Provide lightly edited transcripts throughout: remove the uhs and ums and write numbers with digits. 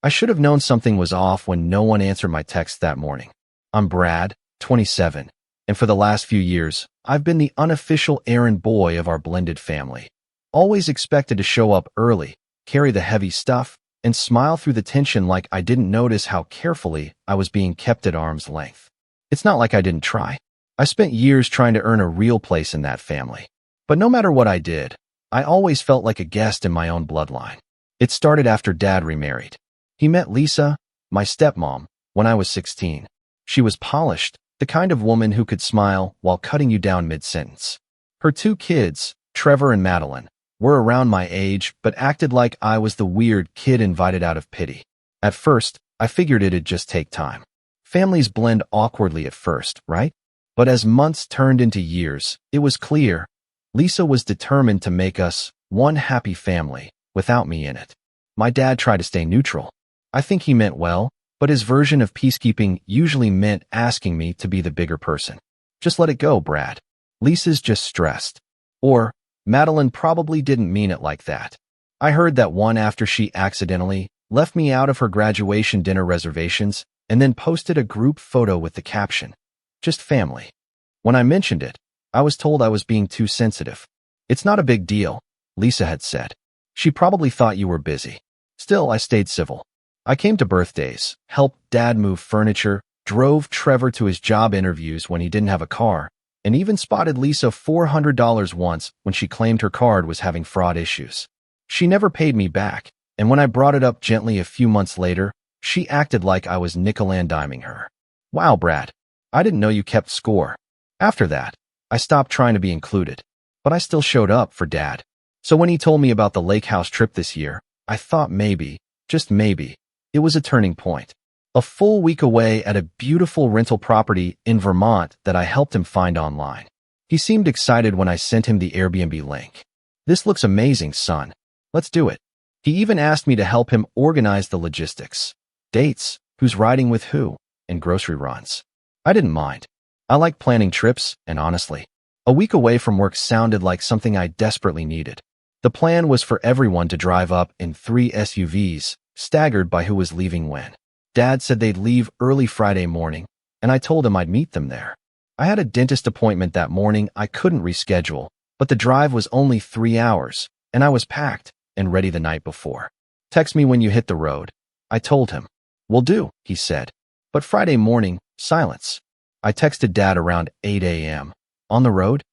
I should have known something was off when no one answered my text that morning. I'm Brad, 27, and for the last few years, I've been the unofficial errand boy of our blended family. Always expected to show up early, carry the heavy stuff, and smile through the tension like I didn't notice how carefully I was being kept at arm's length. It's not like I didn't try. I spent years trying to earn a real place in that family. But no matter what I did, I always felt like a guest in my own bloodline. It started after Dad remarried. He met Lisa, my stepmom, when I was 16. She was polished, the kind of woman who could smile while cutting you down mid-sentence. Her 2 kids, Trevor and Madeline, were around my age but acted like I was the weird kid invited out of pity. At first, I figured it'd just take time. Families blend awkwardly at first, right? But as months turned into years, it was clear Lisa was determined to make us one happy family without me in it. My dad tried to stay neutral. I think he meant well, but his version of peacekeeping usually meant asking me to be the bigger person. Just let it go, Brad. Lisa's just stressed. Or, Madeline probably didn't mean it like that. I heard that one after she accidentally left me out of her graduation dinner reservations and then posted a group photo with the caption, "Just family." When I mentioned it, I was told I was being too sensitive. "It's not a big deal," Lisa had said. "She probably thought you were busy." Still, I stayed civil. I came to birthdays, helped Dad move furniture, drove Trevor to his job interviews when he didn't have a car, and even spotted Lisa $400 once when she claimed her card was having fraud issues. She never paid me back, and when I brought it up gently a few months later, she acted like I was nickel-and-diming her. "Wow, Brad, I didn't know you kept score." After that, I stopped trying to be included, but I still showed up for Dad. So when he told me about the lake house trip this year, I thought maybe, just maybe, it was a turning point. A full week away at a beautiful rental property in Vermont that I helped him find online. He seemed excited when I sent him the Airbnb link. "This looks amazing, son. Let's do it." He even asked me to help him organize the logistics. Dates, who's riding with who, and grocery runs. I didn't mind. I like planning trips, and honestly, a week away from work sounded like something I desperately needed. The plan was for everyone to drive up in 3 SUVs, staggered by who was leaving when. Dad said they'd leave early Friday morning, and I told him I'd meet them there. I had a dentist appointment that morning I couldn't reschedule, but the drive was only 3 hours, and I was packed and ready the night before. "Text me when you hit the road," I told him. "Will do," he said. But Friday morning, silence. I texted Dad around 8 a.m. "On the road?"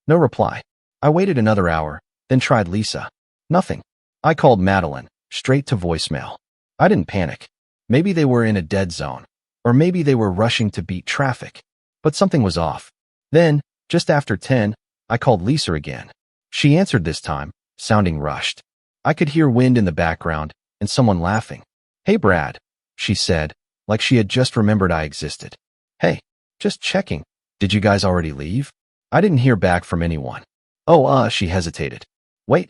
No reply. I waited another hour, then tried Lisa. Nothing. I called Madeline, straight to voicemail. I didn't panic. Maybe they were in a dead zone, or maybe they were rushing to beat traffic. But something was off. Then, just after 10, I called Lisa again. She answered this time, sounding rushed. I could hear wind in the background and someone laughing. "Hey, Brad," she said, like she had just remembered I existed. "Hey, just checking. Did you guys already leave?" I didn't hear back from anyone. "Oh, she hesitated. "Wait,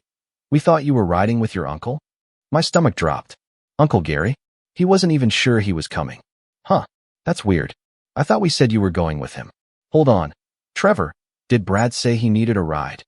we thought you were riding with your uncle?" My stomach dropped. "Uncle Gary? He wasn't even sure he was coming." "Huh, that's weird. I thought we said you were going with him." "Hold on. Trevor, did Brad say he needed a ride?"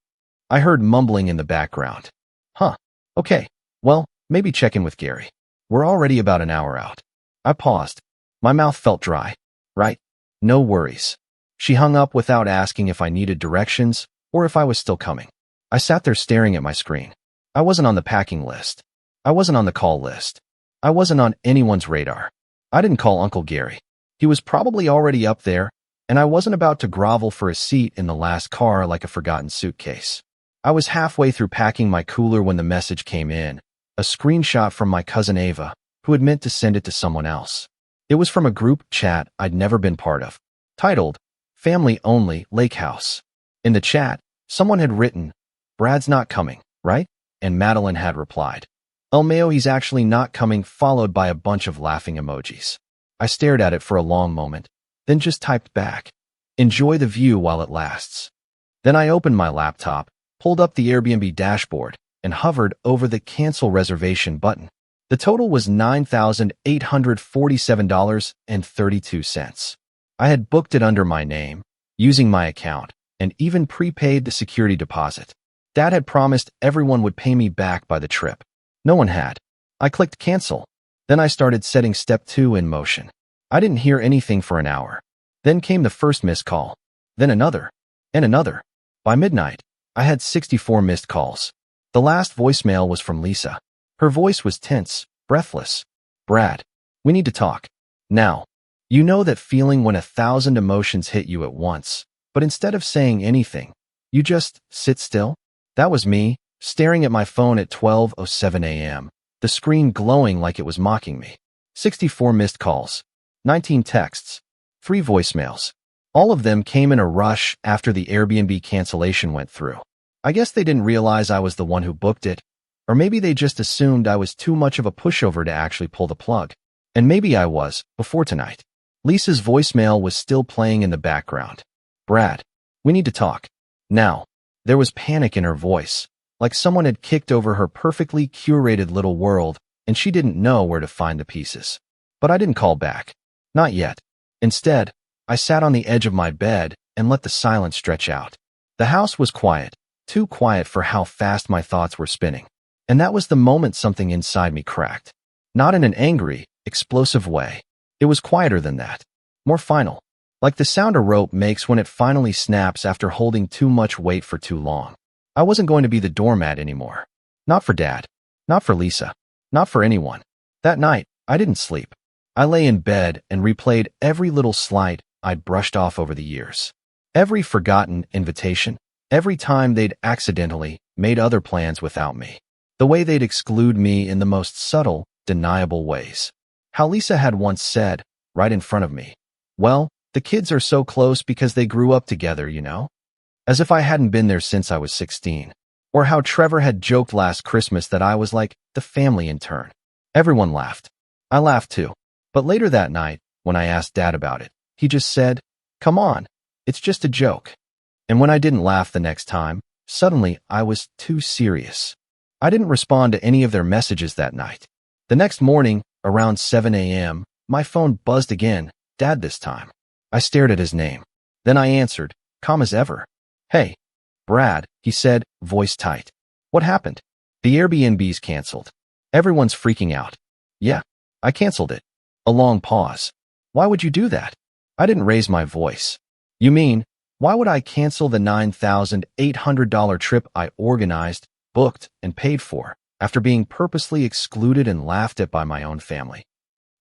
I heard mumbling in the background. "Huh, okay. Well, maybe check in with Gary. We're already about an hour out." I paused. My mouth felt dry. "Right. No worries." She hung up without asking if I needed directions or if I was still coming. I sat there staring at my screen. I wasn't on the packing list. I wasn't on the call list. I wasn't on anyone's radar. I didn't call Uncle Gary. He was probably already up there, and I wasn't about to grovel for a seat in the last car like a forgotten suitcase. I was halfway through packing my cooler when the message came in, a screenshot from my cousin Ava, who had meant to send it to someone else. It was from a group chat I'd never been part of, titled, "Family Only Lake House." In the chat, someone had written, "Brad's not coming, right?" And Madeline had replied, "El Mayo, he's actually not coming," followed by a bunch of laughing emojis. I stared at it for a long moment, then just typed back, "Enjoy the view while it lasts." Then I opened my laptop, pulled up the Airbnb dashboard, and hovered over the cancel reservation button. The total was $9,847.32. I had booked it under my name, using my account, and even prepaid the security deposit. Dad had promised everyone would pay me back by the trip. No one had. I clicked cancel. Then I started setting step 2 in motion. I didn't hear anything for an hour. Then came the first missed call. Then another. And another. By midnight, I had 64 missed calls. The last voicemail was from Lisa. Her voice was tense, breathless. Brad, we need to talk. Now. You know that feeling when 1,000 emotions hit you at once, but instead of saying anything, you just sit still? That was me, staring at my phone at 12:07 a.m., the screen glowing like it was mocking me. 64 missed calls, 19 texts, 3 voicemails. All of them came in a rush after the Airbnb cancellation went through. I guess they didn't realize I was the one who booked it, or maybe they just assumed I was too much of a pushover to actually pull the plug. And maybe I was, before tonight. Lisa's voicemail was still playing in the background. Brad, we need to talk. Now. There was panic in her voice, like someone had kicked over her perfectly curated little world and she didn't know where to find the pieces. But I didn't call back. Not yet. Instead, I sat on the edge of my bed and let the silence stretch out. The house was quiet, too quiet for how fast my thoughts were spinning. And that was the moment something inside me cracked. Not in an angry, explosive way. It was quieter than that. More final. Like the sound a rope makes when it finally snaps after holding too much weight for too long. I wasn't going to be the doormat anymore. Not for Dad. Not for Lisa. Not for anyone. That night, I didn't sleep. I lay in bed and replayed every little slight I'd brushed off over the years. Every forgotten invitation. Every time they'd accidentally made other plans without me. The way they'd exclude me in the most subtle, deniable ways. How Lisa had once said, right in front of me, well, the kids are so close because they grew up together, you know? As if I hadn't been there since I was 16. Or how Trevor had joked last Christmas that I was like the family intern. Everyone laughed. I laughed too. But later that night, when I asked Dad about it, he just said, come on, it's just a joke. And when I didn't laugh the next time, suddenly I was too serious. I didn't respond to any of their messages that night. The next morning, around 7 a.m., my phone buzzed again, Dad this time. I stared at his name. Then I answered, calm as ever. Hey, Brad, he said, voice tight. What happened? The Airbnb's canceled. Everyone's freaking out. Yeah, I canceled it. A long pause. Why would you do that? I didn't raise my voice. You mean, why would I cancel the $9,800 trip I organized, booked, and paid for, after being purposely excluded and laughed at by my own family?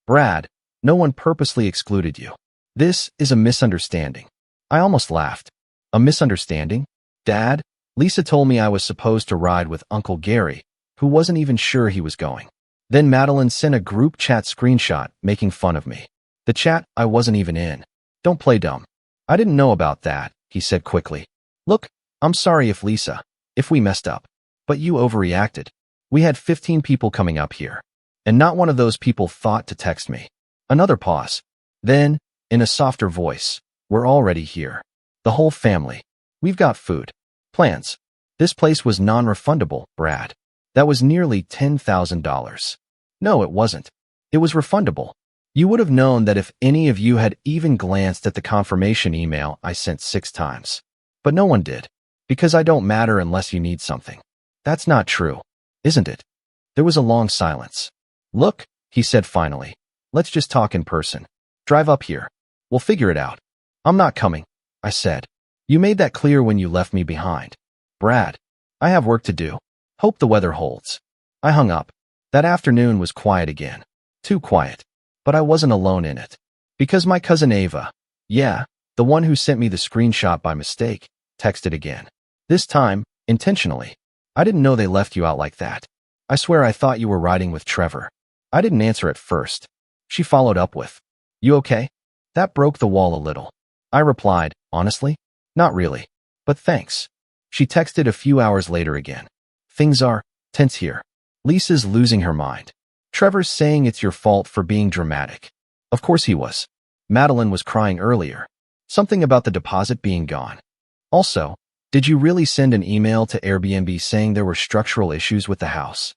Brad, no one purposely excluded you. This is a misunderstanding. I almost laughed. A misunderstanding? Dad, Lisa told me I was supposed to ride with Uncle Gary, who wasn't even sure he was going. Then Madeline sent a group chat screenshot making fun of me. The chat I wasn't even in. Don't play dumb. I didn't know about that, he said quickly. Look, I'm sorry if we messed up. But you overreacted. We had 15 people coming up here. And not one of those people thought to text me. Another pause. Then, in a softer voice, we're already here. The whole family. We've got food. Plans. This place was non-refundable, Brad. That was nearly $10,000. No, it wasn't. It was refundable. You would have known that if any of you had even glanced at the confirmation email I sent 6 times. But no one did. Because I don't matter unless you need something. That's not true, isn't it? There was a long silence. Look, he said finally. Let's just talk in person. Drive up here. We'll figure it out. I'm not coming, I said. You made that clear when you left me behind. Brad, I have work to do. Hope the weather holds. I hung up. That afternoon was quiet again. Too quiet. But I wasn't alone in it. Because my cousin Ava, yeah, the one who sent me the screenshot by mistake, texted again. This time, intentionally. I didn't know they left you out like that. I swear I thought you were riding with Trevor. I didn't answer at first. She followed up with, you okay? That broke the wall a little. I replied, honestly, not really. But thanks. She texted a few hours later again. Things are tense here. Lisa's losing her mind. Trevor's saying it's your fault for being dramatic. Of course he was. Madeline was crying earlier. Something about the deposit being gone. Also, did you really send an email to Airbnb saying there were structural issues with the house?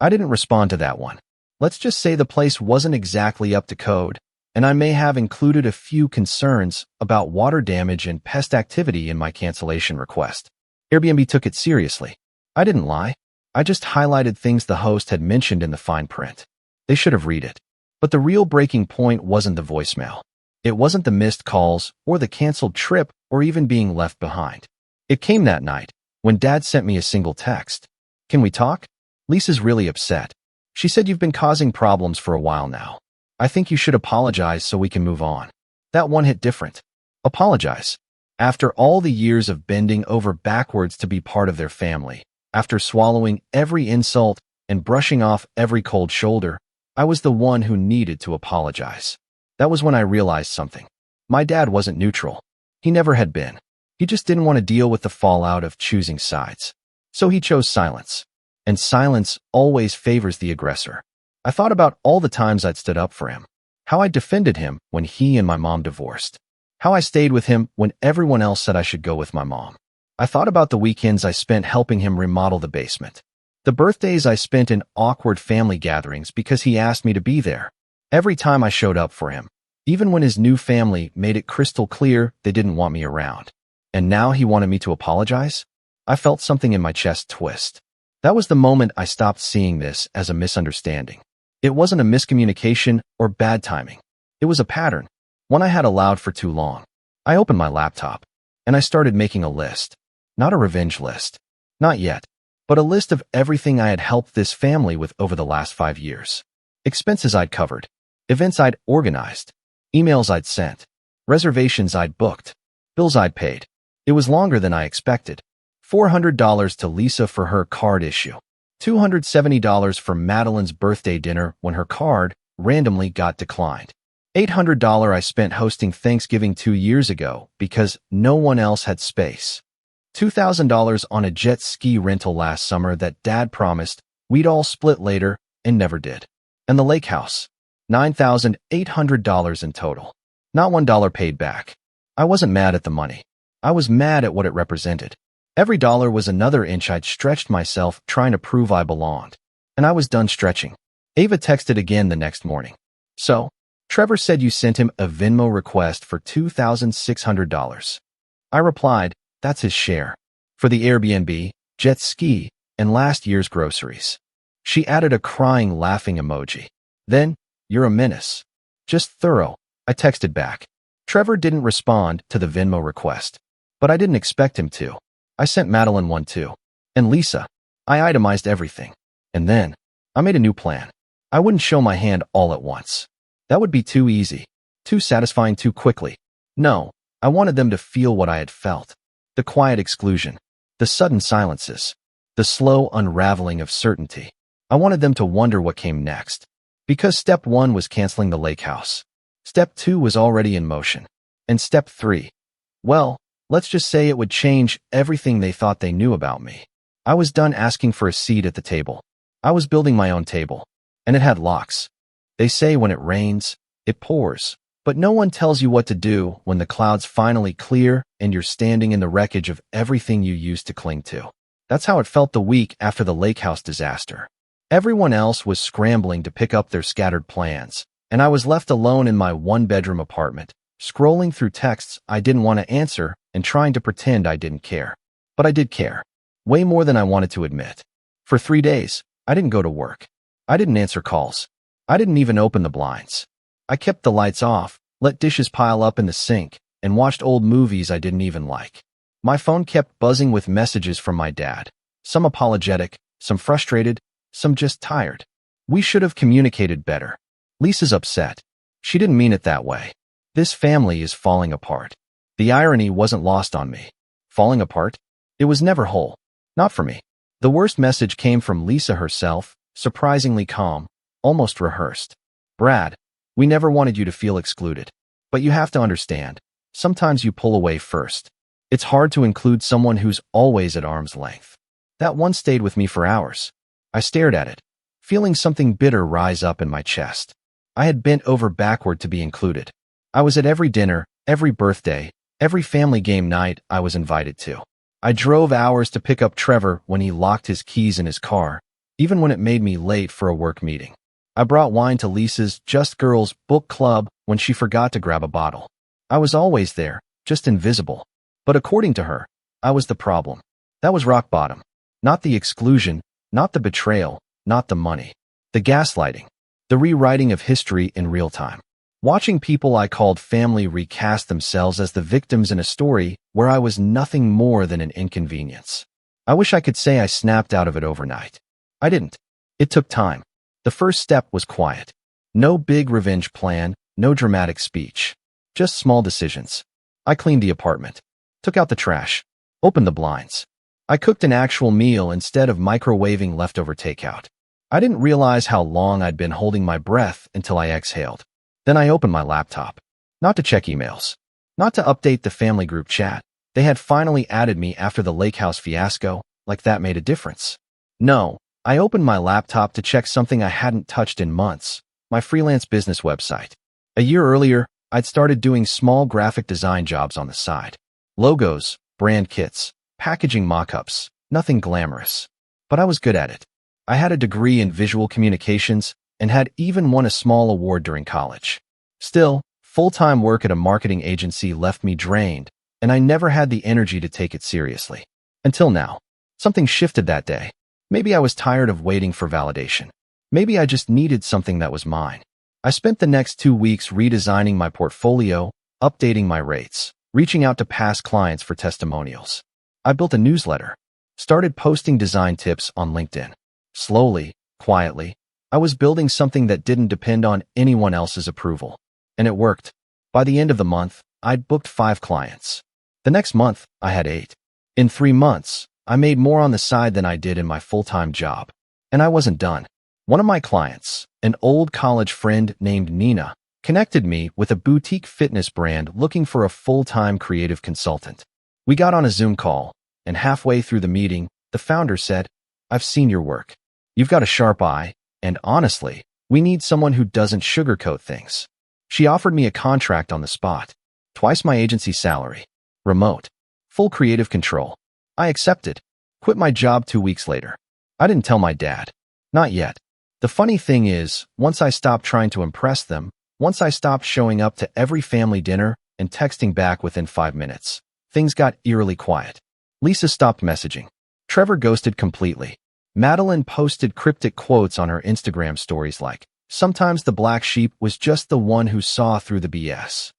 I didn't respond to that one. Let's just say the place wasn't exactly up to code, and I may have included a few concerns about water damage and pest activity in my cancellation request. Airbnb took it seriously. I didn't lie. I just highlighted things the host had mentioned in the fine print. They should have read it. But the real breaking point wasn't the voicemail. It wasn't the missed calls or the canceled trip or even being left behind. It came that night when Dad sent me a single text. "Can we talk? Lisa's really upset. She said you've been causing problems for a while now. I think you should apologize so we can move on." That one hit different. Apologize. After all the years of bending over backwards to be part of their family, after swallowing every insult and brushing off every cold shoulder, I was the one who needed to apologize. That was when I realized something. My dad wasn't neutral. He never had been. He just didn't want to deal with the fallout of choosing sides. So he chose silence. And silence always favors the aggressor. I thought about all the times I'd stood up for him, how I defended him when he and my mom divorced, how I stayed with him when everyone else said I should go with my mom. I thought about the weekends I spent helping him remodel the basement, the birthdays I spent in awkward family gatherings because he asked me to be there. Every time I showed up for him, even when his new family made it crystal clear they didn't want me around. And now he wanted me to apologize? I felt something in my chest twist. That was the moment I stopped seeing this as a misunderstanding. It wasn't a miscommunication or bad timing. It was a pattern, one I had allowed for too long. I opened my laptop, and I started making a list. Not a revenge list. Not yet. But a list of everything I had helped this family with over the last 5 years. Expenses I'd covered. Events I'd organized. Emails I'd sent. Reservations I'd booked. Bills I'd paid. It was longer than I expected. $400 to Lisa for her card issue. $270 for Madeline's birthday dinner when her card randomly got declined. $800 I spent hosting Thanksgiving 2 years ago because no one else had space. $2,000 on a jet ski rental last summer that Dad promised we'd all split later and never did. And the lake house. $9,800 in total. Not $1 paid back. I wasn't mad at the money. I was mad at what it represented. Every dollar was another inch I'd stretched myself trying to prove I belonged. And I was done stretching. Ava texted again the next morning. "So, Trevor said you sent him a Venmo request for $2,600. I replied, "That's his share. For the Airbnb, jet ski, and last year's groceries." She added a crying, laughing emoji. Then, "You're a menace." "Just thorough," I texted back. Trevor didn't respond to the Venmo request, but I didn't expect him to. I sent Madeline one too. And Lisa. I itemized everything. And then, I made a new plan. I wouldn't show my hand all at once. That would be too easy, too satisfying too quickly. No, I wanted them to feel what I had felt. The quiet exclusion, the sudden silences, the slow unraveling of certainty. I wanted them to wonder what came next. Because step 1 was canceling the lake house. Step 2 was already in motion. And step 3, well, let's just say it would change everything they thought they knew about me. I was done asking for a seat at the table. I was building my own table. And it had locks. They say when it rains, it pours. But no one tells you what to do when the clouds finally clear and you're standing in the wreckage of everything you used to cling to. That's how it felt the week after the lake house disaster. Everyone else was scrambling to pick up their scattered plans, and I was left alone in my one-bedroom apartment, scrolling through texts I didn't want to answer and trying to pretend I didn't care. But I did care. Way more than I wanted to admit. For 3 days, I didn't go to work. I didn't answer calls. I didn't even open the blinds. I kept the lights off, let dishes pile up in the sink, and watched old movies I didn't even like. My phone kept buzzing with messages from my dad. Some apologetic, some frustrated, some just tired. "We should have communicated better. Lisa's upset. She didn't mean it that way. This family is falling apart." The irony wasn't lost on me. Falling apart? It was never whole. Not for me. The worst message came from Lisa herself, surprisingly calm, almost rehearsed. "Brad, we never wanted you to feel excluded. But you have to understand, sometimes you pull away first. It's hard to include someone who's always at arm's length." That one stayed with me for hours. I stared at it, feeling something bitter rise up in my chest. I had bent over backward to be included. I was at every dinner, every birthday, every family game night I was invited to. I drove hours to pick up Trevor when he locked his keys in his car, even when it made me late for a work meeting. I brought wine to Lisa's Just Girls book club when she forgot to grab a bottle. I was always there, just invisible. But according to her, I was the problem. That was rock bottom. Not the exclusion, not the betrayal, not the money. The gaslighting. The rewriting of history in real time. Watching people I called family recast themselves as the victims in a story where I was nothing more than an inconvenience. I wish I could say I snapped out of it overnight. I didn't. It took time. The first step was quiet. No big revenge plan, no dramatic speech. Just small decisions. I cleaned the apartment, took out the trash, opened the blinds. I cooked an actual meal instead of microwaving leftover takeout. I didn't realize how long I'd been holding my breath until I exhaled. Then I opened my laptop. Not to check emails. Not to update the family group chat. They had finally added me after the lake house fiasco, like that made a difference. No, I opened my laptop to check something I hadn't touched in months, my freelance business website. A year earlier, I'd started doing small graphic design jobs on the side. Logos, brand kits, packaging mock-ups, nothing glamorous. But I was good at it. I had a degree in visual communications and had even won a small award during college. Still, full-time work at a marketing agency left me drained, and I never had the energy to take it seriously. Until now. Something shifted that day. Maybe I was tired of waiting for validation. Maybe I just needed something that was mine. I spent the next 2 weeks redesigning my portfolio, updating my rates, reaching out to past clients for testimonials. I built a newsletter, started posting design tips on LinkedIn. Slowly, quietly, I was building something that didn't depend on anyone else's approval. And it worked. By the end of the month, I'd booked 5 clients. The next month, I had 8. In 3 months, I made more on the side than I did in my full-time job. And I wasn't done. One of my clients, an old college friend named Nina, connected me with a boutique fitness brand looking for a full-time creative consultant. We got on a Zoom call, and halfway through the meeting, the founder said, "I've seen your work. You've got a sharp eye, and honestly, we need someone who doesn't sugarcoat things." She offered me a contract on the spot. Twice my agency salary. Remote. Full creative control. I accepted. Quit my job 2 weeks later. I didn't tell my dad. Not yet. The funny thing is, once I stopped trying to impress them, once I stopped showing up to every family dinner and texting back within 5 minutes, things got eerily quiet. Lisa stopped messaging. Trevor ghosted completely. Madeline posted cryptic quotes on her Instagram stories like, "Sometimes the black sheep was just the one who saw through the BS."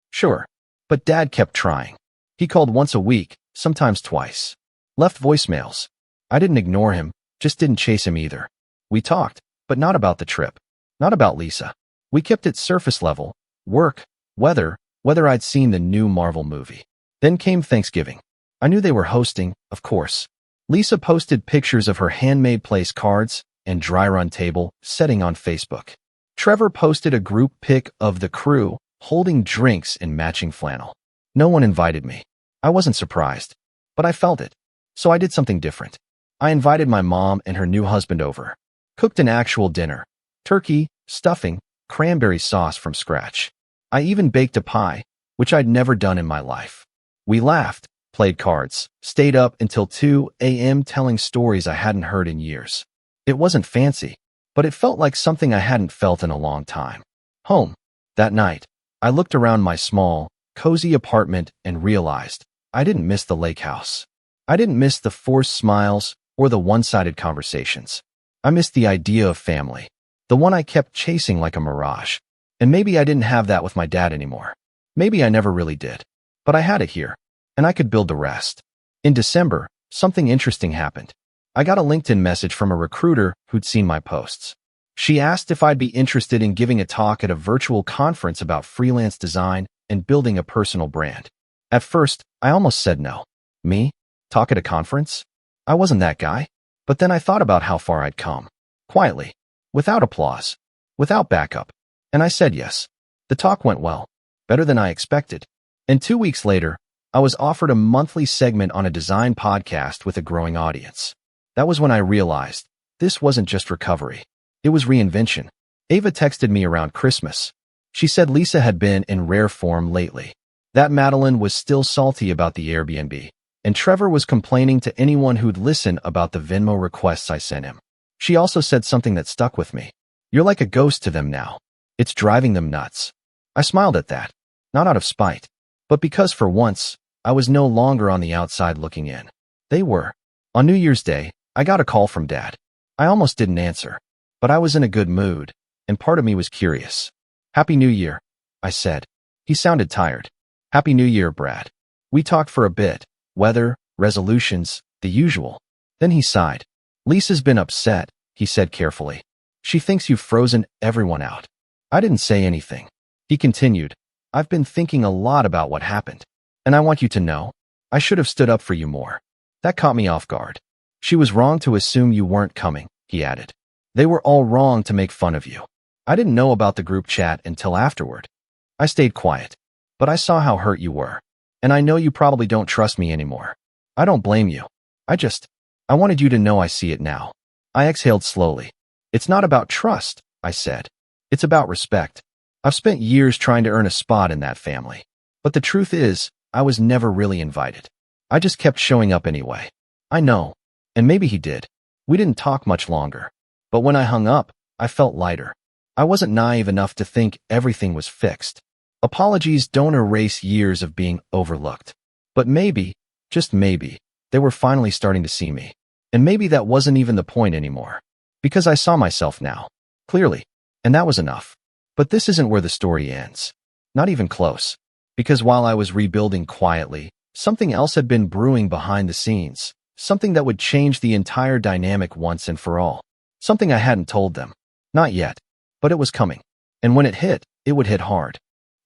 Sure, but Dad kept trying. He called once a week, sometimes twice. Left voicemails. I didn't ignore him, just didn't chase him either. We talked, but not about the trip. Not about Lisa. We kept it surface level. Work, weather, whether I'd seen the new Marvel movie. Then came Thanksgiving. I knew they were hosting, of course. Lisa posted pictures of her handmade place cards and dry run table setting on Facebook. Trevor posted a group pic of the crew holding drinks in matching flannel. No one invited me. I wasn't surprised, but I felt it. So I did something different. I invited my mom and her new husband over. Cooked an actual dinner. Turkey, stuffing, cranberry sauce from scratch. I even baked a pie, which I'd never done in my life. We laughed, played cards, stayed up until 2 a.m. telling stories I hadn't heard in years. It wasn't fancy, but it felt like something I hadn't felt in a long time. Home. That night, I looked around my small, cozy apartment and realized I didn't miss the lake house. I didn't miss the forced smiles or the one-sided conversations. I missed the idea of family, the one I kept chasing like a mirage. And maybe I didn't have that with my dad anymore. Maybe I never really did. But I had it here, and I could build the rest. In December, something interesting happened. I got a LinkedIn message from a recruiter who'd seen my posts. She asked if I'd be interested in giving a talk at a virtual conference about freelance design and building a personal brand. At first, I almost said no. Me? Talk at a conference? I wasn't that guy. But then I thought about how far I'd come. Quietly. Without applause. Without backup. And I said yes. The talk went well. Better than I expected. And 2 weeks later, I was offered a monthly segment on a design podcast with a growing audience. That was when I realized this wasn't just recovery. It was reinvention. Ava texted me around Christmas. She said Lisa had been in rare form lately. That Madeline was still salty about the Airbnb. And Trevor was complaining to anyone who'd listen about the Venmo requests I sent him. She also said something that stuck with me. "You're like a ghost to them now. It's driving them nuts." I smiled at that, not out of spite, but because for once, I was no longer on the outside looking in. They were. On New Year's Day, I got a call from Dad. I almost didn't answer, but I was in a good mood, and part of me was curious. "Happy New Year," I said. He sounded tired. "Happy New Year, Brad." We talked for a bit. Weather, resolutions, the usual. Then he sighed. "Lisa's been upset," he said carefully. "She thinks you've frozen everyone out." I didn't say anything. He continued, "I've been thinking a lot about what happened. And I want you to know, I should have stood up for you more." That caught me off guard. "She was wrong to assume you weren't coming," he added. "They were all wrong to make fun of you." I didn't know about the group chat until afterward. I stayed quiet. "But I saw how hurt you were. And I know you probably don't trust me anymore. I don't blame you. I wanted you to know I see it now." I exhaled slowly. "It's not about trust," I said. "It's about respect. I've spent years trying to earn a spot in that family. But the truth is, I was never really invited. I just kept showing up anyway." "I know." And maybe he did. We didn't talk much longer. But when I hung up, I felt lighter. I wasn't naive enough to think everything was fixed. Apologies don't erase years of being overlooked. But maybe, just maybe, they were finally starting to see me. And maybe that wasn't even the point anymore. Because I saw myself now. Clearly. And that was enough. But this isn't where the story ends. Not even close. Because while I was rebuilding quietly, something else had been brewing behind the scenes. Something that would change the entire dynamic once and for all. Something I hadn't told them. Not yet. But it was coming. And when it would hit hard.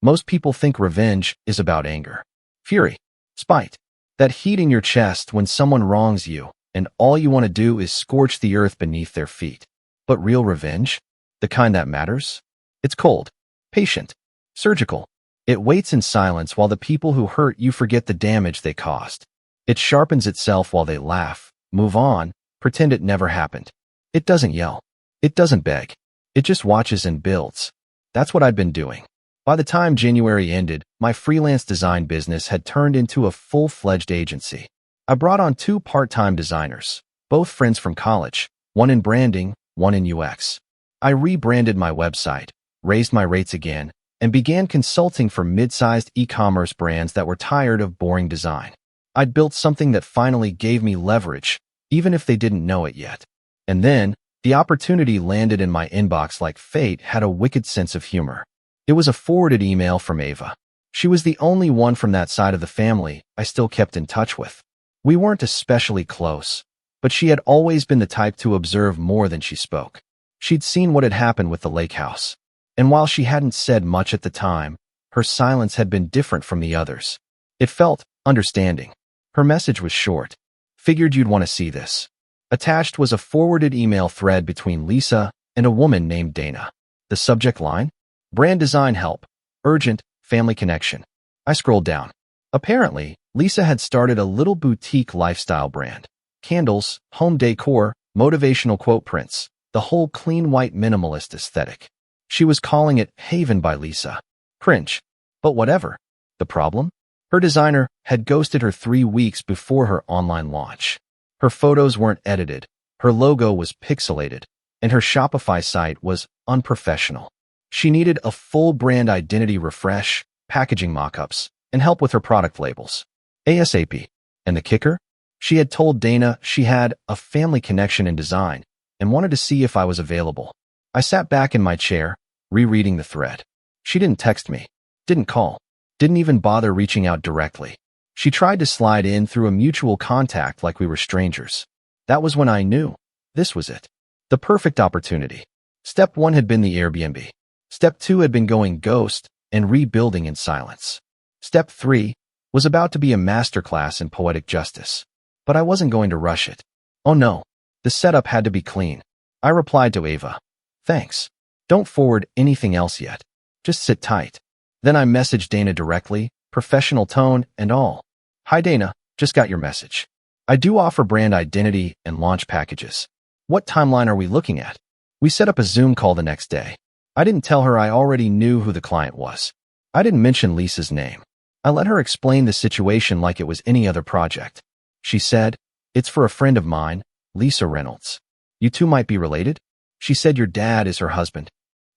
Most people think revenge is about anger, fury, spite. That heat in your chest when someone wrongs you, and all you want to do is scorch the earth beneath their feet. But real revenge? The kind that matters? It's cold, patient, surgical. It waits in silence while the people who hurt you forget the damage they caused. It sharpens itself while they laugh, move on, pretend it never happened. It doesn't yell. It doesn't beg. It just watches and builds. That's what I'd been doing. By the time January ended, my freelance design business had turned into a full-fledged agency. I brought on 2 part-time designers, both friends from college, one in branding, one in UX. I rebranded my website, raised my rates again, and began consulting for mid-sized e-commerce brands that were tired of boring design. I'd built something that finally gave me leverage, even if they didn't know it yet. And then, the opportunity landed in my inbox like fate had a wicked sense of humor. It was a forwarded email from Ava. She was the only one from that side of the family I still kept in touch with. We weren't especially close, but she had always been the type to observe more than she spoke. She'd seen what had happened with the lake house. And while she hadn't said much at the time, her silence had been different from the others. It felt understanding. Her message was short. "Figured you'd want to see this." Attached was a forwarded email thread between Lisa and a woman named Dana. The subject line? Brand design help. Urgent, family connection. I scrolled down. Apparently, Lisa had started a little boutique lifestyle brand. Candles, home decor, motivational quote prints. The whole clean white minimalist aesthetic. She was calling it Haven by Lisa. Cringe. But whatever. The problem? Her designer had ghosted her 3 weeks before her online launch. Her photos weren't edited, her logo was pixelated, and her Shopify site was unprofessional. She needed a full brand identity refresh, packaging mockups, and help with her product labels. ASAP. And the kicker? She had told Dana she had a family connection in design and wanted to see if I was available. I sat back in my chair, rereading the thread. She didn't text me, didn't call, didn't even bother reaching out directly. She tried to slide in through a mutual contact like we were strangers. That was when I knew. This was it. The perfect opportunity. Step 1 had been the Airbnb. Step 2 had been going ghost and rebuilding in silence. Step 3 was about to be a masterclass in poetic justice. But I wasn't going to rush it. Oh no, the setup had to be clean. I replied to Ava. "Thanks. Don't forward anything else yet. Just sit tight." Then I messaged Dana directly, professional tone and all. "Hi Dana, just got your message. I do offer brand identity and launch packages. What timeline are we looking at?" We set up a Zoom call the next day. I didn't tell her I already knew who the client was. I didn't mention Lisa's name. I let her explain the situation like it was any other project. She said, "It's for a friend of mine, Lisa Reynolds. You two might be related?" She said your dad is her husband.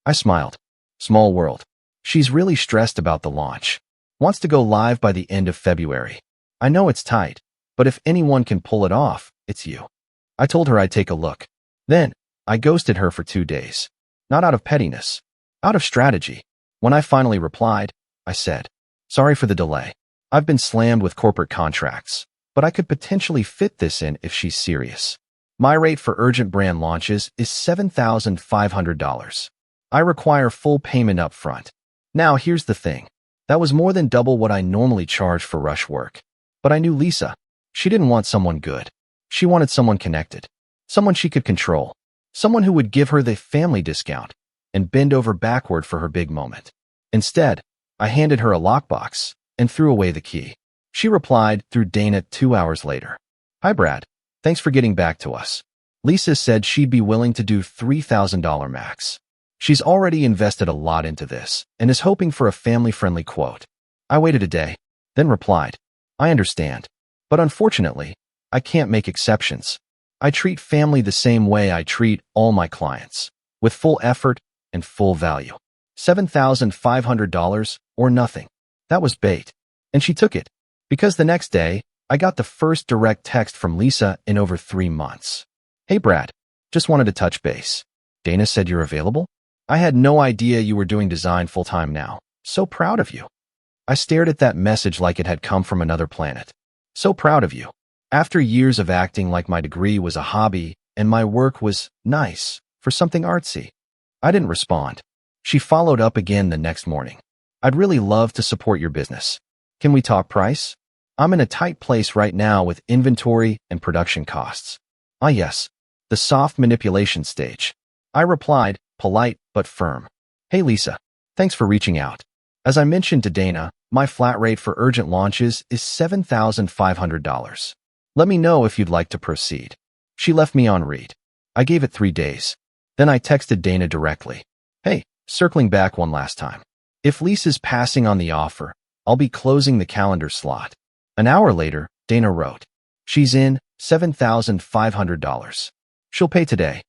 I smiled. Small world. She's really stressed about the launch. Wants to go live by the end of February. I know it's tight, but if anyone can pull it off, it's you. I told her I'd take a look. Then, I ghosted her for 2 days. Not out of pettiness. Out of strategy. When I finally replied, I said, "Sorry for the delay. I've been slammed with corporate contracts, but I could potentially fit this in if she's serious. My rate for urgent brand launches is $7,500. I require full payment up front. Now here's the thing. That was more than double what I normally charge for rush work. But I knew Lisa. She didn't want someone good. She wanted someone connected. Someone she could control. Someone who would give her the family discount and bend over backward for her big moment. Instead, I handed her a lockbox and threw away the key. She replied through Dana 2 hours later. "Hi, Brad. Thanks for getting back to us. Lisa said she'd be willing to do $3,000 max. She's already invested a lot into this and is hoping for a family-friendly quote." I waited a day, then replied, "I understand, but unfortunately, I can't make exceptions. I treat family the same way I treat all my clients, with full effort and full value. $7,500 or nothing." That was bait, and she took it, because the next day, I got the first direct text from Lisa in over 3 months. "Hey Brad, just wanted to touch base. Dana said you're available? I had no idea you were doing design full-time now. So proud of you." I stared at that message like it had come from another planet. So proud of you. After years of acting like my degree was a hobby and my work was nice for something artsy. I didn't respond. She followed up again the next morning. "I'd really love to support your business. Can we talk price? I'm in a tight place right now with inventory and production costs." Ah yes, the soft manipulation stage. I replied, polite but firm. "Hey Lisa, thanks for reaching out. As I mentioned to Dana, my flat rate for urgent launches is $7,500. Let me know if you'd like to proceed." She left me on read. I gave it 3 days. Then I texted Dana directly. "Hey, circling back one last time. If Lisa's passing on the offer, I'll be closing the calendar slot." An hour later, Dana wrote, "She's in, $7,500. She'll pay today."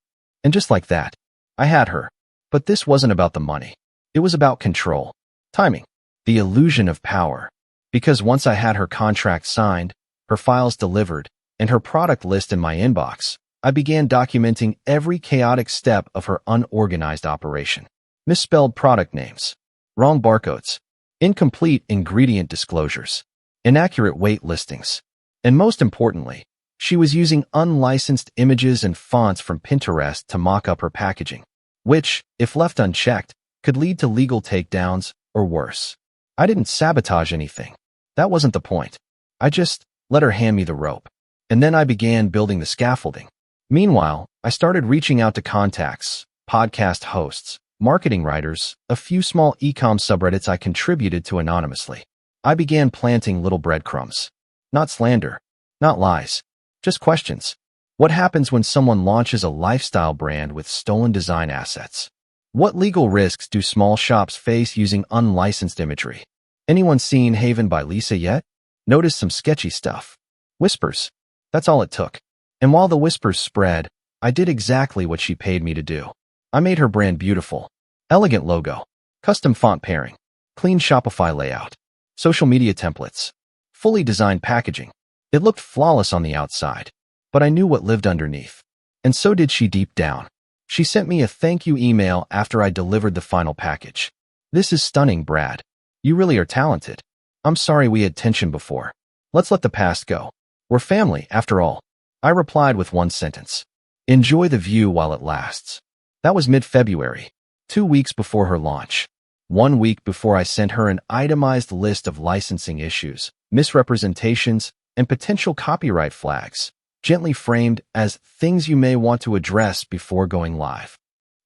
And just like that, I had her. But this wasn't about the money. It was about control. Timing. The illusion of power. Because once I had her contract signed, her files delivered, and her product list in my inbox, I began documenting every chaotic step of her unorganized operation. Misspelled product names. Wrong barcodes. Incomplete ingredient disclosures. Inaccurate weight listings. And most importantly, she was using unlicensed images and fonts from Pinterest to mock up her packaging, which, if left unchecked, could lead to legal takedowns or worse. I didn't sabotage anything. That wasn't the point. I just let her hand me the rope. And then I began building the scaffolding. Meanwhile, I started reaching out to contacts, podcast hosts, marketing writers, a few small e-com subreddits I contributed to anonymously. I began planting little breadcrumbs. Not slander, not lies, just questions. What happens when someone launches a lifestyle brand with stolen design assets? What legal risks do small shops face using unlicensed imagery? Anyone seen Haven by Lisa yet? Noticed some sketchy stuff. Whispers. That's all it took. And while the whispers spread, I did exactly what she paid me to do. I made her brand beautiful. Elegant logo. Custom font pairing. Clean Shopify layout. Social media templates. Fully designed packaging. It looked flawless on the outside, but I knew what lived underneath. And so did she deep down. She sent me a thank you email after I delivered the final package. "This is stunning, Brad. You really are talented. I'm sorry we had tension before. Let's let the past go. We're family, after all." I replied with one sentence. "Enjoy the view while it lasts." That was mid-February, 2 weeks before her launch. 1 week before I sent her an itemized list of licensing issues, misrepresentations, and potential copyright flags, gently framed as things you may want to address before going live.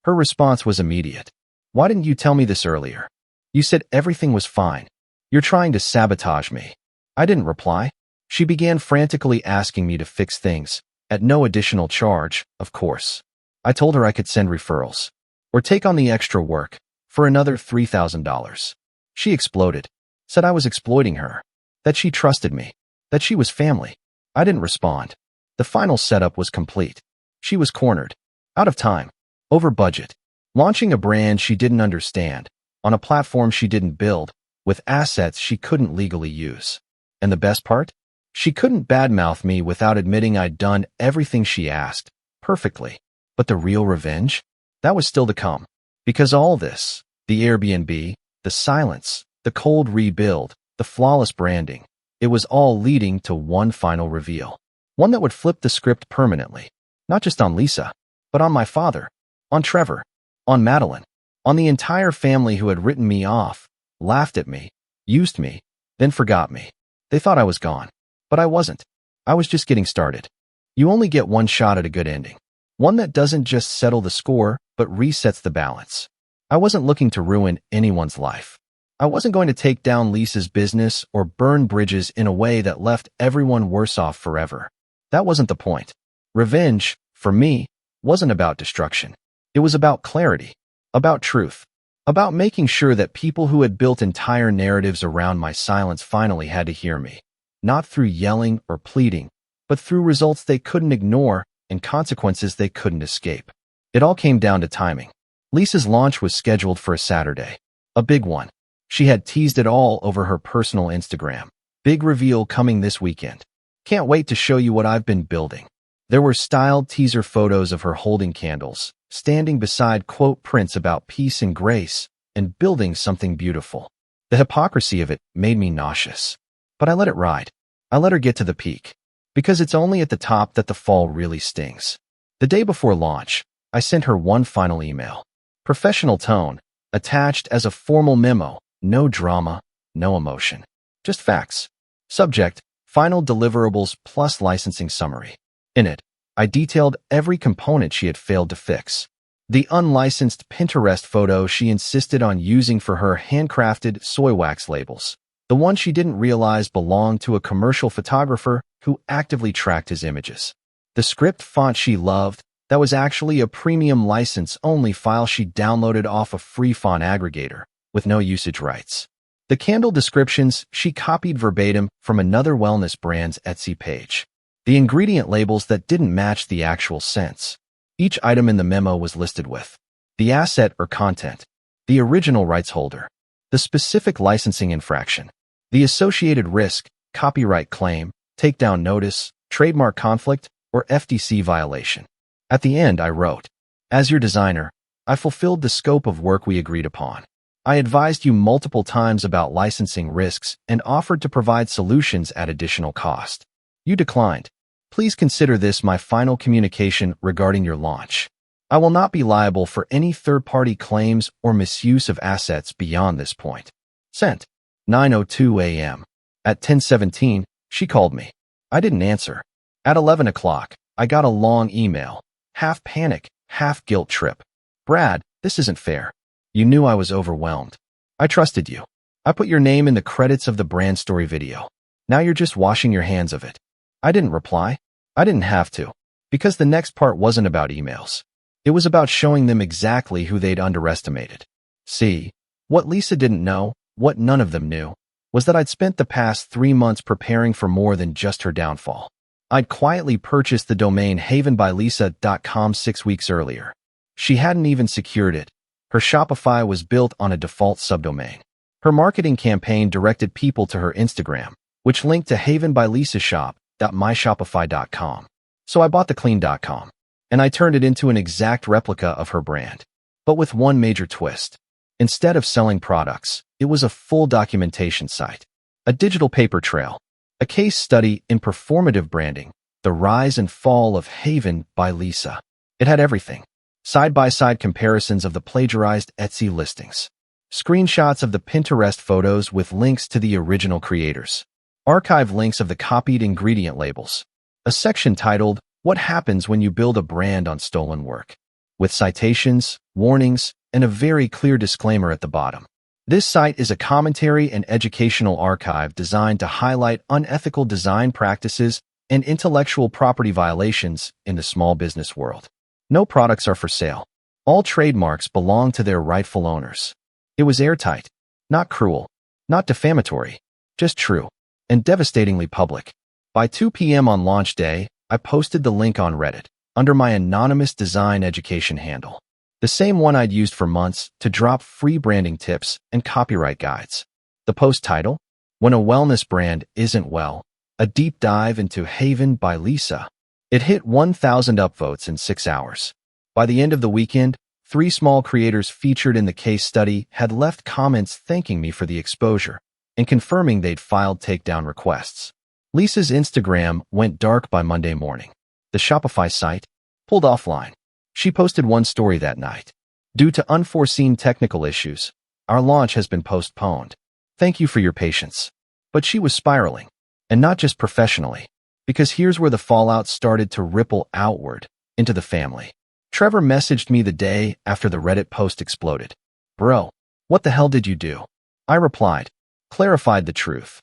Her response was immediate. "Why didn't you tell me this earlier? You said everything was fine. You're trying to sabotage me." I didn't reply. She began frantically asking me to fix things, at no additional charge, of course. I told her I could send referrals, or take on the extra work, for another $3,000. She exploded, said I was exploiting her, that she trusted me, that she was family. I didn't respond. The final setup was complete. She was cornered, out of time, over budget, launching a brand she didn't understand, on a platform she didn't build, with assets she couldn't legally use. And the best part? She couldn't badmouth me without admitting I'd done everything she asked, perfectly. But the real revenge? That was still to come. Because all this, the Airbnb, the silence, the cold rebuild, the flawless branding, it was all leading to one final reveal. One that would flip the script permanently. Not just on Lisa, but on my father, on Trevor, on Madeline, on the entire family who had written me off, laughed at me, used me, then forgot me. They thought I was gone. But I wasn't. I was just getting started. You only get one shot at a good ending. One that doesn't just settle the score, but resets the balance. I wasn't looking to ruin anyone's life. I wasn't going to take down Lisa's business or burn bridges in a way that left everyone worse off forever. That wasn't the point. Revenge, for me, wasn't about destruction. It was about clarity, about truth, about making sure that people who had built entire narratives around my silence finally had to hear me. Not through yelling or pleading, but through results they couldn't ignore and consequences they couldn't escape. It all came down to timing. Lisa's launch was scheduled for a Saturday. A big one. She had teased it all over her personal Instagram. Big reveal coming this weekend. Can't wait to show you what I've been building. There were styled teaser photos of her holding candles, standing beside quote prints about peace and grace, and building something beautiful. The hypocrisy of it made me nauseous. But I let it ride. I let her get to the peak. Because it's only at the top that the fall really stings. The day before launch, I sent her one final email. Professional tone, attached as a formal memo, no drama, no emotion. Just facts. Subject, final deliverables plus licensing summary. In it, I detailed every component she had failed to fix. The unlicensed Pinterest photo she insisted on using for her handcrafted soy wax labels. The one she didn't realize belonged to a commercial photographer who actively tracked his images. The script font she loved, that was actually a premium license-only file she downloaded off a free font aggregator, with no usage rights. The candle descriptions she copied verbatim from another wellness brand's Etsy page. The ingredient labels that didn't match the actual scents. Each item in the memo was listed with the asset or content, the original rights holder, the specific licensing infraction, the associated risk, copyright claim, takedown notice, trademark conflict, or FTC violation. At the end, I wrote, "As your designer, I fulfilled the scope of work we agreed upon. I advised you multiple times about licensing risks and offered to provide solutions at additional cost. You declined. Please consider this my final communication regarding your launch. I will not be liable for any third-party claims or misuse of assets beyond this point." Sent. 9:02 a.m. At 10:17, she called me. I didn't answer. At 11 o'clock, I got a long email. Half panic, half guilt trip. "Brad, this isn't fair. You knew I was overwhelmed. I trusted you. I put your name in the credits of the brand story video. Now you're just washing your hands of it." I didn't reply. I didn't have to. Because the next part wasn't about emails. It was about showing them exactly who they'd underestimated. See, what Lisa didn't know, what none of them knew, was that I'd spent the past 3 months preparing for more than just her downfall. I'd quietly purchased the domain havenbylisa.com 6 weeks earlier. She hadn't even secured it. Her Shopify was built on a default subdomain. Her marketing campaign directed people to her Instagram, which linked to havenbylisa.myshopify.com. So I bought the clean.com, and I turned it into an exact replica of her brand. But with one major twist. Instead of selling products, it was a full documentation site. A digital paper trail. A case study in performative branding. The rise and fall of Haven by Lisa. It had everything. Side-by-side comparisons of the plagiarized Etsy listings. Screenshots of the Pinterest photos with links to the original creators. Archive links of the copied ingredient labels. A section titled, "What Happens When You Build a Brand on Stolen Work?" with citations, warnings, and a very clear disclaimer at the bottom. This site is a commentary and educational archive designed to highlight unethical design practices and intellectual property violations in the small business world. No products are for sale. All trademarks belong to their rightful owners. It was airtight, not cruel, not defamatory, just true, and devastatingly public. By 2 p.m. on launch day, I posted the link on Reddit, under my anonymous design education handle. The same one I'd used for months to drop free branding tips and copyright guides. The post title, "When a Wellness Brand Isn't Well, a Deep Dive into Haven by Lisa." It hit 1,000 upvotes in 6 hours. By the end of the weekend, 3 small creators featured in the case study had left comments thanking me for the exposure and confirming they'd filed takedown requests. Lisa's Instagram went dark by Monday morning. The Shopify site pulled offline. She posted one story that night. Due to unforeseen technical issues, our launch has been postponed. Thank you for your patience. But she was spiraling, and not just professionally, because here's where the fallout started to ripple outward into the family. Trevor messaged me the day after the Reddit post exploded. Bro, what the hell did you do? I replied, clarified the truth.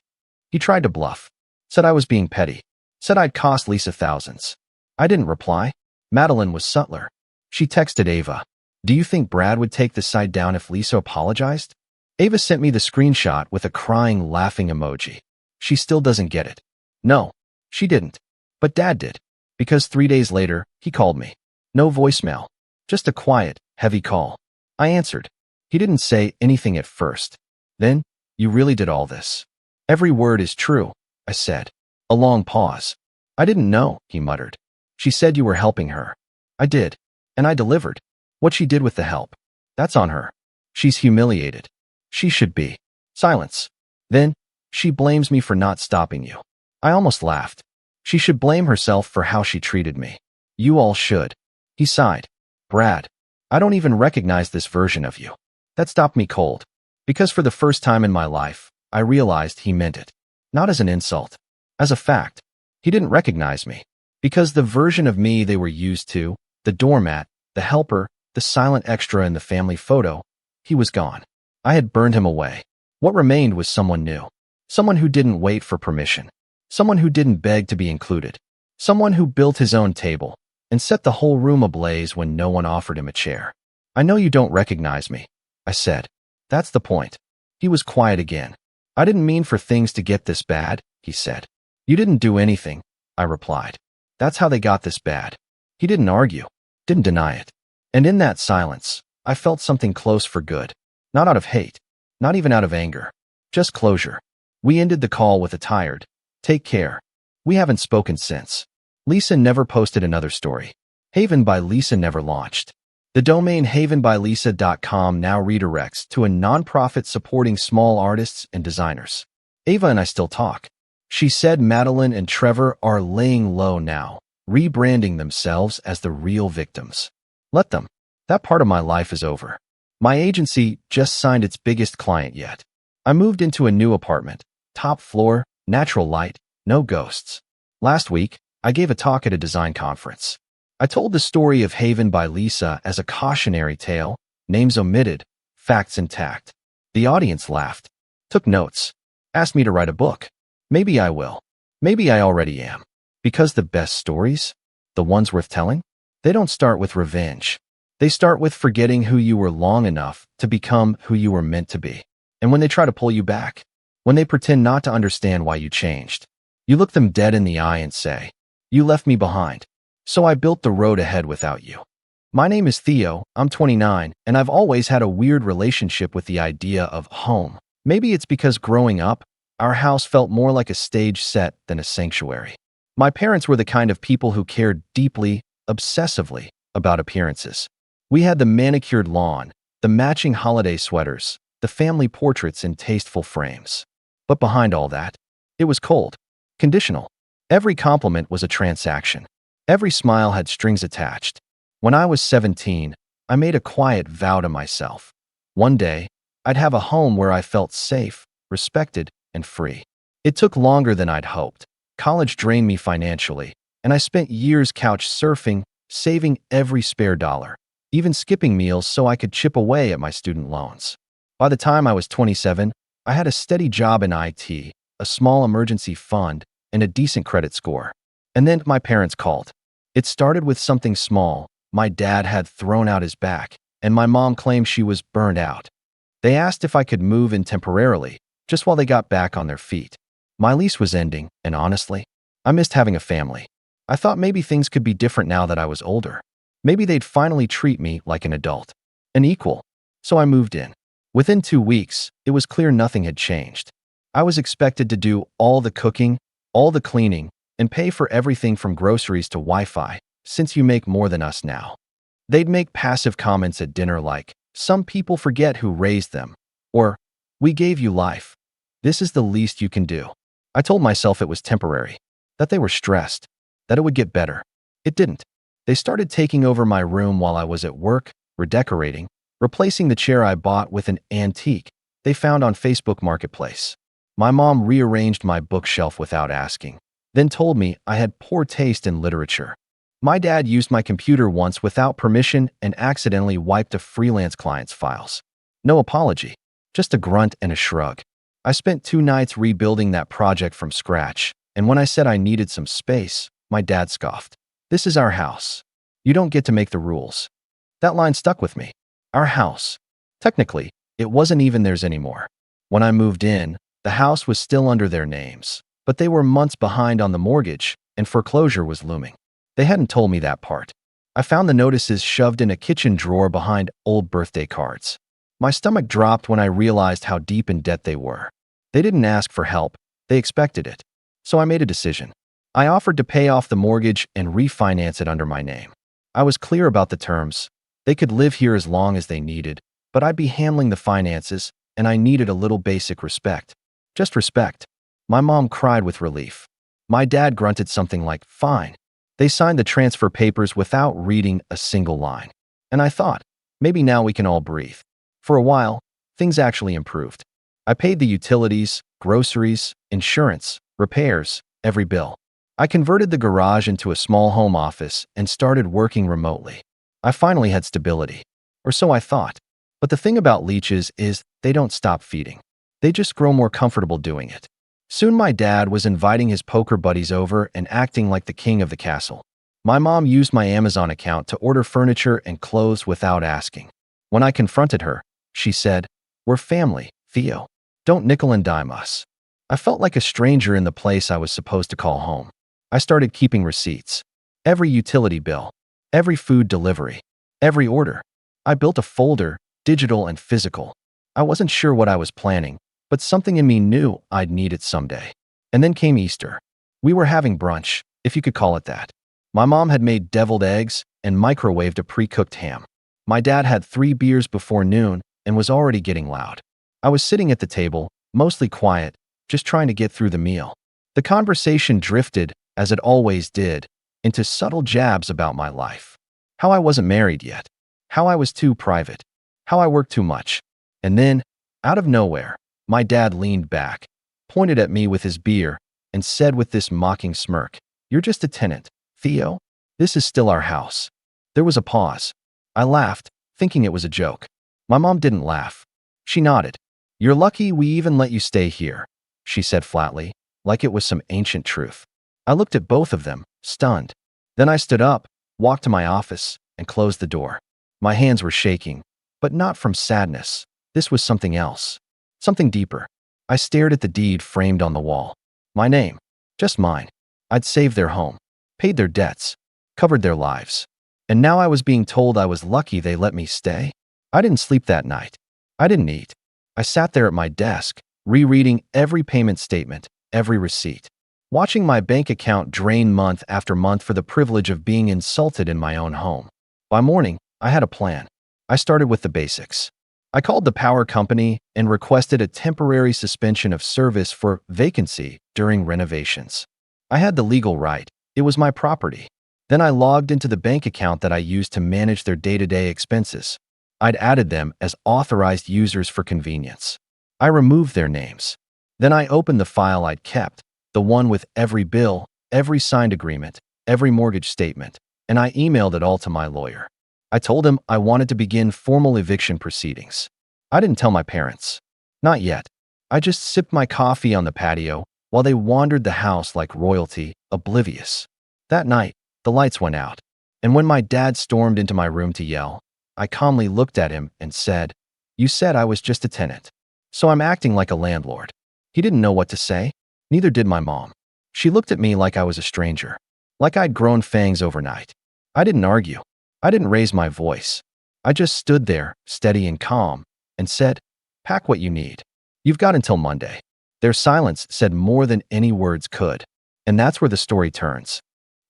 He tried to bluff, said I was being petty, said I'd cost Lisa thousands. I didn't reply. Madeline was subtler. She texted Ava, do you think Brad would take the site down if Lisa apologized? Ava sent me the screenshot with a crying, laughing emoji. She still doesn't get it. No, she didn't. But Dad did. Because 3 days later, he called me. No voicemail. Just a quiet, heavy call. I answered. He didn't say anything at first. Then, you really did all this. Every word is true, I said. A long pause. I didn't know, he muttered. She said you were helping her. I did. And I delivered. What she did with the help. That's on her. She's humiliated. She should be. Silence. Then, she blames me for not stopping you. I almost laughed. She should blame herself for how she treated me. You all should. He sighed. Brad, I don't even recognize this version of you. That stopped me cold. Because for the first time in my life, I realized he meant it. Not as an insult. As a fact. He didn't recognize me. Because the version of me they were used to, the doormat, the helper, the silent extra in the family photo, he was gone. I had burned him away. What remained was someone new. Someone who didn't wait for permission. Someone who didn't beg to be included. Someone who built his own table and set the whole room ablaze when no one offered him a chair. I know you don't recognize me, I said. That's the point. He was quiet again. I didn't mean for things to get this bad, he said. You didn't do anything, I replied. That's how they got this bad. He didn't argue, didn't deny it. And in that silence, I felt something close for good. Not out of hate, not even out of anger. Just closure. We ended the call with a tired, take care. We haven't spoken since. Lisa never posted another story. Haven by Lisa never launched. The domain havenbylisa.com now redirects to a nonprofit supporting small artists and designers. Ava and I still talk. She said Madeline and Trevor are laying low now, rebranding themselves as the real victims. Let them. That part of my life is over. My agency just signed its biggest client yet. I moved into a new apartment, top floor, natural light, no ghosts. Last week, I gave a talk at a design conference. I told the story of Haven by Lisa as a cautionary tale, names omitted, facts intact. The audience laughed, took notes, asked me to write a book. Maybe I will. Maybe I already am. Because the best stories, the ones worth telling, they don't start with revenge. They start with forgetting who you were long enough to become who you were meant to be. And when they try to pull you back, when they pretend not to understand why you changed, you look them dead in the eye and say, you left me behind. So I built the road ahead without you. My name is Theo, I'm 29, and I've always had a weird relationship with the idea of home. Maybe it's because growing up, our house felt more like a stage set than a sanctuary. My parents were the kind of people who cared deeply, obsessively, about appearances. We had the manicured lawn, the matching holiday sweaters, the family portraits in tasteful frames. But behind all that, it was cold, conditional. Every compliment was a transaction. Every smile had strings attached. When I was 17, I made a quiet vow to myself. One day, I'd have a home where I felt safe, respected, and free. It took longer than I'd hoped. College drained me financially, and I spent years couch surfing, saving every spare dollar, even skipping meals so I could chip away at my student loans. By the time I was 27, I had a steady job in IT, a small emergency fund, and a decent credit score. And then my parents called. It started with something small. My dad had thrown out his back, and my mom claimed she was burned out. They asked if I could move in temporarily, just while they got back on their feet. My lease was ending, and honestly, I missed having a family. I thought maybe things could be different now that I was older. Maybe they'd finally treat me like an adult, an equal. So I moved in. Within 2 weeks, it was clear nothing had changed. I was expected to do all the cooking, all the cleaning, and pay for everything from groceries to Wi-Fi, since you make more than us now. They'd make passive comments at dinner like, "Some people forget who raised them," or, "We gave you life. This is the least you can do." I told myself it was temporary, that they were stressed, that it would get better. It didn't. They started taking over my room while I was at work, redecorating, replacing the chair I bought with an antique they found on Facebook Marketplace. My mom rearranged my bookshelf without asking, then told me I had poor taste in literature. My dad used my computer once without permission and accidentally wiped a freelance client's files. No apology, just a grunt and a shrug. I spent 2 nights rebuilding that project from scratch, and when I said I needed some space, my dad scoffed. "This is our house. You don't get to make the rules." That line stuck with me. Our house. Technically, it wasn't even theirs anymore. When I moved in, the house was still under their names, but they were months behind on the mortgage, and foreclosure was looming. They hadn't told me that part. I found the notices shoved in a kitchen drawer behind old birthday cards. My stomach dropped when I realized how deep in debt they were. They didn't ask for help, they expected it. So I made a decision. I offered to pay off the mortgage and refinance it under my name. I was clear about the terms. They could live here as long as they needed, but I'd be handling the finances, and I needed a little basic respect. Just respect. My mom cried with relief. My dad grunted something like, "Fine." They signed the transfer papers without reading a single line. And I thought, maybe now we can all breathe. For a while, things actually improved. I paid the utilities, groceries, insurance, repairs, every bill. I converted the garage into a small home office and started working remotely. I finally had stability. Or so I thought. But the thing about leeches is they don't stop feeding. They just grow more comfortable doing it. Soon my dad was inviting his poker buddies over and acting like the king of the castle. My mom used my Amazon account to order furniture and clothes without asking. When I confronted her, she said, "We're family, Theo. Don't nickel and dime us." I felt like a stranger in the place I was supposed to call home. I started keeping receipts. Every utility bill, every food delivery, every order. I built a folder, digital and physical. I wasn't sure what I was planning, but something in me knew I'd need it someday. And then came Easter. We were having brunch, if you could call it that. My mom had made deviled eggs and microwaved a pre-cooked ham. My dad had 3 beers before noon and was already getting loud. I was sitting at the table, mostly quiet, just trying to get through the meal. The conversation drifted, as it always did, into subtle jabs about my life. How I wasn't married yet. How I was too private. How I worked too much. And then, out of nowhere, my dad leaned back, pointed at me with his beer, and said with this mocking smirk, "You're just a tenant, Theo. This is still our house." There was a pause. I laughed, thinking it was a joke. My mom didn't laugh. She nodded. "You're lucky we even let you stay here," she said flatly, like it was some ancient truth. I looked at both of them, stunned. Then I stood up, walked to my office, and closed the door. My hands were shaking, but not from sadness. This was something else. Something deeper. I stared at the deed framed on the wall. My name. Just mine. I'd saved their home, paid their debts, covered their lives. And now I was being told I was lucky they let me stay? I didn't sleep that night. I didn't eat. I sat there at my desk, rereading every payment statement, every receipt, watching my bank account drain month after month for the privilege of being insulted in my own home. By morning, I had a plan. I started with the basics. I called the power company and requested a temporary suspension of service for vacancy during renovations. I had the legal right. It was my property. Then I logged into the bank account that I used to manage their day-to-day expenses. I'd added them as authorized users for convenience. I removed their names. Then I opened the file I'd kept, the one with every bill, every signed agreement, every mortgage statement, and I emailed it all to my lawyer. I told him I wanted to begin formal eviction proceedings. I didn't tell my parents. Not yet. I just sipped my coffee on the patio while they wandered the house like royalty, oblivious. That night, the lights went out, and when my dad stormed into my room to yell, I calmly looked at him and said, "You said I was just a tenant, so I'm acting like a landlord." He didn't know what to say. Neither did my mom. She looked at me like I was a stranger, like I'd grown fangs overnight. I didn't argue. I didn't raise my voice. I just stood there, steady and calm, and said, "Pack what you need. You've got until Monday." Their silence said more than any words could. And that's where the story turns.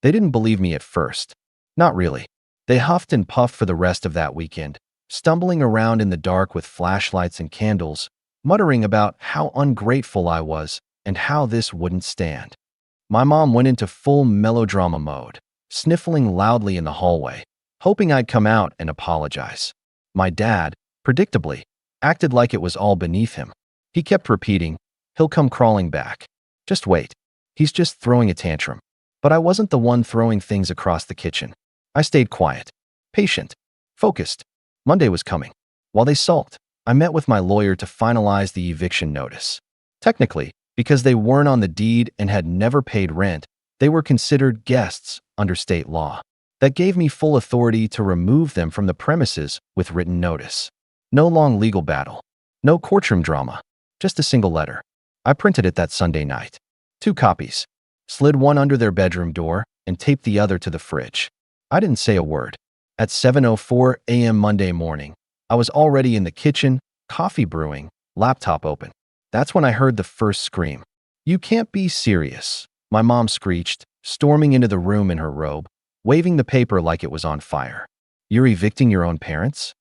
They didn't believe me at first. Not really. They huffed and puffed for the rest of that weekend, stumbling around in the dark with flashlights and candles, muttering about how ungrateful I was and how this wouldn't stand. My mom went into full melodrama mode, sniffling loudly in the hallway, hoping I'd come out and apologize. My dad, predictably, acted like it was all beneath him. He kept repeating, "He'll come crawling back. Just wait. He's just throwing a tantrum." But I wasn't the one throwing things across the kitchen. I stayed quiet, patient, focused. Monday was coming. While they sulked, I met with my lawyer to finalize the eviction notice. Technically, because they weren't on the deed and had never paid rent, they were considered guests under state law. That gave me full authority to remove them from the premises with written notice. No long legal battle. No courtroom drama. Just a single letter. I printed it that Sunday night. 2 copies. Slid one under their bedroom door and taped the other to the fridge. I didn't say a word. At 7:04 a.m. Monday morning, I was already in the kitchen, coffee brewing, laptop open. That's when I heard the first scream. "You can't be serious," my mom screeched, storming into the room in her robe, waving the paper like it was on fire. "You're evicting your own parents?"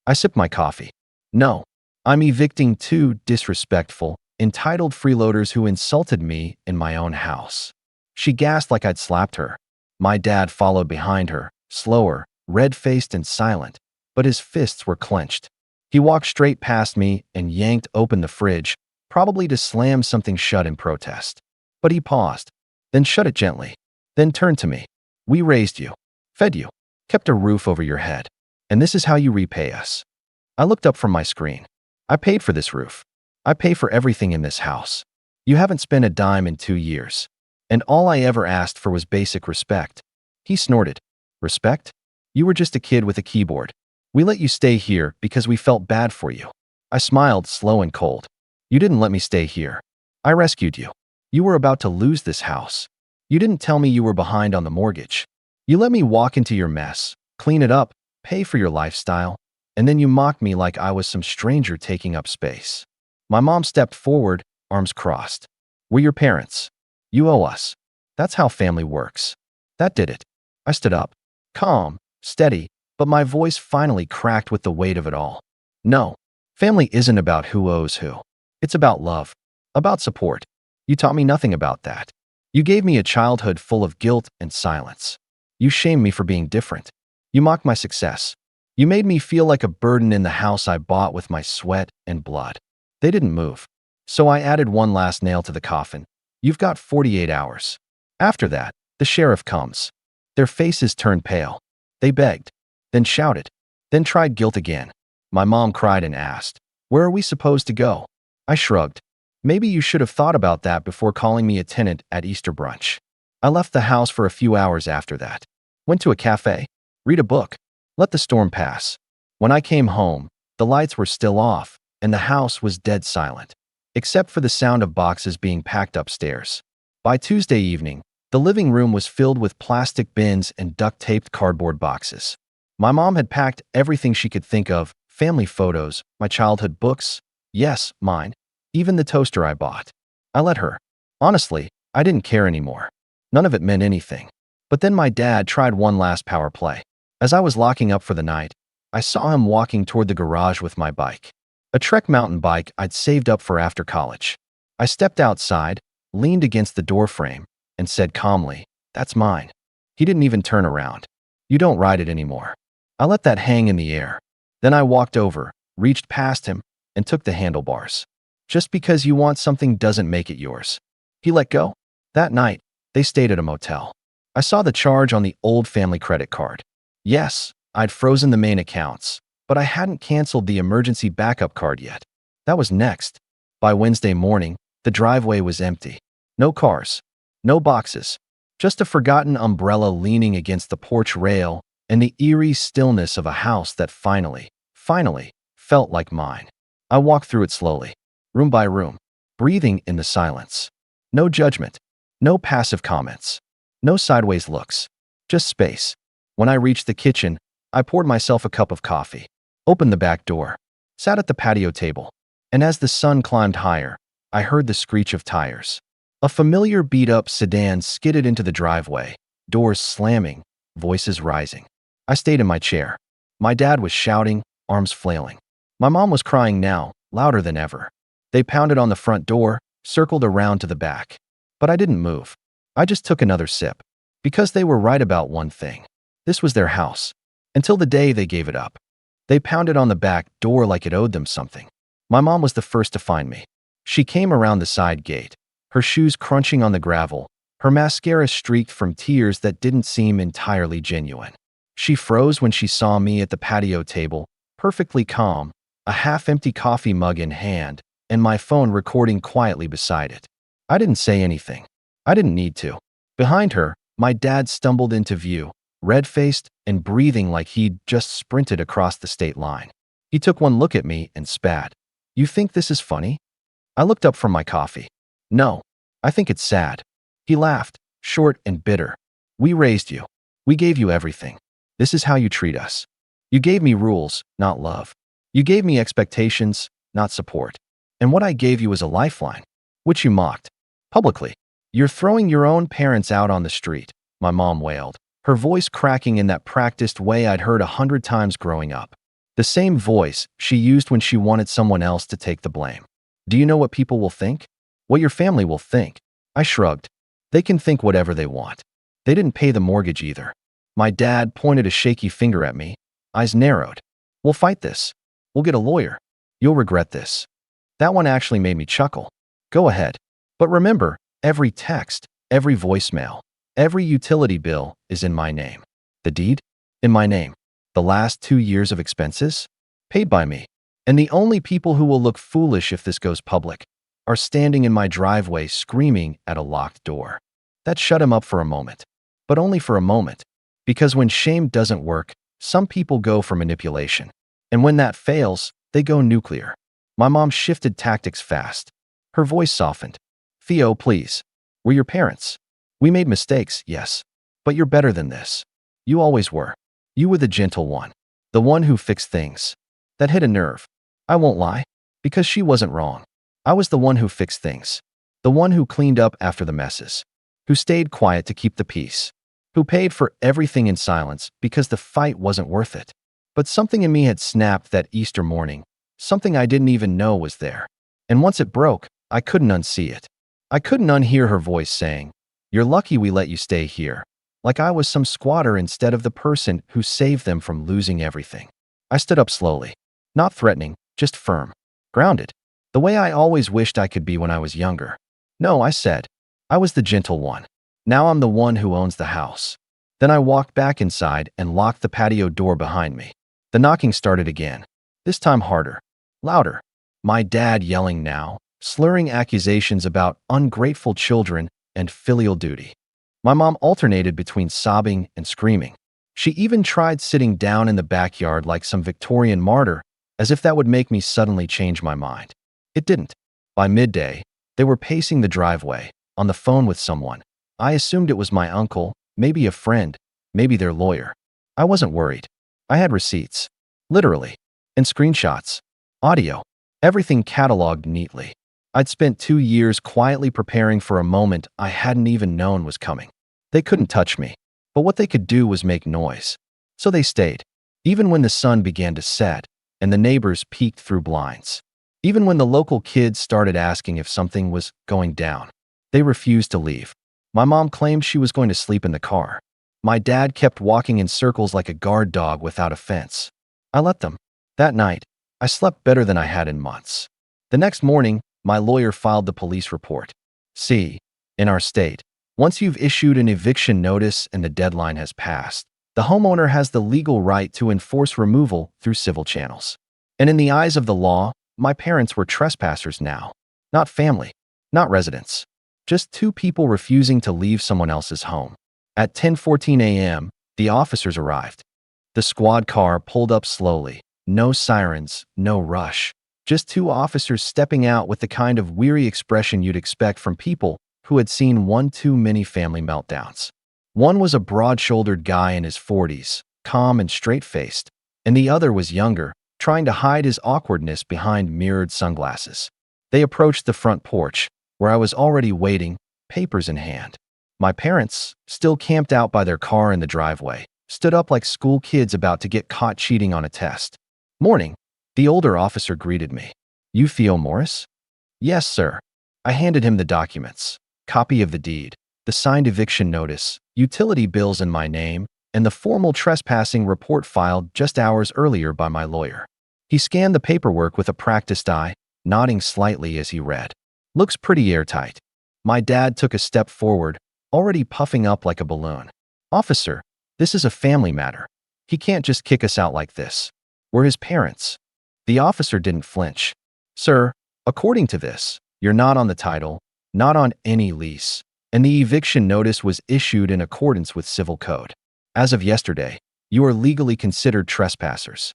I sipped my coffee. "No, I'm evicting 2 disrespectful, entitled freeloaders who insulted me in my own house." She gasped like I'd slapped her. My dad followed behind her, slower, red-faced and silent, but his fists were clenched. He walked straight past me and yanked open the fridge, probably to slam something shut in protest. But he paused, then shut it gently, then turned to me. "We raised you, fed you, kept a roof over your head, and this is how you repay us." I looked up from my screen. "I paid for this roof. I pay for everything in this house. You haven't spent a dime in 2 years. And all I ever asked for was basic respect." He snorted. "Respect? You were just a kid with a keyboard. We let you stay here because we felt bad for you." I smiled, slow and cold. "You didn't let me stay here. I rescued you. You were about to lose this house. You didn't tell me you were behind on the mortgage. You let me walk into your mess, clean it up, pay for your lifestyle, and then you mocked me like I was some stranger taking up space." My mom stepped forward, arms crossed. "We're your parents. You owe us. That's how family works." That did it. I stood up, calm, steady, but my voice finally cracked with the weight of it all. "No, family isn't about who owes who. It's about love, about support. You taught me nothing about that. You gave me a childhood full of guilt and silence. You shamed me for being different. You mocked my success. You made me feel like a burden in the house I bought with my sweat and blood." They didn't move. So I added one last nail to the coffin. "You've got 48 hours. After that, the sheriff comes." Their faces turned pale. They begged, then shouted, then tried guilt again. My mom cried and asked, "Where are we supposed to go?" I shrugged. "Maybe you should have thought about that before calling me a tenant at Easter brunch." I left the house for a few hours after that. Went to a cafe, read a book, let the storm pass. When I came home, the lights were still off, and the house was dead silent, except for the sound of boxes being packed upstairs. By Tuesday evening, the living room was filled with plastic bins and duct-taped cardboard boxes. My mom had packed everything she could think of: family photos, my childhood books, yes, mine, even the toaster I bought. I let her. Honestly, I didn't care anymore. None of it meant anything. But then my dad tried one last power play. As I was locking up for the night, I saw him walking toward the garage with my bike. A Trek mountain bike I'd saved up for after college. I stepped outside, leaned against the doorframe, and said calmly, "That's mine." He didn't even turn around. "You don't ride it anymore." I let that hang in the air. Then I walked over, reached past him, and took the handlebars. Just because you want something doesn't make it yours. He let go. That night, they stayed at a motel. I saw the charge on the old family credit card. Yes, I'd frozen the main accounts, but I hadn't canceled the emergency backup card yet. That was next. By Wednesday morning, the driveway was empty. No cars, no boxes, just a forgotten umbrella leaning against the porch rail and the eerie stillness of a house that finally felt like mine. I walked through it slowly, room by room, breathing in the silence. No judgment, no passive comments, no sideways looks, just space. When I reached the kitchen, I poured myself a cup of coffee, opened the back door, sat at the patio table, and as the sun climbed higher, I heard the screech of tires. A familiar beat-up sedan skidded into the driveway, doors slamming, voices rising. I stayed in my chair. My dad was shouting, arms flailing. My mom was crying now, louder than ever. They pounded on the front door, circled around to the back. But I didn't move. I just took another sip. Because they were right about one thing. This was their house. Until the day they gave it up. They pounded on the back door like it owed them something. My mom was the first to find me. She came around the side gate, her shoes crunching on the gravel, her mascara streaked from tears that didn't seem entirely genuine. She froze when she saw me at the patio table, perfectly calm, a half-empty coffee mug in hand, and my phone recording quietly beside it. I didn't say anything. I didn't need to. Behind her, my dad stumbled into view, red-faced and breathing like he'd just sprinted across the state line. He took one look at me and spat. "You think this is funny?" I looked up from my coffee. "No, I think it's sad." He laughed, short and bitter. "We raised you. We gave you everything. This is how you treat us. You gave me rules, not love. You gave me expectations, not support. And what I gave you was a lifeline, which you mocked. Publicly. You're throwing your own parents out on the street," my mom wailed, her voice cracking in that practiced way I'd heard 100 times growing up. The same voice she used when she wanted someone else to take the blame. "Do you know what people will think? What your family will think?" I shrugged. "They can think whatever they want. They didn't pay the mortgage either." My dad pointed a shaky finger at me, eyes narrowed. "We'll fight this. We'll get a lawyer. You'll regret this." That one actually made me chuckle. "Go ahead. But remember, every text, every voicemail, every utility bill is in my name. The deed? In my name. The last 2 years of expenses? Paid by me. And the only people who will look foolish if this goes public are standing in my driveway screaming at a locked door." That shut him up for a moment. But only for a moment. Because when shame doesn't work, some people go for manipulation. And when that fails, they go nuclear. My mom shifted tactics fast. Her voice softened. "Theo, please. We're your parents. We made mistakes, yes. But you're better than this. You always were. You were the gentle one. The one who fixed things." That hit a nerve. I won't lie. Because she wasn't wrong. I was the one who fixed things. The one who cleaned up after the messes. Who stayed quiet to keep the peace. Who paid for everything in silence because the fight wasn't worth it. But something in me had snapped that Easter morning. Something I didn't even know was there. And once it broke, I couldn't unsee it. I couldn't unhear her voice saying, "You're lucky we let you stay here." Like I was some squatter instead of the person who saved them from losing everything. I stood up slowly. Not threatening, just firm. Grounded. The way I always wished I could be when I was younger. "No," I said. "I was the gentle one. Now I'm the one who owns the house." Then I walked back inside and locked the patio door behind me. The knocking started again. This time harder. Louder. My dad yelling now, slurring accusations about ungrateful children and filial duty. My mom alternated between sobbing and screaming. She even tried sitting down in the backyard like some Victorian martyr, as if that would make me suddenly change my mind. It didn't. By midday, they were pacing the driveway, on the phone with someone. I assumed it was my uncle, maybe a friend, maybe their lawyer. I wasn't worried. I had receipts. Literally. And screenshots. Audio. Everything cataloged neatly. I'd spent 2 years quietly preparing for a moment I hadn't even known was coming. They couldn't touch me. But what they could do was make noise. So they stayed. Even when the sun began to set, and the neighbors peeked through blinds. Even when the local kids started asking if something was going down. They refused to leave. My mom claimed she was going to sleep in the car. My dad kept walking in circles like a guard dog without a fence. I let them. That night, I slept better than I had in months. The next morning, my lawyer filed the police report. See, in our state, once you've issued an eviction notice and the deadline has passed, the homeowner has the legal right to enforce removal through civil channels. And in the eyes of the law, my parents were trespassers now. Not family, not residents. Just 2 people refusing to leave someone else's home. At 10:14 a.m., the officers arrived. The squad car pulled up slowly. No sirens, no rush. Just 2 officers stepping out with the kind of weary expression you'd expect from people who had seen one too many family meltdowns. One was a broad-shouldered guy in his 40s, calm and straight-faced, and the other was younger, trying to hide his awkwardness behind mirrored sunglasses. They approached the front porch, where I was already waiting, papers in hand. My parents, still camped out by their car in the driveway, stood up like school kids about to get caught cheating on a test. Morning. The older officer greeted me. You Theo Morris? Yes, sir. I handed him the documents. Copy of the deed, the signed eviction notice, utility bills in my name, and the formal trespassing report filed just hours earlier by my lawyer. He scanned the paperwork with a practiced eye, nodding slightly as he read. Looks pretty airtight. My dad took a step forward, already puffing up like a balloon. Officer, this is a family matter. He can't just kick us out like this. We're his parents. The officer didn't flinch. Sir, according to this, you're not on the title, not on any lease, and the eviction notice was issued in accordance with civil code. As of yesterday, you are legally considered trespassers.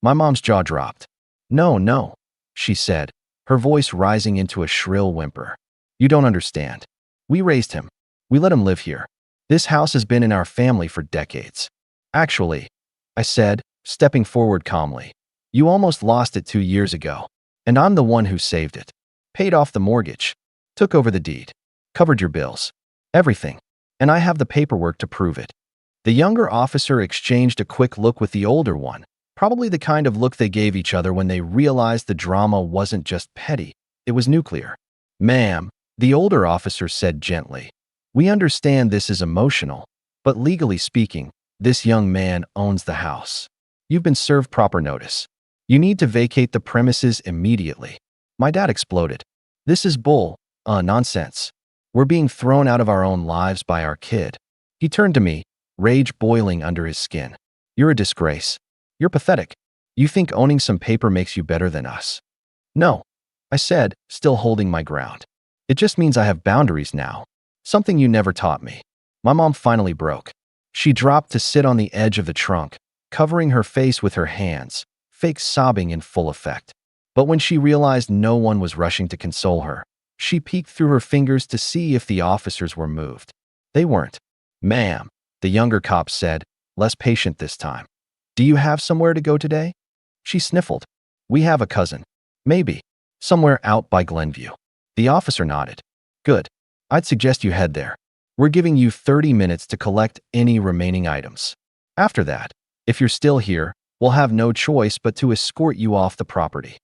My mom's jaw dropped. No, she said, her voice rising into a shrill whimper. You don't understand. We raised him. We let him live here. This house has been in our family for decades. Actually, I said, stepping forward calmly, you almost lost it 2 years ago, and I'm the one who saved it. Paid off the mortgage, took over the deed, covered your bills, everything, and I have the paperwork to prove it. The younger officer exchanged a quick look with the older one, probably the kind of look they gave each other when they realized the drama wasn't just petty, it was nuclear. Ma'am, the older officer said gently, we understand this is emotional, but legally speaking, this young man owns the house. You've been served proper notice. You need to vacate the premises immediately. My dad exploded. This is nonsense. We're being thrown out of our own lives by our kid. He turned to me, rage boiling under his skin. You're a disgrace. You're pathetic. You think owning some paper makes you better than us. No, I said, still holding my ground. It just means I have boundaries now. Something you never taught me. My mom finally broke. She dropped to sit on the edge of the trunk, covering her face with her hands, fake sobbing in full effect. But when she realized no one was rushing to console her, she peeked through her fingers to see if the officers were moved. They weren't. Ma'am, the younger cop said, less patient this time. Do you have somewhere to go today? She sniffled. We have a cousin. Maybe. Somewhere out by Glenview. The officer nodded. Good. I'd suggest you head there. We're giving you 30 minutes to collect any remaining items. After that, if you're still here, we'll have no choice but to escort you off the property.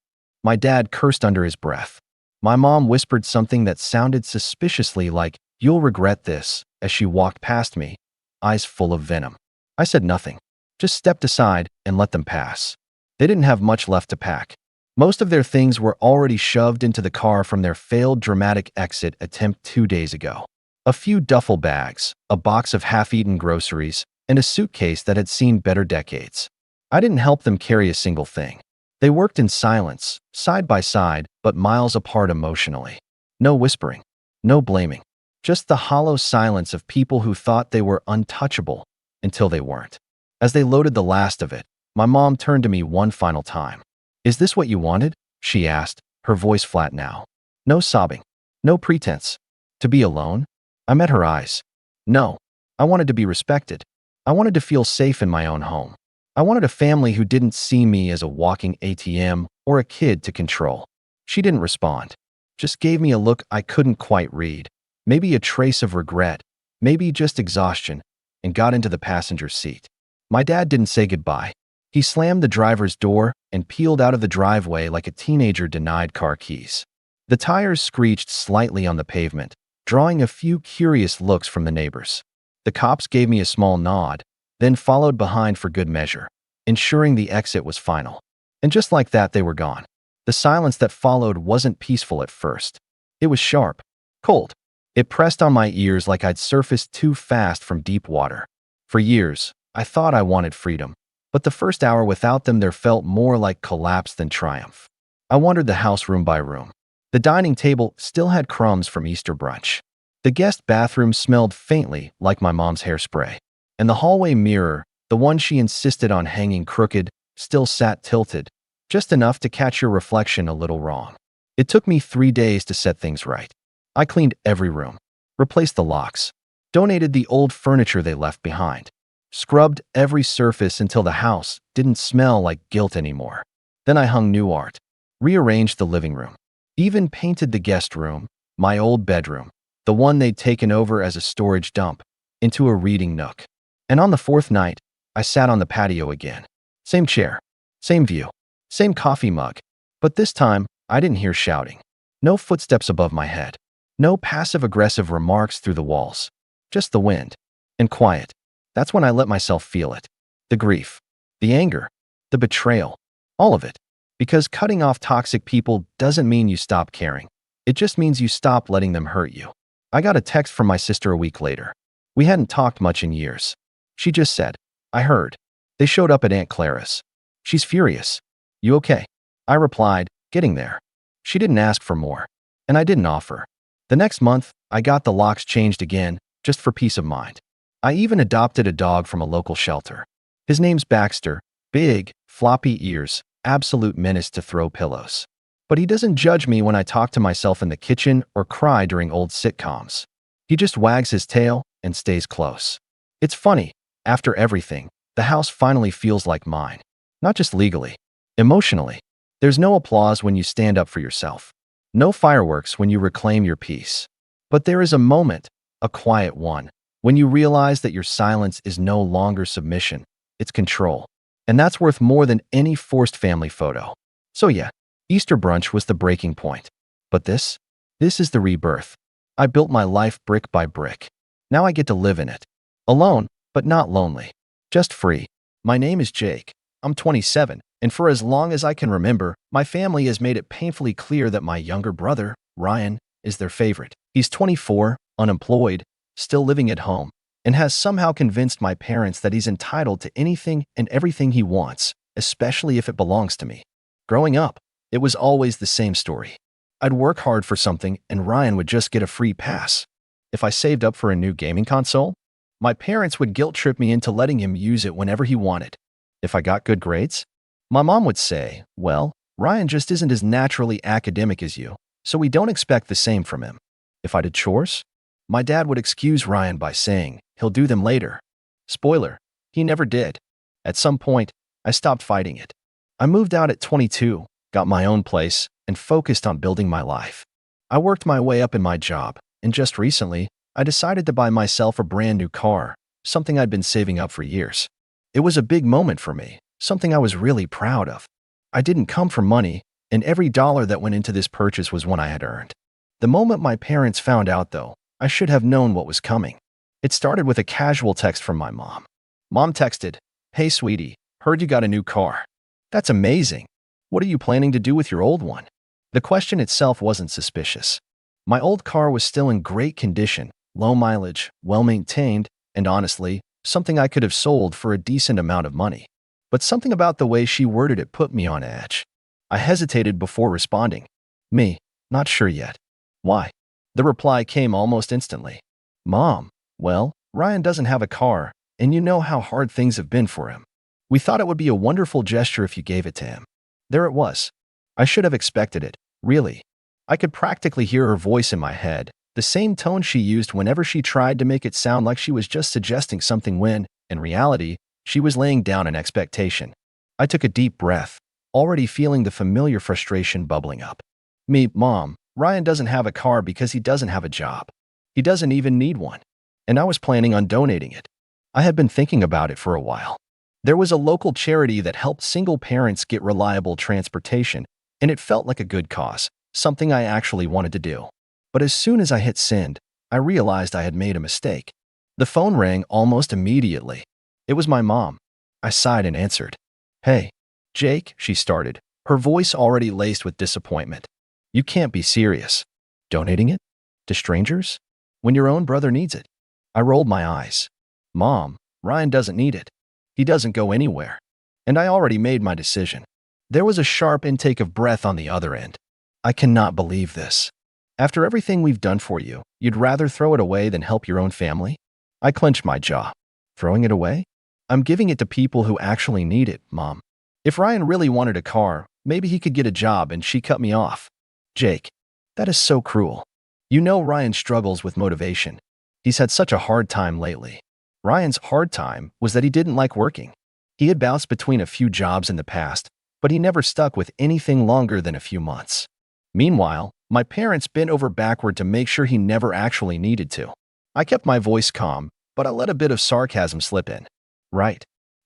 My dad cursed under his breath. My mom whispered something that sounded suspiciously like, you'll regret this, as she walked past me, eyes full of venom. I said nothing, just stepped aside and let them pass. They didn't have much left to pack. Most of their things were already shoved into the car from their failed dramatic exit attempt 2 days ago. A few duffel bags, a box of half-eaten groceries, and a suitcase that had seen better decades. I didn't help them carry a single thing. They worked in silence, side by side, but miles apart emotionally. No whispering, no blaming, just the hollow silence of people who thought they were untouchable until they weren't. As they loaded the last of it, my mom turned to me one final time. Is this what you wanted? She asked, her voice flat now. No sobbing, no pretense. To be alone? I met her eyes. No, I wanted to be respected. I wanted to feel safe in my own home. I wanted a family who didn't see me as a walking ATM or a kid to control. She didn't respond, just gave me a look I couldn't quite read, maybe a trace of regret, maybe just exhaustion, and got into the passenger seat. My dad didn't say goodbye. He slammed the driver's door and peeled out of the driveway like a teenager denied car keys. The tires screeched slightly on the pavement, drawing a few curious looks from the neighbors. The cops gave me a small nod, then followed behind for good measure, ensuring the exit was final. And just like that, they were gone. The silence that followed wasn't peaceful at first. It was sharp, cold. It pressed on my ears like I'd surfaced too fast from deep water. For years, I thought I wanted freedom, but the first hour without them there felt more like collapse than triumph. I wandered the house room by room. The dining table still had crumbs from Easter brunch. The guest bathroom smelled faintly like my mom's hairspray. And the hallway mirror, the one she insisted on hanging crooked, still sat tilted, just enough to catch your reflection a little wrong. It took me 3 days to set things right. I cleaned every room, replaced the locks, donated the old furniture they left behind, scrubbed every surface until the house didn't smell like guilt anymore. Then I hung new art, rearranged the living room, even painted the guest room, my old bedroom, the one they'd taken over as a storage dump, into a reading nook. And on the 4th night, I sat on the patio again. Same chair, same view, same coffee mug. But this time, I didn't hear shouting. No footsteps above my head. No passive-aggressive remarks through the walls. Just the wind. And quiet. That's when I let myself feel it. The grief. The anger. The betrayal. All of it. Because cutting off toxic people doesn't mean you stop caring. It just means you stop letting them hurt you. I got a text from my sister a week later. We hadn't talked much in years. She just said, "I heard. They showed up at Aunt Clara's. She's furious. You okay?" I replied, "Getting there." She didn't ask for more. And I didn't offer. The next month, I got the locks changed again, just for peace of mind. I even adopted a dog from a local shelter. His name's Baxter. Big, floppy ears, absolute menace to throw pillows. But he doesn't judge me when I talk to myself in the kitchen or cry during old sitcoms. He just wags his tail and stays close. It's funny, after everything, the house finally feels like mine. Not just legally, emotionally. There's no applause when you stand up for yourself. No fireworks when you reclaim your peace. But there is a moment, a quiet one, when you realize that your silence is no longer submission, it's control. And that's worth more than any forced family photo. So yeah, Easter brunch was the breaking point. But this is the rebirth. I built my life brick by brick. Now I get to live in it. Alone, but not lonely. Just free. My name is Jake. I'm 27, and for as long as I can remember, my family has made it painfully clear that my younger brother, Ryan, is their favorite. He's 24, unemployed, still living at home, and has somehow convinced my parents that he's entitled to anything and everything he wants, especially if it belongs to me. Growing up, it was always the same story. I'd work hard for something and Ryan would just get a free pass. If I saved up for a new gaming console, my parents would guilt-trip me into letting him use it whenever he wanted. If I got good grades, my mom would say, "Well, Ryan just isn't as naturally academic as you, so we don't expect the same from him." If I did chores, my dad would excuse Ryan by saying, "He'll do them later." Spoiler, he never did. At some point, I stopped fighting it. I moved out at 22, got my own place, and focused on building my life. I worked my way up in my job, and just recently, I decided to buy myself a brand new car, something I'd been saving up for years. It was a big moment for me, something I was really proud of. I didn't come from money, and every dollar that went into this purchase was one I had earned. The moment my parents found out, though, I should have known what was coming. It started with a casual text from my mom. Mom texted, "Hey sweetie, heard you got a new car. That's amazing. What are you planning to do with your old one?" The question itself wasn't suspicious. My old car was still in great condition, low mileage, well-maintained, and honestly, something I could have sold for a decent amount of money. But something about the way she worded it put me on edge. I hesitated before responding. "Me, not sure yet." "Why?" The reply came almost instantly. "Mom, well, Ryan doesn't have a car, and you know how hard things have been for him. We thought it would be a wonderful gesture if you gave it to him." There it was. I should have expected it, really. I could practically hear her voice in my head, the same tone she used whenever she tried to make it sound like she was just suggesting something when, in reality, she was laying down an expectation. I took a deep breath, already feeling the familiar frustration bubbling up. Mom, Ryan doesn't have a car because he doesn't have a job. He doesn't even need one. And I was planning on donating it. I had been thinking about it for a while. There was a local charity that helped single parents get reliable transportation, and it felt like a good cause, something I actually wanted to do. But as soon as I hit send, I realized I had made a mistake. The phone rang almost immediately. It was my mom. I sighed and answered. "Hey, Jake," she started, her voice already laced with disappointment. "You can't be serious. Donating it? To strangers? When your own brother needs it?" I rolled my eyes. "Mom, Ryan doesn't need it. He doesn't go anywhere. And I already made my decision." There was a sharp intake of breath on the other end. "I cannot believe this. After everything we've done for you, you'd rather throw it away than help your own family?" I clenched my jaw. "Throwing it away? I'm giving it to people who actually need it, Mom. If Ryan really wanted a car, maybe he could get a job and she cut me off." "Jake, that is so cruel. You know Ryan struggles with motivation. He's had such a hard time lately." Ryan's hard time was that he didn't like working. He had bounced between a few jobs in the past, but he never stuck with anything longer than a few months. Meanwhile, my parents bent over backward to make sure he never actually needed to. I kept my voice calm, but I let a bit of sarcasm slip in. "Right.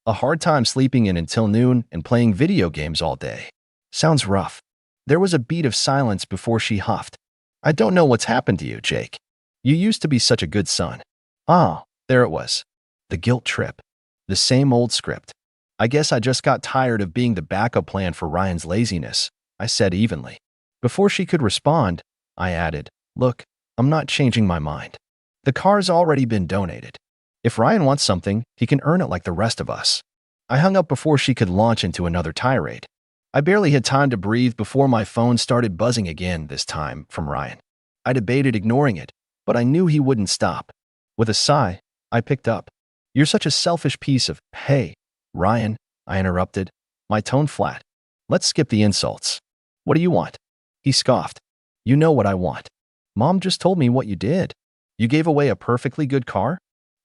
A hard time sleeping in until noon and playing video games all day. Sounds rough. There was a beat of silence before she huffed. I don't know what's happened to you, Jake. You used to be such a good son. Ah, there it was. The guilt trip. The same old script. I guess I just got tired of being the backup plan for Ryan's laziness, I said evenly. Before she could respond, I added, look, I'm not changing my mind. The car's already been donated. If Ryan wants something, he can earn it like the rest of us. I hung up before she could launch into another tirade. I barely had time to breathe before my phone started buzzing again, this time from Ryan. I debated ignoring it, but I knew he wouldn't stop. With a sigh, I picked up. You're such a selfish piece of, hey, Ryan, I interrupted, my tone flat. Let's skip the insults. What do you want? He scoffed. You know what I want. Mom just told me what you did. You gave away a perfectly good car?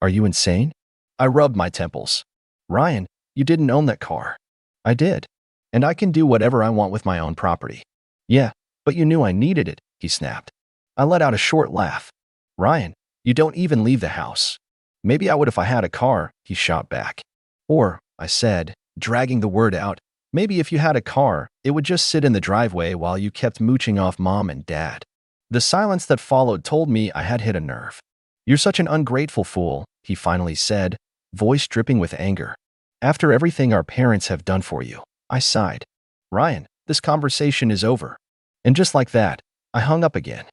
Are you insane? I rubbed my temples. Ryan, you didn't own that car. I did. And I can do whatever I want with my own property. Yeah, but you knew I needed it, he snapped. I let out a short laugh. Ryan, you don't even leave the house. Maybe I would if I had a car, he shot back. Or, I said, dragging the word out, maybe if you had a car, it would just sit in the driveway while you kept mooching off Mom and Dad. The silence that followed told me I had hit a nerve. You're such an ungrateful fool, he finally said, voice dripping with anger. After everything our parents have done for you. I sighed. Ryan, this conversation is over. And just like that, I hung up again.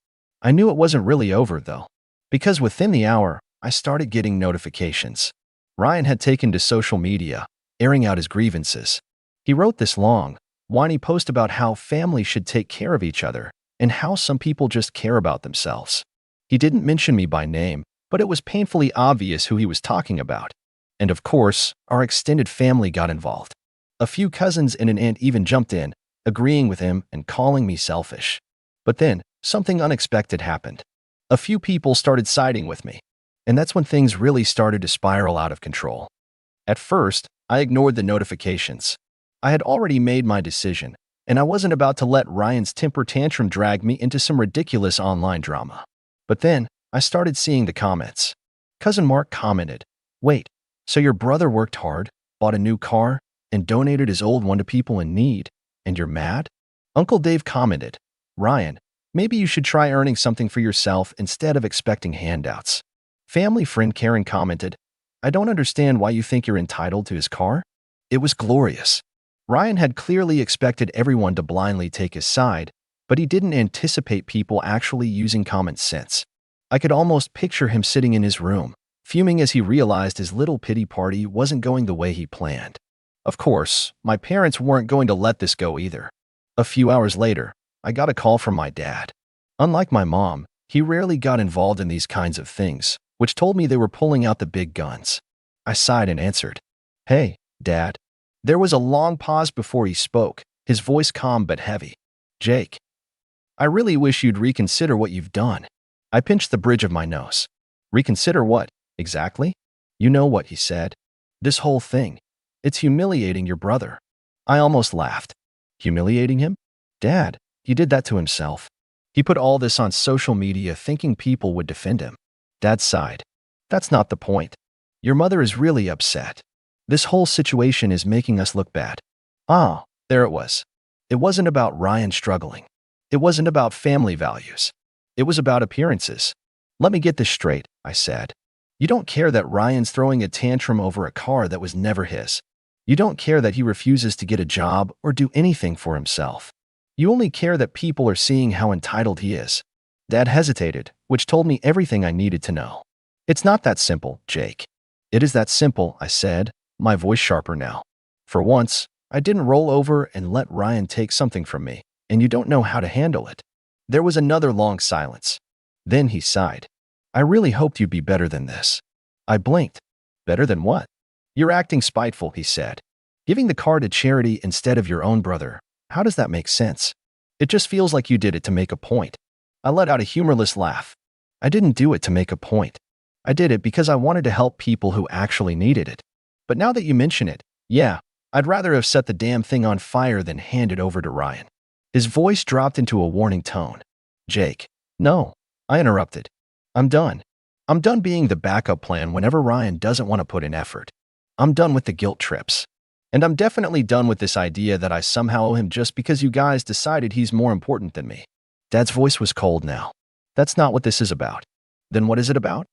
I knew it wasn't really over, though, because within the hour, I started getting notifications. Ryan had taken to social media, airing out his grievances. He wrote this long, whiny post about how families should take care of each other and how some people just care about themselves. He didn't mention me by name, but it was painfully obvious who he was talking about. And of course, our extended family got involved. A few cousins and an aunt even jumped in, agreeing with him and calling me selfish. But then, something unexpected happened. A few people started siding with me. And that's when things really started to spiral out of control. At first, I ignored the notifications. I had already made my decision, and I wasn't about to let Ryan's temper tantrum drag me into some ridiculous online drama. But then, I started seeing the comments. Cousin Mark commented, wait, so your brother worked hard, bought a new car, and donated his old one to people in need, and you're mad? Uncle Dave commented, Ryan, maybe you should try earning something for yourself instead of expecting handouts. Family friend Karen commented, I don't understand why you think you're entitled to his car. It was glorious. Ryan had clearly expected everyone to blindly take his side, but he didn't anticipate people actually using common sense. I could almost picture him sitting in his room, fuming as he realized his little pity party wasn't going the way he planned. Of course, my parents weren't going to let this go either. A few hours later, I got a call from my dad. Unlike my mom, he rarely got involved in these kinds of things, which told me they were pulling out the big guns. I sighed and answered, Hey, Dad. There was a long pause before he spoke, his voice calm but heavy. Jake, I really wish you'd reconsider what you've done. I pinched the bridge of my nose. Reconsider what, exactly? You know what he said. This whole thing. It's humiliating your brother. I almost laughed. Humiliating him? Dad, he did that to himself. He put all this on social media thinking people would defend him. Dad sighed. That's not the point. Your mother is really upset. This whole situation is making us look bad. Ah, there it was. It wasn't about Ryan struggling. It wasn't about family values. It was about appearances. Let me get this straight, I said. You don't care that Ryan's throwing a tantrum over a car that was never his. You don't care that he refuses to get a job or do anything for himself. You only care that people are seeing how entitled he is. Dad hesitated, which told me everything I needed to know. It's not that simple, Jake. It is that simple, I said, my voice sharper now. For once, I didn't roll over and let Ryan take something from me, and you don't know how to handle it. There was another long silence. Then he sighed. I really hoped you'd be better than this. I blinked. Better than what? You're acting spiteful, he said. Giving the car to charity instead of your own brother. How does that make sense? It just feels like you did it to make a point. I let out a humorless laugh. I didn't do it to make a point. I did it because I wanted to help people who actually needed it. But now that you mention it, yeah, I'd rather have set the damn thing on fire than hand it over to Ryan. His voice dropped into a warning tone. Jake, no, I interrupted. I'm done. I'm done being the backup plan whenever Ryan doesn't want to put in effort. I'm done with the guilt trips. And I'm definitely done with this idea that I somehow owe him just because you guys decided he's more important than me. Dad's voice was cold now. That's not what this is about. Then what is it about?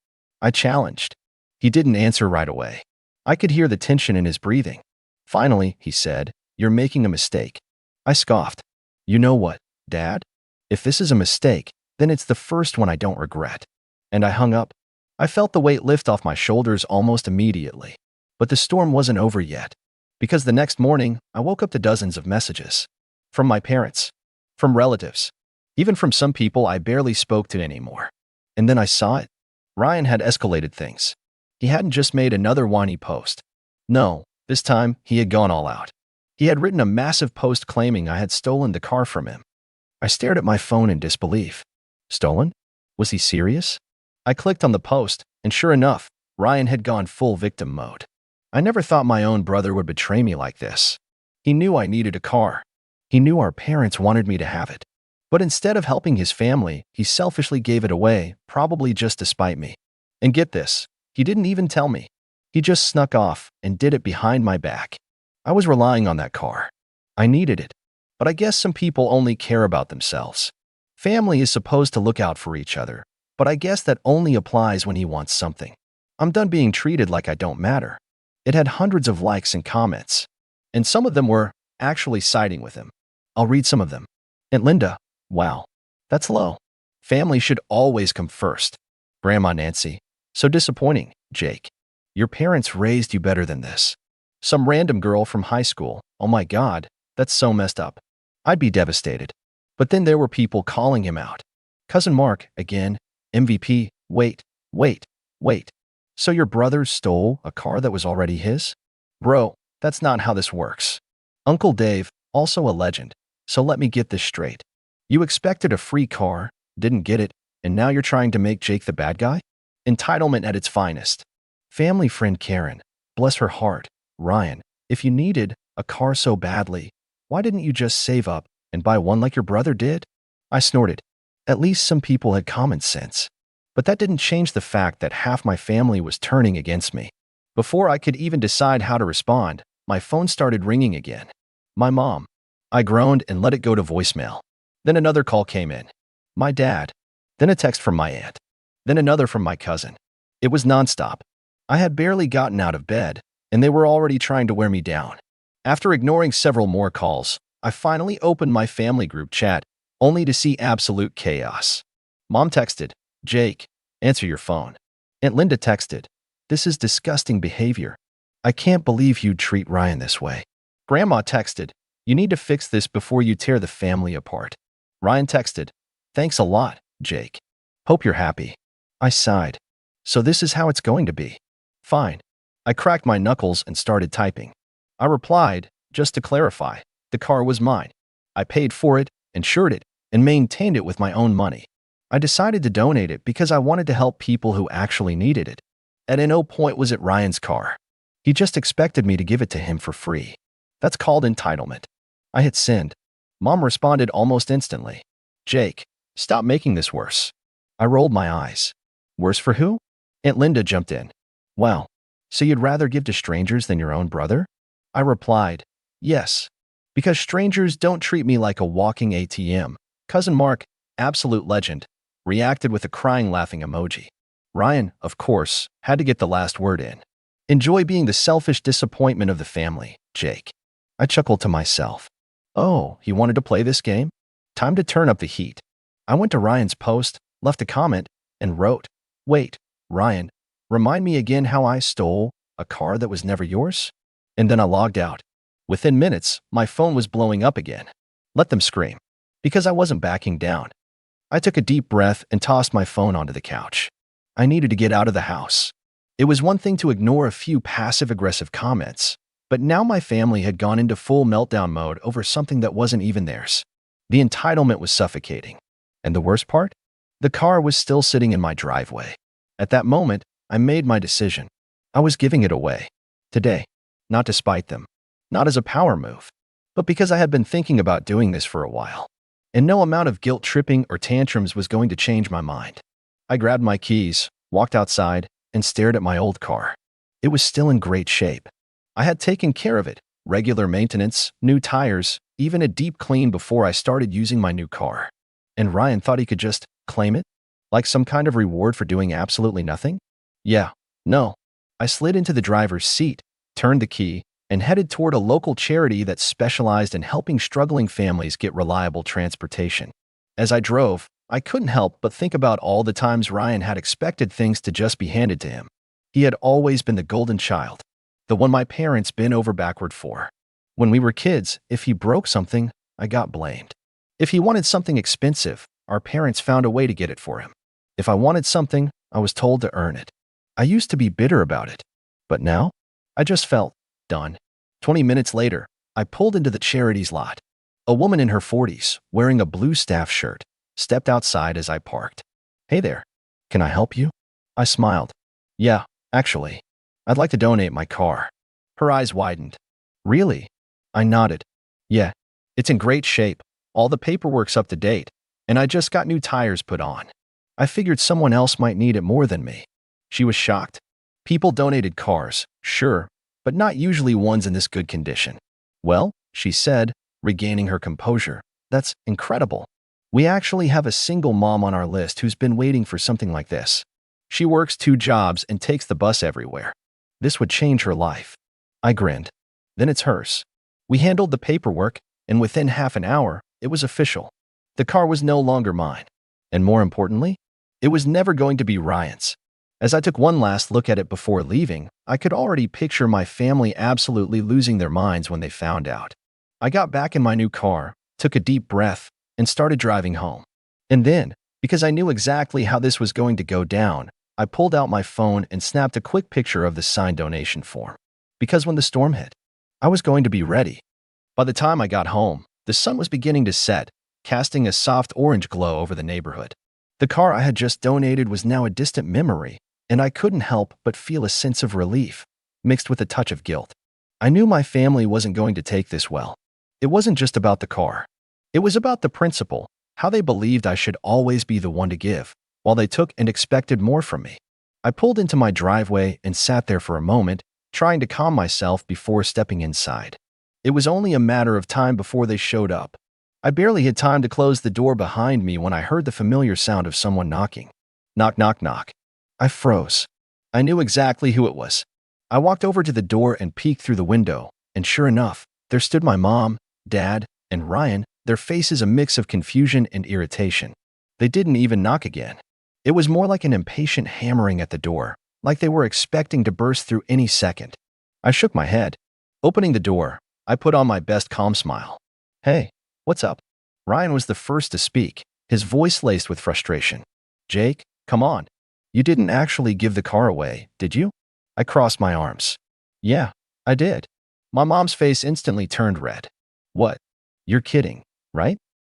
I challenged. He didn't answer right away. I could hear the tension in his breathing. Finally, he said, "You're making a mistake." I scoffed. "You know what, Dad? If this is a mistake, then it's the first one I don't regret." And I hung up. I felt the weight lift off my shoulders almost immediately. But the storm wasn't over yet. Because the next morning, I woke up to dozens of messages. From my parents. From relatives. Even from some people I barely spoke to anymore. And then I saw it. Ryan had escalated things. He hadn't just made another whiny post. No, this time he had gone all out. He had written a massive post claiming I had stolen the car from him. I stared at my phone in disbelief. Stolen? Was he serious? I clicked on the post, and sure enough, Ryan had gone full victim mode. I never thought my own brother would betray me like this. He knew I needed a car. He knew our parents wanted me to have it. But instead of helping his family, he selfishly gave it away, probably just to spite me. And get this, he didn't even tell me. He just snuck off and did it behind my back. I was relying on that car. I needed it. But I guess some people only care about themselves. Family is supposed to look out for each other, but I guess that only applies when he wants something. I'm done being treated like I don't matter. It had hundreds of likes and comments, and some of them were actually siding with him. I'll read some of them. Aunt Linda, wow, that's low. Family should always come first. Grandma Nancy, so disappointing, Jake. Your parents raised you better than this. Some random girl from high school, oh my God, that's so messed up. I'd be devastated. But then there were people calling him out. Cousin Mark, again, MVP, wait. So your brother stole a car that was already his? Bro, that's not how this works. Uncle Dave, also a legend. So let me get this straight. You expected a free car, didn't get it, and now you're trying to make Jake the bad guy? Entitlement at its finest. Family friend Karen, bless her heart. Ryan, if you needed a car so badly, why didn't you just save up and buy one like your brother did? I snorted. At least some people had common sense. But that didn't change the fact that half my family was turning against me. Before I could even decide how to respond, my phone started ringing again. My mom. I groaned and let it go to voicemail. Then another call came in. My dad. Then a text from my aunt. Then another from my cousin. It was nonstop. I had barely gotten out of bed, and they were already trying to wear me down. After ignoring several more calls, I finally opened my family group chat, only to see absolute chaos. Mom texted, Jake, answer your phone. Aunt Linda texted, this is disgusting behavior. I can't believe you'd treat Ryan this way. Grandma texted, you need to fix this before you tear the family apart. Ryan texted, thanks a lot, Jake. Hope you're happy. I sighed. So this is how it's going to be. Fine. I cracked my knuckles and started typing. I replied, just to clarify, the car was mine. I paid for it, insured it, and maintained it with my own money. I decided to donate it because I wanted to help people who actually needed it. At no point was it Ryan's car. He just expected me to give it to him for free. That's called entitlement. I hit send. Mom responded almost instantly. Jake, stop making this worse. I rolled my eyes. Worse for who? Aunt Linda jumped in. Well, so you'd rather give to strangers than your own brother? I replied, yes. Because strangers don't treat me like a walking ATM. Cousin Mark, absolute legend, reacted with a crying laughing emoji. Ryan, of course, had to get the last word in. Enjoy being the selfish disappointment of the family, Jake. I chuckled to myself. Oh, he wanted to play this game? Time to turn up the heat. I went to Ryan's post, left a comment, and wrote, wait, Ryan, remind me again how I stole a car that was never yours? And then I logged out. Within minutes, my phone was blowing up again. Let them scream. Because I wasn't backing down. I took a deep breath and tossed my phone onto the couch. I needed to get out of the house. It was one thing to ignore a few passive-aggressive comments, but now my family had gone into full meltdown mode over something that wasn't even theirs. The entitlement was suffocating. And the worst part? The car was still sitting in my driveway. At that moment, I made my decision. I was giving it away. Today. Not to spite them. Not as a power move. But because I had been thinking about doing this for a while. And no amount of guilt tripping or tantrums was going to change my mind. I grabbed my keys, walked outside, and stared at my old car. It was still in great shape. I had taken care of it, regular maintenance, new tires, even a deep clean before I started using my new car. And Ryan thought he could just claim it? Like some kind of reward for doing absolutely nothing? Yeah, no. I slid into the driver's seat, turned the key, and headed toward a local charity that specialized in helping struggling families get reliable transportation. As I drove, I couldn't help but think about all the times Ryan had expected things to just be handed to him. He had always been the golden child, the one my parents bent over backward for. When we were kids, if he broke something, I got blamed. If he wanted something expensive, our parents found a way to get it for him. If I wanted something, I was told to earn it. I used to be bitter about it, but now, I just felt done. 20 minutes later, I pulled into the charity's lot. A woman in her 40s, wearing a blue staff shirt, stepped outside as I parked. "Hey there, can I help you?" I smiled. "Yeah, actually, I'd like to donate my car." Her eyes widened. "Really?" I nodded. "Yeah, it's in great shape. All the paperwork's up to date, and I just got new tires put on. I figured someone else might need it more than me." She was shocked. People donated cars, sure, but not usually ones in this good condition. "Well," she said, regaining her composure, "that's incredible. We actually have a single mom on our list who's been waiting for something like this. She works 2 jobs and takes the bus everywhere. This would change her life." I grinned. "Then it's hers." We handled the paperwork, and within half an hour, it was official. The car was no longer mine. And more importantly, it was never going to be Ryan's. As I took one last look at it before leaving, I could already picture my family absolutely losing their minds when they found out. I got back in my new car, took a deep breath, and started driving home. And then, because I knew exactly how this was going to go down, I pulled out my phone and snapped a quick picture of the signed donation form. Because when the storm hit, I was going to be ready. By the time I got home, the sun was beginning to set, casting a soft orange glow over the neighborhood. The car I had just donated was now a distant memory, and I couldn't help but feel a sense of relief, mixed with a touch of guilt. I knew my family wasn't going to take this well. It wasn't just about the car. It was about the principle, how they believed I should always be the one to give, while they took and expected more from me. I pulled into my driveway and sat there for a moment, trying to calm myself before stepping inside. It was only a matter of time before they showed up. I barely had time to close the door behind me when I heard the familiar sound of someone knocking. Knock, knock, knock. I froze. I knew exactly who it was. I walked over to the door and peeked through the window, and sure enough, there stood my mom, dad, and Ryan, their faces a mix of confusion and irritation. They didn't even knock again. It was more like an impatient hammering at the door, like they were expecting to burst through any second. I shook my head. Opening the door, I put on my best calm smile. "Hey, what's up?" Ryan was the first to speak, his voice laced with frustration. "Jake, come on. You didn't actually give the car away, did you?" I crossed my arms. "Yeah, I did." My mom's face instantly turned red. "What? You're kidding, right?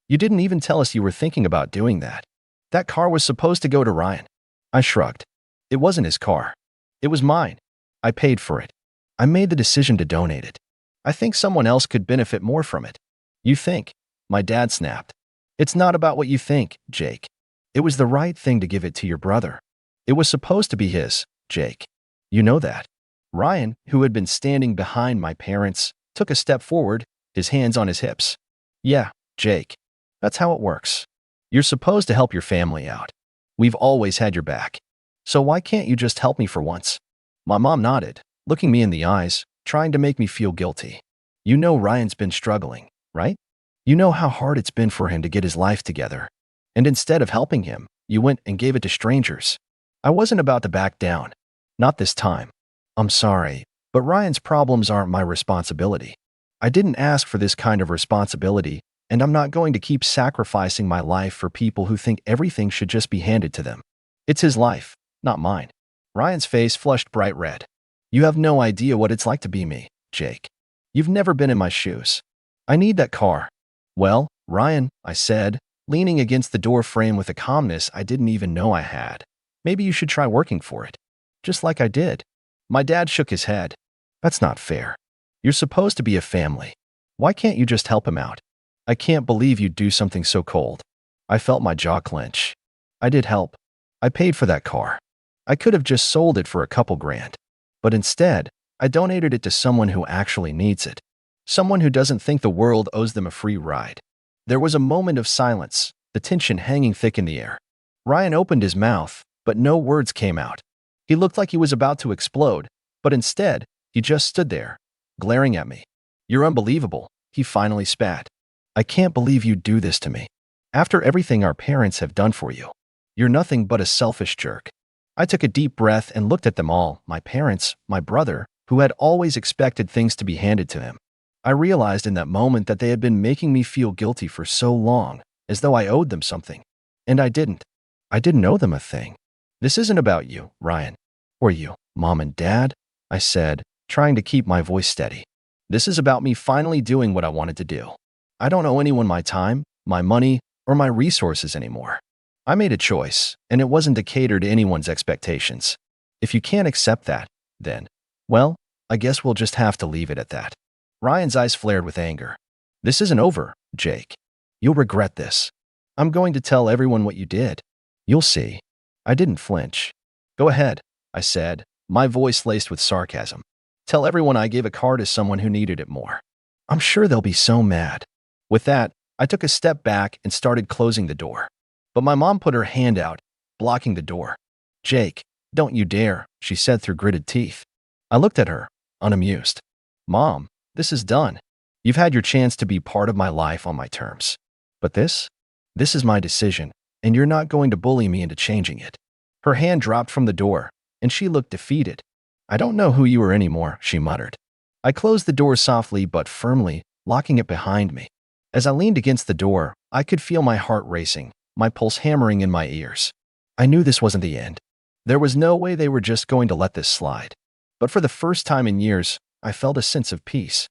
You didn't even tell us you were thinking about doing that. That car was supposed to go to Ryan." I shrugged. "It wasn't his car. It was mine. I paid for it. I made the decision to donate it. I think someone else could benefit more from it." "You think?" My dad snapped. "It's not about what you think, Jake. It was the right thing to give it to your brother. It was supposed to be his, Jake. You know that." Ryan, who had been standing behind my parents, took a step forward, his hands on his hips. "Yeah, Jake. That's how it works. You're supposed to help your family out. We've always had your back. So why can't you just help me for once?" My mom nodded, looking me in the eyes, trying to make me feel guilty. "You know Ryan's been struggling, right? You know how hard it's been for him to get his life together. And instead of helping him, you went and gave it to strangers." I wasn't about to back down. "Not this time. I'm sorry, but Ryan's problems aren't my responsibility. I didn't ask for this kind of responsibility, and I'm not going to keep sacrificing my life for people who think everything should just be handed to them. It's his life, not mine." Ryan's face flushed bright red. "You have no idea what it's like to be me, Jake. You've never been in my shoes. I need that car." "Well, Ryan," I said, leaning against the door frame with a calmness I didn't even know I had, "maybe you should try working for it. Just like I did." My dad shook his head. "That's not fair. You're supposed to be a family. Why can't you just help him out?" "I can't believe you'd do something so cold." I felt my jaw clench. "I did help. I paid for that car. I could have just sold it for a couple grand. But instead, I donated it to someone who actually needs it. Someone who doesn't think the world owes them a free ride. There was a moment of silence, the tension hanging thick in the air. Ryan opened his mouth, but no words came out. He looked like he was about to explode, but instead, he just stood there, glaring at me. "You're unbelievable," he finally spat. "I can't believe you do this to me. After everything our parents have done for you. You're nothing but a selfish jerk." I took a deep breath and looked at them all, my parents, my brother, who had always expected things to be handed to him. I realized in that moment that they had been making me feel guilty for so long, as though I owed them something. And I didn't. I didn't owe them a thing. "This isn't about you, Ryan. Or you, Mom and Dad," I said, trying to keep my voice steady. "This is about me finally doing what I wanted to do. I don't owe anyone my time, my money, or my resources anymore. I made a choice, and it wasn't to cater to anyone's expectations. If you can't accept that, then, well, I guess we'll just have to leave it at that." Ryan's eyes flared with anger. "This isn't over, Jake. You'll regret this. I'm going to tell everyone what you did. You'll see." I didn't flinch. "Go ahead," I said, my voice laced with sarcasm. "Tell everyone I gave a car to someone who needed it more. I'm sure they'll be so mad." With that, I took a step back and started closing the door. But my mom put her hand out, blocking the door. "Jake, don't you dare," she said through gritted teeth. I looked at her, unamused. "Mom, this is done. You've had your chance to be part of my life on my terms. But this is my decision, and you're not going to bully me into changing it." Her hand dropped from the door, and she looked defeated. "I don't know who you are anymore," she muttered. I closed the door softly but firmly, locking it behind me. As I leaned against the door, I could feel my heart racing, my pulse hammering in my ears. I knew this wasn't the end. There was no way they were just going to let this slide. But for the first time in years, I felt a sense of peace.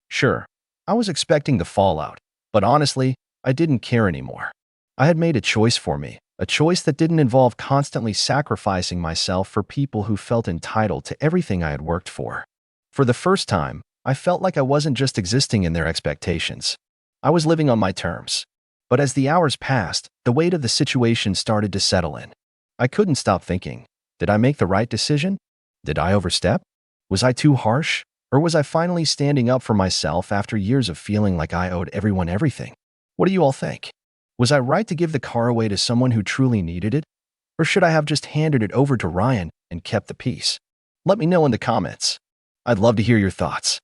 Sure, I was expecting the fallout, but honestly, I didn't care anymore. I had made a choice for me, a choice that didn't involve constantly sacrificing myself for people who felt entitled to everything I had worked for. For the first time, I felt like I wasn't just existing in their expectations. I was living on my terms. But as the hours passed, the weight of the situation started to settle in. I couldn't stop thinking, did I make the right decision? Did I overstep? Was I too harsh? Or was I finally standing up for myself after years of feeling like I owed everyone everything? What do you all think? Was I right to give the car away to someone who truly needed it? Or should I have just handed it over to Ryan and kept the peace? Let me know in the comments. I'd love to hear your thoughts.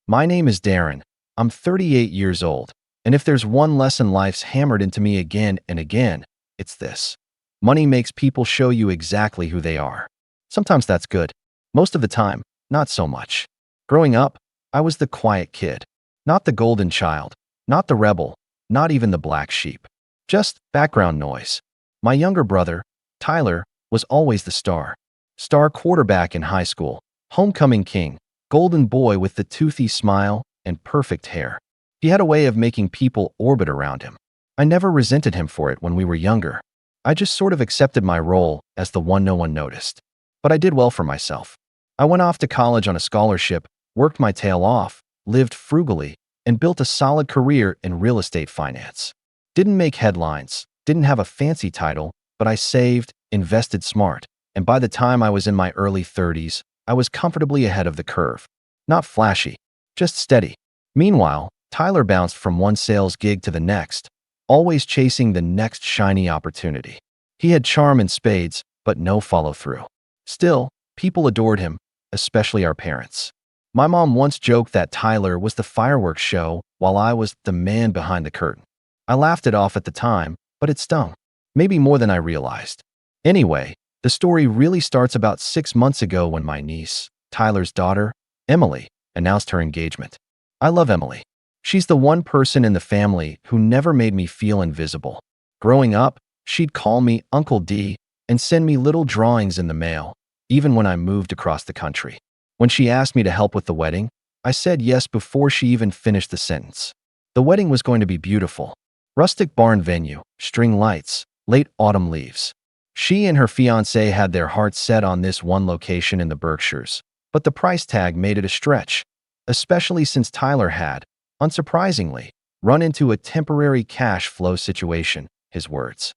My name is Darren. I'm 38 years old. And if there's one lesson life's hammered into me again and again, it's this. Money makes people show you exactly who they are. Sometimes that's good. Most of the time, not so much. Growing up, I was the quiet kid. Not the golden child. Not the rebel. Not even the black sheep. Just background noise. My younger brother, Tyler, was always the star. Star quarterback in high school. Homecoming king. Golden boy with the toothy smile and perfect hair. He had a way of making people orbit around him. I never resented him for it when we were younger. I just sort of accepted my role as the one no one noticed. But I did well for myself. I went off to college on a scholarship, worked my tail off, lived frugally, and built a solid career in real estate finance. Didn't make headlines, didn't have a fancy title, but I saved, invested smart, and by the time I was in my early 30s, I was comfortably ahead of the curve. Not flashy, just steady. Meanwhile, Tyler bounced from one sales gig to the next, always chasing the next shiny opportunity. He had charm in spades, but no follow-through. Still, people adored him, especially our parents. My mom once joked that Tyler was the fireworks show while I was the man behind the curtain. I laughed it off at the time, but it stung. Maybe more than I realized. Anyway, the story really starts about 6 months ago when my niece, Tyler's daughter, Emily, announced her engagement. I love Emily. She's the one person in the family who never made me feel invisible. Growing up, she'd call me Uncle D and send me little drawings in the mail, even when I moved across the country. When she asked me to help with the wedding, I said yes before she even finished the sentence. The wedding was going to be beautiful. Rustic barn venue, string lights, late autumn leaves. She and her fiancé had their hearts set on this one location in the Berkshires, but the price tag made it a stretch, especially since Tyler had, unsurprisingly, run into a temporary cash flow situation, his words.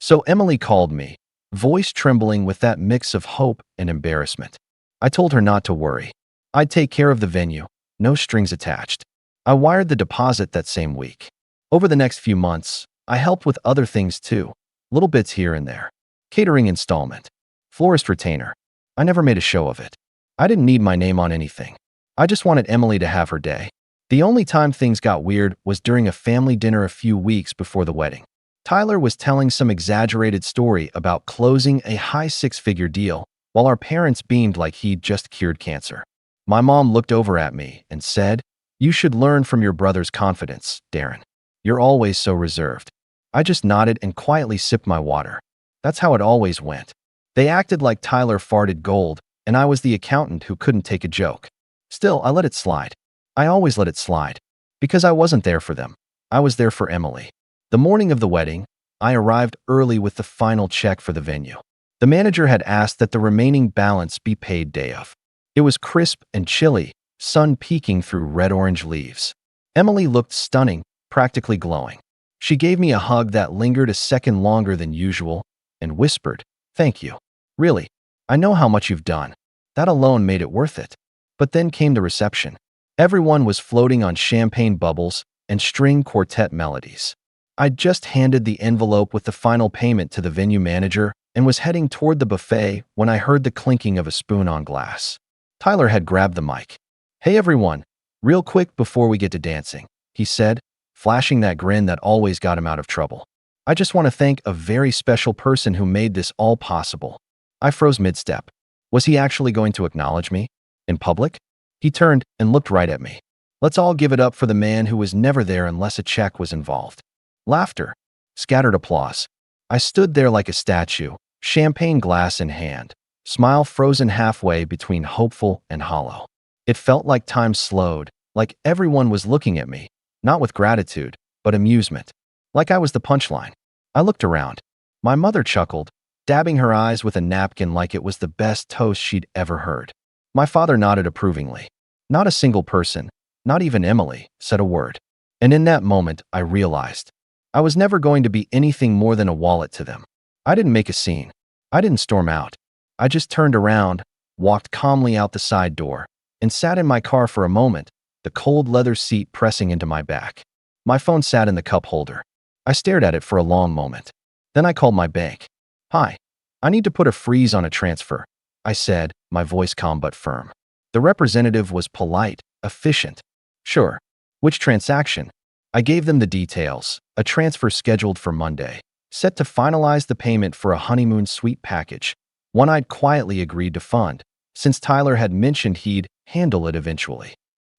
So Emily called me, voice trembling with that mix of hope and embarrassment. I told her not to worry. I'd take care of the venue, no strings attached. I wired the deposit that same week. Over the next few months, I helped with other things too, little bits here and there. Catering installment, florist retainer. I never made a show of it. I didn't need my name on anything. I just wanted Emily to have her day. The only time things got weird was during a family dinner a few weeks before the wedding. Tyler was telling some exaggerated story about closing a high six-figure deal, while our parents beamed like he'd just cured cancer. My mom looked over at me and said, "You should learn from your brother's confidence, Darren. You're always so reserved." I just nodded and quietly sipped my water. That's how it always went. They acted like Tyler farted gold, and I was the accountant who couldn't take a joke. Still, I let it slide. I always let it slide. Because I wasn't there for them. I was there for Emily. The morning of the wedding, I arrived early with the final check for the venue. The manager had asked that the remaining balance be paid day of. It was crisp and chilly, sun peeking through red-orange leaves. Emily looked stunning, practically glowing. She gave me a hug that lingered a second longer than usual and whispered, "Thank you. Really, I know how much you've done." That alone made it worth it. But then came the reception. Everyone was floating on champagne bubbles and string quartet melodies. I'd just handed the envelope with the final payment to the venue manager and was heading toward the buffet when I heard the clinking of a spoon on glass. Tyler had grabbed the mic. "Hey everyone, real quick before we get to dancing," he said, flashing that grin that always got him out of trouble. "I just want to thank a very special person who made this all possible." I froze mid-step. Was he actually going to acknowledge me? In public? He turned and looked right at me. "Let's all give it up for the man who was never there unless a check was involved." Laughter. Scattered applause. I stood there like a statue, champagne glass in hand, smile frozen halfway between hopeful and hollow. It felt like time slowed, like everyone was looking at me, not with gratitude, but amusement. Like I was the punchline. I looked around. My mother chuckled, dabbing her eyes with a napkin like it was the best toast she'd ever heard. My father nodded approvingly. Not a single person, not even Emily, said a word. And in that moment, I realized I was never going to be anything more than a wallet to them. I didn't make a scene. I didn't storm out. I just turned around, walked calmly out the side door, and sat in my car for a moment, the cold leather seat pressing into my back. My phone sat in the cup holder. I stared at it for a long moment. Then I called my bank. "Hi, I need to put a freeze on a transfer," I said, my voice calm but firm. The representative was polite, efficient. "Sure. Which transaction?" I gave them the details, a transfer scheduled for Monday, set to finalize the payment for a honeymoon suite package, one I'd quietly agreed to fund, since Tyler had mentioned he'd handle it eventually.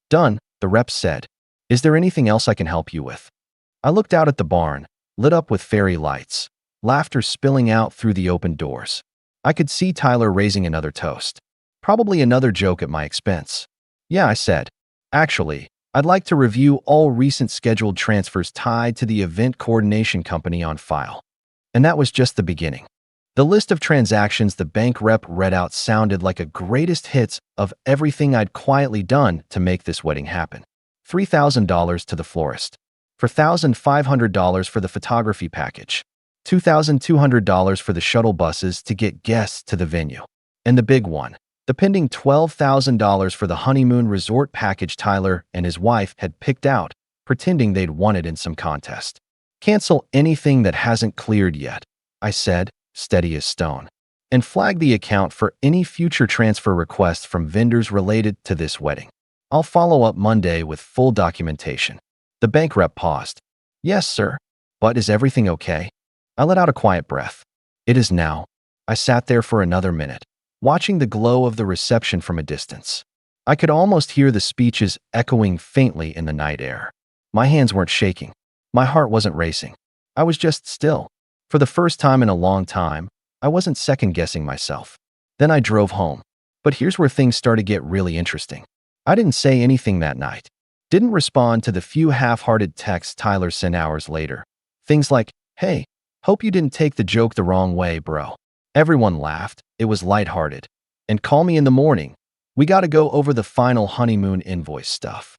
"Done," the rep said. "Is there anything else I can help you with?" I looked out at the barn, lit up with fairy lights, laughter spilling out through the open doors. I could see Tyler raising another toast. Probably another joke at my expense. "Yeah," I said. "Actually, I'd like to review all recent scheduled transfers tied to the event coordination company on file." And that was just the beginning. The list of transactions the bank rep read out sounded like a greatest hits of everything I'd quietly done to make this wedding happen. $3,000 to the florist. $4,500 for the photography package. $2,200 for the shuttle buses to get guests to the venue. And the big one, the pending $12,000 for the honeymoon resort package Tyler and his wife had picked out, pretending they'd won it in some contest. "Cancel anything that hasn't cleared yet," I said, steady as stone, "and flag the account for any future transfer requests from vendors related to this wedding. I'll follow up Monday with full documentation." The bank rep paused. "Yes, sir. But is everything okay?" I let out a quiet breath. "It is now." I sat there for another minute, watching the glow of the reception from a distance. I could almost hear the speeches echoing faintly in the night air. My hands weren't shaking. My heart wasn't racing. I was just still. For the first time in a long time, I wasn't second-guessing myself. Then I drove home. But here's where things started to get really interesting. I didn't say anything that night. Didn't respond to the few half-hearted texts Tyler sent hours later. Things like, "Hey, hope you didn't take the joke the wrong way, bro." Everyone laughed. It was lighthearted. And "Call me in the morning. We gotta go over the final honeymoon invoice stuff."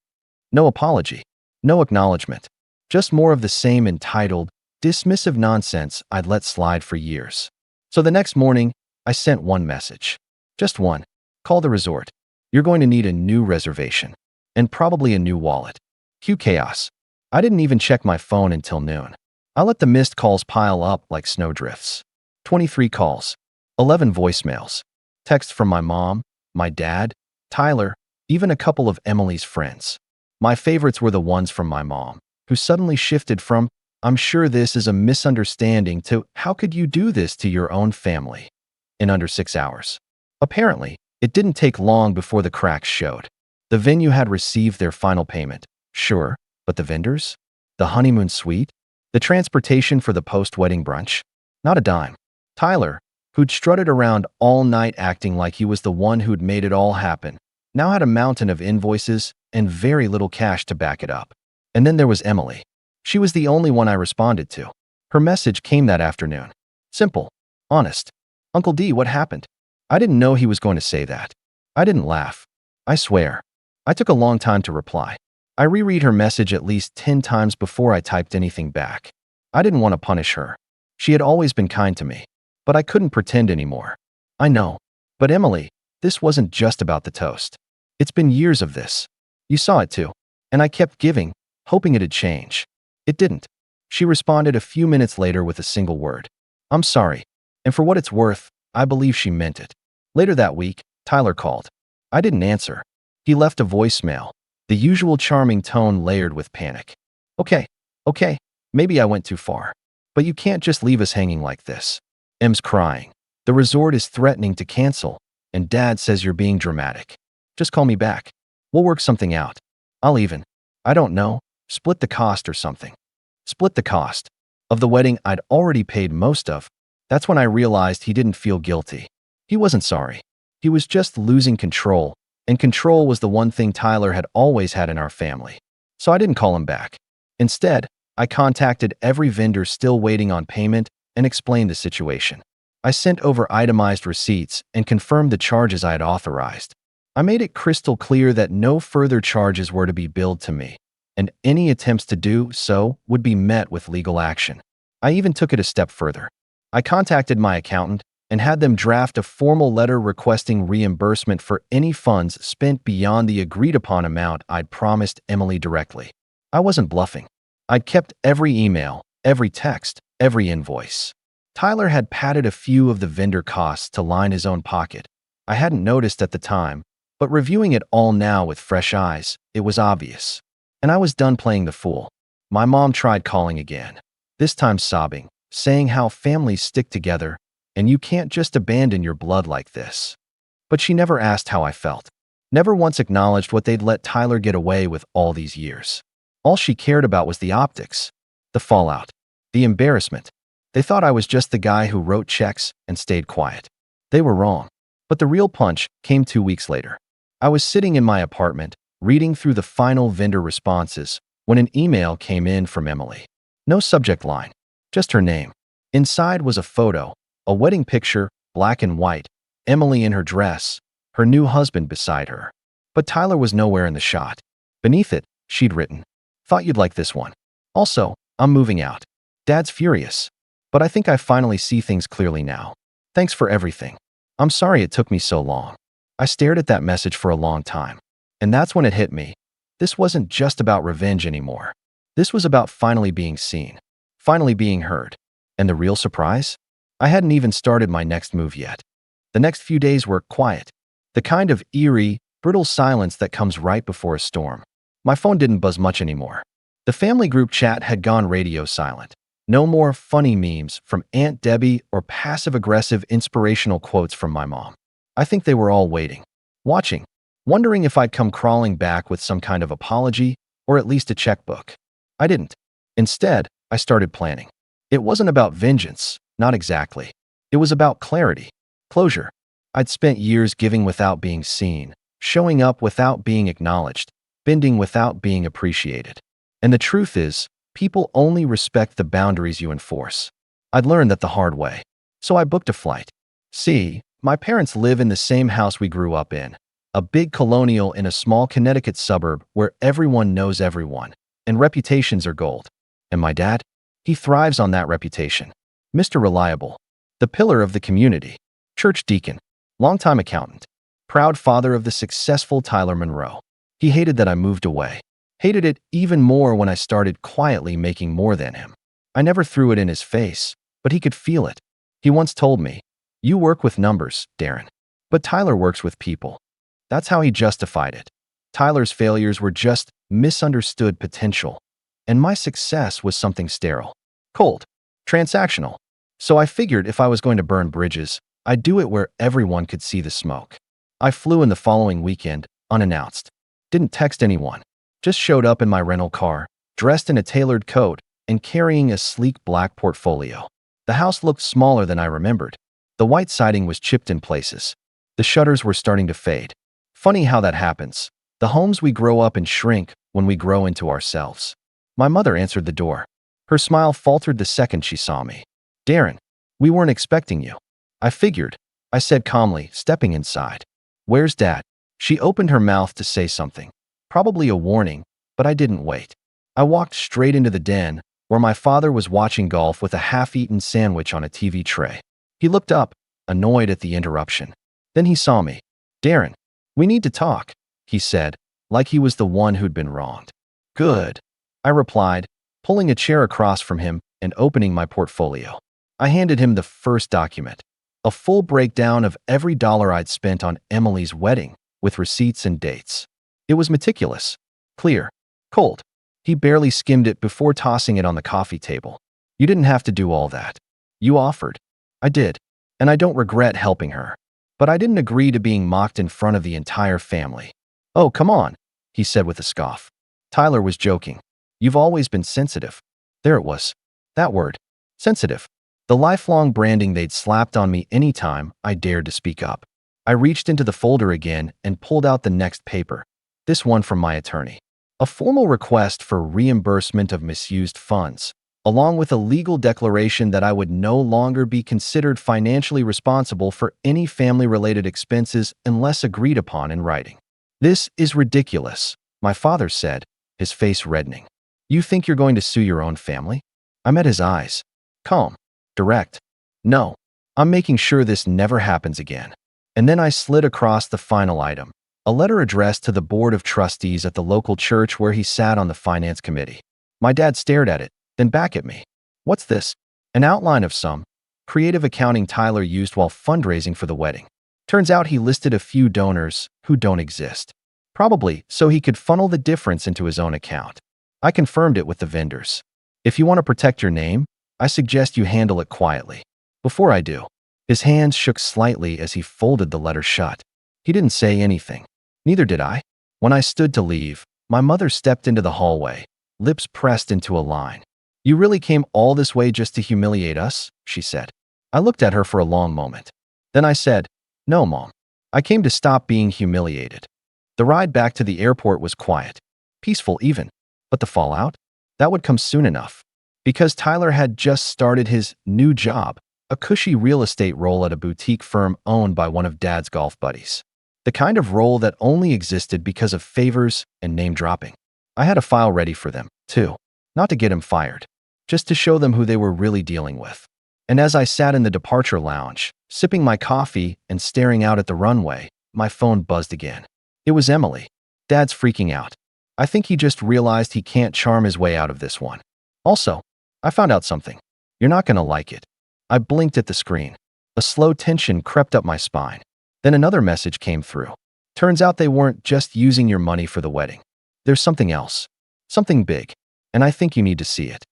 No apology. No acknowledgement. Just more of the same entitled, dismissive nonsense I'd let slide for years. So the next morning, I sent one message. Just one. "Call the resort. You're going to need a new reservation. And probably a new wallet. Cue chaos. I didn't even check my phone until noon. I let the missed calls pile up like snowdrifts. 23 calls. 11 voicemails. Texts from my mom, my dad, Tyler, even a couple of Emily's friends. My favorites were the ones from my mom, who suddenly shifted from, "I'm sure this is a misunderstanding," to, "How could you do this to your own family?" in under 6 hours. Apparently, it didn't take long before the cracks showed. The venue had received their final payment, sure, but the vendors? The honeymoon suite? The transportation for the post-wedding brunch? Not a dime. Tyler, who'd strutted around all night acting like he was the one who'd made it all happen, now had a mountain of invoices and very little cash to back it up. And then there was Emily. She was the only one I responded to. Her message came that afternoon. Simple. Honest. "Uncle D, what happened?" I didn't know he was going to say that. I didn't laugh. I swear. I took a long time to reply. I reread her message at least 10 times before I typed anything back. I didn't want to punish her. She had always been kind to me. But I couldn't pretend anymore. I know. But Emily, this wasn't just about the toast. It's been years of this. You saw it too. And I kept giving, hoping it'd change. It didn't. She responded a few minutes later with a single word. "I'm sorry." And for what it's worth, I believe she meant it. Later that week, Tyler called. I didn't answer. He left a voicemail, the usual charming tone layered with panic. Okay, maybe I went too far. But you can't just leave us hanging like this. Em's crying. The resort is threatening to cancel, and Dad says you're being dramatic. Just call me back. We'll work something out. I'll even, I don't know, split the cost or something. Split the cost of the wedding I'd already paid most of. That's when I realized he didn't feel guilty. He wasn't sorry. He was just losing control, and control was the one thing Tyler had always had in our family. So I didn't call him back. Instead, I contacted every vendor still waiting on payment and explained the situation. I sent over itemized receipts and confirmed the charges I had authorized. I made it crystal clear that no further charges were to be billed to me, and any attempts to do so would be met with legal action. I even took it a step further. I contacted my accountant and had them draft a formal letter requesting reimbursement for any funds spent beyond the agreed-upon amount I'd promised Emily directly. I wasn't bluffing. I'd kept every email, every text, every invoice. Tyler had padded a few of the vendor costs to line his own pocket. I hadn't noticed at the time, but reviewing it all now with fresh eyes, it was obvious. And I was done playing the fool. My mom tried calling again, this time sobbing, saying how families stick together, and you can't just abandon your blood like this. But she never asked how I felt. Never once acknowledged what they'd let Tyler get away with all these years. All she cared about was the optics, the fallout, the embarrassment. They thought I was just the guy who wrote checks and stayed quiet. They were wrong. But the real punch came 2 weeks later. I was sitting in my apartment, reading through the final vendor responses, when an email came in from Emily. No subject line, just her name. Inside was a photo, a wedding picture, black and white, Emily in her dress, her new husband beside her. But Tyler was nowhere in the shot. Beneath it, she'd written, "Thought you'd like this one. Also, I'm moving out. Dad's furious. But I think I finally see things clearly now. Thanks for everything. I'm sorry it took me so long." I stared at that message for a long time. And that's when it hit me. This wasn't just about revenge anymore. This was about finally being seen, finally being heard. And the real surprise? I hadn't even started my next move yet. The next few days were quiet. The kind of eerie, brittle silence that comes right before a storm. My phone didn't buzz much anymore. The family group chat had gone radio silent. No more funny memes from Aunt Debbie or passive-aggressive inspirational quotes from my mom. I think they were all waiting, watching, wondering if I'd come crawling back with some kind of apology or at least a checkbook. I didn't. Instead, I started planning. It wasn't about vengeance, not exactly. It was about clarity, closure. I'd spent years giving without being seen, showing up without being acknowledged, bending without being appreciated. And the truth is, people only respect the boundaries you enforce. I'd learned that the hard way. So I booked a flight. See, my parents live in the same house we grew up in, a big colonial in a small Connecticut suburb where everyone knows everyone, and reputations are gold. And my dad? He thrives on that reputation. Mr. Reliable, the pillar of the community, church deacon, longtime accountant, proud father of the successful Tyler Monroe. He hated that I moved away. Hated it even more when I started quietly making more than him. I never threw it in his face, but he could feel it. He once told me, "You work with numbers, Darren. But Tyler works with people." That's how he justified it. Tyler's failures were just misunderstood potential, and my success was something sterile, cold, transactional. So I figured if I was going to burn bridges, I'd do it where everyone could see the smoke. I flew in the following weekend, unannounced. Didn't text anyone. Just showed up in my rental car, dressed in a tailored coat, and carrying a sleek black portfolio. The house looked smaller than I remembered. The white siding was chipped in places. The shutters were starting to fade. Funny how that happens. The homes we grow up and shrink when we grow into ourselves. My mother answered the door. Her smile faltered the second she saw me. "Darren, we weren't expecting you." "I figured," I said calmly, stepping inside. "Where's Dad?" She opened her mouth to say something. Probably a warning, but I didn't wait. I walked straight into the den, where my father was watching golf with a half-eaten sandwich on a TV tray. He looked up, annoyed at the interruption. Then he saw me. "Darren, we need to talk," he said, like he was the one who'd been wronged. "Good," I replied, pulling a chair across from him and opening my portfolio. I handed him the first document, a full breakdown of every dollar I'd spent on Emily's wedding, with receipts and dates. It was meticulous, clear, cold. He barely skimmed it before tossing it on the coffee table. "You didn't have to do all that. You offered." I did, and I don't regret helping her. But I didn't agree to being mocked in front of the entire family. "Oh, come on," he said with a scoff. Tyler was joking. "You've always been sensitive." There it was. That word. Sensitive. The lifelong branding they'd slapped on me anytime I dared to speak up. I reached into the folder again and pulled out the next paper. This one from my attorney. A formal request for reimbursement of misused funds, along with a legal declaration that I would no longer be considered financially responsible for any family-related expenses unless agreed upon in writing. "This is ridiculous," my father said, his face reddening. "You think you're going to sue your own family?" I met his eyes. Calm. Direct. "No. I'm making sure this never happens again." And then I slid across the final item. A letter addressed to the board of trustees at the local church where he sat on the finance committee. My dad stared at it, then back at me. "What's this?" An outline of some creative accounting Tyler used while fundraising for the wedding. Turns out he listed a few donors who don't exist. Probably so he could funnel the difference into his own account. I confirmed it with the vendors. "If you want to protect your name, I suggest you handle it quietly." "Before I do." His hands shook slightly as he folded the letter shut. He didn't say anything. Neither did I. When I stood to leave, my mother stepped into the hallway, lips pressed into a line. "You really came all this way just to humiliate us?" she said. I looked at her for a long moment. Then I said, "No, Mom. I came to stop being humiliated." The ride back to the airport was quiet. Peaceful even. But the fallout? That would come soon enough. Because Tyler had just started his new job, a cushy real estate role at a boutique firm owned by one of Dad's golf buddies. The kind of role that only existed because of favors and name-dropping. I had a file ready for them, too. Not to get him fired. Just to show them who they were really dealing with. And as I sat in the departure lounge, sipping my coffee and staring out at the runway, my phone buzzed again. It was Emily. Dad's freaking out. I think he just realized he can't charm his way out of this one. "Also, I found out something. You're not going to like it." I blinked at the screen. A slow tension crept up my spine. Then another message came through. "Turns out they weren't just using your money for the wedding. There's something else. Something big. And I think you need to see it."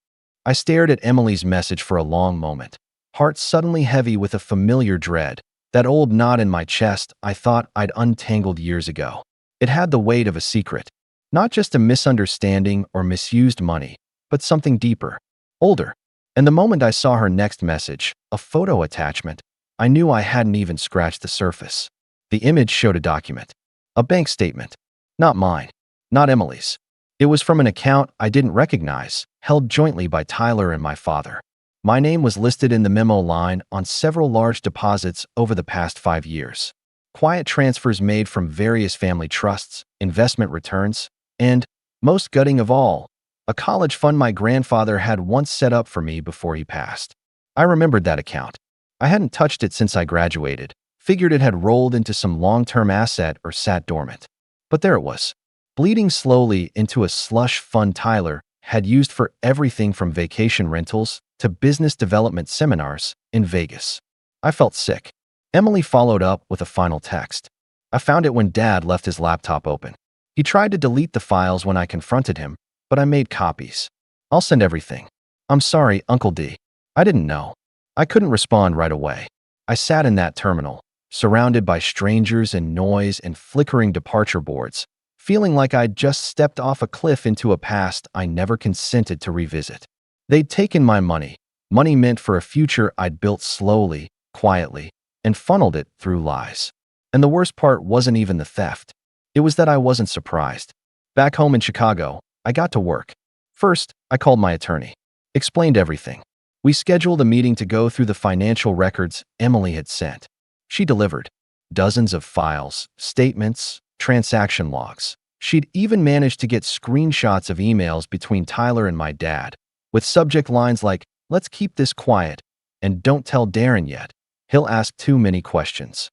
I stared at Emily's message for a long moment, heart suddenly heavy with a familiar dread, that old knot in my chest I thought I'd untangled years ago. It had the weight of a secret. Not just a misunderstanding or misused money, but something deeper, older. And the moment I saw her next message, a photo attachment, I knew I hadn't even scratched the surface. The image showed a document. A bank statement. Not mine. Not Emily's. It was from an account I didn't recognize, held jointly by Tyler and my father. My name was listed in the memo line on several large deposits over the past 5 years. Quiet transfers made from various family trusts, investment returns, and, most gutting of all, a college fund my grandfather had once set up for me before he passed. I remembered that account. I hadn't touched it since I graduated, Figured it had rolled into some long-term asset or sat dormant. But there it was, bleeding slowly into a slush fund Tyler had used for everything from vacation rentals to business development seminars in Vegas. I felt sick. Emily followed up with a final text. I found it when Dad left his laptop open. He tried to delete the files when I confronted him, but I made copies. I'll send everything. I'm sorry, Uncle D. I didn't know. I couldn't respond right away. I sat in that terminal, surrounded by strangers and noise and flickering departure boards, feeling like I'd just stepped off a cliff into a past I never consented to revisit. They'd taken my money meant for a future I'd built slowly, quietly, and funneled it through lies. And the worst part wasn't even the theft. It was that I wasn't surprised. Back home in Chicago, I got to work. First, I called my attorney. Explained everything. We scheduled a meeting to go through the financial records Emily had sent. She delivered dozens of files, statements, transaction logs. She'd even managed to get screenshots of emails between Tyler and my dad, with subject lines like, "Let's keep this quiet," and "Don't tell Darren yet. He'll ask too many questions."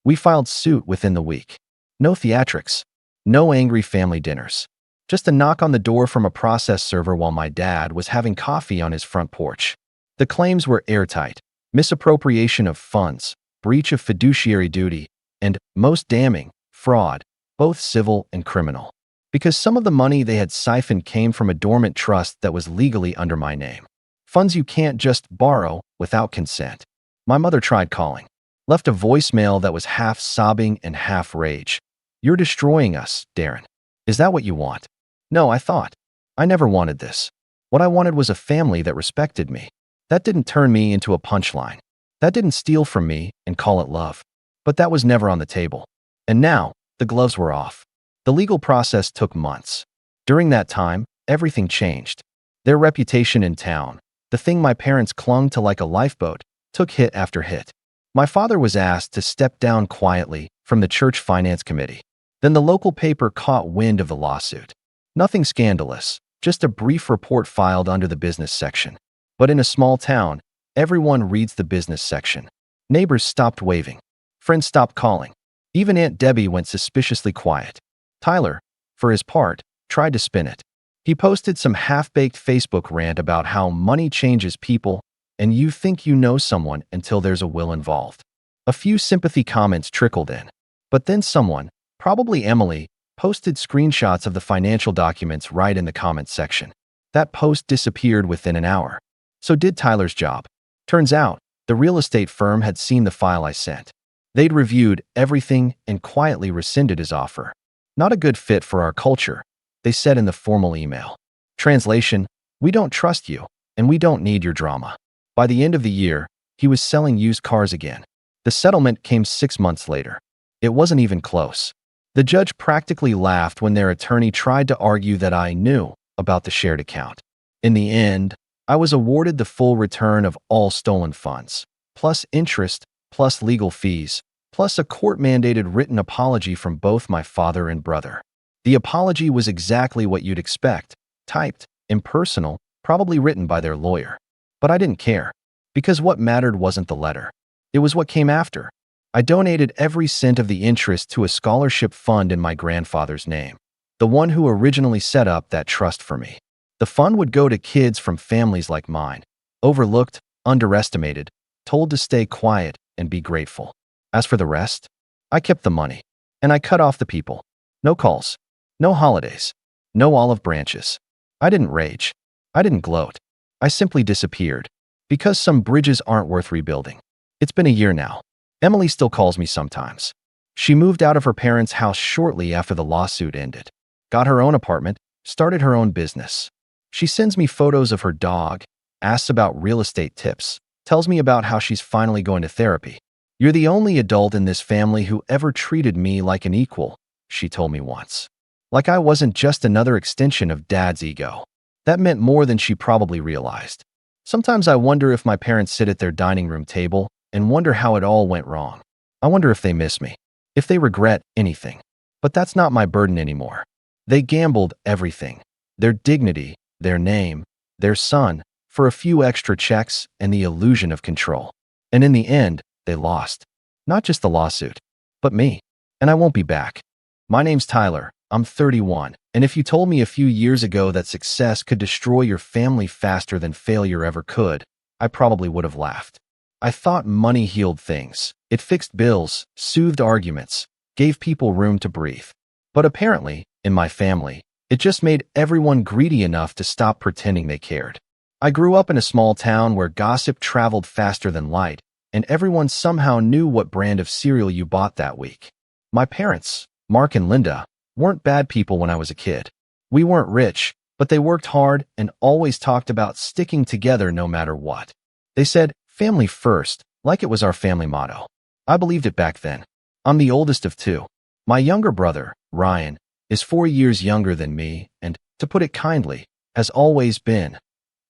We filed suit within the week. No theatrics. No angry family dinners. Just a knock on the door from a process server while my dad was having coffee on his front porch. The claims were airtight: misappropriation of funds, breach of fiduciary duty, and, most damning, fraud, both civil and criminal. Because some of the money they had siphoned came from a dormant trust that was legally under my name. Funds you can't just borrow without consent. My mother tried calling. Left a voicemail that was half sobbing and half rage. "You're destroying us, Darren. Is that what you want?" No, I thought. I never wanted this. What I wanted was a family that respected me. That didn't turn me into a punchline. That didn't steal from me and call it love. But that was never on the table. And now, the gloves were off. The legal process took months. During that time, everything changed. Their reputation in town, the thing my parents clung to like a lifeboat, took hit after hit. My father was asked to step down quietly from the church finance committee. Then the local paper caught wind of the lawsuit. Nothing scandalous, just a brief report filed under the business section. But in a small town, everyone reads the business section. Neighbors stopped waving. Friends stopped calling. Even Aunt Debbie went suspiciously quiet. Tyler, for his part, tried to spin it. He posted some half-baked Facebook rant about how money changes people and you think you know someone until there's a will involved. A few sympathy comments trickled in. But then someone, probably Emily, posted screenshots of the financial documents right in the comments section. That post disappeared within an hour. So did Tyler's job. Turns out, the real estate firm had seen the file I sent. They'd reviewed everything and quietly rescinded his offer. Not a good fit for our culture, they said in the formal email. Translation: we don't trust you, and we don't need your drama. By the end of the year, he was selling used cars again. The settlement came 6 months later. It wasn't even close. The judge practically laughed when their attorney tried to argue that I knew about the shared account. In the end, I was awarded the full return of all stolen funds, plus interest, plus legal fees, plus a court-mandated written apology from both my father and brother. The apology was exactly what you'd expect, typed, impersonal, probably written by their lawyer. But I didn't care, because what mattered wasn't the letter. It was what came after. I donated every cent of the interest to a scholarship fund in my grandfather's name, the one who originally set up that trust for me. The fund would go to kids from families like mine, overlooked, underestimated, told to stay quiet and be grateful. As for the rest, I kept the money, and I cut off the people. No calls, no holidays, no olive branches. I didn't rage. I didn't gloat. I simply disappeared, because some bridges aren't worth rebuilding. It's been a year now. Emily still calls me sometimes. She moved out of her parents' house shortly after the lawsuit ended, got her own apartment, started her own business. She sends me photos of her dog, asks about real estate tips, tells me about how she's finally going to therapy. "You're the only adult in this family who ever treated me like an equal," she told me once. Like I wasn't just another extension of Dad's ego. That meant more than she probably realized. Sometimes I wonder if my parents sit at their dining room table and wonder how it all went wrong. I wonder if they miss me, if they regret anything. But that's not my burden anymore. They gambled everything: their dignity, their name, their son, for a few extra checks and the illusion of control. And in the end, they lost. Not just the lawsuit, but me. And I won't be back. My name's Tyler. I'm 31. And if you told me a few years ago that success could destroy your family faster than failure ever could, I probably would have laughed. I thought money healed things. It fixed bills, soothed arguments, gave people room to breathe. But apparently, in my family, it just made everyone greedy enough to stop pretending they cared. I grew up in a small town where gossip traveled faster than light, and everyone somehow knew what brand of cereal you bought that week. My parents, Mark and Linda, weren't bad people when I was a kid. We weren't rich, but they worked hard and always talked about sticking together no matter what. They said, family first, like it was our family motto. I believed it back then. I'm the oldest of two. My younger brother, Ryan, is 4 years younger than me and, to put it kindly, has always been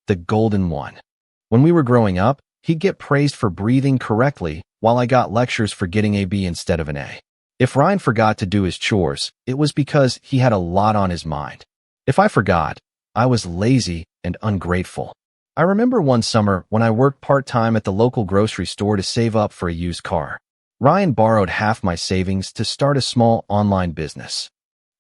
the golden one. When we were growing up, he'd get praised for breathing correctly while I got lectures for getting a B instead of an A. If Ryan forgot to do his chores, it was because he had a lot on his mind. If I forgot, I was lazy and ungrateful. I remember one summer when I worked part-time at the local grocery store to save up for a used car. Ryan borrowed half my savings to start a small online business.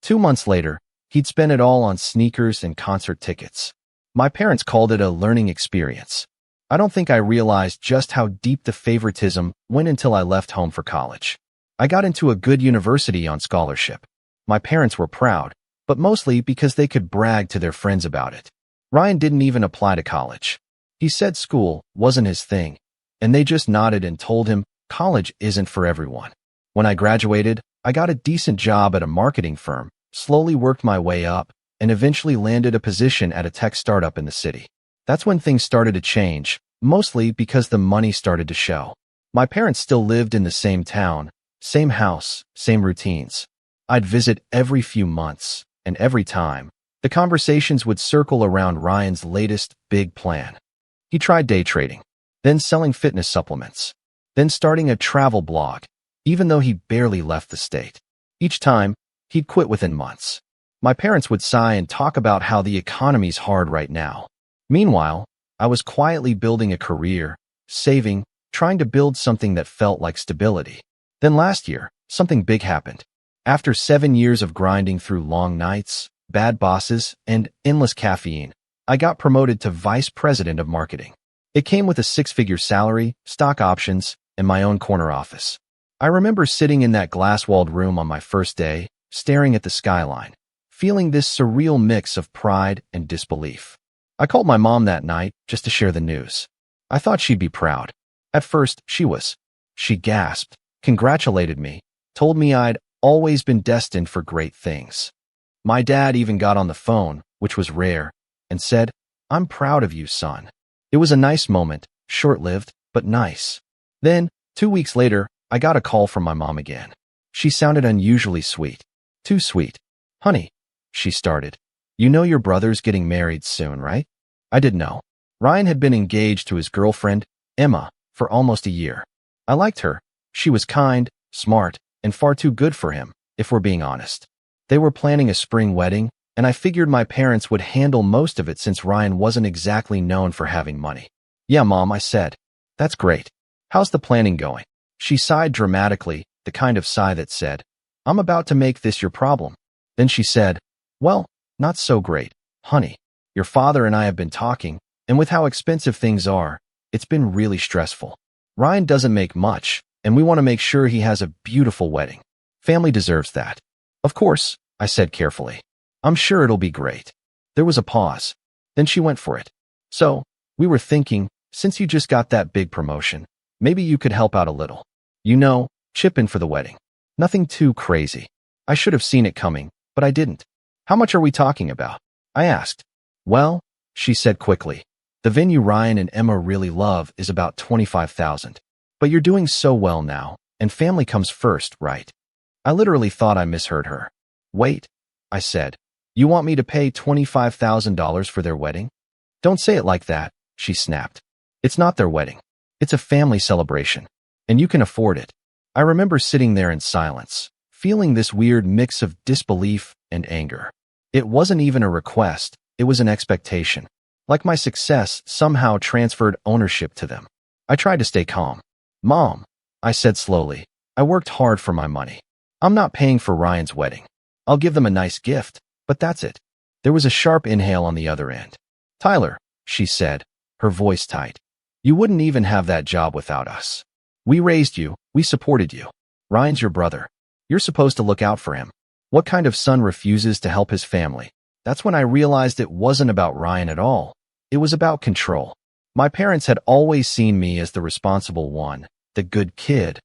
2 months later, he'd spent it all on sneakers and concert tickets. My parents called it a learning experience. I don't think I realized just how deep the favoritism went until I left home for college. I got into a good university on scholarship. My parents were proud, but mostly because they could brag to their friends about it. Ryan didn't even apply to college. He said school wasn't his thing, and they just nodded and told him college isn't for everyone. When I graduated, I got a decent job at a marketing firm, slowly worked my way up, and eventually landed a position at a tech startup in the city. That's when things started to change, mostly because the money started to show. My parents still lived in the same town, same house, same routines. I'd visit every few months, and every time, the conversations would circle around Ryan's latest big plan. He tried day trading, then selling fitness supplements, then starting a travel blog, even though he barely left the state. Each time, he'd quit within months. My parents would sigh and talk about how the economy's hard right now. Meanwhile, I was quietly building a career, saving, trying to build something that felt like stability. Then last year, something big happened. After 7 years of grinding through long nights, bad bosses, and endless caffeine, I got promoted to vice president of marketing. It came with a 6-figure salary, stock options, and my own corner office. I remember sitting in that glass-walled room on my first day, staring at the skyline, feeling this surreal mix of pride and disbelief. I called my mom that night just to share the news. I thought she'd be proud. At first, she was. She gasped, congratulated me, told me I'd always been destined for great things. My dad even got on the phone, which was rare, and said, "I'm proud of you, son." It was a nice moment, short-lived, but nice. Then, 2 weeks later, I got a call from my mom again. She sounded unusually sweet. Too sweet. "Honey," she started, "you know your brother's getting married soon, right?" I didn't know. Ryan had been engaged to his girlfriend, Emma, for almost a year. I liked her. She was kind, smart, and far too good for him, if we're being honest. They were planning a spring wedding, and I figured my parents would handle most of it since Ryan wasn't exactly known for having money. "Yeah, Mom," I said. "That's great. How's the planning going?" She sighed dramatically, the kind of sigh that said, "I'm about to make this your problem." Then she said, "Well, not so great, honey. Your father and I have been talking, and with how expensive things are, it's been really stressful. Ryan doesn't make much, and we want to make sure he has a beautiful wedding. Family deserves that." "Of course," I said carefully. "I'm sure it'll be great." There was a pause. Then she went for it. "So, we were thinking, since you just got that big promotion, maybe you could help out a little. You know, chip in for the wedding. Nothing too crazy." I should have seen it coming, but I didn't. "How much are we talking about?" I asked. "Well," she said quickly, "the venue Ryan and Emma really love is about $25,000. But you're doing so well now, and family comes first, right?" I literally thought I misheard her. "Wait," I said. "You want me to pay $25,000 for their wedding?" "Don't say it like that," she snapped. "It's not their wedding. It's a family celebration, and you can afford it." I remember sitting there in silence, feeling this weird mix of disbelief and anger. It wasn't even a request, it was an expectation. Like my success somehow transferred ownership to them. I tried to stay calm. "Mom," I said slowly. I worked hard for my money. I'm not paying for Ryan's wedding. I'll give them a nice gift, but that's it. There was a sharp inhale on the other end. Tyler, she said, her voice tight. You wouldn't even have that job without us. We raised you, we supported you. Ryan's your brother. You're supposed to look out for him. What kind of son refuses to help his family? That's when I realized it wasn't about Ryan at all. It was about control. My parents had always seen me as the responsible one, the good kid,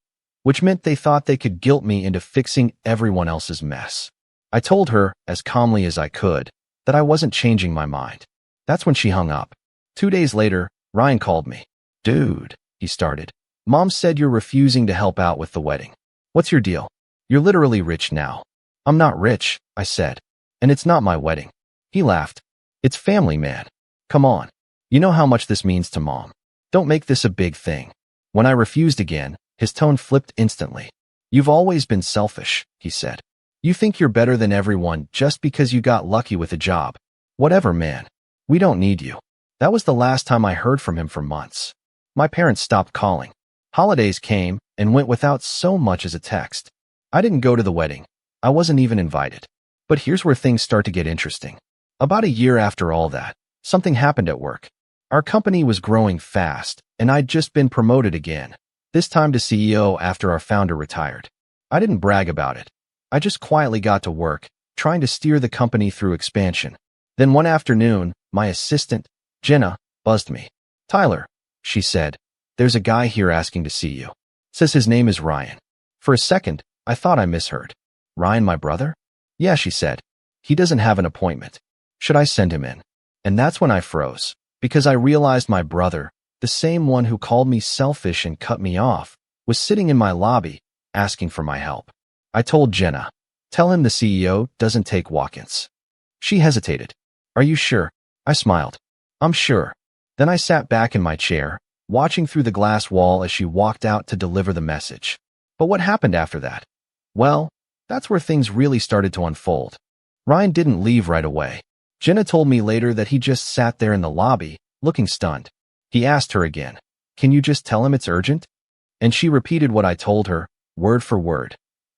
which meant they thought they could guilt me into fixing everyone else's mess. I told her, as calmly as I could, that I wasn't changing my mind. That's when she hung up. 2 days later, Ryan called me. Dude, he started. Mom said you're refusing to help out with the wedding. What's your deal? You're literally rich now. I'm not rich, I said. And it's not my wedding. He laughed. It's family, man. Come on. You know how much this means to Mom. Don't make this a big thing. When I refused again, his tone flipped instantly. You've always been selfish, he said. You think you're better than everyone just because you got lucky with a job. Whatever, man. We don't need you. That was the last time I heard from him for months. My parents stopped calling. Holidays came and went without so much as a text. I didn't go to the wedding. I wasn't even invited. But here's where things start to get interesting. About a year after all that, something happened at work. Our company was growing fast, and I'd just been promoted again, this time to CEO after our founder retired. I didn't brag about it. I just quietly got to work, trying to steer the company through expansion. Then one afternoon, my assistant, Jenna, buzzed me. Tyler, she said, there's a guy here asking to see you. Says his name is Ryan. For a second, I thought I misheard. Ryan, my brother? Yeah, she said. He doesn't have an appointment. Should I send him in? And that's when I froze, because I realized my brother, the same one who called me selfish and cut me off, was sitting in my lobby, asking for my help. I told Jenna, tell him the CEO doesn't take walk-ins. She hesitated. Are you sure? I smiled. I'm sure. Then I sat back in my chair, watching through the glass wall as she walked out to deliver the message. But what happened after that? Well, that's where things really started to unfold. Ryan didn't leave right away. Jenna told me later that he just sat there in the lobby, looking stunned. He asked her again, can you just tell him it's urgent? And she repeated what I told her, word for word.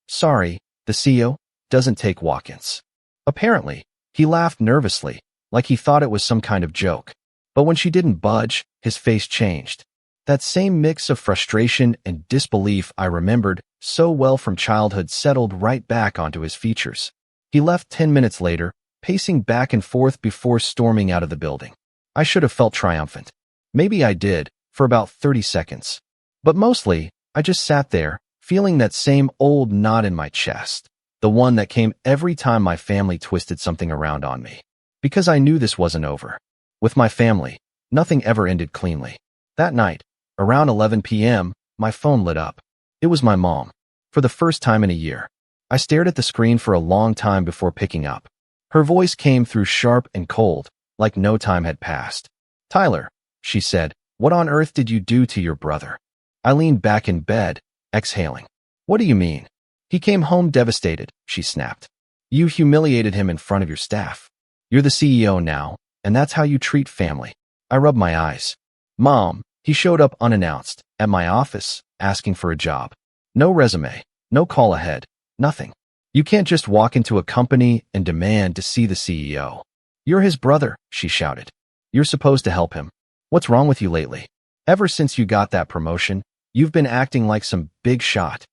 Sorry, the CEO doesn't take walk-ins. Apparently, he laughed nervously, like he thought it was some kind of joke. But when she didn't budge, his face changed. That same mix of frustration and disbelief I remembered so well from childhood settled right back onto his features. He left 10 minutes later, pacing back and forth before storming out of the building. I should have felt triumphant. Maybe I did, for about 30 seconds. But mostly, I just sat there, feeling that same old knot in my chest, the one that came every time my family twisted something around on me. Because I knew this wasn't over. With my family, nothing ever ended cleanly. That night, around 11 p.m., my phone lit up. It was my mom. For the first time in a year. I stared at the screen for a long time before picking up. Her voice came through sharp and cold, like no time had passed. Tyler, she said, what on earth did you do to your brother? I leaned back in bed, exhaling. What do you mean? He came home devastated, she snapped. You humiliated him in front of your staff. You're the CEO now, and that's how you treat family. I rubbed my eyes. Mom, he showed up unannounced, at my office, asking for a job. No resume, no call ahead, nothing. You can't just walk into a company and demand to see the CEO. You're his brother, she shouted. You're supposed to help him. What's wrong with you lately? Ever since you got that promotion, you've been acting like some big shot.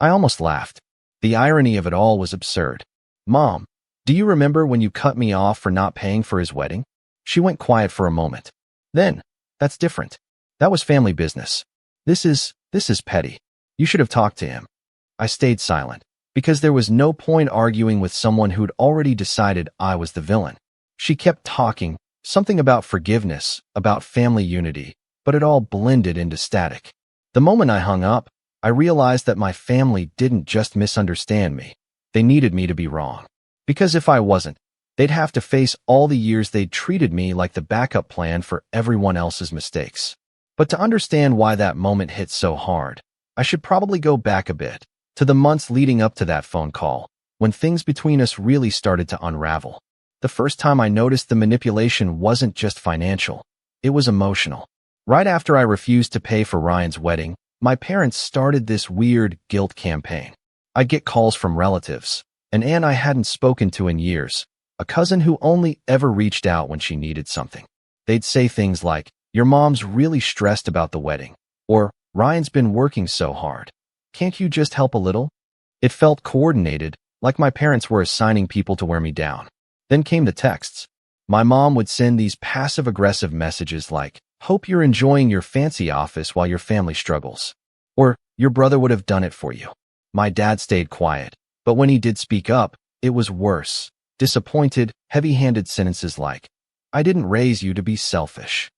I almost laughed. The irony of it all was absurd. Mom, do you remember when you cut me off for not paying for his wedding? She went quiet for a moment. Then, that's different. That was family business. This is petty. You should have talked to him. I stayed silent, because there was no point arguing with someone who'd already decided I was the villain. She kept talking, something about forgiveness, about family unity, but it all blended into static. The moment I hung up, I realized that my family didn't just misunderstand me. They needed me to be wrong. Because if I wasn't, they'd have to face all the years they'd treated me like the backup plan for everyone else's mistakes. But to understand why that moment hit so hard, I should probably go back a bit, to the months leading up to that phone call, when things between us really started to unravel. The first time I noticed the manipulation wasn't just financial, it was emotional. Right after I refused to pay for Ryan's wedding, my parents started this weird guilt campaign. I'd get calls from relatives, an aunt I hadn't spoken to in years, a cousin who only ever reached out when she needed something. They'd say things like, "Your mom's really stressed about the wedding," or "Ryan's been working so hard. Can't you just help a little?" It felt coordinated, like my parents were assigning people to wear me down. Then came the texts. My mom would send these passive-aggressive messages like, "Hope you're enjoying your fancy office while your family struggles," or "Your brother would have done it for you." My dad stayed quiet, but when he did speak up, it was worse. Disappointed, heavy-handed sentences like, "I didn't raise you to be selfish."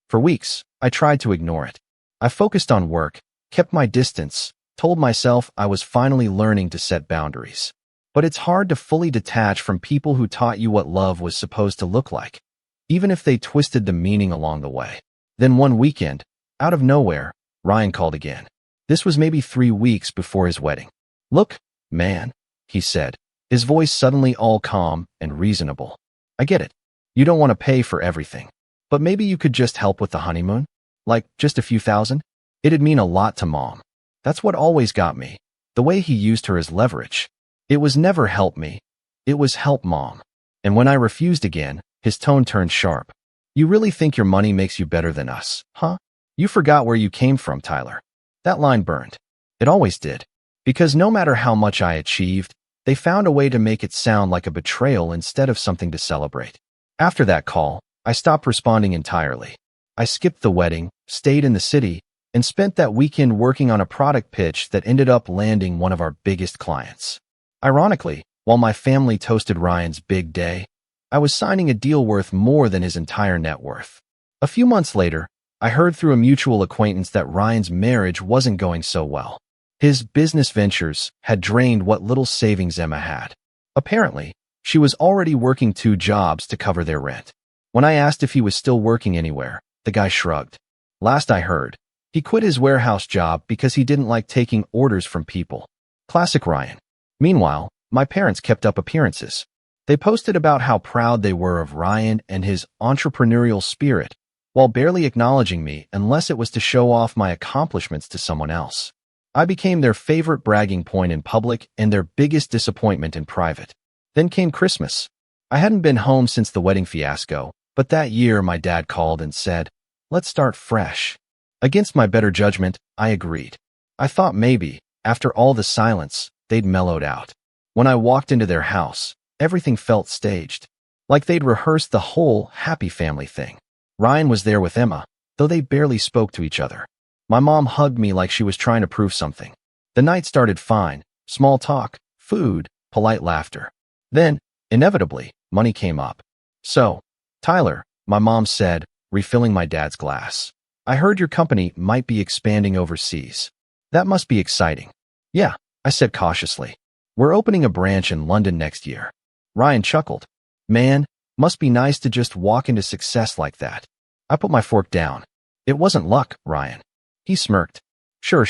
For weeks, I tried to ignore it. I focused on work, kept my distance, told myself I was finally learning to set boundaries. But it's hard to fully detach from people who taught you what love was supposed to look like, even if they twisted the meaning along the way. Then one weekend, out of nowhere, Ryan called again. This was maybe 3 weeks before his wedding. "Look, man," he said, his voice suddenly all calm and reasonable. "I get it. You don't want to pay for everything. But maybe you could just help with the honeymoon? Like, just a few thousand?" It'd mean a lot to Mom. That's what always got me. The way he used her as leverage. It was never help me. It was help Mom. And when I refused again, his tone turned sharp. "You really think your money makes you better than us, huh? You forgot where you came from, Tyler." That line burned. It always did. Because no matter how much I achieved, they found a way to make it sound like a betrayal instead of something to celebrate. After that call, I stopped responding entirely. I skipped the wedding, stayed in the city, and spent that weekend working on a product pitch that ended up landing one of our biggest clients. Ironically, while my family toasted Ryan's big day, I was signing a deal worth more than his entire net worth. A few months later, I heard through a mutual acquaintance that Ryan's marriage wasn't going so well. His business ventures had drained what little savings Emma had. Apparently, she was already working 2 jobs to cover their rent. When I asked if he was still working anywhere, the guy shrugged. Last I heard, he quit his warehouse job because he didn't like taking orders from people. Classic Ryan. Meanwhile, my parents kept up appearances. They posted about how proud they were of Ryan and his entrepreneurial spirit, while barely acknowledging me unless it was to show off my accomplishments to someone else. I became their favorite bragging point in public and their biggest disappointment in private. Then came Christmas. I hadn't been home since the wedding fiasco, but that year my dad called and said, "Let's start fresh." Against my better judgment, I agreed. I thought maybe, after all the silence, they'd mellowed out. When I walked into their house, everything felt staged, like they'd rehearsed the whole happy family thing. Ryan was there with Emma, though they barely spoke to each other. My mom hugged me like she was trying to prove something. The night started fine, small talk, food, polite laughter. Then, inevitably, money came up. "So, Tyler," my mom said, refilling my dad's glass, "I heard your company might be expanding overseas. That must be exciting." "Yeah," I said cautiously. "We're opening a branch in London next year." Ryan chuckled. "Man, must be nice to just walk into success like that." I put my fork down. "It wasn't luck, Ryan." He smirked. Sure.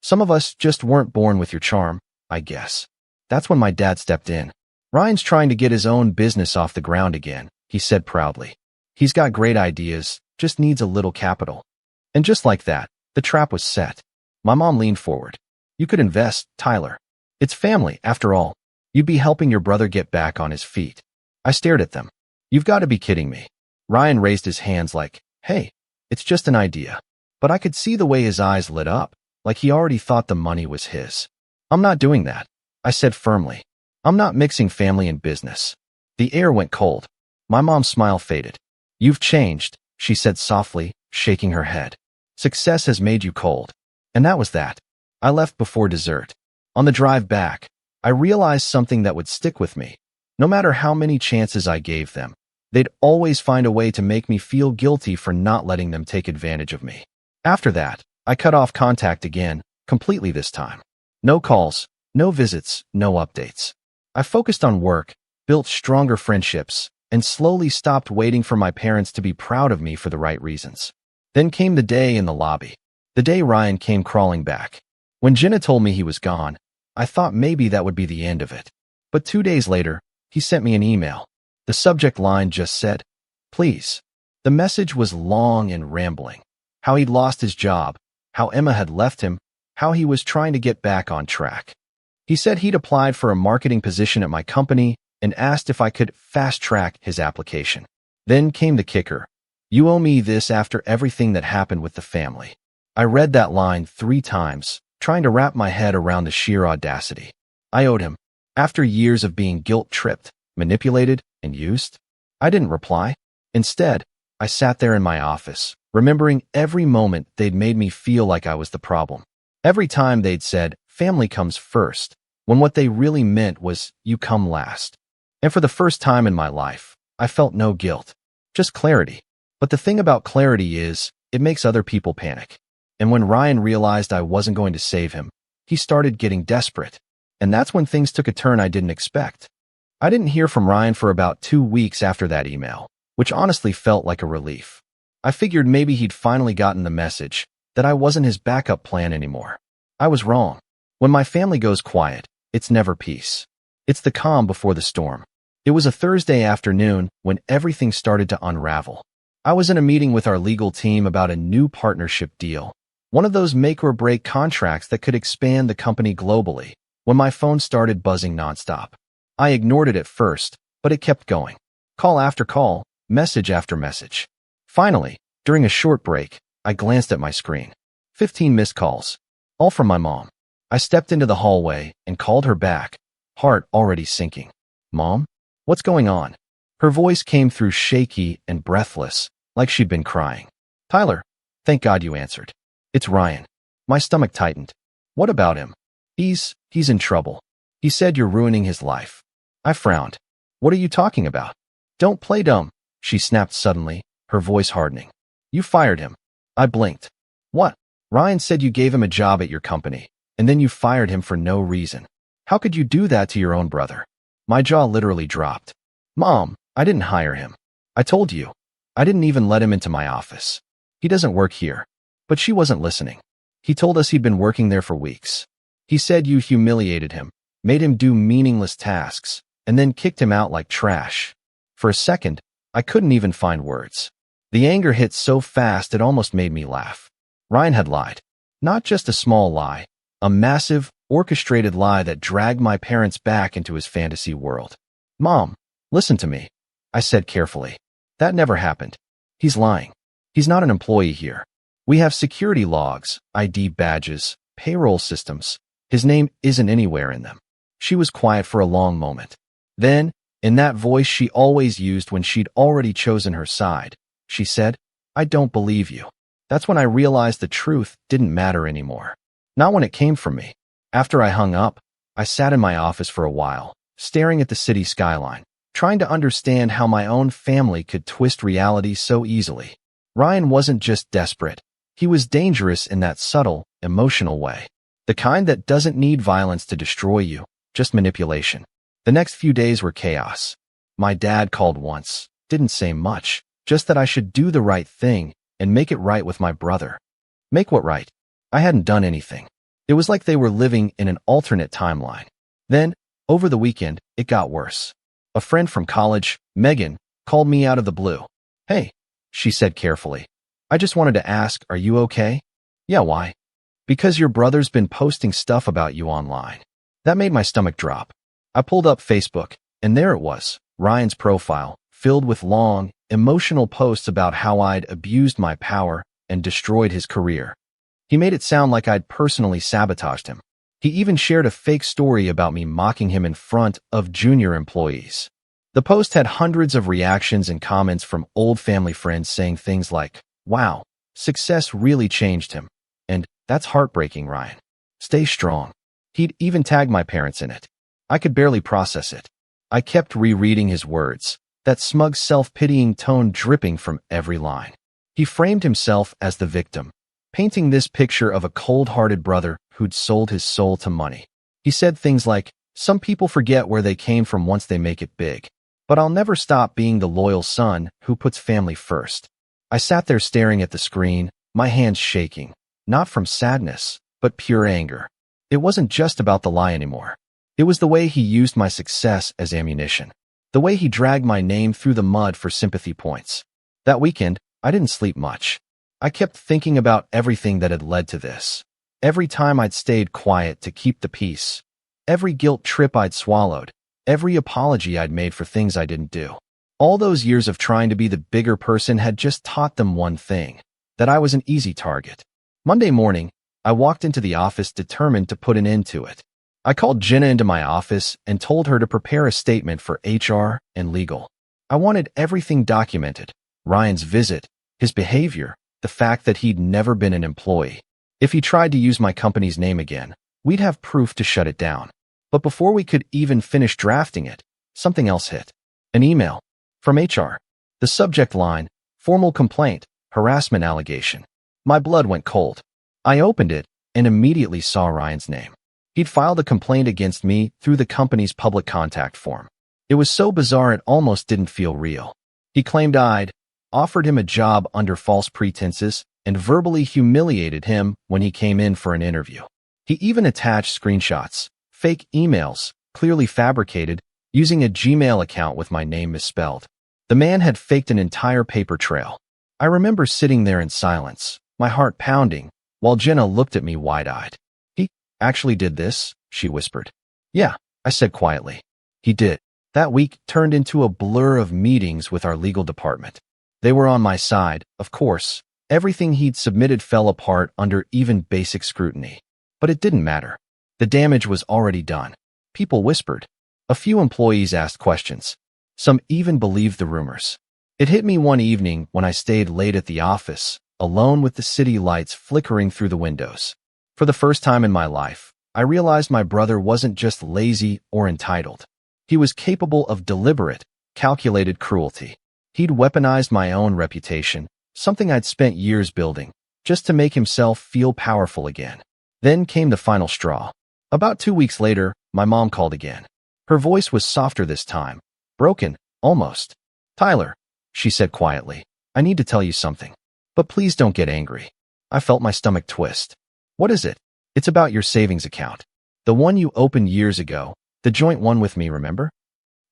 Some of us just weren't born with your charm, I guess." That's when my dad stepped in. "Ryan's trying to get his own business off the ground again," he said proudly. "He's got great ideas, just needs a little capital." And just like that, the trap was set. My mom leaned forward. "You could invest, Tyler. It's family, after all. You'd be helping your brother get back on his feet." I stared at them. "You've got to be kidding me." Ryan raised his hands like, "Hey, it's just an idea." But I could see the way his eyes lit up, like he already thought the money was his. "I'm not doing that," I said firmly. "I'm not mixing family and business." The air went cold. My mom's smile faded. "You've changed," she said softly, shaking her head. "Success has made you cold." And that was that. I left before dessert. On the drive back, I realized something that would stick with me. No matter how many chances I gave them, they'd always find a way to make me feel guilty for not letting them take advantage of me. After that, I cut off contact again, completely this time. No calls, no visits, no updates. I focused on work, built stronger friendships, and slowly stopped waiting for my parents to be proud of me for the right reasons. Then came the day in the lobby. The day Ryan came crawling back. When Jenna told me he was gone, I thought maybe that would be the end of it. But 2 days later, he sent me an email. The subject line just said, "Please." The message was long and rambling. How he'd lost his job, how Emma had left him, how he was trying to get back on track. He said he'd applied for a marketing position at my company and asked if I could fast-track his application. Then came the kicker. "You owe me this after everything that happened with the family." I read that line 3 times, trying to wrap my head around the sheer audacity. I owed him. After years of being guilt-tripped, manipulated, and used? I didn't reply. Instead, I sat there in my office, remembering every moment they'd made me feel like I was the problem. Every time they'd said, "Family comes first," when what they really meant was, "You come last." And for the first time in my life, I felt no guilt, just clarity. But the thing about clarity is, it makes other people panic. And when Ryan realized I wasn't going to save him, he started getting desperate. And that's when things took a turn I didn't expect. I didn't hear from Ryan for about 2 weeks after that email, which honestly felt like a relief. I figured maybe he'd finally gotten the message that I wasn't his backup plan anymore. I was wrong. When my family goes quiet, it's never peace. It's the calm before the storm. It was a Thursday afternoon when everything started to unravel. I was in a meeting with our legal team about a new partnership deal, one of those make-or-break contracts that could expand the company globally, when my phone started buzzing nonstop. I ignored it at first, but it kept going. Call after call, message after message. Finally, during a short break, I glanced at my screen. 15 missed calls, all from my mom. I stepped into the hallway and called her back, heart already sinking. "Mom? What's going on?" Her voice came through shaky and breathless, like she'd been crying. "Tyler, thank God you answered. It's Ryan." My stomach tightened. "What about him?" He's in trouble. He said you're ruining his life." I frowned. "What are you talking about?" "Don't play dumb," she snapped suddenly, her voice hardening. "You fired him." I blinked. "What?" "Ryan said you gave him a job at your company, and then you fired him for no reason. How could you do that to your own brother?" My jaw literally dropped. "Mom, I didn't hire him. I told you. I didn't even let him into my office. He doesn't work here." But she wasn't listening. "He told us he'd been working there for weeks. He said you humiliated him, made him do meaningless tasks, and then kicked him out like trash." For a second, I couldn't even find words. The anger hit so fast it almost made me laugh. Ryan had lied. Not just a small lie, a massive, orchestrated lie that dragged my parents back into his fantasy world. "Mom, listen to me," I said carefully. "That never happened. He's lying. He's not an employee here. We have security logs, ID badges, payroll systems. His name isn't anywhere in them." She was quiet for a long moment. Then, in that voice she always used when she'd already chosen her side, she said, "I don't believe you." That's when I realized the truth didn't matter anymore. Not when it came from me. After I hung up, I sat in my office for a while, staring at the city skyline, trying to understand how my own family could twist reality so easily. Ryan wasn't just desperate. He was dangerous in that subtle, emotional way. The kind that doesn't need violence to destroy you, just manipulation. The next few days were chaos. My dad called once, didn't say much, just that I should do the right thing and make it right with my brother. Make what right? I hadn't done anything. It was like they were living in an alternate timeline. Then, over the weekend, it got worse. A friend from college, Megan, called me out of the blue. "Hey," she said carefully. "I just wanted to ask, are you okay?" "Yeah, why?" "Because your brother's been posting stuff about you online." That made my stomach drop. I pulled up Facebook, and there it was, Ryan's profile, filled with long, emotional posts about how I'd abused my power and destroyed his career. He made it sound like I'd personally sabotaged him. He even shared a fake story about me mocking him in front of junior employees. The post had hundreds of reactions and comments from old family friends saying things like, "Wow, success really changed him," and "That's heartbreaking, Ryan. Stay strong." He'd even tagged my parents in it. I could barely process it. I kept rereading his words, that smug self-pitying tone dripping from every line. He framed himself as the victim, painting this picture of a cold-hearted brother who'd sold his soul to money. He said things like, "Some people forget where they came from once they make it big, but I'll never stop being the loyal son who puts family first." I sat there staring at the screen, my hands shaking, not from sadness, but pure anger. It wasn't just about the lie anymore. It was the way he used my success as ammunition, the way he dragged my name through the mud for sympathy points. That weekend, I didn't sleep much. I kept thinking about everything that had led to this. Every time I'd stayed quiet to keep the peace. Every guilt trip I'd swallowed. Every apology I'd made for things I didn't do. All those years of trying to be the bigger person had just taught them one thing, that I was an easy target. Monday morning, I walked into the office determined to put an end to it. I called Jenna into my office and told her to prepare a statement for HR and legal. I wanted everything documented: Ryan's visit, his behavior, the fact that he'd never been an employee. If he tried to use my company's name again, we'd have proof to shut it down. But before we could even finish drafting it, something else hit. An email from HR. The subject line: formal complaint, harassment allegation. My blood went cold. I opened it and immediately saw Ryan's name. He'd filed a complaint against me through the company's public contact form. It was so bizarre it almost didn't feel real. He claimed I'd offered him a job under false pretenses and verbally humiliated him when he came in for an interview. He even attached screenshots, fake emails, clearly fabricated, using a Gmail account with my name misspelled. The man had faked an entire paper trail. I remember sitting there in silence, my heart pounding, while Jenna looked at me wide-eyed. He actually did this, she whispered. Yeah, I said quietly. He did. That week turned into a blur of meetings with our legal department. They were on my side, of course. Everything he'd submitted fell apart under even basic scrutiny. But it didn't matter. The damage was already done. People whispered. A few employees asked questions. Some even believed the rumors. It hit me one evening when I stayed late at the office, alone with the city lights flickering through the windows. For the first time in my life, I realized my brother wasn't just lazy or entitled. He was capable of deliberate, calculated cruelty. He'd weaponized my own reputation, something I'd spent years building, just to make himself feel powerful again. Then came the final straw. About 2 weeks later, my mom called again. Her voice was softer this time. Broken, almost. Tyler, she said quietly, I need to tell you something. But please don't get angry. I felt my stomach twist. What is it? It's about your savings account. The one you opened years ago, the joint one with me, remember?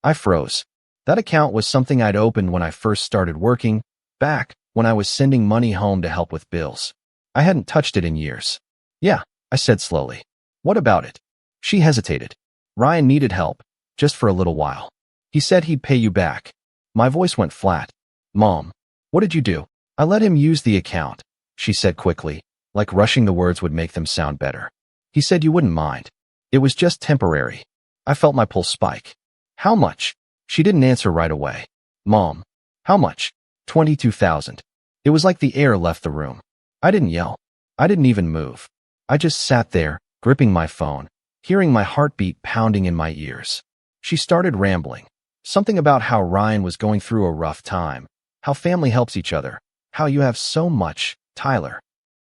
I froze. That account was something I'd opened when I first started working, back when I was sending money home to help with bills. I hadn't touched it in years. Yeah, I said slowly. What about it? She hesitated. Ryan needed help, just for a little while. He said he'd pay you back. My voice went flat. Mom, what did you do? I let him use the account, she said quickly, like rushing the words would make them sound better. He said you wouldn't mind. It was just temporary. I felt my pulse spike. How much? She didn't answer right away. Mom, how much? 22,000. It was like the air left the room. I didn't yell. I didn't even move. I just sat there, gripping my phone, hearing my heartbeat pounding in my ears. She started rambling. Something about how Ryan was going through a rough time, how family helps each other, how you have so much, Tyler.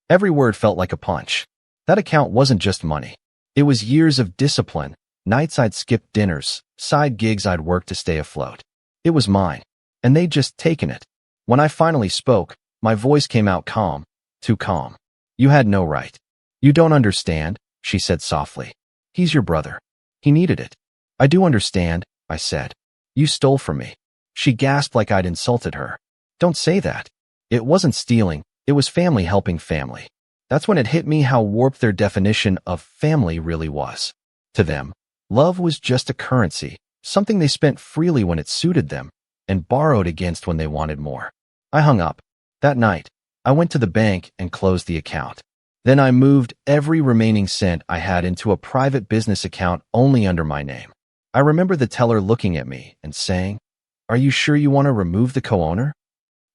Every word felt like a punch. That account wasn't just money. It was years of discipline, nights I'd skipped dinners, side gigs I'd worked to stay afloat. It was mine, and they'd just taken it. When I finally spoke, my voice came out calm, too calm. You had no right. You don't understand, she said softly. He's your brother. He needed it. I do understand, I said. You stole from me. She gasped like I'd insulted her. Don't say that. It wasn't stealing. It was family helping family. That's when it hit me how warped their definition of family really was. To them, love was just a currency, something they spent freely when it suited them, and borrowed against when they wanted more. I hung up. That night, I went to the bank and closed the account. Then I moved every remaining cent I had into a private business account only under my name. I remember the teller looking at me and saying, "Are you sure you want to remove the co-owner?"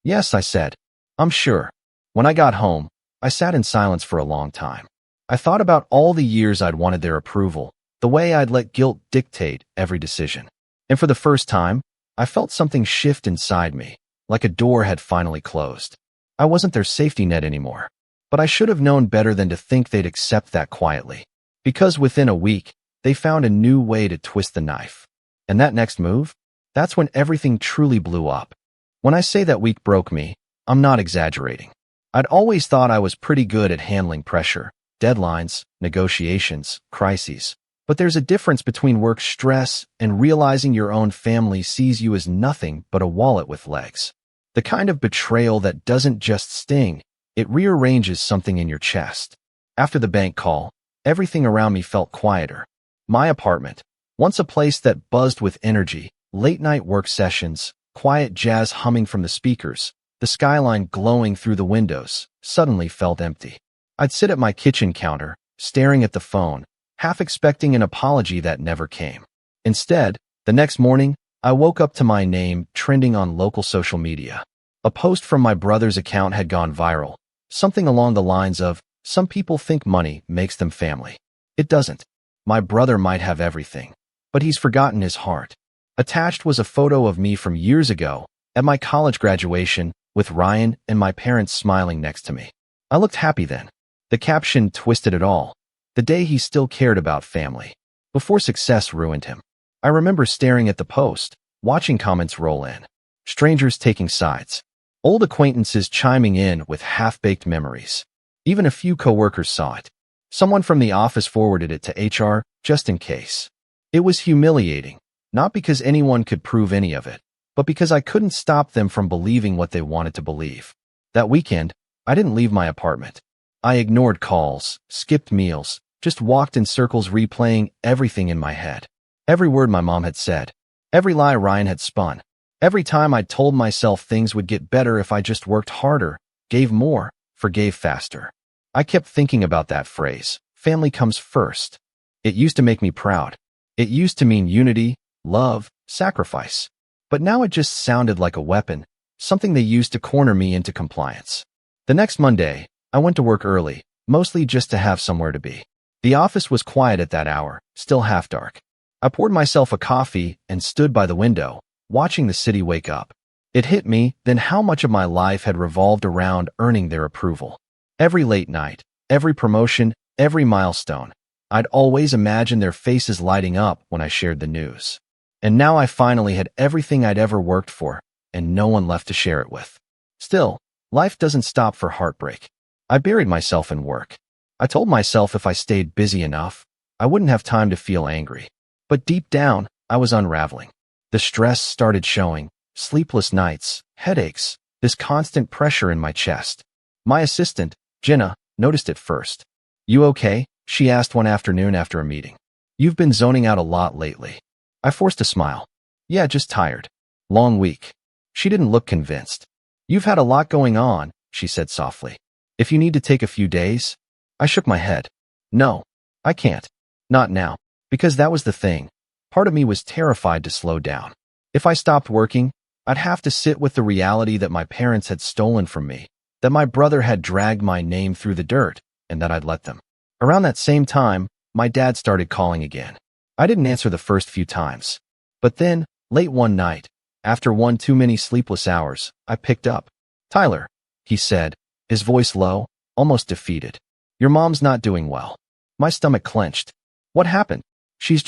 Yes, I said. I'm sure. When I got home, I sat in silence for a long time. I thought about all the years I'd wanted their approval, the way I'd let guilt dictate every decision. And for the first time, I felt something shift inside me, like a door had finally closed. I wasn't their safety net anymore. But I should have known better than to think they'd accept that quietly. Because within a week, they found a new way to twist the knife. And that next move? That's when everything truly blew up. When I say that week broke me, I'm not exaggerating. I'd always thought I was pretty good at handling pressure, deadlines, negotiations, crises. But there's a difference between work stress and realizing your own family sees you as nothing but a wallet with legs. The kind of betrayal that doesn't just sting, It rearranges something in your chest. After the bank call, everything around me felt quieter. My apartment, once a place that buzzed with energy, late-night work sessions, quiet jazz humming from the speakers, the skyline glowing through the windows, suddenly felt empty. I'd sit at my kitchen counter, staring at the phone, half expecting an apology that never came. Instead, the next morning, I woke up to my name trending on local social media. A post from my brother's account had gone viral, something along the lines of, "Some people think money makes them family. It doesn't. My brother might have everything, but he's forgotten his heart." Attached was a photo of me from years ago, at my college graduation, with Ryan and my parents smiling next to me. I looked happy then. The caption twisted it all. The day he still cared about family, before success ruined him. I remember staring at the post, watching comments roll in. Strangers taking sides. Old acquaintances chiming in with half-baked memories. Even a few coworkers saw it. Someone from the office forwarded it to HR, just in case. It was humiliating, not because anyone could prove any of it, but because I couldn't stop them from believing what they wanted to believe. That weekend, I didn't leave my apartment. I ignored calls, skipped meals, just walked in circles replaying everything in my head. Every word my mom had said, every lie Ryan had spun, every time I told myself things would get better if I just worked harder, gave more, forgave faster. I kept thinking about that phrase, family comes first. It used to make me proud. It used to mean unity, love, sacrifice. But now it just sounded like a weapon, something they used to corner me into compliance. The next Monday, I went to work early, mostly just to have somewhere to be. The office was quiet at that hour, still half dark. I poured myself a coffee and stood by the window, watching the city wake up. It hit me then how much of my life had revolved around earning their approval. Every late night, every promotion, every milestone, I'd always imagined their faces lighting up when I shared the news. And now I finally had everything I'd ever worked for, and no one left to share it with. Still, life doesn't stop for heartbreak. I buried myself in work. I told myself if I stayed busy enough, I wouldn't have time to feel angry. But deep down, I was unraveling. The stress started showing, sleepless nights, headaches, this constant pressure in my chest. My assistant, Jenna, noticed it first. "You okay?" she asked one afternoon after a meeting. "You've been zoning out a lot lately." I forced a smile. "Yeah, just tired. Long week." She didn't look convinced. "You've had a lot going on," she said softly. "If you need to take a few days." I shook my head. "No, I can't. Not now." Because that was the thing. Part of me was terrified to slow down. If I stopped working, I'd have to sit with the reality that my parents had stolen from me, that my brother had dragged my name through the dirt, and that I'd let them. Around that same time, my dad started calling again. I didn't answer the first few times. But then, late one night, after one too many sleepless hours, I picked up. "Tyler," he said, his voice low, almost defeated. "Your mom's not doing well." My stomach clenched. "What happened?" She's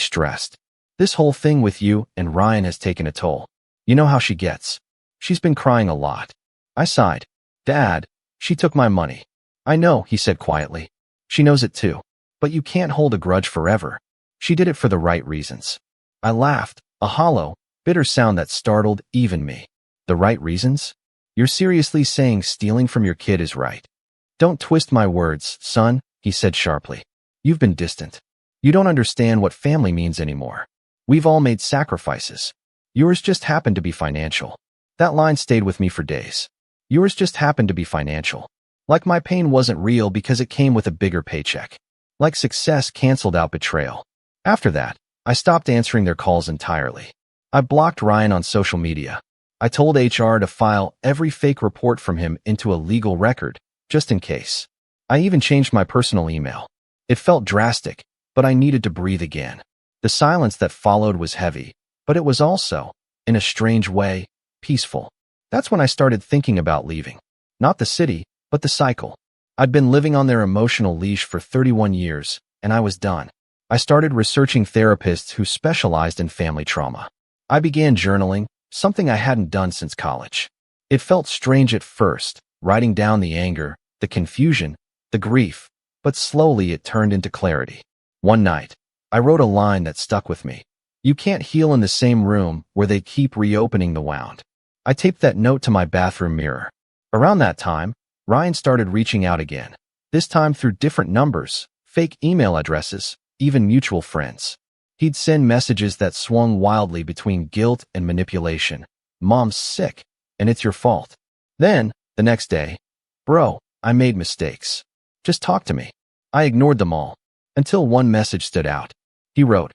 stressed. "This whole thing with you and Ryan has taken a toll. You know how she gets. She's been crying a lot." I sighed. "Dad, she took my money." "I know," he said quietly. "She knows it too. But you can't hold a grudge forever. She did it for the right reasons." I laughed, a hollow, bitter sound that startled even me. "The right reasons? You're seriously saying stealing from your kid is right?" "Don't twist my words, son," he said sharply. "You've been distant. You don't understand what family means anymore. We've all made sacrifices. Yours just happened to be financial." That line stayed with me for days. Yours just happened to be financial. Like my pain wasn't real because it came with a bigger paycheck. Like success canceled out betrayal. After that, I stopped answering their calls entirely. I blocked Ryan on social media. I told HR to file every fake report from him into a legal record, just in case. I even changed my personal email. It felt drastic, but I needed to breathe again. The silence that followed was heavy, but it was also, in a strange way, peaceful. That's when I started thinking about leaving. Not the city, but the cycle. I'd been living on their emotional leash for 31 years, and I was done. I started researching therapists who specialized in family trauma. I began journaling, something I hadn't done since college. It felt strange at first, writing down the anger, the confusion, the grief, but slowly it turned into clarity. One night, I wrote a line that stuck with me. "You can't heal in the same room where they keep reopening the wound." I taped that note to my bathroom mirror. Around that time, Ryan started reaching out again, this time through different numbers, fake email addresses, even mutual friends. He'd send messages that swung wildly between guilt and manipulation. Mom's sick, and it's your fault. Then, the next day, bro, I made mistakes. Just talk to me. I ignored them all, until one message stood out. He wrote,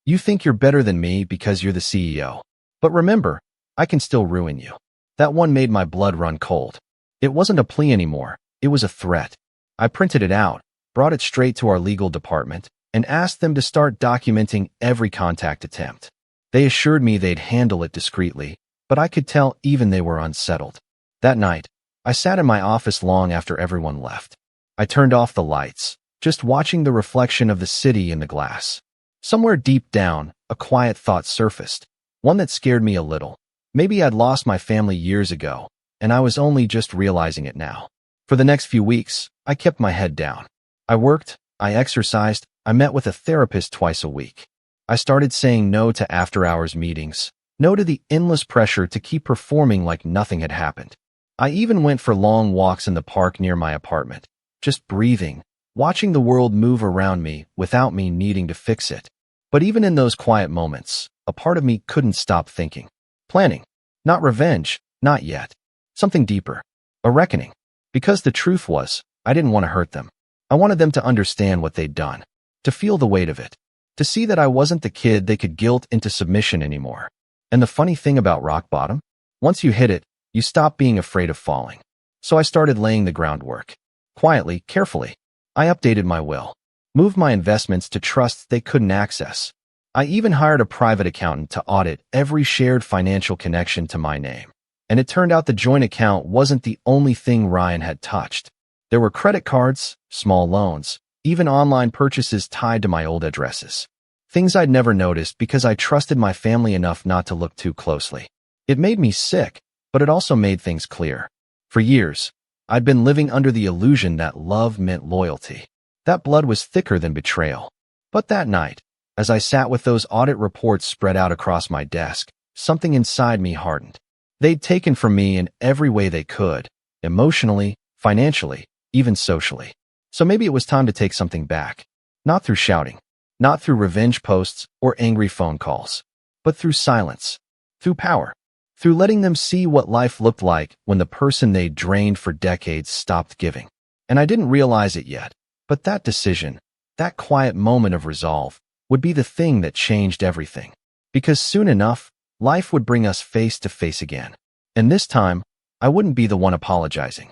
"You think you're better than me because you're the CEO. But remember, I can still ruin you." That one made my blood run cold. It wasn't a plea anymore. It was a threat. I printed it out, brought it straight to our legal department, and asked them to start documenting every contact attempt. They assured me they'd handle it discreetly, but I could tell even they were unsettled. That night, I sat in my office long after everyone left. I turned off the lights, just watching the reflection of the city in the glass. Somewhere deep down, a quiet thought surfaced, one that scared me a little. Maybe I'd lost my family years ago, and I was only just realizing it now. For the next few weeks, I kept my head down. I worked, I exercised, I met with a therapist twice a week. I started saying no to after-hours meetings, no to the endless pressure to keep performing like nothing had happened. I even went for long walks in the park near my apartment, just breathing, watching the world move around me without me needing to fix it. But even in those quiet moments, a part of me couldn't stop thinking. Planning. Not revenge, not yet. Something deeper. A reckoning. Because the truth was, I didn't want to hurt them. I wanted them to understand what they'd done, to feel the weight of it, to see that I wasn't the kid they could guilt into submission anymore. And the funny thing about rock bottom? Once you hit it, you stop being afraid of falling. So I started laying the groundwork. Quietly, carefully. I updated my will, moved my investments to trusts they couldn't access. I even hired a private accountant to audit every shared financial connection to my name. And it turned out the joint account wasn't the only thing Ryan had touched. There were credit cards, small loans, even online purchases tied to my old addresses. Things I'd never noticed because I trusted my family enough not to look too closely. It made me sick, but it also made things clear. For years, I'd been living under the illusion that love meant loyalty. That blood was thicker than betrayal. But that night, as I sat with those audit reports spread out across my desk, something inside me hardened. They'd taken from me in every way they could, emotionally, financially, even socially. So maybe it was time to take something back. Not through shouting, not through revenge posts or angry phone calls, but through silence, through power, through letting them see what life looked like when the person they'd drained for decades stopped giving. And I didn't realize it yet, but that decision, that quiet moment of resolve, would be the thing that changed everything. Because soon enough, life would bring us face to face again. And this time, I wouldn't be the one apologizing.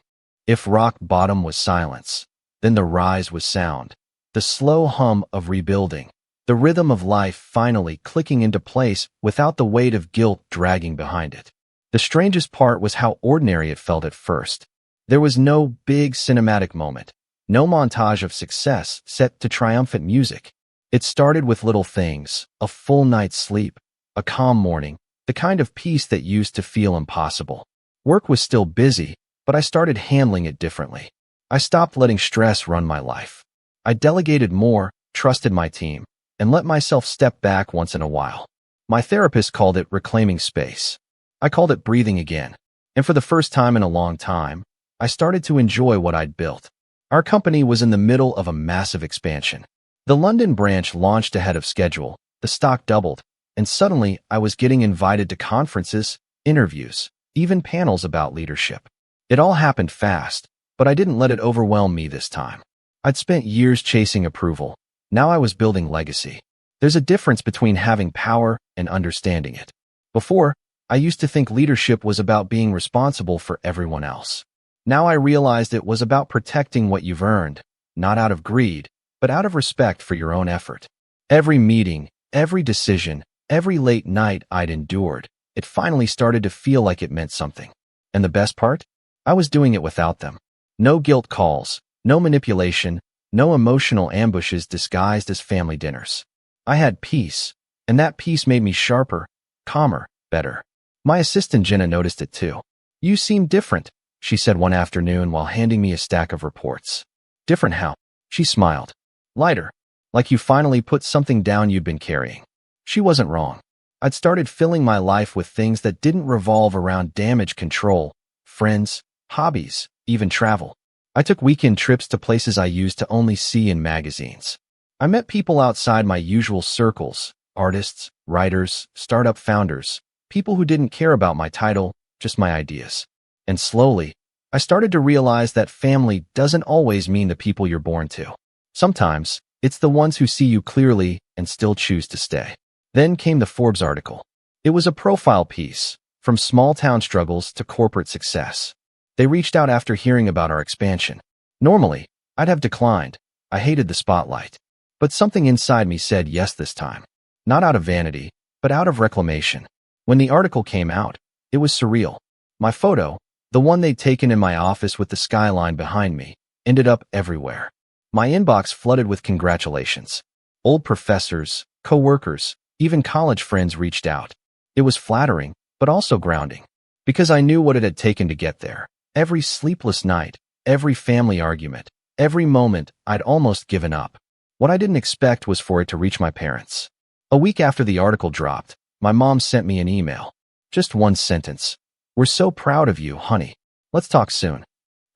If rock bottom was silence, then the rise was sound, the slow hum of rebuilding, the rhythm of life finally clicking into place without the weight of guilt dragging behind it. The strangest part was how ordinary it felt at first. There was no big cinematic moment, no montage of success set to triumphant music. It started with little things, a full night's sleep, a calm morning, the kind of peace that used to feel impossible. Work was still busy, but I started handling it differently. I stopped letting stress run my life. I delegated more, trusted my team, and let myself step back once in a while. My therapist called it reclaiming space. I called it breathing again. And for the first time in a long time, I started to enjoy what I'd built. Our company was in the middle of a massive expansion. The London branch launched ahead of schedule, the stock doubled, and suddenly I was getting invited to conferences, interviews, even panels about leadership. It all happened fast, but I didn't let it overwhelm me this time. I'd spent years chasing approval. Now I was building legacy. There's a difference between having power and understanding it. Before, I used to think leadership was about being responsible for everyone else. Now I realized it was about protecting what you've earned, not out of greed, but out of respect for your own effort. Every meeting, every decision, every late night I'd endured, it finally started to feel like it meant something. And the best part? I was doing it without them. No guilt calls, no manipulation, no emotional ambushes disguised as family dinners. I had peace, and that peace made me sharper, calmer, better. My assistant Jenna noticed it too. "You seem different," she said one afternoon while handing me a stack of reports. "Different how?" She smiled. "Lighter. Like you finally put something down you'd been carrying." She wasn't wrong. I'd started filling my life with things that didn't revolve around damage control, friends, hobbies, even travel. I took weekend trips to places I used to only see in magazines. I met people outside my usual circles, artists, writers, startup founders, people who didn't care about my title, just my ideas. And slowly, I started to realize that family doesn't always mean the people you're born to. Sometimes, it's the ones who see you clearly and still choose to stay. Then came the Forbes article. It was a profile piece, from small-town struggles to corporate success. They reached out after hearing about our expansion. Normally, I'd have declined. I hated the spotlight. But something inside me said yes this time. Not out of vanity, but out of reclamation. When the article came out, it was surreal. My photo, the one they'd taken in my office with the skyline behind me, ended up everywhere. My inbox flooded with congratulations. Old professors, co-workers, even college friends reached out. It was flattering, but also grounding. Because I knew what it had taken to get there. Every sleepless night, every family argument, every moment I'd almost given up. What I didn't expect was for it to reach my parents. A week after the article dropped, my mom sent me an email. Just one sentence. "We're so proud of you, honey. Let's talk soon."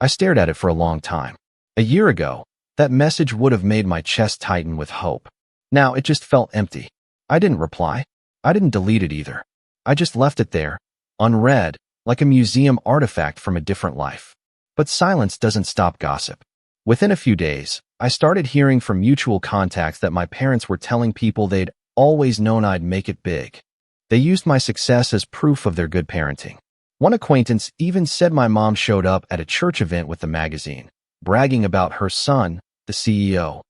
I stared at it for a long time. A year ago, that message would have made my chest tighten with hope. Now it just felt empty. I didn't reply. I didn't delete it either. I just left it there, unread, like a museum artifact from a different life. But silence doesn't stop gossip. Within a few days, I started hearing from mutual contacts that my parents were telling people they'd always known I'd make it big. They used my success as proof of their good parenting. One acquaintance even said my mom showed up at a church event with the magazine, bragging about her son, the CEO.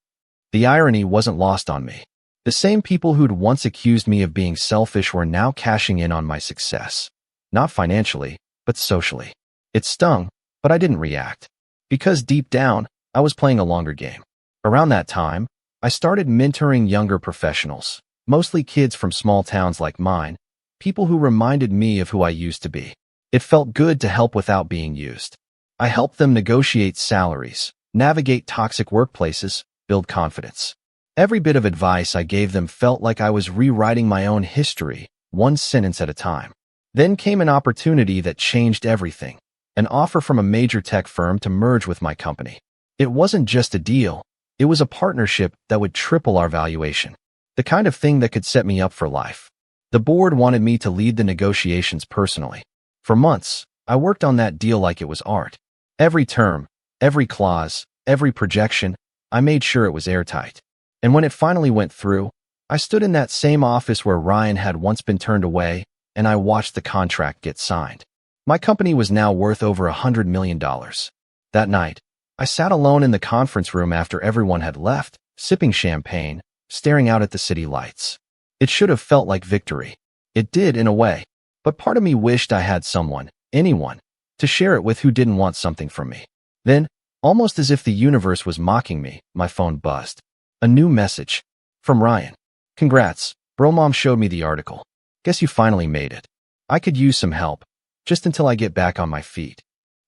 The irony wasn't lost on me. The same people who'd once accused me of being selfish were now cashing in on my success. Not financially, but socially. It stung, but I didn't react. Because deep down, I was playing a longer game. Around that time, I started mentoring younger professionals, mostly kids from small towns like mine, people who reminded me of who I used to be. It felt good to help without being used. I helped them negotiate salaries, navigate toxic workplaces, build confidence. Every bit of advice I gave them felt like I was rewriting my own history, one sentence at a time. Then came an opportunity that changed everything, an offer from a major tech firm to merge with my company. It wasn't just a deal, it was a partnership that would triple our valuation, the kind of thing that could set me up for life. The board wanted me to lead the negotiations personally. For months, I worked on that deal like it was art. Every term, every clause, every projection, I made sure it was airtight. And when it finally went through, I stood in that same office where Ryan had once been turned away, and I watched the contract get signed. My company was now worth over $100 million. That night, I sat alone in the conference room after everyone had left, sipping champagne, staring out at the city lights. It should have felt like victory. It did in a way, but part of me wished I had someone, anyone, to share it with who didn't want something from me. Then, almost as if the universe was mocking me, my phone buzzed. A new message. From Ryan. "Congrats, bro, mom showed me the article. Guess you finally made it. I could use some help, just until I get back on my feet."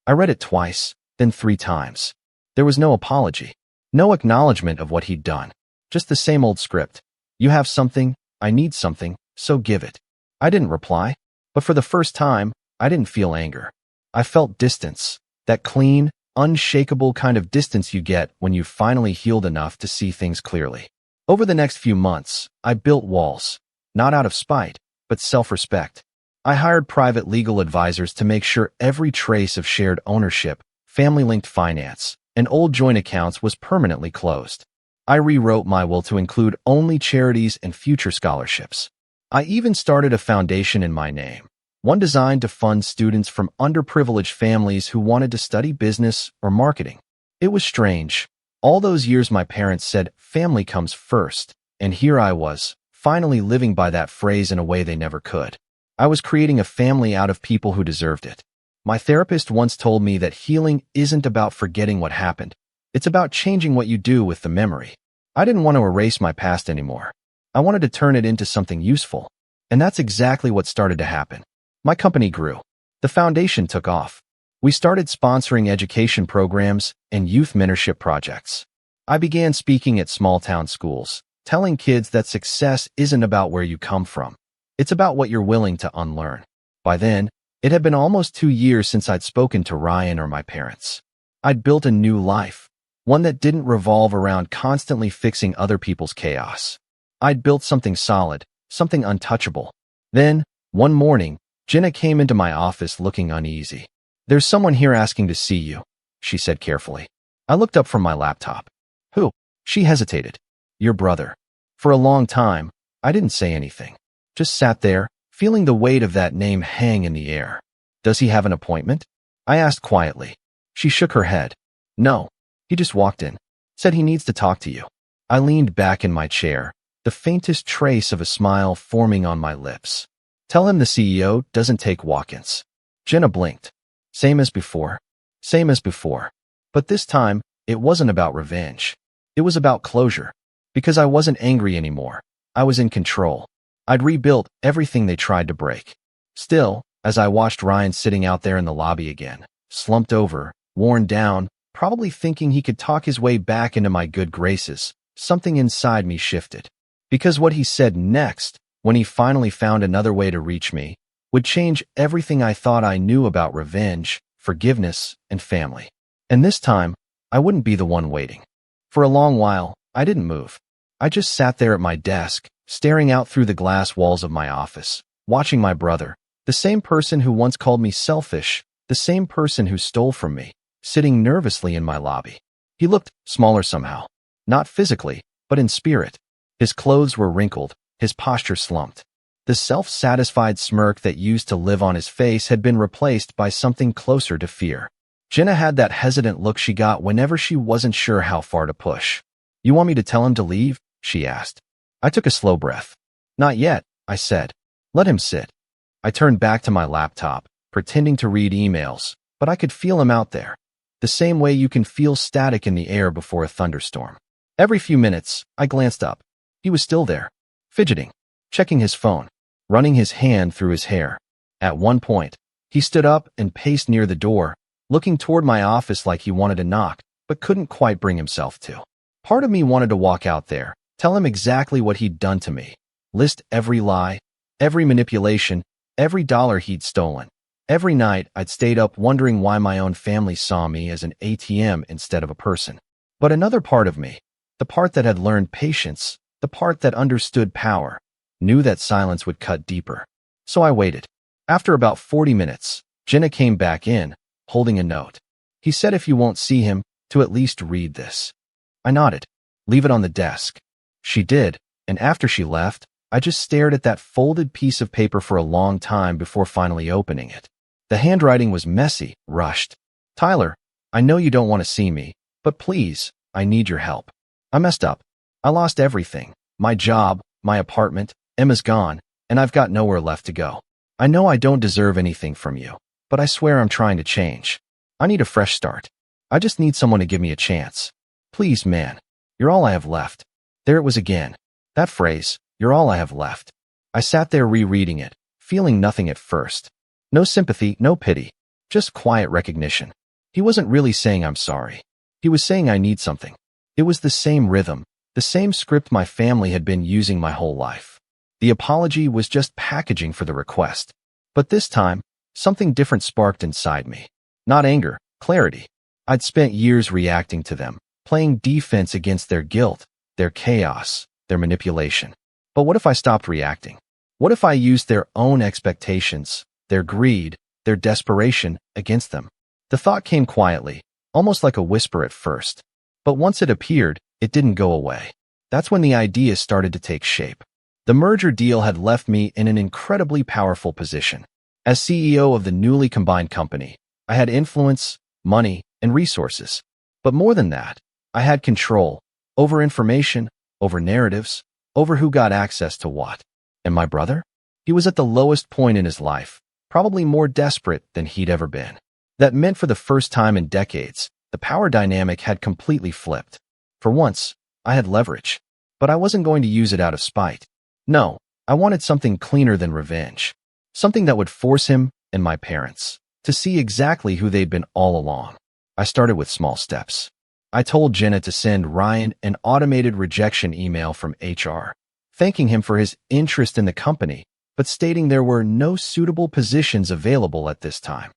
I read it twice, then 3 times. There was no apology, no acknowledgement of what he'd done. Just the same old script. "You have something, I need something, so give it." I didn't reply, but for the first time, I didn't feel anger. I felt distance, that clean, unshakable kind of distance you get when you've finally healed enough to see things clearly. Over the next few months, I built walls, not out of spite, but self-respect. I hired private legal advisors to make sure every trace of shared ownership, family-linked finance, and old joint accounts was permanently closed. I rewrote my will to include only charities and future scholarships. I even started a foundation in my name, one designed to fund students from underprivileged families who wanted to study business or marketing. It was strange. All those years my parents said family comes first, and here I was, finally living by that phrase in a way they never could. I was creating a family out of people who deserved it. My therapist once told me that healing isn't about forgetting what happened. It's about changing what you do with the memory. I didn't want to erase my past anymore. I wanted to turn it into something useful. And that's exactly what started to happen. My company grew. The foundation took off. We started sponsoring education programs and youth mentorship projects. I began speaking at small-town schools, telling kids that success isn't about where you come from. It's about what you're willing to unlearn. By then, It had been almost 2 years since I'd spoken to Ryan or my parents. I'd built a new life, one that didn't revolve around constantly fixing other people's chaos. I'd built something solid, something untouchable. Then, one morning, Jenna came into my office looking uneasy. "There's someone here asking to see you," she said carefully. I looked up from my laptop. "Who?" She hesitated. "Your brother." For a long time, I didn't say anything. Just sat there, feeling the weight of that name hang in the air. "Does he have an appointment?" I asked quietly. She shook her head. "No. He just walked in. Said he needs to talk to you." I leaned back in my chair, the faintest trace of a smile forming on my lips. "Tell him the CEO doesn't take walk-ins." Jenna blinked. Same as before. Same as before. But this time, it wasn't about revenge. It was about closure. Because I wasn't angry anymore. I was in control. I'd rebuilt everything they tried to break. Still, as I watched Ryan sitting out there in the lobby again, slumped over, worn down, probably thinking he could talk his way back into my good graces, something inside me shifted. Because what he said next, when he finally found another way to reach me, would change everything I thought I knew about revenge, forgiveness, and family. And this time, I wouldn't be the one waiting. For a long while, I didn't move. I just sat there at my desk, staring out through the glass walls of my office, watching my brother, the same person who once called me selfish, the same person who stole from me, sitting nervously in my lobby. He looked smaller somehow. Not physically, but in spirit. His clothes were wrinkled, his posture slumped. The self-satisfied smirk that used to live on his face had been replaced by something closer to fear. Jenna had that hesitant look she got whenever she wasn't sure how far to push. "You want me to tell him to leave?" she asked. I took a slow breath. "Not yet," I said. "Let him sit." I turned back to my laptop, pretending to read emails, but I could feel him out there. The same way you can feel static in the air before a thunderstorm. Every few minutes, I glanced up. He was still there, fidgeting, checking his phone, running his hand through his hair. At one point, he stood up and paced near the door, looking toward my office like he wanted to knock, but couldn't quite bring himself to. Part of me wanted to walk out there, tell him exactly what he'd done to me, list every lie, every manipulation, every dollar he'd stolen. Every night, I'd stayed up wondering why my own family saw me as an ATM instead of a person. But another part of me, the part that had learned patience, the part that understood power, knew that silence would cut deeper. So I waited. After about 40 minutes, Jenna came back in, holding a note. He said if you won't see him, to at least read this. I nodded. "Leave it on the desk." She did, and after she left, I just stared at that folded piece of paper for a long time before finally opening it. The handwriting was messy, rushed. "Tyler, I know you don't want to see me, but please, I need your help. I messed up. I lost everything. My job, my apartment, Emma's gone, and I've got nowhere left to go. I know I don't deserve anything from you, but I swear I'm trying to change. I need a fresh start. I just need someone to give me a chance. Please, man, you're all I have left." There it was again. That phrase, "you're all I have left." I sat there rereading it, feeling nothing at first. No sympathy, no pity, just quiet recognition. He wasn't really saying I'm sorry. He was saying I need something. It was the same rhythm, the same script my family had been using my whole life. The apology was just packaging for the request. But this time, something different sparked inside me. Not anger, clarity. I'd spent years reacting to them, playing defense against their guilt, their chaos, their manipulation. But what if I stopped reacting? What if I used their own expectations, their greed, their desperation against them? The thought came quietly, almost like a whisper at first. But once it appeared, it didn't go away. That's when the idea started to take shape. The merger deal had left me in an incredibly powerful position. As CEO of the newly combined company, I had influence, money, and resources. But more than that, I had control over information, over narratives, over who got access to what. And my brother? He was at the lowest point in his life, probably more desperate than he'd ever been. That meant for the first time in decades, the power dynamic had completely flipped. For once, I had leverage, but I wasn't going to use it out of spite. No, I wanted something cleaner than revenge. Something that would force him and my parents to see exactly who they'd been all along. I started with small steps. I told Jenna to send Ryan an automated rejection email from HR, thanking him for his interest in the company, but stating there were no suitable positions available at this time.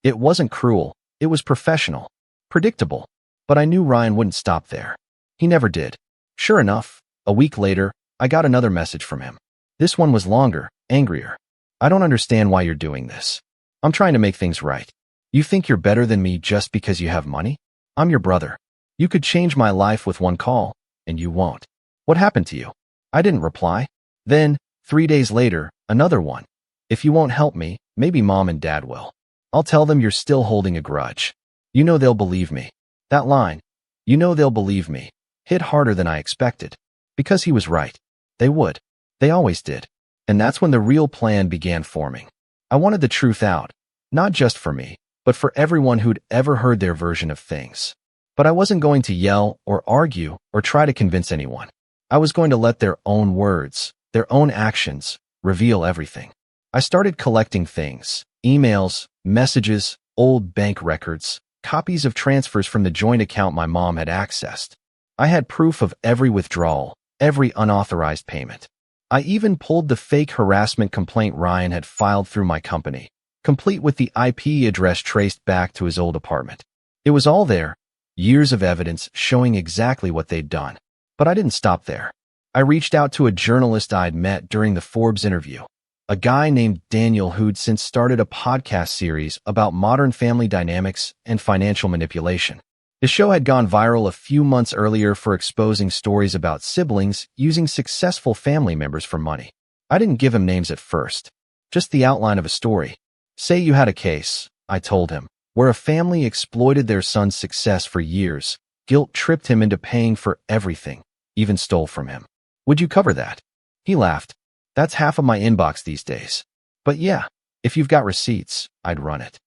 It wasn't cruel, it was professional, predictable, but I knew Ryan wouldn't stop there. He never did. Sure enough, a week later, I got another message from him. This one was longer, angrier. I don't understand why you're doing this. I'm trying to make things right. You think you're better than me just because you have money? I'm your brother. You could change my life with one call, and you won't. What happened to you? I didn't reply. Then, 3 days later, another one. If you won't help me, maybe mom and dad will. I'll tell them you're still holding a grudge. You know they'll believe me. That line, you know they'll believe me, hit harder than I expected. Because he was right. They would. They always did. And that's when the real plan began forming. I wanted the truth out, not just for me, but for everyone who'd ever heard their version of things. But I wasn't going to yell or argue or try to convince anyone. I was going to let their own words, their own actions, reveal everything. I started collecting things, emails, messages, old bank records, copies of transfers from the joint account my mom had accessed. I had proof of every withdrawal, every unauthorized payment. I even pulled the fake harassment complaint Ryan had filed through my company, complete with the IP address traced back to his old apartment. It was all there, years of evidence showing exactly what they'd done. But I didn't stop there. I reached out to a journalist I'd met during the Forbes interview, a guy named Daniel who'd since started a podcast series about modern family dynamics and financial manipulation. His show had gone viral a few months earlier for exposing stories about siblings using successful family members for money. I didn't give him names at first, just the outline of a story. Say you had a case, I told him, where a family exploited their son's success for years. Guilt tripped him into paying for everything, even stole from him. Would you cover that? He laughed. That's half of my inbox these days. But yeah, if you've got receipts, I'd run it.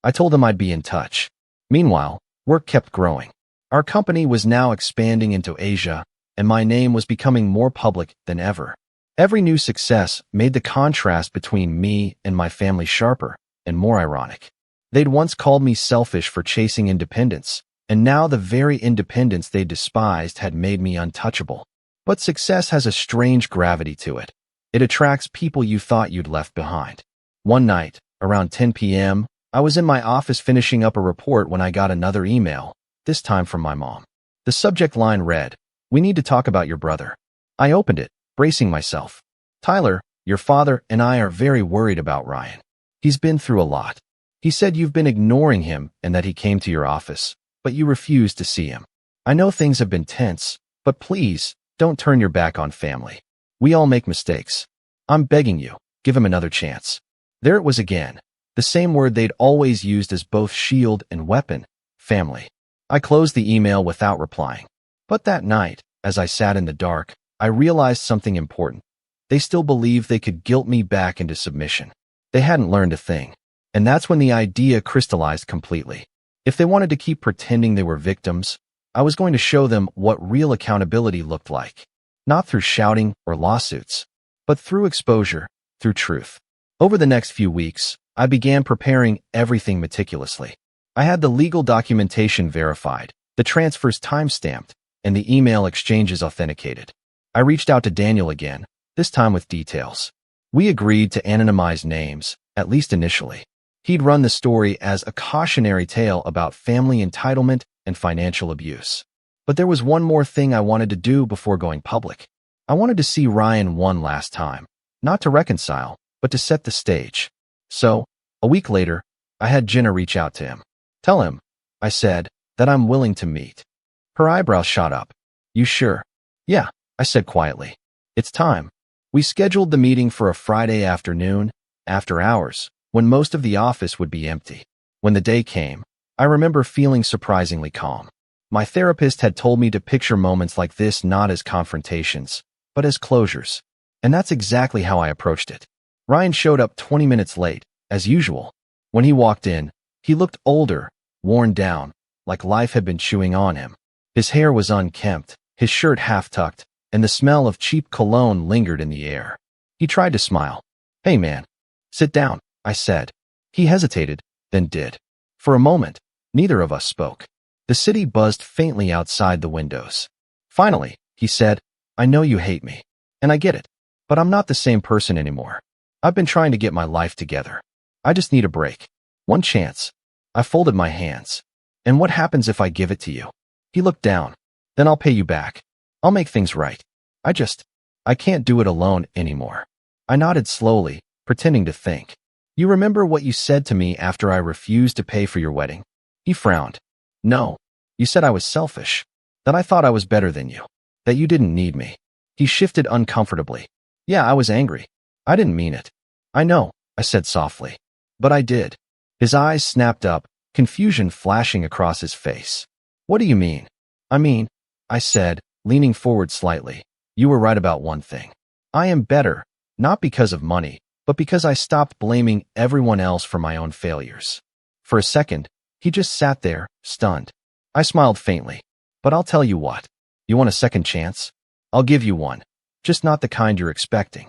I told him I'd be in touch. Meanwhile, work kept growing. Our company was now expanding into Asia, and my name was becoming more public than ever. Every new success made the contrast between me and my family sharper and more ironic. They'd once called me selfish for chasing independence, and now the very independence they despised had made me untouchable. But success has a strange gravity to it. It attracts people you thought you'd left behind. One night, around 10 p.m., I was in my office finishing up a report when I got another email, this time from my mom. The subject line read, "We need to talk about your brother." I opened it, bracing myself. "Tyler, your father and I are very worried about Ryan. He's been through a lot. He said you've been ignoring him and that he came to your office, but you refused to see him. I know things have been tense, but please, don't turn your back on family. We all make mistakes. I'm begging you, give him another chance." There it was again, the same word they'd always used as both shield and weapon, family. I closed the email without replying. But that night, as I sat in the dark, I realized something important. They still believed they could guilt me back into submission. They hadn't learned a thing. And that's when the idea crystallized completely. If they wanted to keep pretending they were victims, I was going to show them what real accountability looked like. Not through shouting or lawsuits, but through exposure, through truth. Over the next few weeks, I began preparing everything meticulously. I had the legal documentation verified, the transfers time-stamped, and the email exchanges authenticated. I reached out to Daniel again, this time with details. We agreed to anonymize names, at least initially. He'd run the story as a cautionary tale about family entitlement and financial abuse. But there was one more thing I wanted to do before going public. I wanted to see Ryan one last time, not to reconcile, but to set the stage. So, a week later, I had Jenna reach out to him. "Tell him," I said, "that I'm willing to meet." Her eyebrows shot up. "You sure?" "Yeah," I said quietly. "It's time." We scheduled the meeting for a Friday afternoon, after hours, when most of the office would be empty. When the day came, I remember feeling surprisingly calm. My therapist had told me to picture moments like this not as confrontations, but as closures. And that's exactly how I approached it. Ryan showed up 20 minutes late, as usual. When he walked in, he looked older, worn down, like life had been chewing on him. His hair was unkempt, his shirt half-tucked, and the smell of cheap cologne lingered in the air. He tried to smile. "Hey man, sit down," I said. He hesitated, then did. For a moment, neither of us spoke. The city buzzed faintly outside the windows. Finally, he said, "I know you hate me, and I get it, but I'm not the same person anymore. I've been trying to get my life together. I just need a break. One chance. I folded my hands. And what happens if I give it to you? He looked down. Then I'll pay you back. I'll make things right. I can't do it alone anymore. I nodded slowly, pretending to think. You remember what you said to me after I refused to pay for your wedding? He frowned. No. You said I was selfish. That I thought I was better than you. That you didn't need me. He shifted uncomfortably. Yeah, I was angry. I didn't mean it. I know, I said softly. But I did. His eyes snapped up, confusion flashing across his face. What do you mean? I said, leaning forward slightly. You were right about one thing. I am better, not because of money, but because I stopped blaming everyone else for my own failures. For a second, he just sat there, stunned. I smiled faintly. But I'll tell you what. You want a second chance? I'll give you one. Just not the kind you're expecting.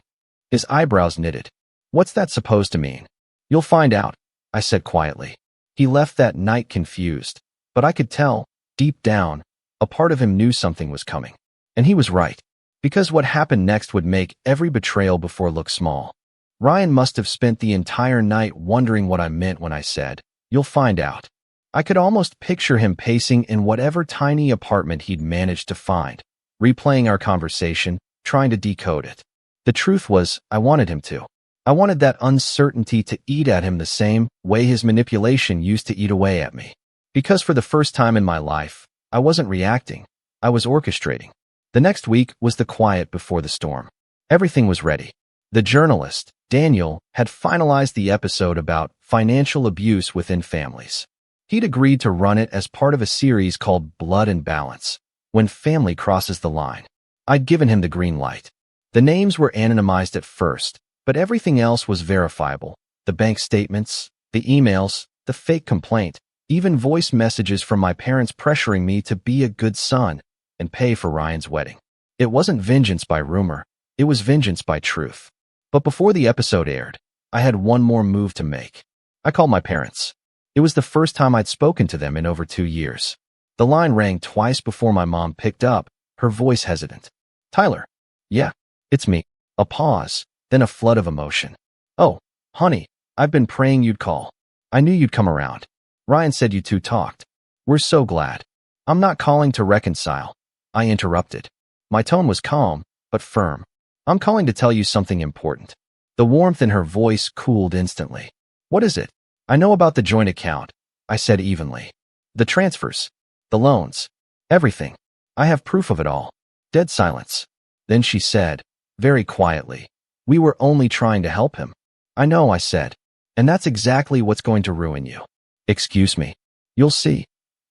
His eyebrows knitted. What's that supposed to mean? You'll find out, I said quietly. He left that night confused, but I could tell, deep down, a part of him knew something was coming. And he was right. Because what happened next would make every betrayal before look small. Ryan must have spent the entire night wondering what I meant when I said, you'll find out. I could almost picture him pacing in whatever tiny apartment he'd managed to find, replaying our conversation, trying to decode it. The truth was, I wanted him to. I wanted that uncertainty to eat at him the same way his manipulation used to eat away at me. Because for the first time in my life, I wasn't reacting. I was orchestrating. The next week was the quiet before the storm. Everything was ready. The journalist, Daniel, had finalized the episode about financial abuse within families. He'd agreed to run it as part of a series called Blood and Balance, When Family Crosses the Line. I'd given him the green light. The names were anonymized at first, but everything else was verifiable. The bank statements, the emails, the fake complaint, even voice messages from my parents pressuring me to be a good son and pay for Ryan's wedding. It wasn't vengeance by rumor. It was vengeance by truth. But before the episode aired, I had one more move to make. I called my parents. It was the first time I'd spoken to them in over 2 years. The line rang twice before my mom picked up, her voice hesitant. Tyler. Yeah, it's me. A pause, then a flood of emotion. Oh, honey, I've been praying you'd call. I knew you'd come around. Ryan said you two talked. We're so glad. I'm not calling to reconcile. I interrupted. My tone was calm, but firm. I'm calling to tell you something important. The warmth in her voice cooled instantly. What is it? I know about the joint account, I said evenly. The transfers. The loans. Everything. I have proof of it all. Dead silence. Then she said, very quietly, we were only trying to help him. I know, I said. And that's exactly what's going to ruin you. Excuse me. You'll see,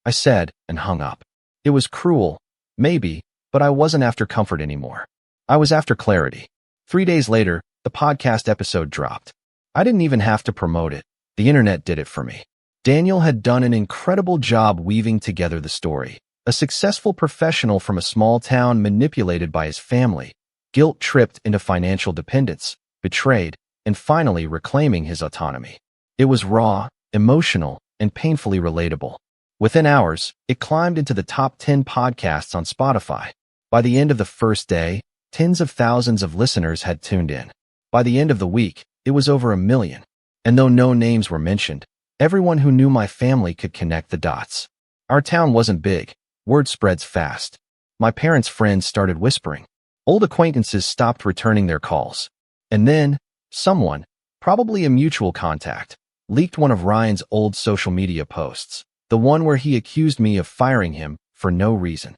I said, and hung up. It was cruel, maybe, but I wasn't after comfort anymore. I was after clarity. 3 days later, the podcast episode dropped. I didn't even have to promote it. The internet did it for me. Daniel had done an incredible job weaving together the story. A successful professional from a small town manipulated by his family, guilt-tripped into financial dependence, betrayed, and finally reclaiming his autonomy. It was raw, emotional, and painfully relatable. Within hours, it climbed into the top 10 podcasts on Spotify. By the end of the first day, tens of thousands of listeners had tuned in. By the end of the week, it was over 1 million. And though no names were mentioned, everyone who knew my family could connect the dots. Our town wasn't big. Word spreads fast. My parents' friends started whispering. Old acquaintances stopped returning their calls. And then, someone, probably a mutual contact, leaked one of Ryan's old social media posts, the one where he accused me of firing him for no reason.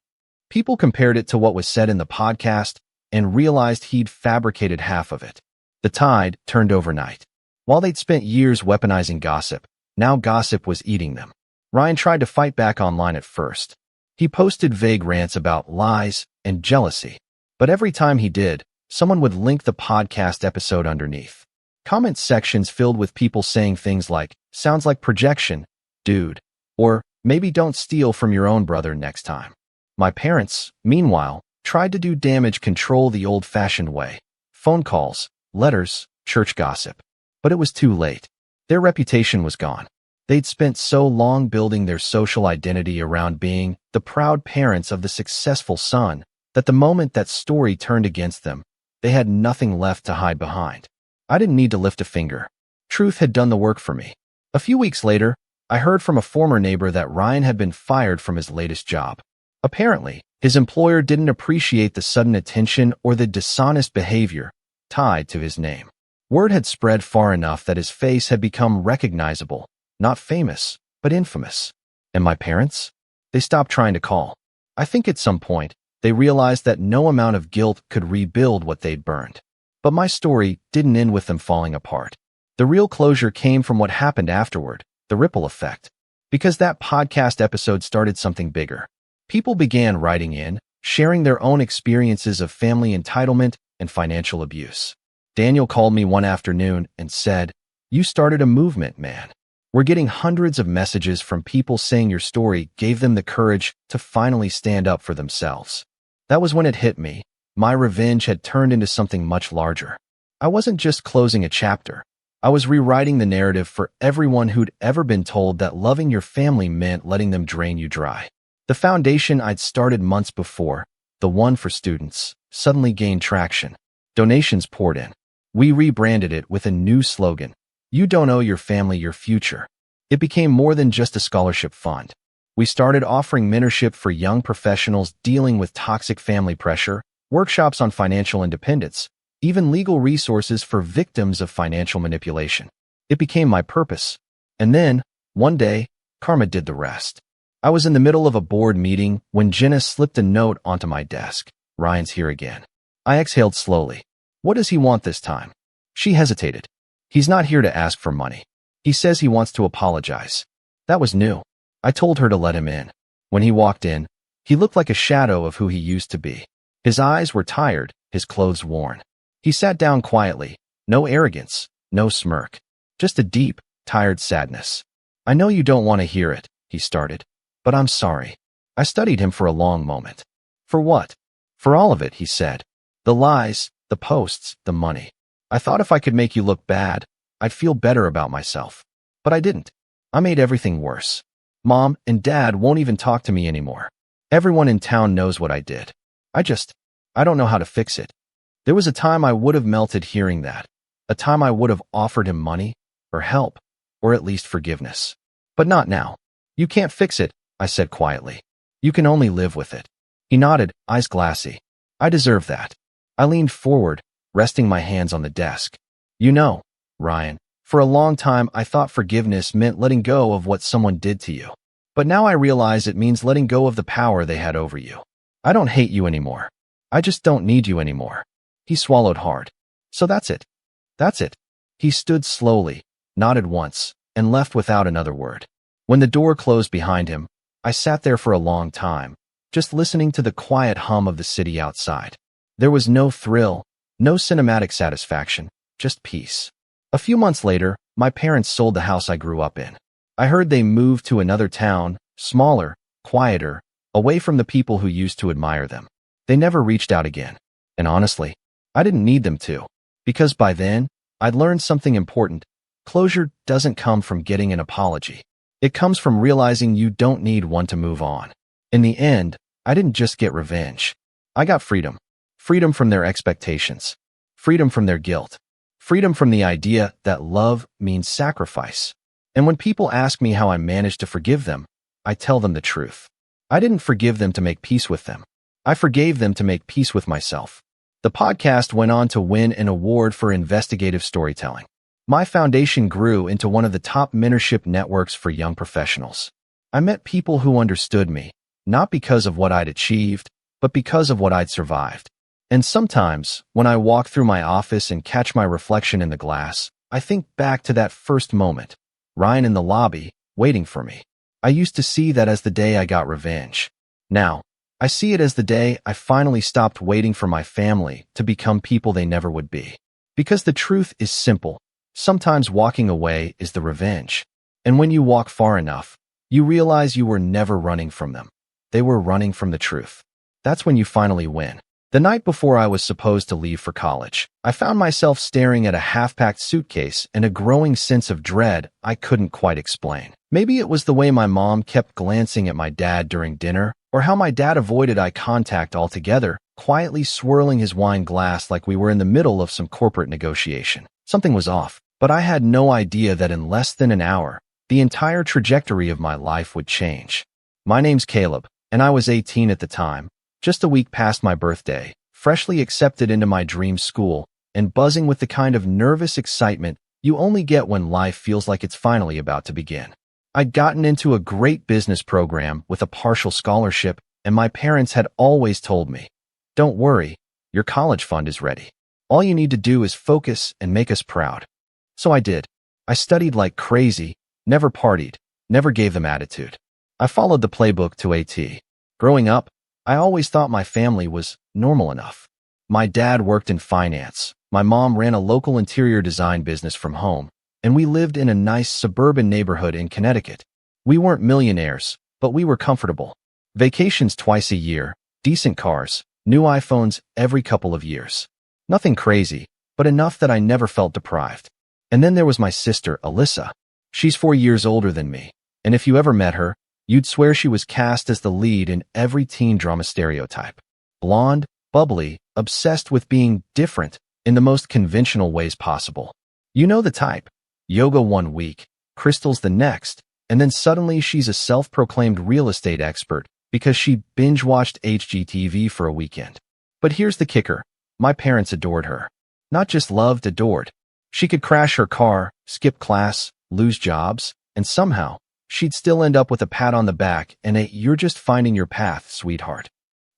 People compared it to what was said in the podcast and realized he'd fabricated half of it. The tide turned overnight. While they'd spent years weaponizing gossip, now gossip was eating them. Ryan tried to fight back online at first. He posted vague rants about lies and jealousy. But every time he did, someone would link the podcast episode underneath. Comment sections filled with people saying things like, sounds like projection, dude, or maybe don't steal from your own brother next time. My parents, meanwhile, tried to do damage control the old-fashioned way. Phone calls, letters, church gossip. But it was too late. Their reputation was gone. They'd spent so long building their social identity around being the proud parents of the successful son that the moment that story turned against them, they had nothing left to hide behind. I didn't need to lift a finger. Truth had done the work for me. A few weeks later, I heard from a former neighbor that Ryan had been fired from his latest job. Apparently, his employer didn't appreciate the sudden attention or the dishonest behavior tied to his name. Word had spread far enough that his face had become recognizable, not famous, but infamous. And my parents? They stopped trying to call. I think at some point, they realized that no amount of guilt could rebuild what they'd burned. But my story didn't end with them falling apart. The real closure came from what happened afterward, the ripple effect. Because that podcast episode started something bigger. People began writing in, sharing their own experiences of family entitlement and financial abuse. Daniel called me one afternoon and said, "You started a movement, man. We're getting hundreds of messages from people saying your story gave them the courage to finally stand up for themselves." That was when it hit me. My revenge had turned into something much larger. I wasn't just closing a chapter. I was rewriting the narrative for everyone who'd ever been told that loving your family meant letting them drain you dry. The foundation I'd started months before, the one for students, suddenly gained traction. Donations poured in. We rebranded it with a new slogan: "You don't owe your family your future." It became more than just a scholarship fund. We started offering mentorship for young professionals dealing with toxic family pressure, workshops on financial independence, even legal resources for victims of financial manipulation. It became my purpose. And then, one day, karma did the rest. I was in the middle of a board meeting when Jenna slipped a note onto my desk. "Ryan's here again." I exhaled slowly. What does he want this time? She hesitated. "He's not here to ask for money. He says he wants to apologize." That was new. I told her to let him in. When he walked in, he looked like a shadow of who he used to be. His eyes were tired, his clothes worn. He sat down quietly, no arrogance, no smirk, just a deep, tired sadness. "I know you don't want to hear it," he started, "but I'm sorry." I studied him for a long moment. "For what?" "For all of it," he said. "The lies, the posts, the money. I thought if I could make you look bad, I'd feel better about myself. But I didn't. I made everything worse. Mom and Dad won't even talk to me anymore. Everyone in town knows what I did. I don't know how to fix it." There was a time I would have melted hearing that. A time I would have offered him money, or help, or at least forgiveness. But not now. "You can't fix it," I said quietly. "You can only live with it." He nodded, eyes glassy. "I deserve that." I leaned forward, resting my hands on the desk. "You know, Ryan, for a long time I thought forgiveness meant letting go of what someone did to you. But now I realize it means letting go of the power they had over you. I don't hate you anymore. I just don't need you anymore." He swallowed hard. "So that's it. That's it." He stood slowly, nodded once, and left without another word. When the door closed behind him, I sat there for a long time, just listening to the quiet hum of the city outside. There was no thrill, no cinematic satisfaction, just peace. A few months later, my parents sold the house I grew up in. I heard they moved to another town, smaller, quieter, away from the people who used to admire them. They never reached out again. And honestly, I didn't need them to. Because by then, I'd learned something important. Closure doesn't come from getting an apology. It comes from realizing you don't need one to move on. In the end, I didn't just get revenge. I got freedom. Freedom from their expectations. Freedom from their guilt. Freedom from the idea that love means sacrifice. And when people ask me how I managed to forgive them, I tell them the truth. I didn't forgive them to make peace with them. I forgave them to make peace with myself. The podcast went on to win an award for investigative storytelling. My foundation grew into one of the top mentorship networks for young professionals. I met people who understood me, not because of what I'd achieved, but because of what I'd survived. And sometimes, when I walk through my office and catch my reflection in the glass, I think back to that first moment, Ryan in the lobby, waiting for me. I used to see that as the day I got revenge. Now, I see it as the day I finally stopped waiting for my family to become people they never would be. Because the truth is simple. Sometimes walking away is the revenge. And when you walk far enough, you realize you were never running from them. They were running from the truth. That's when you finally win. The night before I was supposed to leave for college, I found myself staring at a half-packed suitcase and a growing sense of dread I couldn't quite explain. Maybe it was the way my mom kept glancing at my dad during dinner, or how my dad avoided eye contact altogether, quietly swirling his wine glass like we were in the middle of some corporate negotiation. Something was off, but I had no idea that in less than an hour, the entire trajectory of my life would change. My name's Caleb, and I was 18 at the time, just a week past my birthday, freshly accepted into my dream school, and buzzing with the kind of nervous excitement you only get when life feels like it's finally about to begin. I'd gotten into a great business program with a partial scholarship, and my parents had always told me, "Don't worry, your college fund is ready. All you need to do is focus and make us proud." So I did. I studied like crazy, never partied, never gave them attitude. I followed the playbook to a T. Growing up, I always thought my family was normal enough. My dad worked in finance, my mom ran a local interior design business from home, and we lived in a nice suburban neighborhood in Connecticut. We weren't millionaires, but we were comfortable. Vacations twice a year, decent cars, new iPhones every couple of years. Nothing crazy, but enough that I never felt deprived. And then there was my sister, Alyssa. She's 4 years older than me, and if you ever met her, you'd swear she was cast as the lead in every teen drama stereotype. Blonde, bubbly, obsessed with being different in the most conventional ways possible. You know the type. Yoga one week, crystals the next, and then suddenly she's a self-proclaimed real estate expert because she binge-watched HGTV for a weekend. But here's the kicker. My parents adored her. Not just loved, adored. She could crash her car, skip class, lose jobs, and somehow, she'd still end up with a pat on the back and a "you're just finding your path, sweetheart."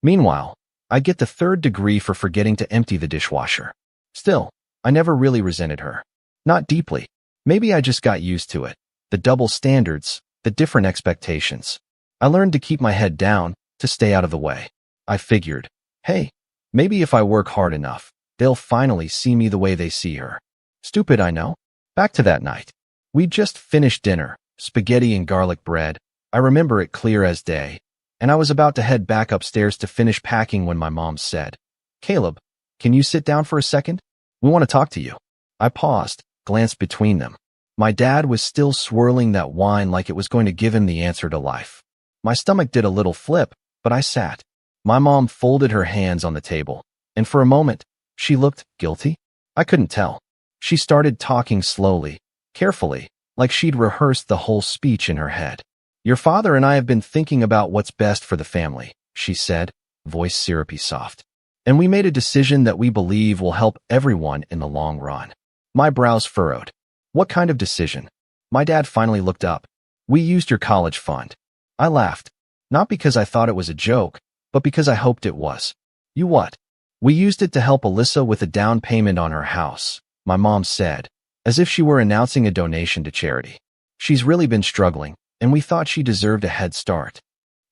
Meanwhile, I get the third degree for forgetting to empty the dishwasher. Still, I never really resented her. Not deeply. Maybe I just got used to it. The double standards, the different expectations. I learned to keep my head down, to stay out of the way. I figured, hey, maybe if I work hard enough, they'll finally see me the way they see her. Stupid, I know. Back to that night. We'd just finished dinner, spaghetti and garlic bread. I remember it clear as day. And I was about to head back upstairs to finish packing when my mom said, "Caleb, can you sit down for a second? We want to talk to you." I paused, glanced between them. My dad was still swirling that wine like it was going to give him the answer to life. My stomach did a little flip, but I sat. My mom folded her hands on the table, and for a moment, she looked guilty. I couldn't tell. She started talking slowly, carefully, like she'd rehearsed the whole speech in her head. "Your father and I have been thinking about what's best for the family," she said, voice syrupy soft. "And we made a decision that we believe will help everyone in the long run." My brows furrowed. What kind of decision? My dad finally looked up. "We used your college fund." I laughed. Not because I thought it was a joke, but because I hoped it was. "You what?" "We used it to help Alyssa with a down payment on her house," my mom said, as if she were announcing a donation to charity. "She's really been struggling, and we thought she deserved a head start."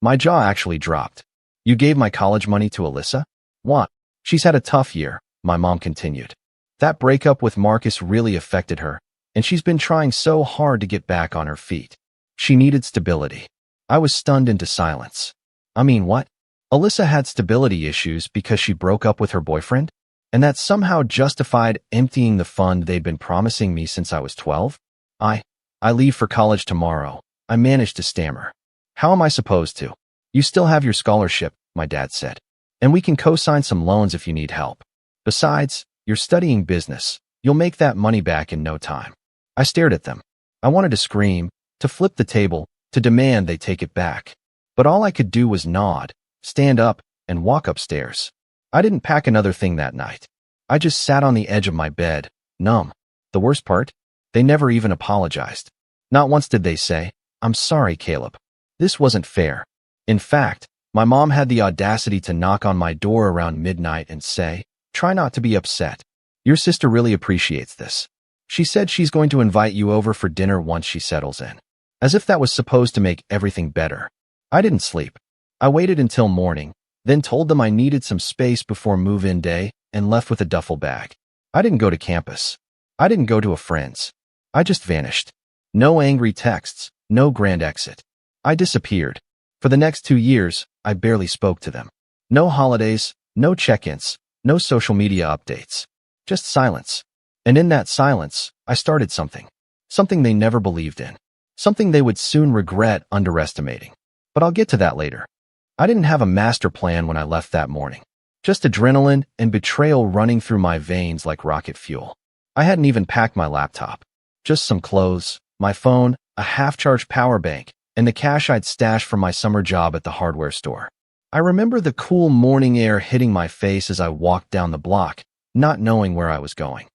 My jaw actually dropped. "You gave my college money to Alyssa?" "What?" "She's had a tough year," my mom continued. "That breakup with Marcus really affected her, and she's been trying so hard to get back on her feet. She needed stability." I was stunned into silence. "I mean, what? Alyssa had stability issues because she broke up with her boyfriend? And that somehow justified emptying the fund they'd been promising me since I was 12? I leave for college tomorrow," I managed to stammer. "How am I supposed to?" "You still have your scholarship," my dad said. "And we can co-sign some loans if you need help. Besides, you're studying business. You'll make that money back in no time." I stared at them. I wanted to scream, to flip the table, to demand they take it back. But all I could do was nod, stand up, and walk upstairs. I didn't pack another thing that night. I just sat on the edge of my bed, numb. The worst part? They never even apologized. Not once did they say, "I'm sorry, Caleb. This wasn't fair." In fact, my mom had the audacity to knock on my door around midnight and say, "Try not to be upset. Your sister really appreciates this. She said she's going to invite you over for dinner once she settles in." As if that was supposed to make everything better. I didn't sleep. I waited until morning, then told them I needed some space before move-in day and left with a duffel bag. I didn't go to campus. I didn't go to a friend's. I just vanished. No angry texts, no grand exit. I disappeared. For the next 2 years, I barely spoke to them. No holidays, no check-ins, no social media updates. Just silence. And in that silence, I started something. Something they never believed in. Something they would soon regret underestimating. But I'll get to that later. I didn't have a master plan when I left that morning. Just adrenaline and betrayal running through my veins like rocket fuel. I hadn't even packed my laptop. Just some clothes, my phone, a half-charged power bank, and the cash I'd stashed from my summer job at the hardware store. I remember the cool morning air hitting my face as I walked down the block, not knowing where I was going.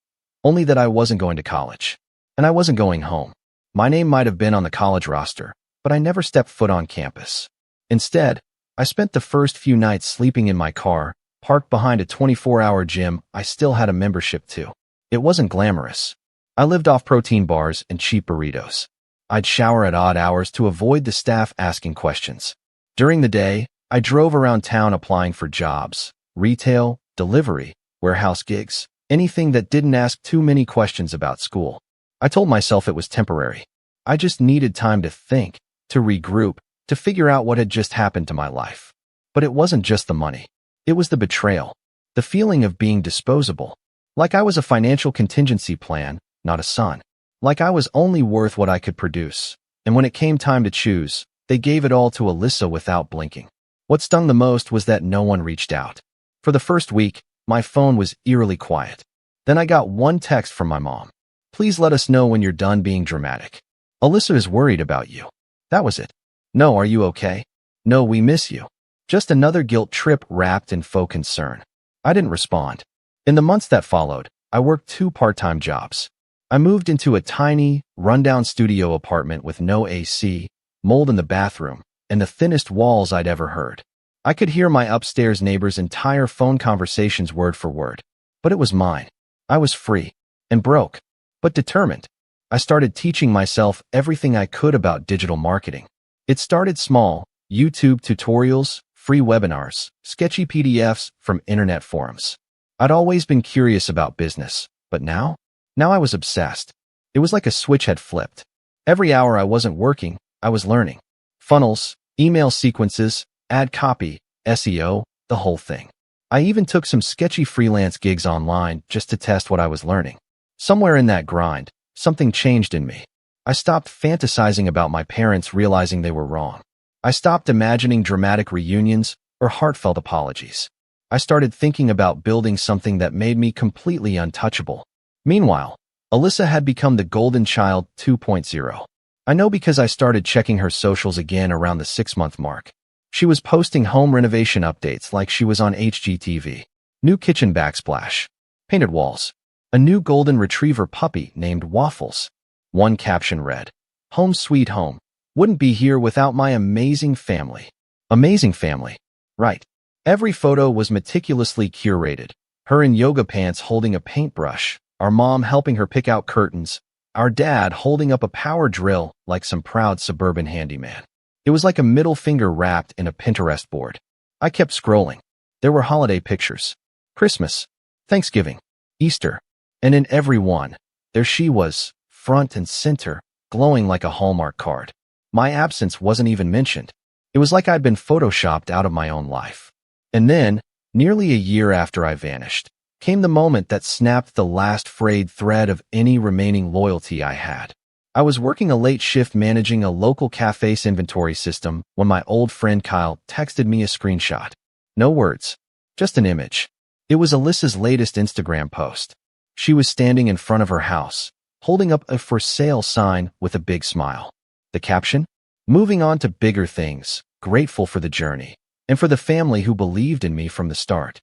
Only that I wasn't going to college. And I wasn't going home. My name might have been on the college roster, but I never stepped foot on campus. Instead, I spent the first few nights sleeping in my car, parked behind a 24-hour gym I still had a membership to. It wasn't glamorous. I lived off protein bars and cheap burritos. I'd shower at odd hours to avoid the staff asking questions. During the day, I drove around town applying for jobs, retail, delivery, warehouse gigs, anything that didn't ask too many questions about school. I told myself it was temporary. I just needed time to think, to regroup, to figure out what had just happened to my life. But it wasn't just the money. It was the betrayal, the feeling of being disposable. Like I was a financial contingency plan, not a son. Like I was only worth what I could produce. And when it came time to choose, they gave it all to Alyssa without blinking. What stung the most was that no one reached out. For the first week, my phone was eerily quiet. Then I got one text from my mom. Please let us know when you're done being dramatic. Alyssa is worried about you. That was it. No, are you okay? No, we miss you. Just another guilt trip wrapped in faux concern. I didn't respond. In the months that followed, I worked 2 part-time jobs. I moved into a tiny, rundown studio apartment with no AC, mold in the bathroom, and the thinnest walls I'd ever heard. I could hear my upstairs neighbor's entire phone conversations word for word. But it was mine. I was free. And broke. But determined. I started teaching myself everything I could about digital marketing. It started small: YouTube tutorials, free webinars, sketchy PDFs from internet forums. I'd always been curious about business, but now I was obsessed. It was like a switch had flipped. Every hour I wasn't working, I was learning. Funnels, email sequences, ad copy, SEO, the whole thing. I even took some sketchy freelance gigs online just to test what I was learning. Somewhere in that grind, something changed in me. I stopped fantasizing about my parents realizing they were wrong. I stopped imagining dramatic reunions or heartfelt apologies. I started thinking about building something that made me completely untouchable. Meanwhile, Alyssa had become the golden child 2.0. I know because I started checking her socials again around the 6-month mark. She was posting home renovation updates like she was on HGTV. New kitchen backsplash. Painted walls. A new golden retriever puppy named Waffles. One caption read, "Home sweet home. Wouldn't be here without my amazing family." Amazing family. Right. Every photo was meticulously curated. Her in yoga pants holding a paintbrush, our mom helping her pick out curtains, our dad holding up a power drill like some proud suburban handyman. It was like a middle finger wrapped in a Pinterest board. I kept scrolling. There were holiday pictures. Christmas, Thanksgiving, Easter, and in every one, there she was, front and center, glowing like a Hallmark card. My absence wasn't even mentioned. It was like I'd been photoshopped out of my own life. And then, nearly a year after I vanished, came the moment that snapped the last frayed thread of any remaining loyalty I had. I was working a late shift managing a local cafe's inventory system when my old friend Kyle texted me a screenshot. No words, just an image. It was Alyssa's latest Instagram post. She was standing in front of her house, holding up a for sale sign with a big smile. The caption? "Moving on to bigger things, grateful for the journey, and for the family who believed in me from the start."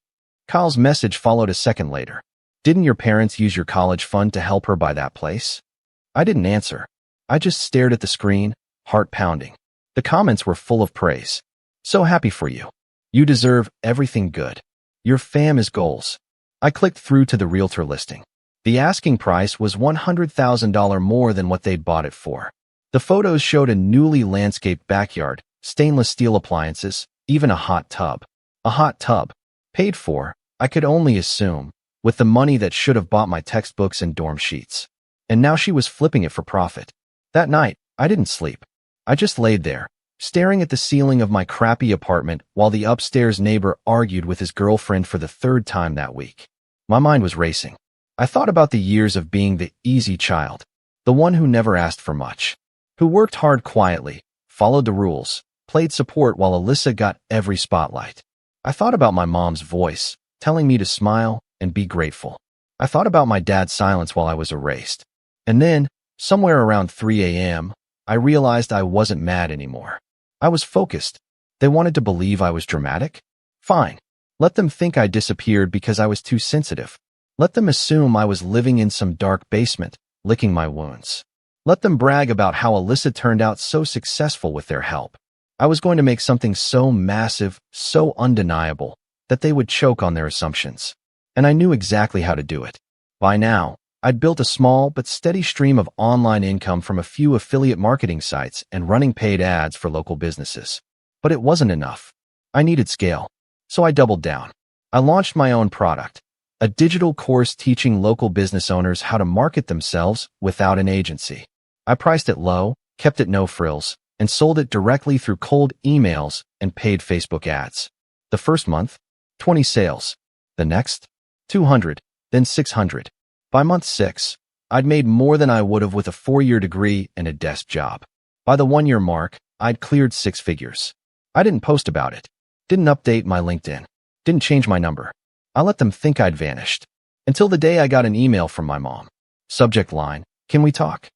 Kyle's message followed a second later. "Didn't your parents use your college fund to help her buy that place?" I didn't answer. I just stared at the screen, heart pounding. The comments were full of praise. "So happy for you. You deserve everything good. Your fam is goals." I clicked through to the realtor listing. The asking price was $100,000 more than what they'd bought it for. The photos showed a newly landscaped backyard, stainless steel appliances, even a hot tub. A hot tub. Paid for, I could only assume, with the money that should have bought my textbooks and dorm sheets. And now she was flipping it for profit. That night, I didn't sleep. I just laid there, staring at the ceiling of my crappy apartment while the upstairs neighbor argued with his girlfriend for the 3rd time that week. My mind was racing. I thought about the years of being the easy child, the one who never asked for much, who worked hard quietly, followed the rules, played support while Alyssa got every spotlight. I thought about my mom's voice, telling me to smile and be grateful. I thought about my dad's silence while I was erased. And then, somewhere around 3 a.m., I realized I wasn't mad anymore. I was focused. They wanted to believe I was dramatic? Fine. Let them think I disappeared because I was too sensitive. Let them assume I was living in some dark basement, licking my wounds. Let them brag about how Alyssa turned out so successful with their help. I was going to make something so massive, so undeniable, that they would choke on their assumptions. And I knew exactly how to do it. By now, I'd built a small but steady stream of online income from a few affiliate marketing sites and running paid ads for local businesses. But it wasn't enough. I needed scale. So I doubled down. I launched my own product, a digital course teaching local business owners how to market themselves without an agency. I priced it low, kept it no frills, and sold it directly through cold emails and paid Facebook ads. The first month, 20 sales. The next, 200, then 600. By month 6, I'd made more than I would have with a 4-year degree and a desk job. By the 1-year mark, I'd cleared 6 figures. I didn't post about it, didn't update my LinkedIn, didn't change my number. I let them think I'd vanished. Until the day I got an email from my mom. Subject line, "Can we talk?"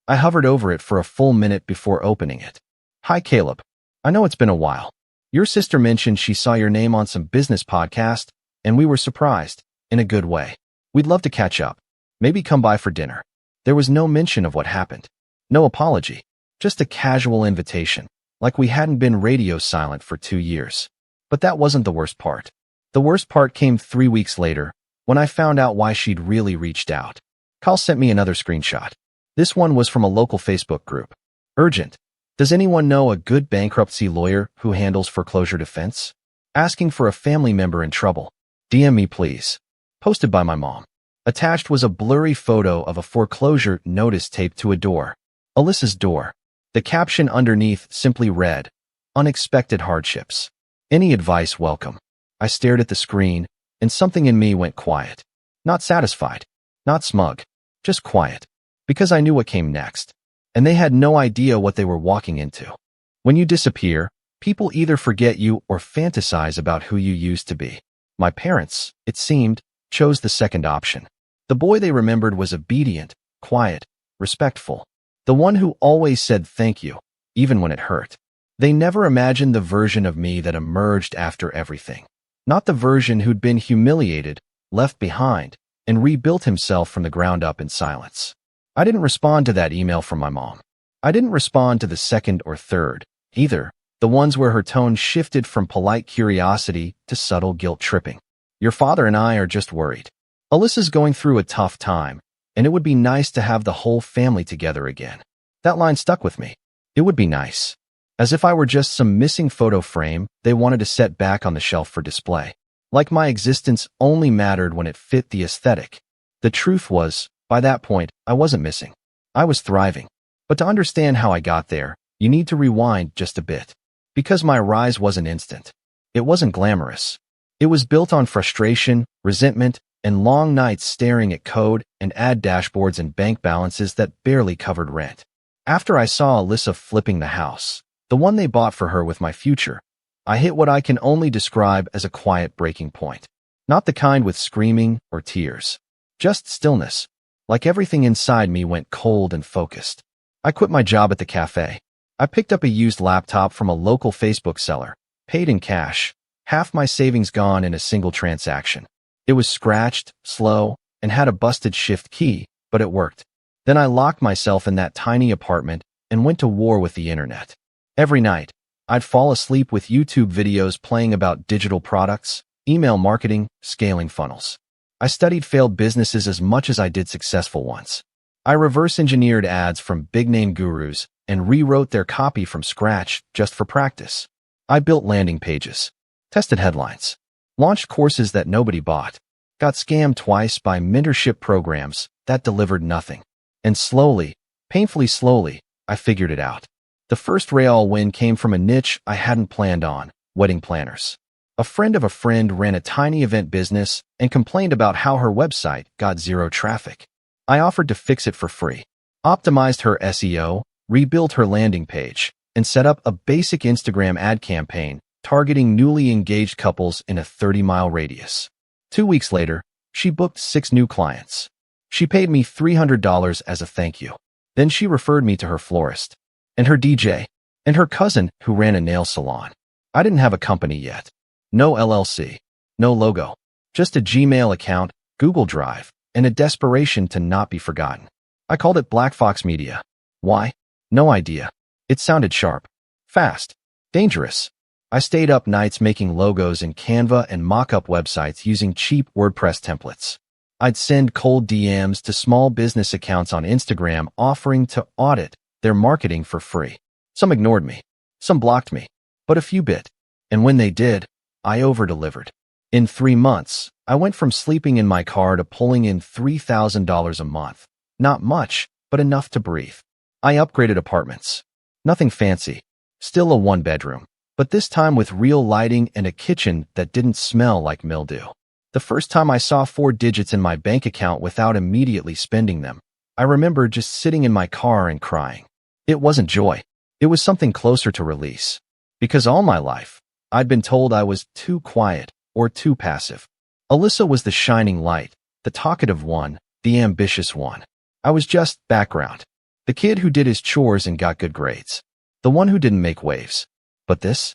I hovered over it for a full minute before opening it. "Hi, Caleb. I know it's been a while. Your sister mentioned she saw your name on some business podcast, and we were surprised, in a good way. We'd love to catch up. Maybe come by for dinner." There was no mention of what happened. No apology. Just a casual invitation, like we hadn't been radio silent for 2 years. But that wasn't the worst part. The worst part came 3 weeks later, when I found out why she'd really reached out. Kyle sent me another screenshot. This one was from a local Facebook group. Urgent. Does anyone know a good bankruptcy lawyer who handles foreclosure defense? Asking for a family member in trouble. DM me please. Posted by my mom. Attached was a blurry photo of a foreclosure notice taped to a door. Alyssa's door. The caption underneath simply read, "Unexpected hardships. Any advice welcome." I stared at the screen, and something in me went quiet. Not satisfied. Not smug. Just quiet. Because I knew what came next. And they had no idea what they were walking into. When you disappear, people either forget you or fantasize about who you used to be. My parents, it seemed, chose the second option. The boy they remembered was obedient, quiet, respectful. The one who always said thank you, even when it hurt. They never imagined the version of me that emerged after everything. Not the version who'd been humiliated, left behind, and rebuilt himself from the ground up in silence. I didn't respond to that email from my mom. I didn't respond to the second or third, either, the ones where her tone shifted from polite curiosity to subtle guilt tripping. "Your father and I are just worried. Alyssa's going through a tough time, and it would be nice to have the whole family together again." That line stuck with me. It would be nice. As if I were just some missing photo frame they wanted to set back on the shelf for display. Like my existence only mattered when it fit the aesthetic. The truth was, by that point, I wasn't missing. I was thriving. But to understand how I got there, you need to rewind just a bit. Because my rise wasn't instant. It wasn't glamorous. It was built on frustration, resentment, and long nights staring at code and ad dashboards and bank balances that barely covered rent. After I saw Alyssa flipping the house, the one they bought for her with my future, I hit what I can only describe as a quiet breaking point. Not the kind with screaming or tears. Just stillness. Like everything inside me went cold and focused. I quit my job at the cafe. I picked up a used laptop from a local Facebook seller, paid in cash, half my savings gone in a single transaction. It was scratched, slow, and had a busted shift key, but it worked. Then I locked myself in that tiny apartment and went to war with the internet. Every night, I'd fall asleep with YouTube videos playing about digital products, email marketing, scaling funnels. I studied failed businesses as much as I did successful ones. I reverse-engineered ads from big-name gurus and rewrote their copy from scratch just for practice. I built landing pages, tested headlines, launched courses that nobody bought, got scammed twice by mentorship programs that delivered nothing. And slowly, painfully slowly, I figured it out. The first real win came from a niche I hadn't planned on, wedding planners. A friend of a friend ran a tiny event business and complained about how her website got zero traffic. I offered to fix it for free, optimized her SEO, rebuilt her landing page, and set up a basic Instagram ad campaign targeting newly engaged couples in a 30-mile radius. 2 weeks later, She booked 6 new clients. She paid me $300 as a thank you. Then she referred me to her florist, and her DJ, and her cousin who ran a nail salon. I didn't have a company yet. No LLC. No logo. Just a Gmail account, Google Drive, and a desperation to not be forgotten. I called it Black Fox Media. Why? No idea. It sounded sharp. Fast. Dangerous. I stayed up nights making logos in Canva and mock-up websites using cheap WordPress templates. I'd send cold DMs to small business accounts on Instagram offering to audit their marketing for free. Some ignored me. Some blocked me. But a few bit. And when they did, I over-delivered. In 3 months, I went from sleeping in my car to pulling in $3,000 a month. Not much, but enough to breathe. I upgraded apartments. Nothing fancy. Still a 1-bedroom. But this time with real lighting and a kitchen that didn't smell like mildew. The first time I saw 4 digits in my bank account without immediately spending them, I remember just sitting in my car and crying. It wasn't joy. It was something closer to release. Because all my life, I'd been told I was too quiet or too passive. Alyssa was the shining light, the talkative one, the ambitious one. I was just background. The kid who did his chores and got good grades. The one who didn't make waves. But this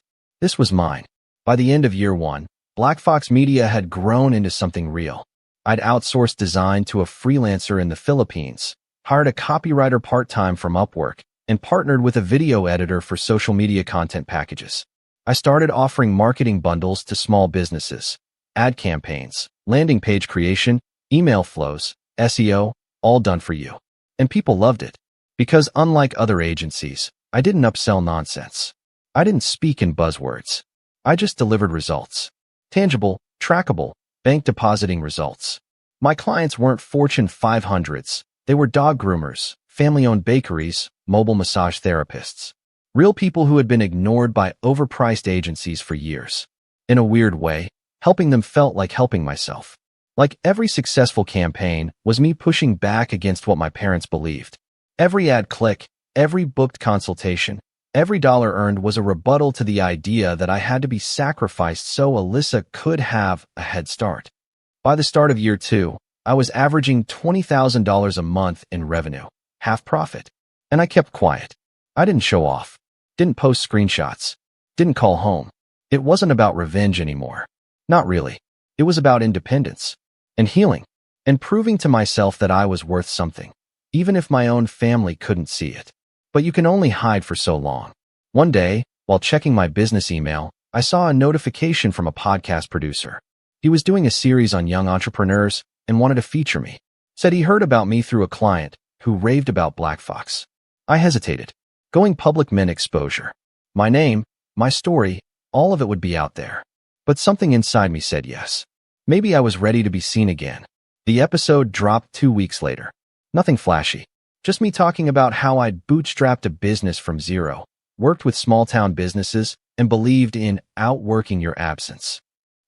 was mine. By the end of year 1, Black Fox Media had grown into something real. I'd outsourced design to a freelancer in the Philippines, hired a copywriter part-time from Upwork, and partnered with a video editor for social media content packages. I started offering marketing bundles to small businesses, ad campaigns, landing page creation, email flows, SEO, all done for you. And people loved it. Because unlike other agencies, I didn't upsell nonsense. I didn't speak in buzzwords. I just delivered results. Tangible, trackable, bank depositing results. My clients weren't Fortune 500s. They were dog groomers, family-owned bakeries, mobile massage therapists. Real people who had been ignored by overpriced agencies for years. In a weird way, helping them felt like helping myself. Like every successful campaign was me pushing back against what my parents believed. Every ad click, every booked consultation, every dollar earned was a rebuttal to the idea that I had to be sacrificed so Alyssa could have a head start. By the start of year 2, I was averaging $20,000 a month in revenue, half profit. And I kept quiet. I didn't show off, didn't post screenshots, didn't call home. It wasn't about revenge anymore. Not really. It was about independence and healing and proving to myself that I was worth something, even if my own family couldn't see it. But you can only hide for so long. One day, while checking my business email, I saw a notification from a podcast producer. He was doing a series on young entrepreneurs and wanted to feature me. Said he heard about me through a client who raved about Black Fox. I hesitated. Going public meant exposure. My name, my story, all of it would be out there. But something inside me said yes. Maybe I was ready to be seen again. The episode dropped 2 weeks later. Nothing flashy. Just me talking about how I'd bootstrapped a business from zero, worked with small-town businesses, and believed in outworking your absence.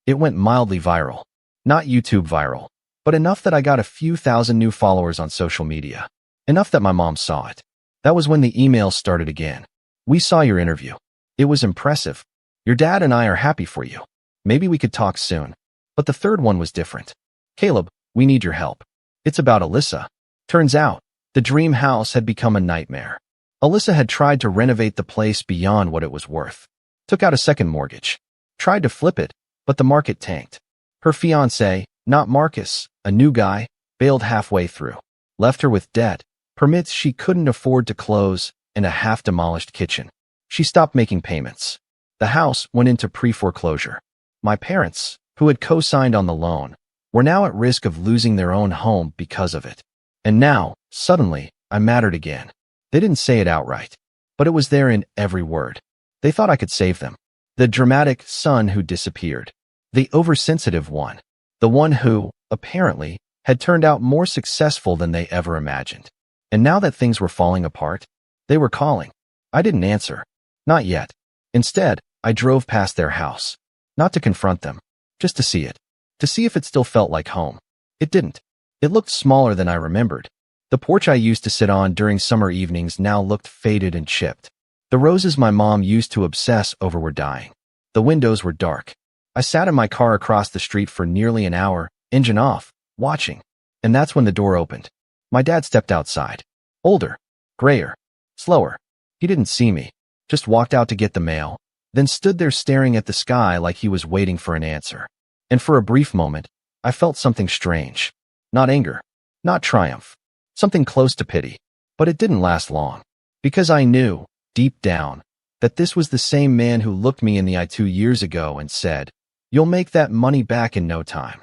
It went mildly viral. Not YouTube viral, but enough that I got a few thousand new followers on social media. Enough that my mom saw it. That was when the emails started again. We saw your interview. It was impressive. Your dad and I are happy for you. Maybe we could talk soon. But the third one was different. Caleb, we need your help. It's about Alyssa. Turns out, the dream house had become a nightmare. Alyssa had tried to renovate the place beyond what it was worth. Took out a second mortgage. Tried to flip it, but the market tanked. Her fiancé, not Marcus, a new guy, bailed halfway through. Left her with debt, permits she couldn't afford to close, and a half-demolished kitchen. She stopped making payments. The house went into pre-foreclosure. My parents, who had co-signed on the loan, were now at risk of losing their own home because of it. And now, suddenly, I mattered again. They didn't say it outright, but it was there in every word. They thought I could save them. The dramatic son who disappeared. The oversensitive one. The one who, apparently, had turned out more successful than they ever imagined. And now that things were falling apart, they were calling. I didn't answer. Not yet. Instead, I drove past their house. Not to confront them, just to see it. To see if it still felt like home. It didn't. It looked smaller than I remembered. The porch I used to sit on during summer evenings now looked faded and chipped. The roses my mom used to obsess over were dying. The windows were dark. I sat in my car across the street for nearly an hour, engine off, watching. And that's when the door opened. My dad stepped outside. Older, grayer, slower. He didn't see me, just walked out to get the mail, then stood there staring at the sky like he was waiting for an answer. And for a brief moment, I felt something strange. Not anger, not triumph, something close to pity. But it didn't last long, because I knew, deep down, that this was the same man who looked me in the eye 2 years ago and said, "You'll make that money back in no time."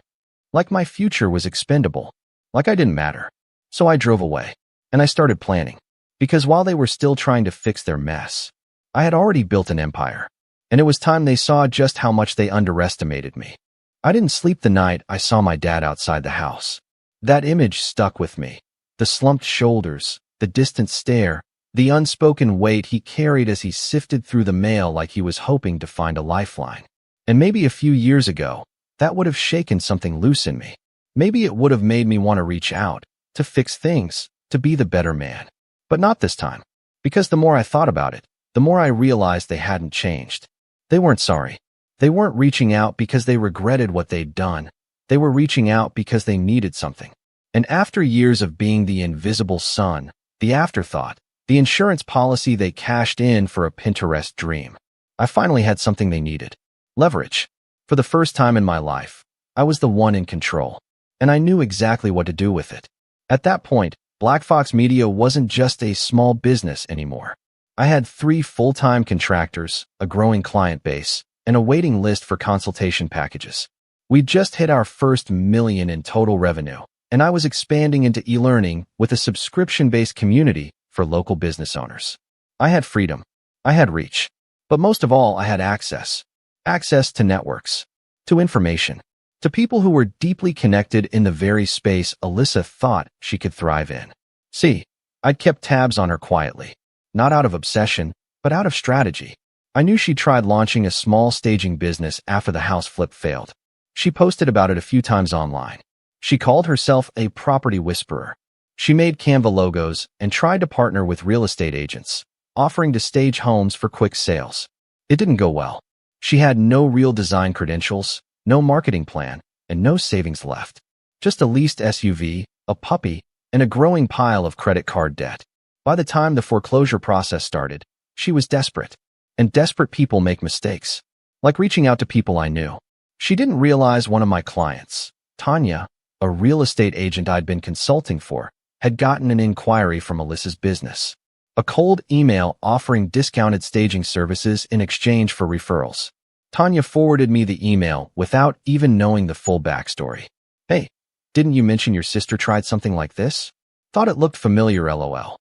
Like my future was expendable, like I didn't matter. So I drove away, and I started planning, because while they were still trying to fix their mess, I had already built an empire, and it was time they saw just how much they underestimated me. I didn't sleep the night I saw my dad outside the house. That image stuck with me. The slumped shoulders, the distant stare, the unspoken weight he carried as he sifted through the mail like he was hoping to find a lifeline. And maybe a few years ago, that would have shaken something loose in me. Maybe it would have made me want to reach out, to fix things, to be the better man. But not this time. Because the more I thought about it, the more I realized they hadn't changed. They weren't sorry. They weren't reaching out because they regretted what they'd done. They were reaching out because they needed something. And after years of being the invisible son, the afterthought, the insurance policy they cashed in for a Pinterest dream, I finally had something they needed. Leverage. For the first time in my life, I was the one in control, and I knew exactly what to do with it. At that point, Black Fox Media wasn't just a small business anymore. I had 3 full-time contractors, a growing client base, and a waiting list for consultation packages. We'd just hit our first $1 million in total revenue, and I was expanding into e-learning with a subscription-based community for local business owners. I had freedom. I had reach. But most of all, I had access. Access to networks, to information, to people who were deeply connected in the very space Alyssa thought she could thrive in. See, I'd kept tabs on her quietly, not out of obsession, but out of strategy. I knew she tried launching a small staging business after the house flip failed. She posted about it a few times online. She called herself a property whisperer. She made Canva logos and tried to partner with real estate agents, offering to stage homes for quick sales. It didn't go well. She had no real design credentials, no marketing plan, and no savings left. Just a leased SUV, a puppy, and a growing pile of credit card debt. By the time the foreclosure process started, she was desperate. And desperate people make mistakes. Like reaching out to people I knew. She didn't realize one of my clients, Tanya, a real estate agent I'd been consulting for, had gotten an inquiry from Alyssa's business. A cold email offering discounted staging services in exchange for referrals. Tanya forwarded me the email without even knowing the full backstory. "Hey, didn't you mention your sister tried something like this? Thought it looked familiar, lol."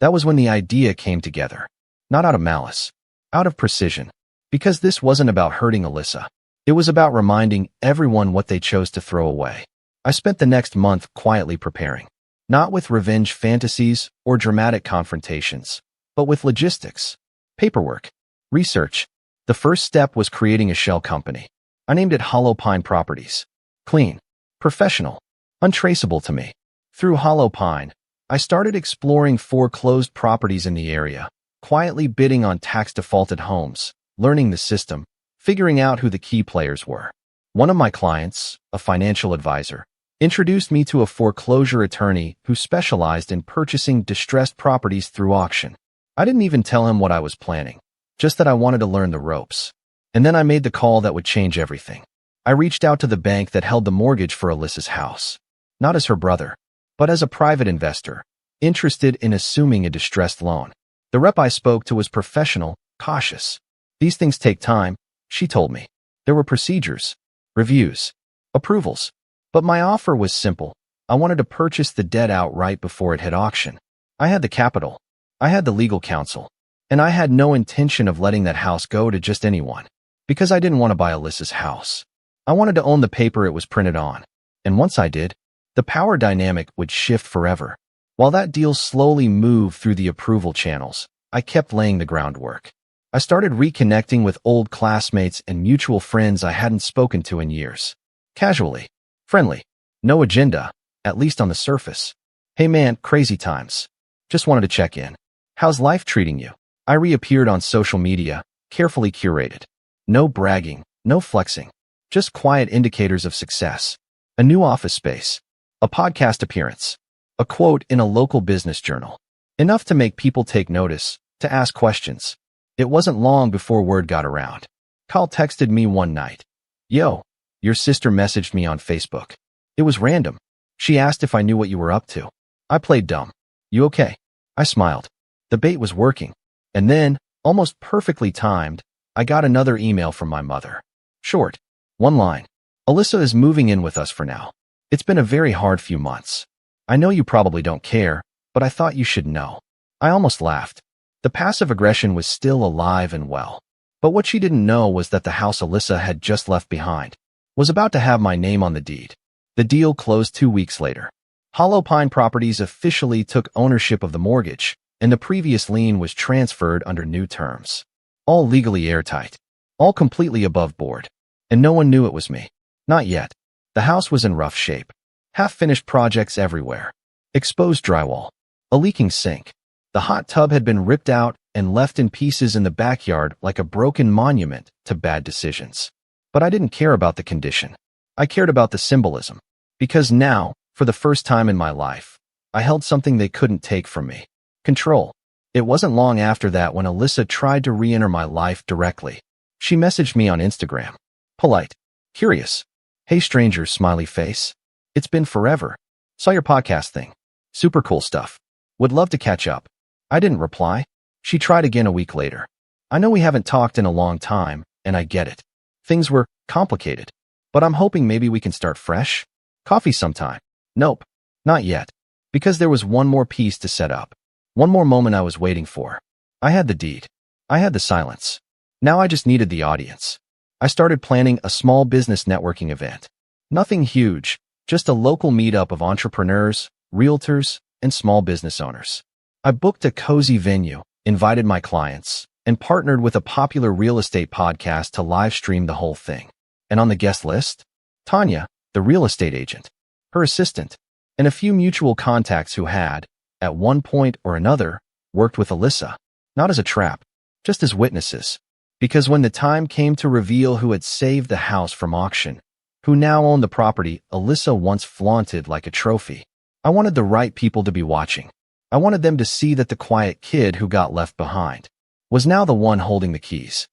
That was when the idea came together. Not out of malice, out of precision. Because this wasn't about hurting Alyssa. It was about reminding everyone what they chose to throw away. I spent the next month quietly preparing. Not with revenge fantasies or dramatic confrontations, but with logistics, paperwork, research. The first step was creating a shell company. I named it Hollow Pine Properties. Clean, professional, untraceable to me. Through Hollow Pine, I started exploring foreclosed properties in the area, quietly bidding on tax-defaulted homes, learning the system, figuring out who the key players were. One of my clients, a financial advisor, introduced me to a foreclosure attorney who specialized in purchasing distressed properties through auction. I didn't even tell him what I was planning, just that I wanted to learn the ropes. And then I made the call that would change everything. I reached out to the bank that held the mortgage for Alyssa's house, not as her brother, but as a private investor, interested in assuming a distressed loan. The rep I spoke to was professional, cautious. "These things take time," she told me. There were procedures, reviews, approvals. But my offer was simple. I wanted to purchase the debt outright before it hit auction. I had the capital. I had the legal counsel. And I had no intention of letting that house go to just anyone. Because I didn't want to buy Alyssa's house. I wanted to own the paper it was printed on. And once I did, the power dynamic would shift forever. While that deal slowly moved through the approval channels, I kept laying the groundwork. I started reconnecting with old classmates and mutual friends I hadn't spoken to in years. Casually. Friendly. No agenda, at least on the surface. "Hey man, crazy times. Just wanted to check in. How's life treating you?" I reappeared on social media, carefully curated. No bragging, no flexing. Just quiet indicators of success. A new office space. a podcast appearance, a quote in a local business journal. Enough to make people take notice, to ask questions. It wasn't long before word got around. Kyle texted me one night. Yo, your sister messaged me on Facebook. It was random. She asked if I knew what you were up to. I played dumb. You okay? I smiled. The bait was working. And then, almost perfectly timed, I got another email from my mother. Short. One line. Alyssa is moving in with us for now. It's been a very hard few months. I know you probably don't care, but I thought you should know. I almost laughed. The passive aggression was still alive and well. But what she didn't know was that the house Alyssa had just left behind was about to have my name on the deed. The deal closed 2 weeks later. Hollow Pine Properties officially took ownership of the mortgage, and the previous lien was transferred under new terms. All legally airtight. All completely above board. And no one knew it was me. Not yet. The house was in rough shape. Half-finished projects everywhere. Exposed drywall. A leaking sink. The hot tub had been ripped out and left in pieces in the backyard like a broken monument to bad decisions. But I didn't care about the condition. I cared about the symbolism. Because now, for the first time in my life, I held something they couldn't take from me. Control. It wasn't long after that when Alyssa tried to re-enter my life directly. She messaged me on Instagram. Polite. Curious. Hey stranger, smiley face. It's been forever. Saw your podcast thing. Super cool stuff. Would love to catch up. I didn't reply. She tried again a week later. I know we haven't talked in a long time, and I get it. Things were complicated. But I'm hoping maybe we can start fresh? Coffee sometime. Nope. Not yet. Because there was one more piece to set up. One more moment I was waiting for. I had the deed. I had the silence. Now I just needed the audience. I started planning a small business networking event. Nothing huge, just a local meetup of entrepreneurs, realtors, and small business owners. I booked a cozy venue, invited my clients, and partnered with a popular real estate podcast to live stream the whole thing. And on the guest list? Tanya, the real estate agent, her assistant, and a few mutual contacts who had, at one point or another, worked with Alyssa, not as a trap, just as witnesses. Because when the time came to reveal who had saved the house from auction, who now owned the property Alyssa once flaunted like a trophy, I wanted the right people to be watching. I wanted them to see that the quiet kid who got left behind was now the one holding the keys.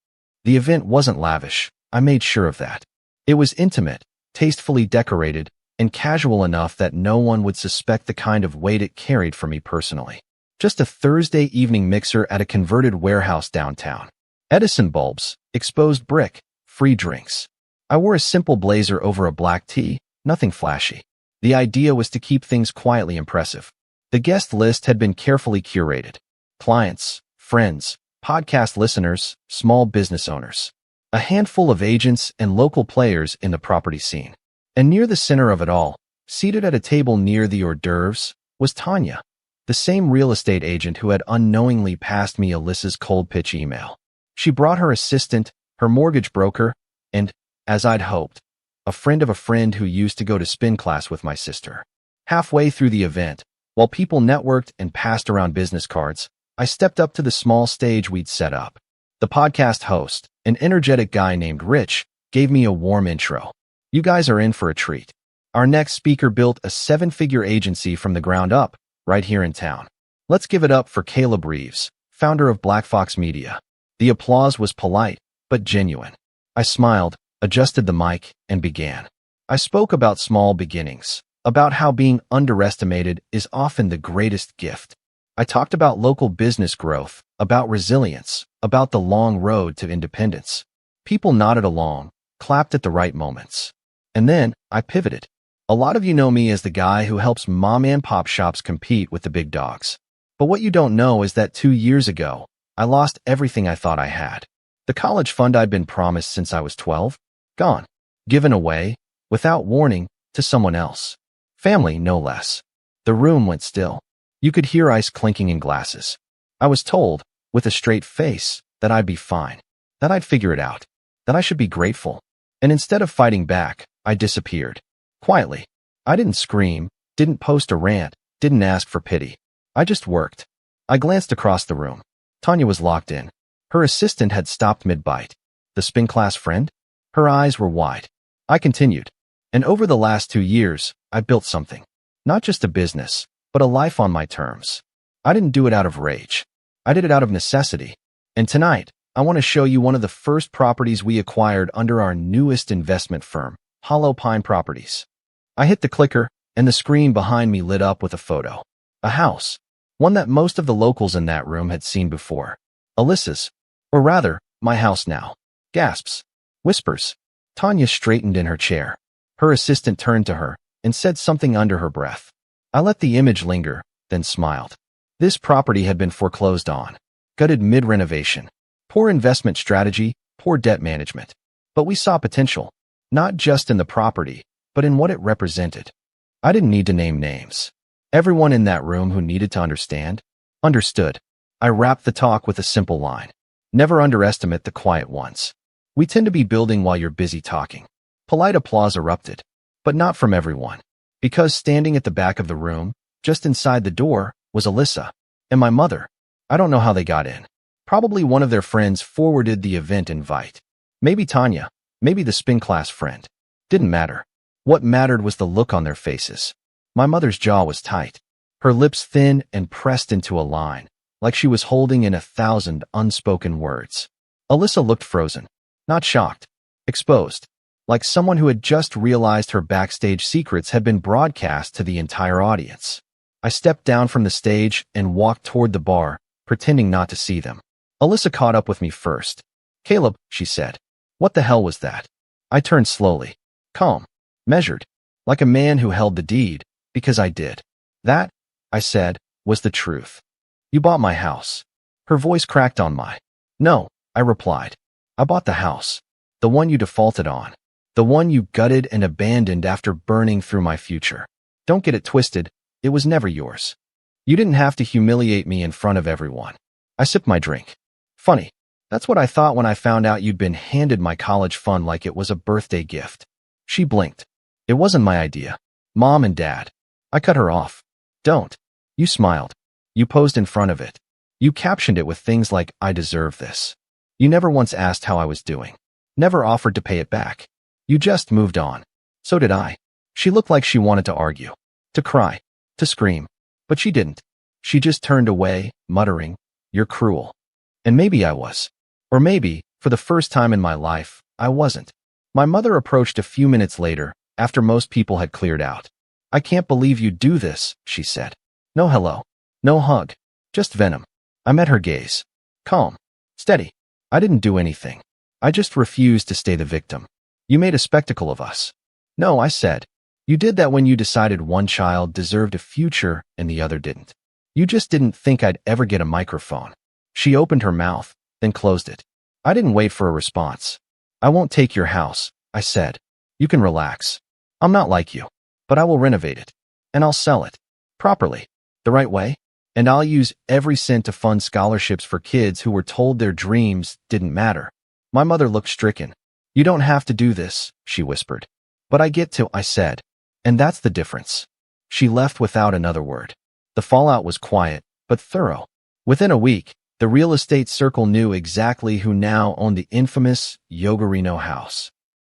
The event wasn't lavish, I made sure of that. It was intimate, tastefully decorated, and casual enough that no one would suspect the kind of weight it carried for me personally. Just a Thursday evening mixer at a converted warehouse downtown. Edison bulbs, exposed brick, free drinks. I wore a simple blazer over a black tee, nothing flashy. The idea was to keep things quietly impressive. The guest list had been carefully curated. Clients, friends, podcast listeners, small business owners. A handful of agents and local players in the property scene. And near the center of it all, seated at a table near the hors d'oeuvres, was Tanya, the same real estate agent who had unknowingly passed me Alyssa's cold pitch email. She brought her assistant, her mortgage broker, and, as I'd hoped, a friend of a friend who used to go to spin class with my sister. Halfway through the event, while people networked and passed around business cards, I stepped up to the small stage we'd set up. The podcast host, an energetic guy named Rich, gave me a warm intro. You guys are in for a treat. Our next speaker built a 7-figure agency from the ground up, right here in town. Let's give it up for Caleb Reeves, founder of Black Fox Media. The applause was polite, but genuine. I smiled, adjusted the mic, and began. I spoke about small beginnings, about how being underestimated is often the greatest gift. I talked about local business growth, about resilience, about the long road to independence. People nodded along, clapped at the right moments. And then, I pivoted. A lot of you know me as the guy who helps mom-and-pop shops compete with the big dogs. But what you don't know is that 2 years ago, I lost everything I thought I had. The college fund I'd been promised since I was 12, gone. Given away, without warning, to someone else. Family, no less. The room went still. You could hear ice clinking in glasses. I was told, with a straight face, that I'd be fine, that I'd figure it out, that I should be grateful. And instead of fighting back, I disappeared. Quietly. I didn't scream, didn't post a rant, didn't ask for pity. I just worked. I glanced across the room. Tanya was locked in. Her assistant had stopped mid-bite. The spin class friend? Her eyes were wide. I continued. And over the last 2 years, I built something. Not just a business, but a life on my terms. I didn't do it out of rage. I did it out of necessity. And tonight, I want to show you one of the first properties we acquired under our newest investment firm, Hollow Pine Properties. I hit the clicker, and the screen behind me lit up with a photo. A house. One that most of the locals in that room had seen before. Alyssa's. Or rather, my house now. Gasps. Whispers. Tanya straightened in her chair. Her assistant turned to her and said something under her breath. I let the image linger, then smiled. This property had been foreclosed on. Gutted mid-renovation. Poor investment strategy, poor debt management. But we saw potential. Not just in the property, but in what it represented. I didn't need to name names. Everyone in that room who needed to understand, understood. I wrapped the talk with a simple line. Never underestimate the quiet ones. We tend to be building while you're busy talking. Polite applause erupted, but not from everyone. Because standing at the back of the room, just inside the door, was Alyssa and my mother. I don't know how they got in. Probably one of their friends forwarded the event invite. Maybe Tanya, maybe the spin class friend. Didn't matter. What mattered was the look on their faces. My mother's jaw was tight, her lips thin and pressed into a line, like she was holding in 1,000 unspoken words. Alyssa looked frozen, not shocked, exposed, like someone who had just realized her backstage secrets had been broadcast to the entire audience. I stepped down from the stage and walked toward the bar, pretending not to see them. Alyssa caught up with me first. Caleb, she said. What the hell was that? I turned slowly, calm, measured, like a man who held the deed, because I did. That, I said, was the truth. You bought my house. Her voice cracked on my. No, I replied. I bought the house. The one you defaulted on. The one you gutted and abandoned after burning through my future. Don't get it twisted. It was never yours. You didn't have to humiliate me in front of everyone. I sipped my drink. Funny. That's what I thought when I found out you'd been handed my college fund like it was a birthday gift. She blinked. It wasn't my idea. Mom and Dad. I cut her off. Don't. You smiled. You posed in front of it. You captioned it with things like, I deserve this. You never once asked how I was doing. Never offered to pay it back. You just moved on. So did I. She looked like she wanted to argue, to cry, to scream. But she didn't. She just turned away, muttering, You're cruel. And maybe I was. Or maybe, for the first time in my life, I wasn't. My mother approached a few minutes later, after most people had cleared out. I can't believe you do this, she said. No hello. No hug. Just venom. I met her gaze. Calm. Steady. I didn't do anything. I just refused to stay the victim. You made a spectacle of us. No, I said. You did that when you decided one child deserved a future and the other didn't. You just didn't think I'd ever get a microphone. She opened her mouth, then closed it. I didn't wait for a response. I won't take your house, I said. You can relax. I'm not like you, but I will renovate it. And I'll sell it. Properly. The right way. And I'll use every cent to fund scholarships for kids who were told their dreams didn't matter. My mother looked stricken. You don't have to do this, she whispered. But I get to, I said. And that's the difference. She left without another word. The fallout was quiet, but thorough. Within a week, the real estate circle knew exactly who now owned the infamous Yogurino house.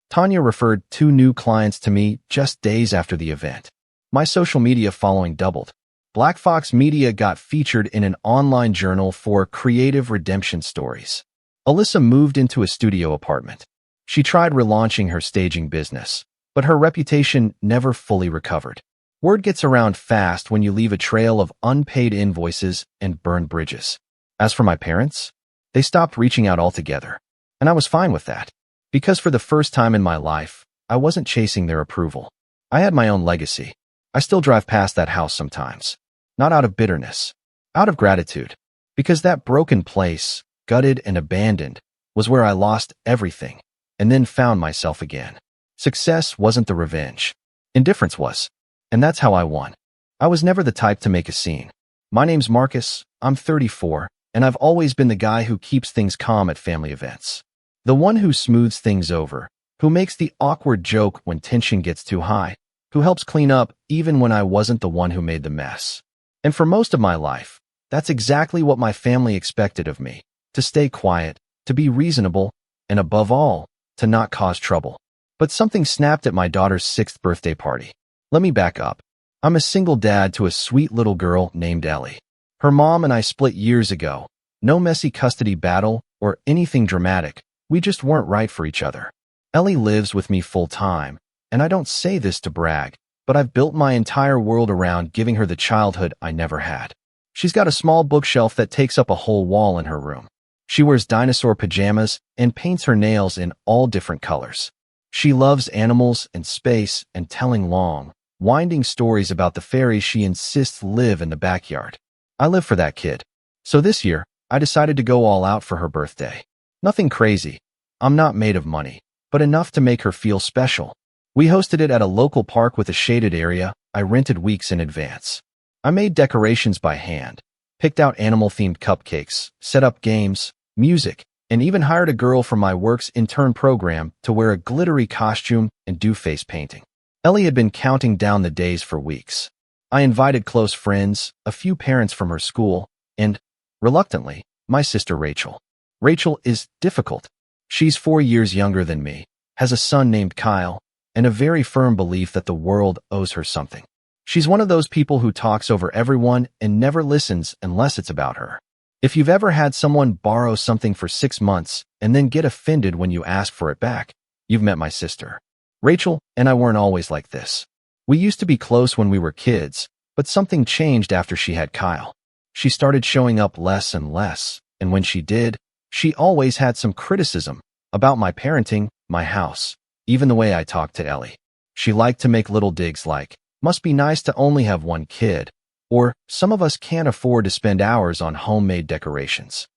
Tanya referred 2 new clients to me just days after the event. My social media following doubled. Black Fox Media got featured in an online journal for creative redemption stories. Alyssa moved into a studio apartment. She tried relaunching her staging business, but her reputation never fully recovered. Word gets around fast when you leave a trail of unpaid invoices and burned bridges. As for my parents, they stopped reaching out altogether, and I was fine with that, because for the first time in my life, I wasn't chasing their approval. I had my own legacy. I still drive past that house sometimes, not out of bitterness, out of gratitude, because that broken place, gutted and abandoned, was where I lost everything and then found myself again. Success wasn't the revenge. Indifference was. And that's how I won. I was never the type to make a scene. My name's Marcus, I'm 34, and I've always been the guy who keeps things calm at family events. The one who smooths things over, who makes the awkward joke when tension gets too high, who helps clean up even when I wasn't the one who made the mess. And for most of my life, that's exactly what my family expected of me, to stay quiet, to be reasonable, and above all, to not cause trouble. But something snapped at my daughter's 6th birthday party. Let me back up. I'm a single dad to a sweet little girl named Ellie. Her mom and I split years ago. No messy custody battle or anything dramatic. We just weren't right for each other. Ellie lives with me full time, and I don't say this to brag, but I've built my entire world around giving her the childhood I never had. She's got a small bookshelf that takes up a whole wall in her room. She wears dinosaur pajamas and paints her nails in all different colors. She loves animals and space and telling long, winding stories about the fairies she insists live in the backyard. I live for that kid. So this year, I decided to go all out for her birthday. Nothing crazy. I'm not made of money, but enough to make her feel special. We hosted it at a local park with a shaded area I rented weeks in advance. I made decorations by hand, picked out animal-themed cupcakes, set up games, music, and even hired a girl from my work's intern program to wear a glittery costume and do face painting. Ellie had been counting down the days for weeks. I invited close friends, a few parents from her school, and, reluctantly, my sister Rachel. Rachel is difficult. She's 4 years younger than me, has a son named Kyle, and a very firm belief that the world owes her something. She's one of those people who talks over everyone and never listens unless it's about her. If you've ever had someone borrow something for 6 months and then get offended when you ask for it back, you've met my sister. Rachel and I weren't always like this. We used to be close when we were kids, but something changed after she had Kyle. She started showing up less and less, and when she did, she always had some criticism about my parenting, my house, even the way I talked to Ellie. She liked to make little digs like, must be nice to only have one kid, or some of us can't afford to spend hours on homemade decorations.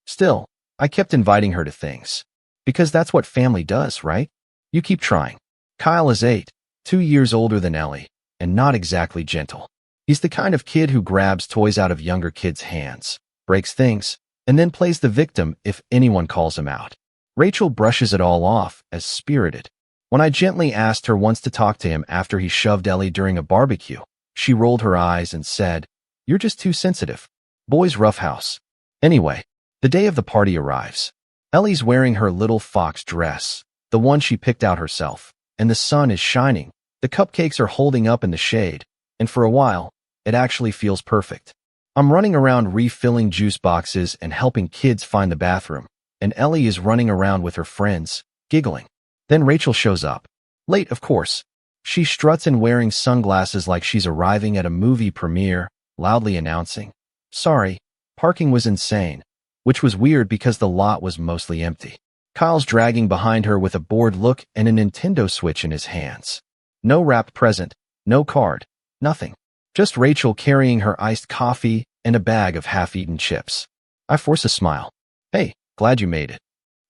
Still, I kept inviting her to things. Because that's what family does, right? You keep trying. Kyle is 8, 2 years older than Ellie, and not exactly gentle. He's the kind of kid who grabs toys out of younger kids' hands, breaks things, and then plays the victim if anyone calls him out. Rachel brushes it all off as spirited. When I gently asked her once to talk to him after he shoved Ellie during a barbecue, she rolled her eyes and said, "You're just too sensitive. Boys roughhouse." Anyway, the day of the party arrives. Ellie's wearing her little fox dress, the one she picked out herself, and the sun is shining. The cupcakes are holding up in the shade, and for a while, it actually feels perfect. I'm running around refilling juice boxes and helping kids find the bathroom, and Ellie is running around with her friends, giggling. Then Rachel shows up. Late, of course. She struts in wearing sunglasses like she's arriving at a movie premiere, loudly announcing, "Sorry, parking was insane," which was weird because the lot was mostly empty. Kyle's dragging behind her with a bored look and a Nintendo Switch in his hands. No wrapped present, no card, nothing. Just Rachel carrying her iced coffee and a bag of half-eaten chips. I force a smile. "Hey, glad you made it."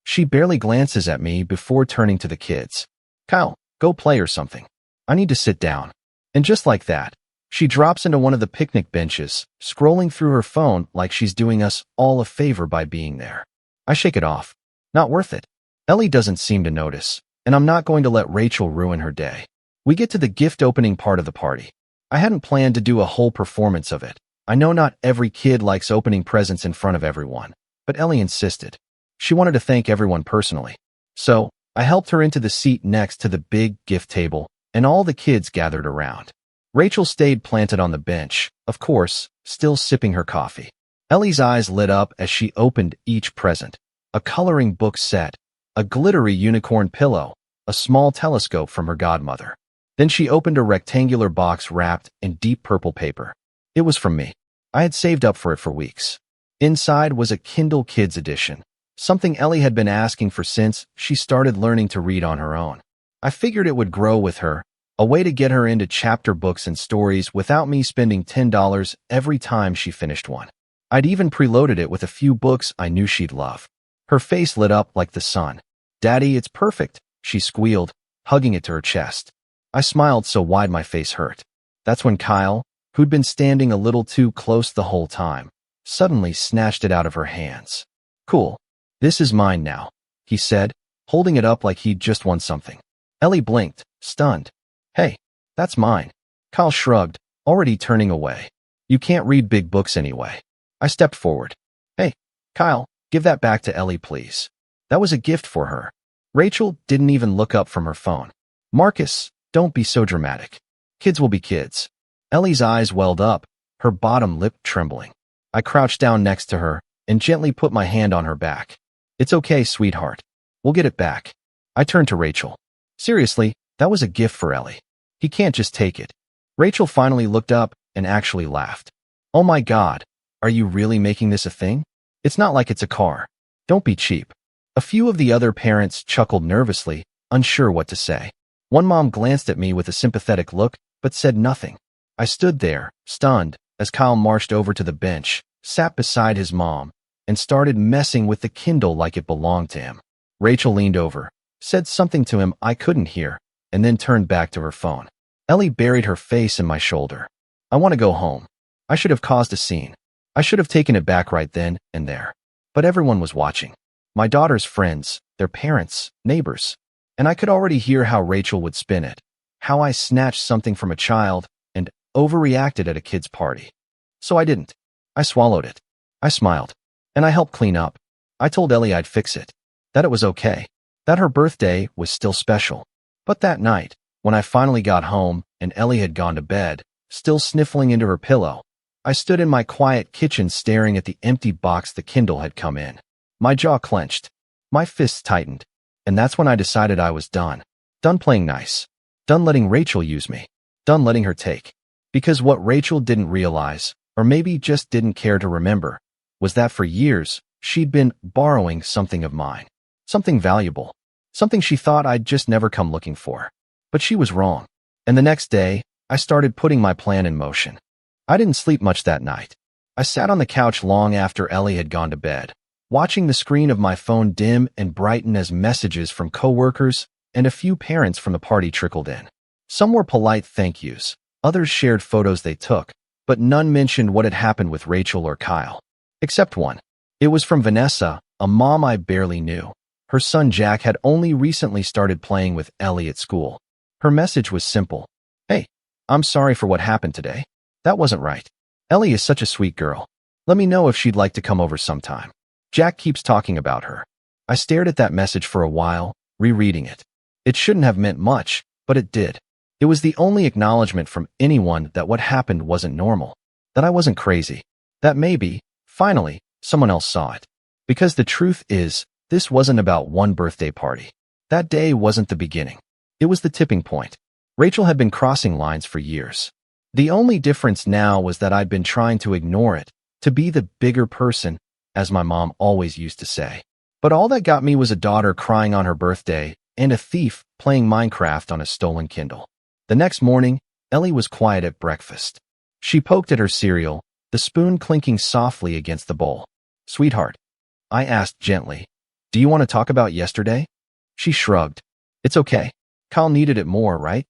She barely glances at me before turning to the kids. "Kyle, go play or something. I need to sit down." And just like that, she drops into one of the picnic benches, scrolling through her phone like she's doing us all a favor by being there. I shake it off. Not worth it. Ellie doesn't seem to notice, and I'm not going to let Rachel ruin her day. We get to the gift opening part of the party. I hadn't planned to do a whole performance of it. I know not every kid likes opening presents in front of everyone, but Ellie insisted. She wanted to thank everyone personally. So, I helped her into the seat next to the big gift table, and all the kids gathered around. Rachel stayed planted on the bench, of course, still sipping her coffee. Ellie's eyes lit up as she opened each present. A coloring book set, a glittery unicorn pillow, a small telescope from her godmother. Then she opened a rectangular box wrapped in deep purple paper. It was from me. I had saved up for it for weeks. Inside was a Kindle Kids edition, something Ellie had been asking for since she started learning to read on her own. I figured it would grow with her, a way to get her into chapter books and stories without me spending $10 every time she finished one. I'd even preloaded it with a few books I knew she'd love. Her face lit up like the sun. "Daddy, it's perfect," she squealed, hugging it to her chest. I smiled so wide my face hurt. That's when Kyle, who'd been standing a little too close the whole time, suddenly snatched it out of her hands. "Cool. This is mine now," he said, holding it up like he'd just won something. Ellie blinked, stunned. "Hey, that's mine." Kyle shrugged, already turning away. "You can't read big books anyway." I stepped forward. "Hey, Kyle, give that back to Ellie, please. That was a gift for her." Rachel didn't even look up from her phone. "Marcus, don't be so dramatic. Kids will be kids." Ellie's eyes welled up, her bottom lip trembling. I crouched down next to her and gently put my hand on her back. It's okay, sweetheart. We'll get it back. I turned to Rachel. Seriously, that was a gift for Ellie. He can't just take it. Rachel finally looked up and actually laughed. Oh my God, are you really making this a thing? It's not like it's a car. Don't be cheap. A few of the other parents chuckled nervously, unsure what to say. One mom glanced at me with a sympathetic look, but said nothing. I stood there, stunned, as Kyle marched over to the bench, sat beside his mom, and started messing with the Kindle like it belonged to him. Rachel leaned over, said something to him I couldn't hear, and then turned back to her phone. Ellie buried her face in my shoulder. I want to go home. I should have caused a scene. I should have taken it back right then and there. But everyone was watching. My daughter's friends, their parents, neighbors. And I could already hear how Rachel would spin it, how I snatched something from a child and overreacted at a kid's party. So I didn't. I swallowed it. I smiled. And I helped clean up. I told Ellie I'd fix it. That it was okay. That her birthday was still special. But that night, when I finally got home and Ellie had gone to bed, still sniffling into her pillow, I stood in my quiet kitchen staring at the empty box the Kindle had come in. My jaw clenched. My fists tightened. And that's when I decided I was done. Done playing nice. Done letting Rachel use me. Done letting her take. Because what Rachel didn't realize, or maybe just didn't care to remember, was that for years, she'd been borrowing something of mine. Something valuable. Something she thought I'd just never come looking for. But she was wrong. And the next day, I started putting my plan in motion. I didn't sleep much that night. I sat on the couch long after Ellie had gone to bed, watching the screen of my phone dim and brighten as messages from coworkers and a few parents from the party trickled in. Some were polite thank yous, others shared photos they took, but none mentioned what had happened with Rachel or Kyle. Except one. It was from Vanessa, a mom I barely knew. Her son Jack had only recently started playing with Ellie at school. Her message was simple. Hey, I'm sorry for what happened today. That wasn't right. Ellie is such a sweet girl. Let me know if she'd like to come over sometime. Jack keeps talking about her. I stared at that message for a while, rereading it. It shouldn't have meant much, but it did. It was the only acknowledgement from anyone that what happened wasn't normal, that I wasn't crazy, that maybe, finally, someone else saw it. Because the truth is, this wasn't about one birthday party. That day wasn't the beginning. It was the tipping point. Rachel had been crossing lines for years. The only difference now was that I'd been trying to ignore it, to be the bigger person, as my mom always used to say. But all that got me was a daughter crying on her birthday and a thief playing Minecraft on a stolen Kindle. The next morning, Ellie was quiet at breakfast. She poked at her cereal, the spoon clinking softly against the bowl. Sweetheart, I asked gently, do you want to talk about yesterday? She shrugged. It's okay. Kyle needed it more, right?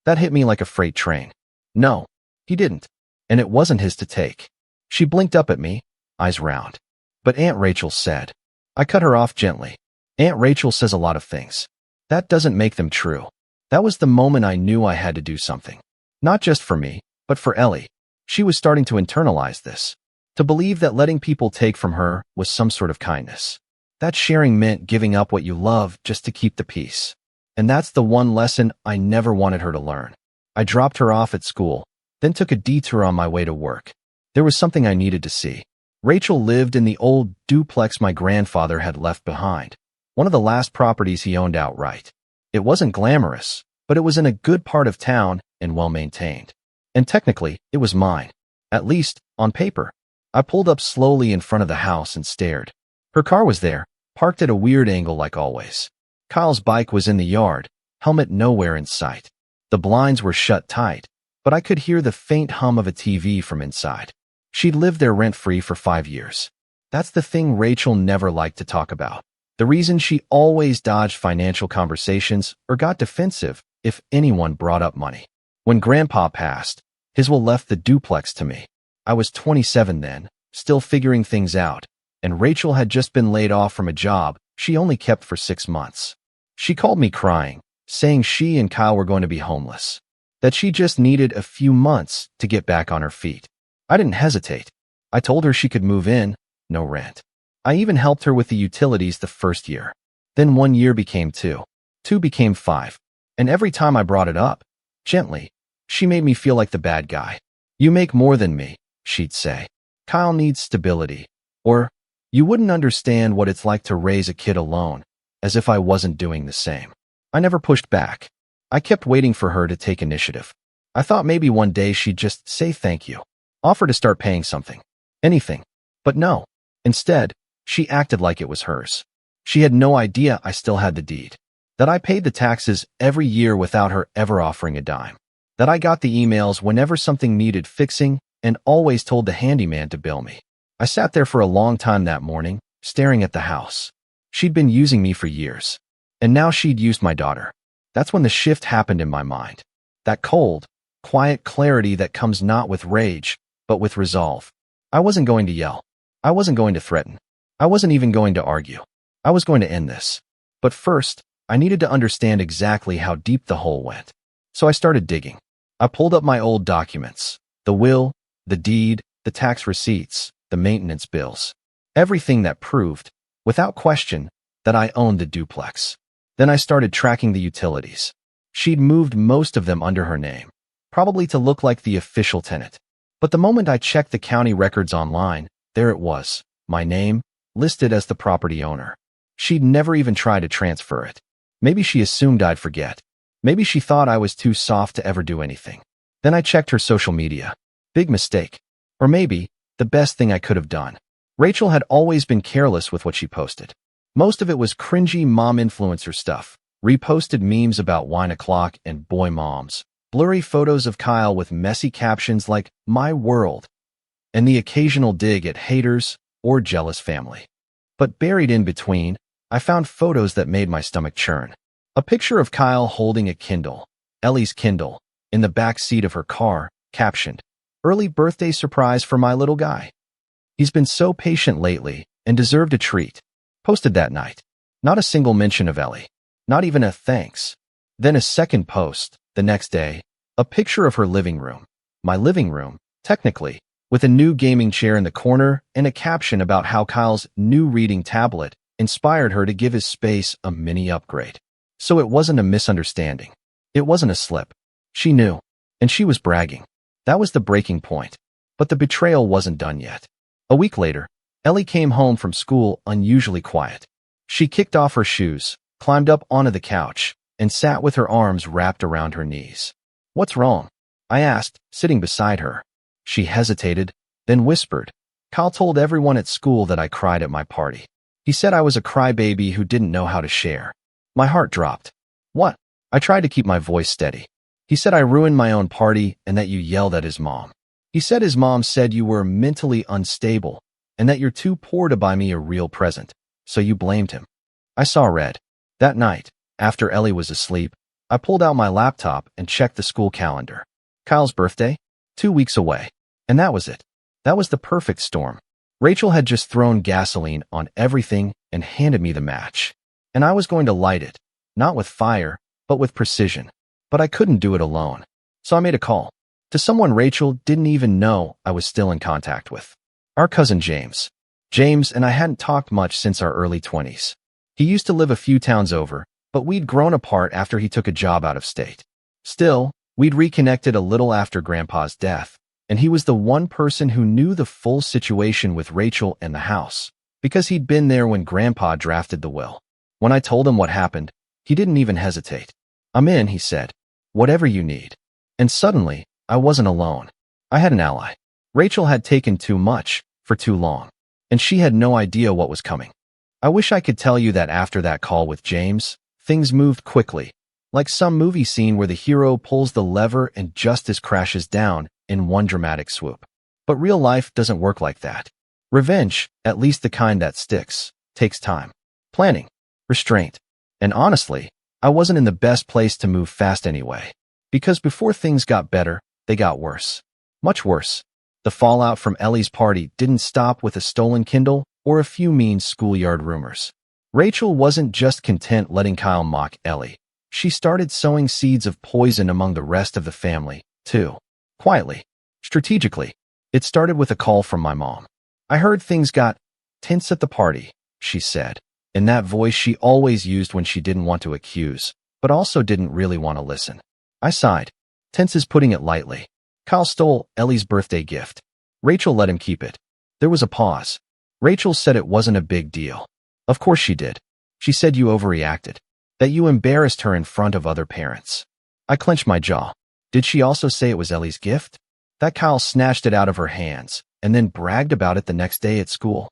That hit me like a freight train. No, he didn't. And it wasn't his to take. She blinked up at me, eyes round. But Aunt Rachel said. I cut her off gently. Aunt Rachel says a lot of things. That doesn't make them true. That was the moment I knew I had to do something. Not just for me, but for Ellie. She was starting to internalize this. To believe that letting people take from her was some sort of kindness. That sharing meant giving up what you love just to keep the peace. And that's the one lesson I never wanted her to learn. I dropped her off at school, then took a detour on my way to work. There was something I needed to see. Rachel lived in the old duplex my grandfather had left behind, one of the last properties he owned outright. It wasn't glamorous, but it was in a good part of town and well-maintained. And technically, it was mine. At least, on paper. I pulled up slowly in front of the house and stared. Her car was there, parked at a weird angle like always. Kyle's bike was in the yard, helmet nowhere in sight. The blinds were shut tight, but I could hear the faint hum of a TV from inside. She'd lived there rent-free for 5 years. That's the thing Rachel never liked to talk about. The reason she always dodged financial conversations or got defensive if anyone brought up money. When Grandpa passed, his will left the duplex to me. I was 27 then, still figuring things out, and Rachel had just been laid off from a job she only kept for 6 months. She called me crying, saying she and Kyle were going to be homeless, that she just needed a few months to get back on her feet. I didn't hesitate. I told her she could move in, no rent. I even helped her with the utilities the first year. Then 1 year became 2. 2 became 5. And every time I brought it up, gently, she made me feel like the bad guy. "You make more than me," she'd say. "Kyle needs stability." Or, "You wouldn't understand what it's like to raise a kid alone," as if I wasn't doing the same. I never pushed back. I kept waiting for her to take initiative. I thought maybe one day she'd just say thank you, offer to start paying something, anything. But no. Instead, she acted like it was hers. She had no idea I still had the deed, that I paid the taxes every year without her ever offering a dime, that I got the emails whenever something needed fixing and always told the handyman to bill me. I sat there for a long time that morning, staring at the house. She'd been using me for years, and now she'd used my daughter. That's when the shift happened in my mind. That cold, quiet clarity that comes not with rage, but with resolve. I wasn't going to yell. I wasn't going to threaten. I wasn't even going to argue. I was going to end this. But first, I needed to understand exactly how deep the hole went. So I started digging. I pulled up my old documents, the will, the deed, the tax receipts, the maintenance bills, everything that proved, without question, that I owned the duplex. Then I started tracking the utilities. She'd moved most of them under her name, probably to look like the official tenant. But the moment I checked the county records online, there it was, my name, listed as the property owner. She'd never even tried to transfer it. Maybe she assumed I'd forget. Maybe she thought I was too soft to ever do anything. Then I checked her social media. Big mistake. Or maybe, the best thing I could have done. Rachel had always been careless with what she posted. Most of it was cringy mom influencer stuff, reposted memes about wine o'clock and boy moms, blurry photos of Kyle with messy captions like, "My world," and the occasional dig at haters or jealous family. But buried in between, I found photos that made my stomach churn. A picture of Kyle holding a Kindle, Ellie's Kindle, in the back seat of her car, captioned, "Early birthday surprise for my little guy. He's been so patient lately and deserved a treat." Posted that night. Not a single mention of Ellie. Not even a thanks. Then a second post, the next day, a picture of her living room. My living room, technically, with a new gaming chair in the corner and a caption about how Kyle's new reading tablet inspired her to give his space a mini upgrade. So it wasn't a misunderstanding. It wasn't a slip. She knew, and she was bragging. That was the breaking point. But the betrayal wasn't done yet. A week later, Ellie came home from school unusually quiet. She kicked off her shoes, climbed up onto the couch, and sat with her arms wrapped around her knees. "What's wrong?" I asked, sitting beside her. She hesitated, then whispered, "Kyle told everyone at school that I cried at my party. He said I was a crybaby who didn't know how to share." My heart dropped. "What?" I tried to keep my voice steady. "He said I ruined my own party and that you yelled at his mom. He said his mom said you were mentally unstable and that you're too poor to buy me a real present, so you blamed him." I saw red. That night, after Ellie was asleep, I pulled out my laptop and checked the school calendar. Kyle's birthday? 2 weeks away. And that was it. That was the perfect storm. Rachel had just thrown gasoline on everything and handed me the match. And I was going to light it, not with fire, but with precision. But I couldn't do it alone. So I made a call. To someone Rachel didn't even know I was still in contact with. Our cousin James. James and I hadn't talked much since our early 20s. He used to live a few towns over, but we'd grown apart after he took a job out of state. Still, we'd reconnected a little after Grandpa's death, and he was the one person who knew the full situation with Rachel and the house, because he'd been there when Grandpa drafted the will. When I told him what happened, he didn't even hesitate. "I'm in," he said. "Whatever you need." And suddenly, I wasn't alone. I had an ally. Rachel had taken too much, for too long, and she had no idea what was coming. I wish I could tell you that after that call with James, things moved quickly, like some movie scene where the hero pulls the lever and justice crashes down in one dramatic swoop. But real life doesn't work like that. Revenge, at least the kind that sticks, takes time, planning, restraint. And honestly, I wasn't in the best place to move fast anyway, because before things got better, they got worse. Much worse. The fallout from Ellie's party didn't stop with a stolen Kindle or a few mean schoolyard rumors. Rachel wasn't just content letting Kyle mock Ellie. She started sowing seeds of poison among the rest of the family, too. Quietly. Strategically. It started with a call from my mom. "I heard things got tense at the party," she said, in that voice she always used when she didn't want to accuse, but also didn't really want to listen. I sighed. Tense is putting it lightly. Kyle stole Ellie's birthday gift. Rachel let him keep it. There was a pause. Rachel said it wasn't a big deal. Of course she did. She said you overreacted. That you embarrassed her in front of other parents. I clenched my jaw. Did she also say it was Ellie's gift? That Kyle snatched it out of her hands and then bragged about it the next day at school.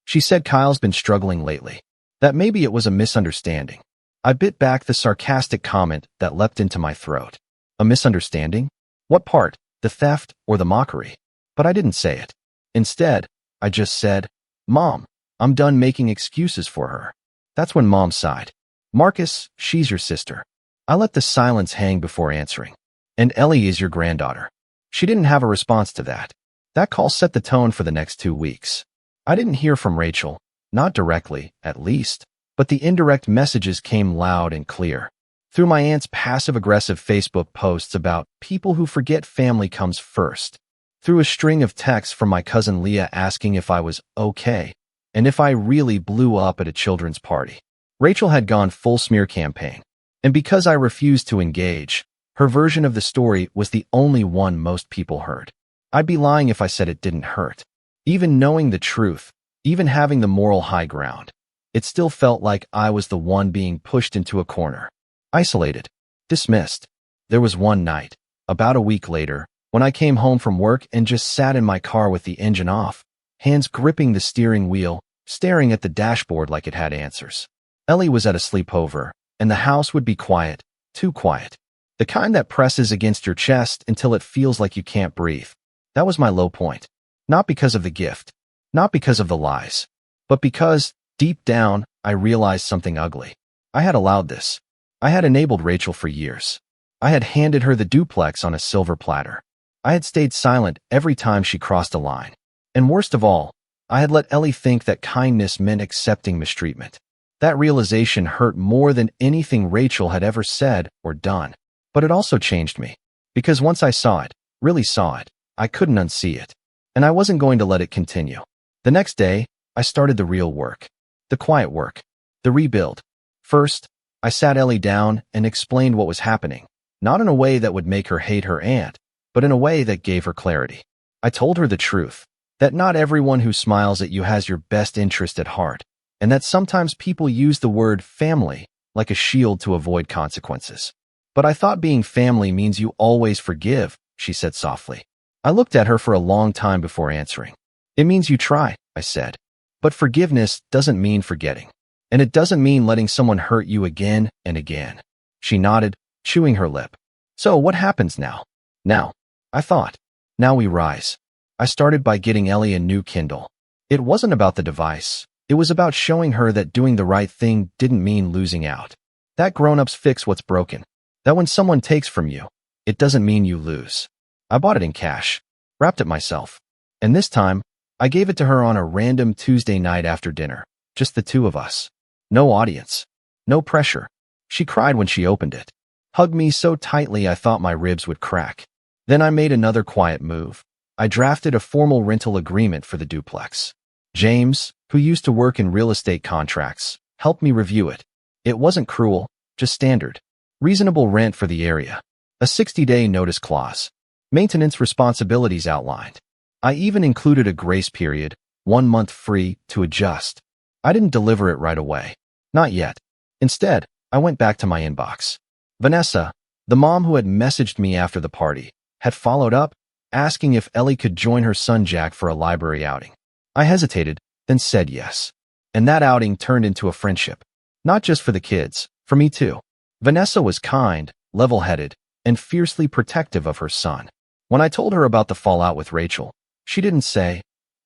She said Kyle's been struggling lately. That maybe it was a misunderstanding. I bit back the sarcastic comment that leapt into my throat. A misunderstanding? What part? The theft or the mockery? But I didn't say it. Instead, I just said, Mom, I'm done making excuses for her. That's when Mom sighed. Marcus, she's your sister. I let the silence hang before answering. And Ellie is your granddaughter. She didn't have a response to that. That call set the tone for the next 2 weeks. I didn't hear from Rachel, not directly, at least, but the indirect messages came loud and clear. Through my aunt's passive-aggressive Facebook posts about people who forget family comes first. Through a string of texts from my cousin Leah asking if I was okay, and if I really blew up at a children's party. Rachel had gone full smear campaign. And because I refused to engage, her version of the story was the only one most people heard. I'd be lying if I said it didn't hurt. Even knowing the truth, even having the moral high ground, it still felt like I was the one being pushed into a corner. Isolated. Dismissed. There was one night, about a week later, when I came home from work and just sat in my car with the engine off, hands gripping the steering wheel, staring at the dashboard like it had answers. Ellie was at a sleepover, and the house would be quiet, too quiet. The kind that presses against your chest until it feels like you can't breathe. That was my low point. Not because of the gift, not because of the lies, but because, deep down, I realized something ugly. I had allowed this. I had enabled Rachel for years. I had handed her the duplex on a silver platter. I had stayed silent every time she crossed a line. And worst of all, I had let Ellie think that kindness meant accepting mistreatment. That realization hurt more than anything Rachel had ever said or done. But it also changed me. Because once I saw it, really saw it, I couldn't unsee it. And I wasn't going to let it continue. The next day, I started the real work. The quiet work. The rebuild. First, I sat Ellie down and explained what was happening. Not in a way that would make her hate her aunt, but in a way that gave her clarity. I told her the truth. That not everyone who smiles at you has your best interest at heart. And that sometimes people use the word family like a shield to avoid consequences. But I thought being family means you always forgive, she said softly. I looked at her for a long time before answering. It means you try, I said. But forgiveness doesn't mean forgetting. And it doesn't mean letting someone hurt you again and again. She nodded, chewing her lip. So what happens now? Now, I thought. Now we rise. I started by getting Ellie a new Kindle. It wasn't about the device. It was about showing her that doing the right thing didn't mean losing out. That grown-ups fix what's broken. That when someone takes from you, it doesn't mean you lose. I bought it in cash, wrapped it myself. And this time, I gave it to her on a random Tuesday night after dinner. Just the two of us. No audience. No pressure. She cried when she opened it. Hugged me so tightly I thought my ribs would crack. Then I made another quiet move. I drafted a formal rental agreement for the duplex. James, who used to work in real estate contracts, helped me review it. It wasn't cruel, just standard. Reasonable rent for the area. A 60-day notice clause. Maintenance responsibilities outlined. I even included a grace period, 1 month free, to adjust. I didn't deliver it right away. Not yet. Instead, I went back to my inbox. Vanessa, the mom who had messaged me after the party, had followed up, asking if Ellie could join her son Jack for a library outing. I hesitated, then said yes. And that outing turned into a friendship. Not just for the kids, for me too. Vanessa was kind, level-headed, and fiercely protective of her son. When I told her about the fallout with Rachel, she didn't say,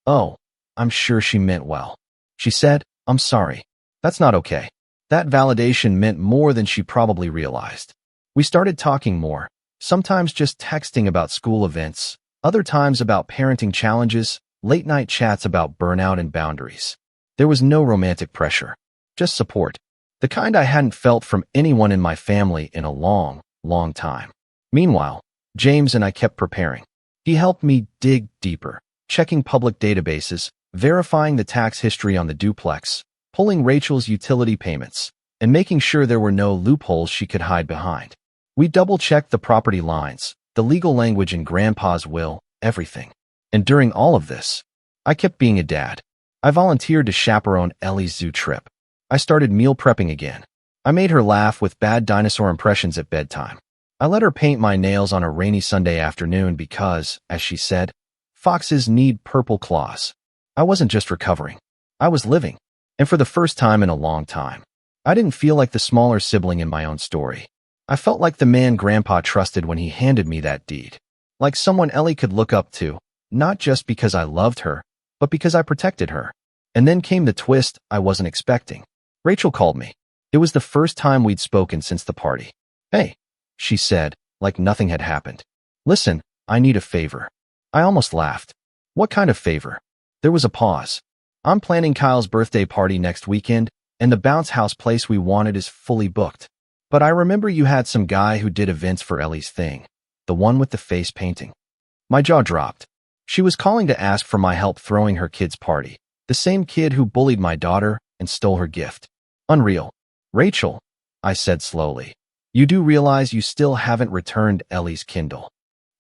"Oh, I'm sure she meant well." She said, "I'm sorry. That's not okay." That validation meant more than she probably realized. We started talking more, sometimes just texting about school events, other times about parenting challenges, late-night chats about burnout and boundaries. There was no romantic pressure, just support. The kind I hadn't felt from anyone in my family in a long, long time. Meanwhile, James and I kept preparing. He helped me dig deeper, checking public databases, verifying the tax history on the duplex, pulling Rachel's utility payments, and making sure there were no loopholes she could hide behind. We double-checked the property lines, the legal language in Grandpa's will, everything. And during all of this, I kept being a dad. I volunteered to chaperone Ellie's zoo trip. I started meal prepping again. I made her laugh with bad dinosaur impressions at bedtime. I let her paint my nails on a rainy Sunday afternoon because, as she said, foxes need purple claws. I wasn't just recovering. I was living. And for the first time in a long time, I didn't feel like the smaller sibling in my own story. I felt like the man Grandpa trusted when he handed me that deed. Like someone Ellie could look up to, not just because I loved her, but because I protected her. And then came the twist I wasn't expecting. Rachel called me. It was the first time we'd spoken since the party. "Hey," she said, like nothing had happened. "Listen, I need a favor." I almost laughed. "What kind of favor?" There was a pause. "I'm planning Kyle's birthday party next weekend, and the bounce house place we wanted is fully booked. But I remember you had some guy who did events for Ellie's thing, the one with the face painting." My jaw dropped. She was calling to ask for my help throwing her kid's party, the same kid who bullied my daughter and stole her gift. Unreal. "Rachel," I said slowly, "you do realize you still haven't returned Ellie's Kindle?"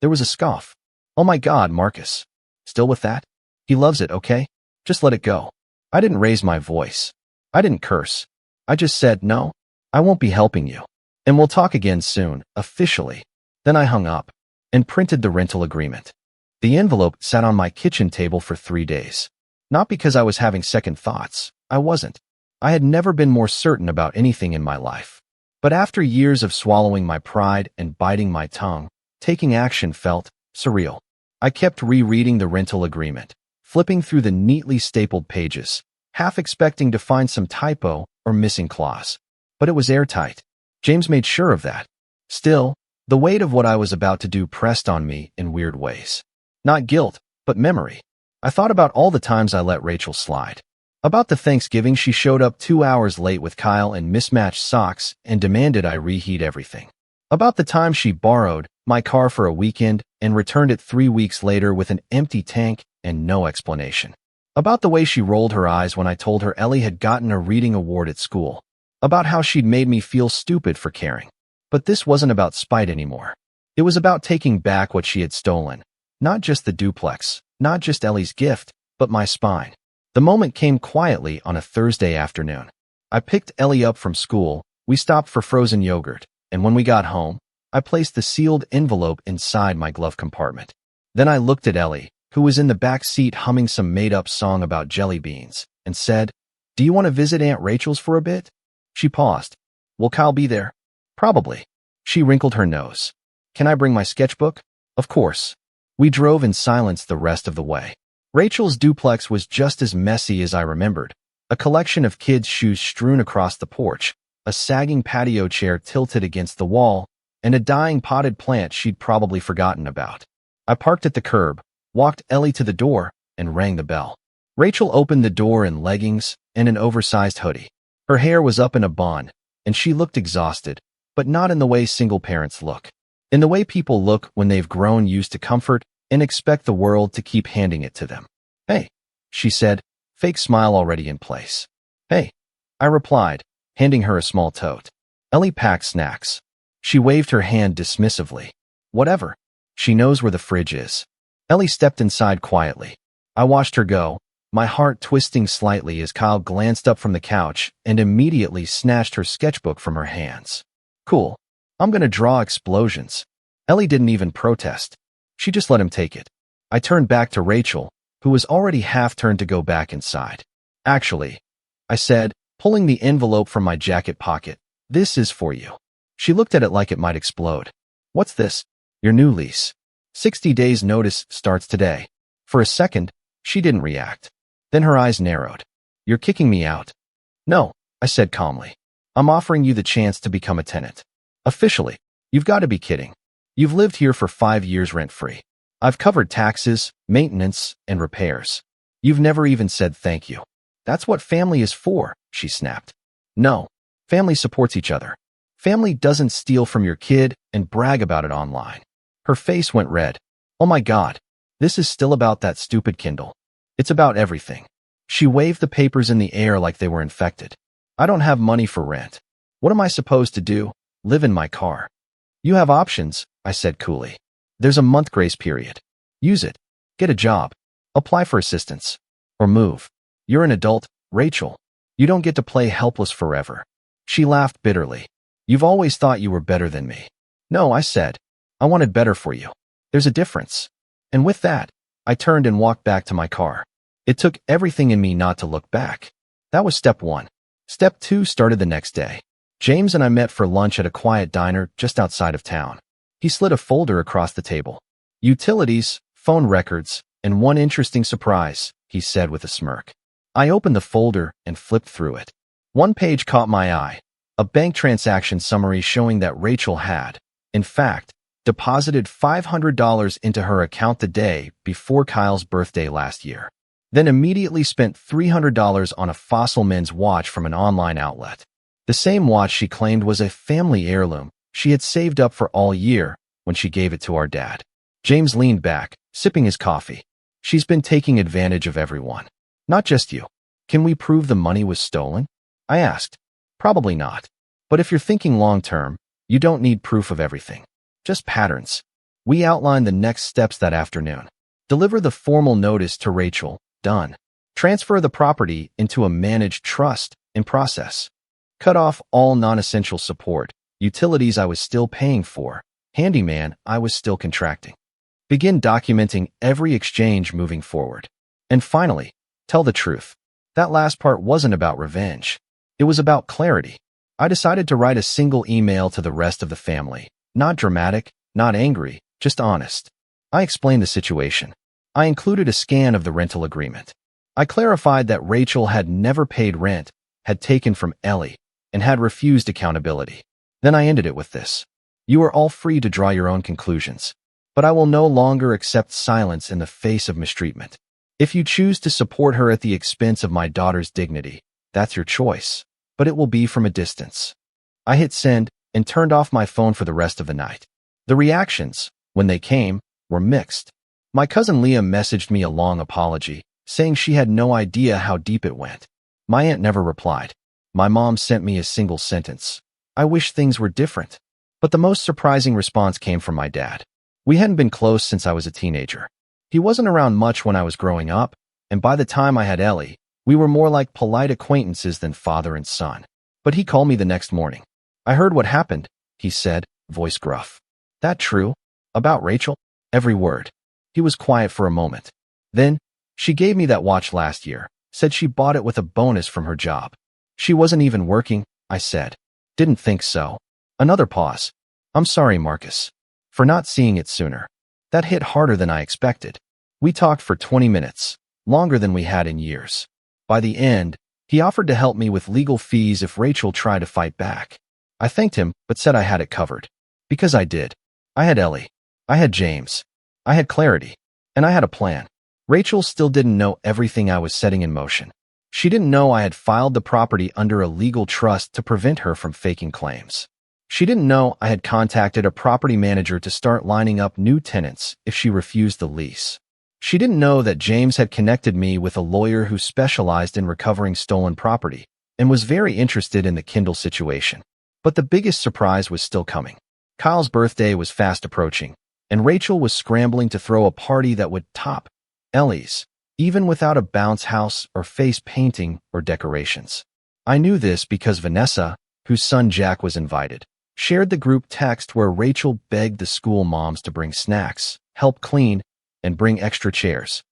There was a scoff. "Oh my God, Marcus. Still with that? He loves it, okay? Just let it go." I didn't raise my voice. I didn't curse. I just said, "No, I won't be helping you. And we'll talk again soon, officially." Then I hung up and printed the rental agreement. The envelope sat on my kitchen table for 3 days. Not because I was having second thoughts. I wasn't. I had never been more certain about anything in my life. But after years of swallowing my pride and biting my tongue, taking action felt surreal. I kept rereading the rental agreement, flipping through the neatly stapled pages, half expecting to find some typo or missing clause. But it was airtight. James made sure of that. Still, the weight of what I was about to do pressed on me in weird ways. Not guilt, but memory. I thought about all the times I let Rachel slide. About the Thanksgiving she showed up 2 hours late with Kyle in mismatched socks and demanded I reheat everything. About the time she borrowed my car for a weekend and returned it 3 weeks later with an empty tank and no explanation. About the way she rolled her eyes when I told her Ellie had gotten a reading award at school. About how she'd made me feel stupid for caring. But this wasn't about spite anymore. It was about taking back what she had stolen. Not just the duplex, not just Ellie's gift, but my spine. The moment came quietly on a Thursday afternoon. I picked Ellie up from school, we stopped for frozen yogurt, and when we got home, I placed the sealed envelope inside my glove compartment. Then I looked at Ellie, who was in the back seat humming some made-up song about jelly beans, and said, "Do you want to visit Aunt Rachel's for a bit?" She paused. "Will Kyle be there?" "Probably." She wrinkled her nose. "Can I bring my sketchbook?" "Of course." We drove in silence the rest of the way. Rachel's duplex was just as messy as I remembered. A collection of kids' shoes strewn across the porch, a sagging patio chair tilted against the wall, and a dying potted plant she'd probably forgotten about. I parked at the curb, walked Ellie to the door, and rang the bell. Rachel opened the door in leggings and an oversized hoodie. Her hair was up in a bun, and she looked exhausted, but not in the way single parents look. In the way people look when they've grown used to comfort and expect the world to keep handing it to them. "Hey," she said, fake smile already in place. "Hey," I replied, handing her a small tote. Ellie packed snacks. She waved her hand dismissively. "Whatever. She knows where the fridge is." Ellie stepped inside quietly. I watched her go, my heart twisting slightly as Kyle glanced up from the couch and immediately snatched her sketchbook from her hands. "Cool. I'm gonna draw explosions." Ellie didn't even protest. She just let him take it. I turned back to Rachel, who was already half turned to go back inside. "Actually," I said, pulling the envelope from my jacket pocket, "this is for you." She looked at it like it might explode. "What's this?" "Your new lease. 60 days notice starts today." For a second, she didn't react. Then her eyes narrowed. "You're kicking me out." "No," I said calmly. "I'm offering you the chance to become a tenant. Officially." "You've got to be kidding. You've lived here for 5 years rent-free. I've covered taxes, maintenance, and repairs. You've never even said thank you." "That's what family is for," she snapped. "No. Family supports each other. Family doesn't steal from your kid and brag about it online." Her face went red. "Oh my God. This is still about that stupid Kindle. It's about everything." She waved the papers in the air like they were infected. "I don't have money for rent. What am I supposed to do? Live in my car?" "You have options," I said coolly. There's a month grace period. Use it. Get a job. Apply for assistance. Or move. You're an adult, Rachel. You don't get to play helpless forever. She laughed bitterly. You've always thought you were better than me. No, I said. I wanted better for you. There's a difference. And with that, I turned and walked back to my car. It took everything in me not to look back. That was step 1. Step 2 started the next day. James and I met for lunch at a quiet diner just outside of town. He slid a folder across the table. Utilities, phone records, and one interesting surprise, he said with a smirk. I opened the folder and flipped through it. One page caught my eye, a bank transaction summary showing that Rachel had, in fact, deposited $500 into her account the day before Kyle's birthday last year, then immediately spent $300 on a Fossil men's watch from an online outlet. The same watch she claimed was a family heirloom she had saved up for all year when she gave it to our dad. James leaned back, sipping his coffee. She's been taking advantage of everyone. Not just you. Can we prove the money was stolen? I asked. Probably not. But if you're thinking long-term, you don't need proof of everything. Just patterns. We outlined the next steps that afternoon. Deliver the formal notice to Rachel. Done. Transfer the property into a managed trust. In process. Cut off all non-essential support. Utilities I was still paying for. Handyman I was still contracting. Begin documenting every exchange moving forward. And finally, tell the truth. That last part wasn't about revenge. It was about clarity. I decided to write a single email to the rest of the family. Not dramatic, not angry, just honest. I explained the situation. I included a scan of the rental agreement. I clarified that Rachel had never paid rent, had taken from Ellie, and had refused accountability. Then I ended it with this. You are all free to draw your own conclusions, but I will no longer accept silence in the face of mistreatment. If you choose to support her at the expense of my daughter's dignity, that's your choice, but it will be from a distance. I hit send and turned off my phone for the rest of the night. The reactions, when they came, were mixed. My cousin Leah messaged me a long apology, saying she had no idea how deep it went. My aunt never replied. My mom sent me a single sentence. I wish things were different. But the most surprising response came from my dad. We hadn't been close since I was a teenager. He wasn't around much when I was growing up, and by the time I had Ellie, we were more like polite acquaintances than father and son. But he called me the next morning. I heard what happened, he said, voice gruff. That true? About Rachel? Every word. He was quiet for a moment. Then, she gave me that watch last year, said she bought it with a bonus from her job. She wasn't even working, I said. Didn't think so. Another pause. I'm sorry, Marcus, for not seeing it sooner. That hit harder than I expected. We talked for 20 minutes, longer than we had in years. By the end, he offered to help me with legal fees if Rachel tried to fight back. I thanked him, but said I had it covered. Because I did. I had Ellie. I had James. I had clarity. And I had a plan. Rachel still didn't know everything I was setting in motion. She didn't know I had filed the property under a legal trust to prevent her from faking claims. She didn't know I had contacted a property manager to start lining up new tenants if she refused the lease. She didn't know that James had connected me with a lawyer who specialized in recovering stolen property and was very interested in the Kindle situation. But the biggest surprise was still coming. Kyle's birthday was fast approaching, and Rachel was scrambling to throw a party that would top Ellie's, even without a bounce house or face painting or decorations. I knew this because Vanessa, whose son Jack was invited, shared the group text where Rachel begged the school moms to bring snacks, help clean, and bring extra chairs.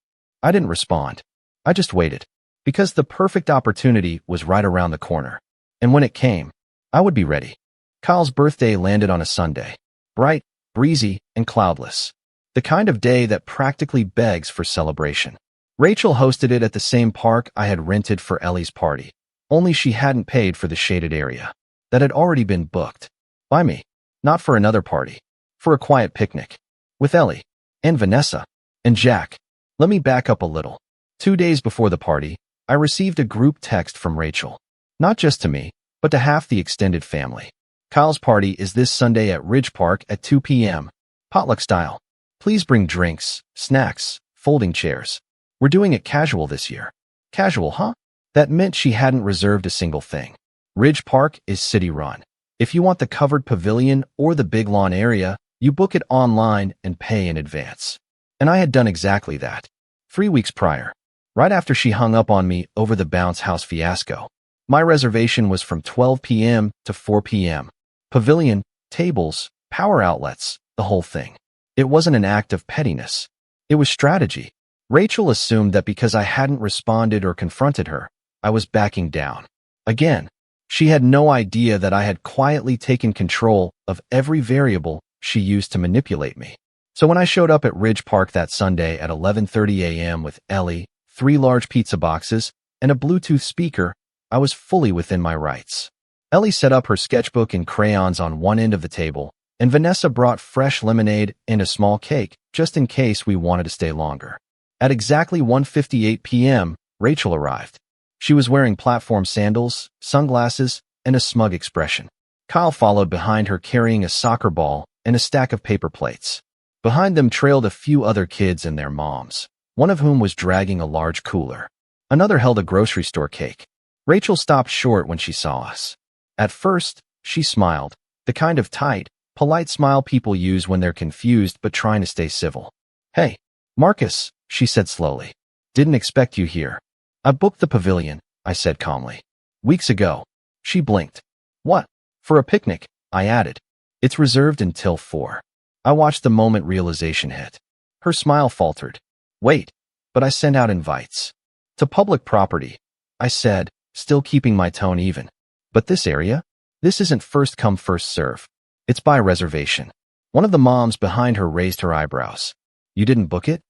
I didn't respond. I just waited, because the perfect opportunity was right around the corner. And when it came, I would be ready. Kyle's birthday landed on a Sunday. Bright, breezy, and cloudless. The kind of day that practically begs for celebration. Rachel hosted it at the same park I had rented for Ellie's party, only she hadn't paid for the shaded area. That had already been booked. By me. Not for another party. For a quiet picnic. With Ellie. And Vanessa. And Jack. Let me back up a little. 2 days before the party, I received a group text from Rachel. Not just to me, but to half the extended family. Kyle's party is this Sunday at Ridge Park at 2 p.m. Potluck style. Please bring drinks, snacks, folding chairs. We're doing it casual this year. Casual, huh? That meant she hadn't reserved a single thing. Ridge Park is city-run. If you want the covered pavilion or the big lawn area, You book it online and pay in advance. And I had done exactly that. 3 weeks prior, right after she hung up on me over the bounce house fiasco. My reservation was from 12 p.m. to 4 p.m. Pavilion, tables, power outlets, the whole thing. It wasn't an act of pettiness. It was strategy. Rachel assumed that because I hadn't responded or confronted her, I was backing down. Again, she had no idea that I had quietly taken control of every variable she used to manipulate me. So when I showed up at Ridge Park that Sunday at 11:30 a.m. with Ellie, 3 large pizza boxes, and a Bluetooth speaker, I was fully within my rights. Ellie set up her sketchbook and crayons on one end of the table, and Vanessa brought fresh lemonade and a small cake, just in case we wanted to stay longer. At exactly 1:58 p.m., Rachel arrived. She was wearing platform sandals, sunglasses, and a smug expression. Kyle followed behind her carrying a soccer ball and a stack of paper plates. Behind them trailed a few other kids and their moms, one of whom was dragging a large cooler. Another held a grocery store cake. Rachel stopped short when she saw us. At first, she smiled, the kind of tight, polite smile people use when they're confused but trying to stay civil. "Hey, Marcus," she said slowly. "Didn't expect you here." "I booked the pavilion," I said calmly. "Weeks ago." She blinked. "What? For a picnic?" I added. "It's reserved until 4. I watched the moment realization hit. Her smile faltered. "Wait, but I sent out invites." "To public property," I said, still keeping my tone even. "But this area? This isn't first come first serve. It's by reservation." One of the moms behind her raised her eyebrows. "You didn't book it?"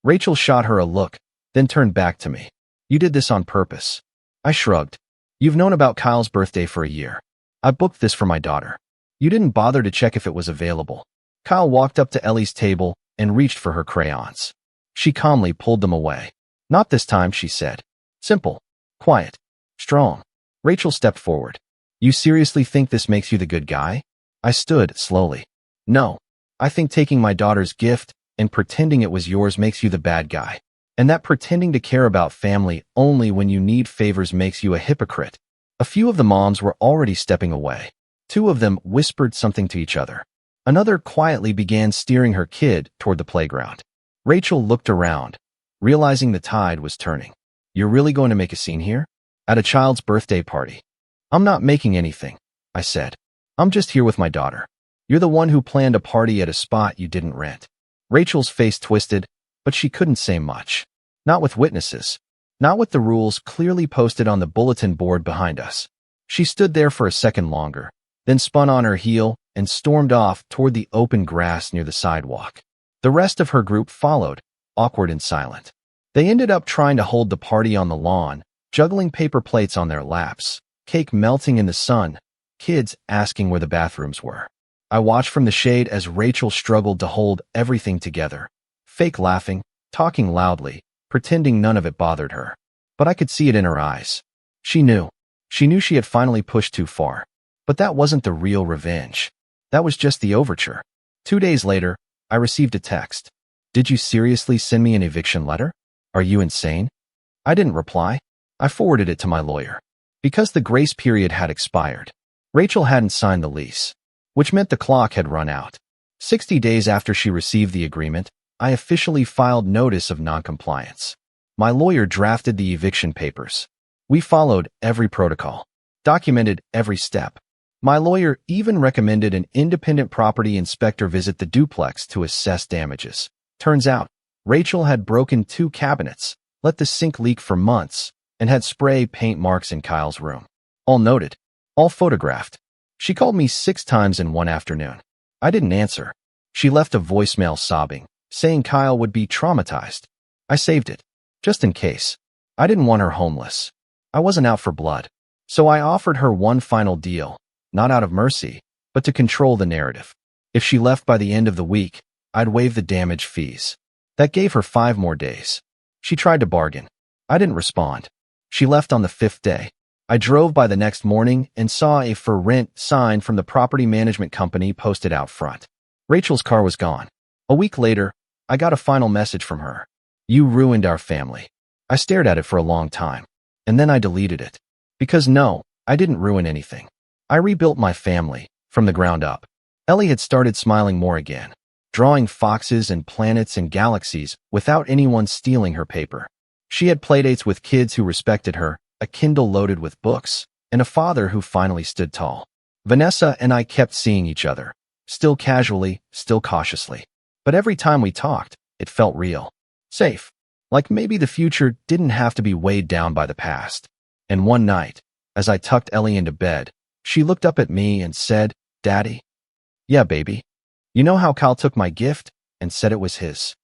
Rachel shot her a look, then turned back to me. "You did this on purpose." I shrugged. "You've known about Kyle's birthday for a year. I booked this for my daughter. You didn't bother to check if it was available." Kyle walked up to Ellie's table and reached for her crayons. She calmly pulled them away. "Not this time," she said. "Simple, quiet, strong." Rachel stepped forward. "You seriously think this makes you the good guy?" I stood slowly. "No, I think taking my daughter's gift and pretending it was yours makes you the bad guy. And that pretending to care about family only when you need favors makes you a hypocrite." A few of the moms were already stepping away. 2 of them whispered something to each other. Another quietly began steering her kid toward the playground. Rachel looked around, realizing the tide was turning. "You're really going to make a scene here? At a child's birthday party?" "I'm not making anything," I said. "I'm just here with my daughter. You're the one who planned a party at a spot you didn't rent." Rachel's face twisted, but she couldn't say much. Not with witnesses. Not with the rules clearly posted on the bulletin board behind us. She stood there for a second longer, then spun on her heel and stormed off toward the open grass near the sidewalk. The rest of her group followed, awkward and silent. They ended up trying to hold the party on the lawn, juggling paper plates on their laps, cake melting in the sun, kids asking where the bathrooms were. I watched from the shade as Rachel struggled to hold everything together, fake laughing, talking loudly, pretending none of it bothered her. But I could see it in her eyes. She knew. She knew she had finally pushed too far. But that wasn't the real revenge. That was just the overture. 2 days later, I received a text. "Did you seriously send me an eviction letter? Are you insane?" I didn't reply. I forwarded it to my lawyer. Because the grace period had expired. Rachel hadn't signed the lease, which meant the clock had run out. 60 days after she received the agreement, I officially filed notice of noncompliance. My lawyer drafted the eviction papers. We followed every protocol, documented every step. My lawyer even recommended an independent property inspector visit the duplex to assess damages. Turns out, Rachel had broken 2 cabinets, let the sink leak for months, and had spray paint marks in Kyle's room. All noted, all photographed. She called me 6 times in one afternoon. I didn't answer. She left a voicemail sobbing, saying Kyle would be traumatized. I saved it, just in case. I didn't want her homeless. I wasn't out for blood. So I offered her one final deal, not out of mercy, but to control the narrative. If she left by the end of the week, I'd waive the damage fees. That gave her 5 more days. She tried to bargain. I didn't respond. She left on the 5th day. I drove by the next morning and saw a for rent sign from the property management company posted out front. Rachel's car was gone. A week later, I got a final message from her. "You ruined our family." I stared at it for a long time, and then I deleted it. Because no, I didn't ruin anything. I rebuilt my family, from the ground up. Ellie had started smiling more again, drawing foxes and planets and galaxies without anyone stealing her paper. She had playdates with kids who respected her, a Kindle loaded with books, and a father who finally stood tall. Vanessa and I kept seeing each other, still casually, still cautiously. But every time we talked, it felt real. Safe. Like maybe the future didn't have to be weighed down by the past. And one night, as I tucked Ellie into bed, she looked up at me and said, "Daddy?" "Yeah, baby." "You know how Kyle took my gift and said it was his?"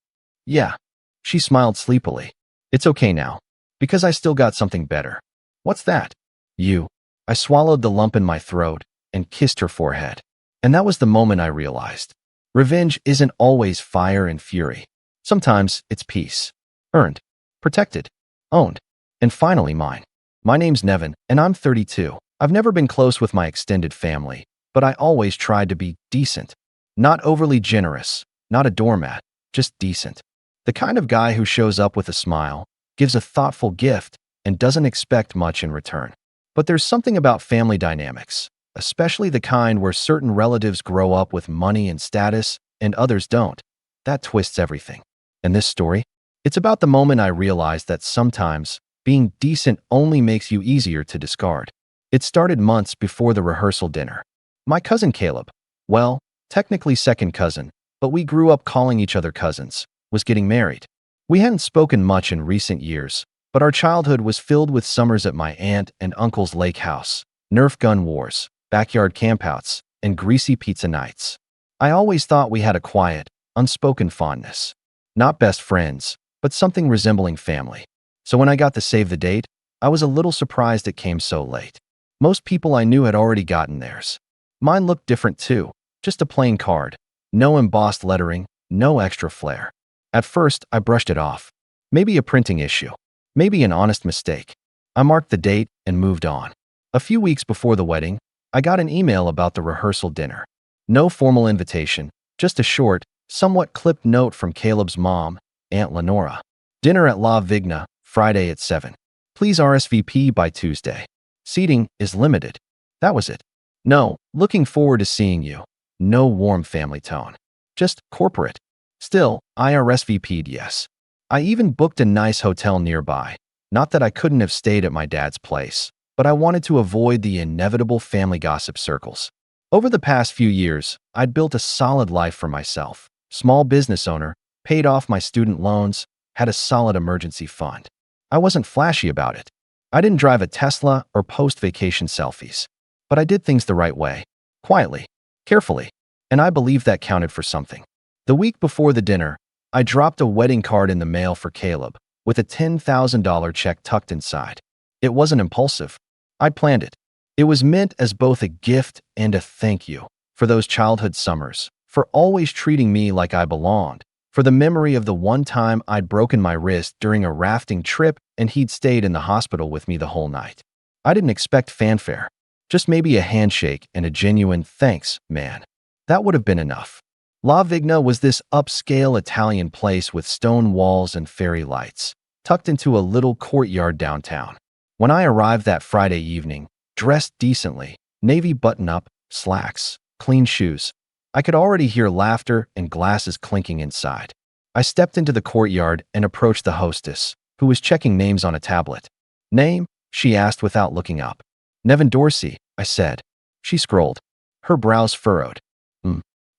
"Yeah." She smiled sleepily. "It's okay now, because I still got something better." "What's that?" "You." I swallowed the lump in my throat and kissed her forehead. And that was the moment I realized. Revenge isn't always fire and fury. Sometimes it's peace. Earned, protected, owned, and finally mine. My name's Nevin, and I'm 32. I've never been close with my extended family, but I always tried to be decent. Not overly generous, not a doormat, just decent. The kind of guy who shows up with a smile, gives a thoughtful gift, and doesn't expect much in return. But there's something about family dynamics, especially the kind where certain relatives grow up with money and status and others don't. That twists everything. And this story? It's about the moment I realized that sometimes being decent only makes you easier to discard. It started months before the rehearsal dinner. My cousin Caleb, well, technically second cousin, but we grew up calling each other cousins, was getting married. We hadn't spoken much in recent years, but our childhood was filled with summers at my aunt and uncle's lake house, Nerf gun wars, backyard campouts, and greasy pizza nights. I always thought we had a quiet, unspoken fondness. Not best friends, but something resembling family. So when I got the save the date, I was a little surprised it came so late. Most people I knew had already gotten theirs. Mine looked different too, just a plain card. No embossed lettering, no extra flair. At first, I brushed it off. Maybe a printing issue. Maybe an honest mistake. I marked the date and moved on. A few weeks before the wedding, I got an email about the rehearsal dinner. No formal invitation, just a short, somewhat clipped note from Caleb's mom, Aunt Lenora. Dinner at La Vigna, Friday at 7. Please RSVP by Tuesday. Seating is limited. That was it. No, looking forward to seeing you. No warm family tone. Just corporate. Still, I RSVP'd yes. I even booked a nice hotel nearby. Not that I couldn't have stayed at my dad's place, but I wanted to avoid the inevitable family gossip circles. Over the past few years, I'd built a solid life for myself. Small business owner, paid off my student loans, had a solid emergency fund. I wasn't flashy about it. I didn't drive a Tesla or post vacation selfies. But I did things the right way, quietly, carefully, and I believe that counted for something. The week before the dinner, I dropped a wedding card in the mail for Caleb, with a $10,000 check tucked inside. It wasn't impulsive. I planned it. It was meant as both a gift and a thank you for those childhood summers, for always treating me like I belonged, for the memory of the one time I'd broken my wrist during a rafting trip and he'd stayed in the hospital with me the whole night. I didn't expect fanfare, just maybe a handshake and a genuine thanks, man. That would have been enough. La Vigna was this upscale Italian place with stone walls and fairy lights, tucked into a little courtyard downtown. When I arrived that Friday evening, dressed decently, navy button-up, slacks, clean shoes, I could already hear laughter and glasses clinking inside. I stepped into the courtyard and approached the hostess, who was checking names on a tablet. "Name?" she asked without looking up. "Nevin Dorsey," I said. She scrolled, her brows furrowed.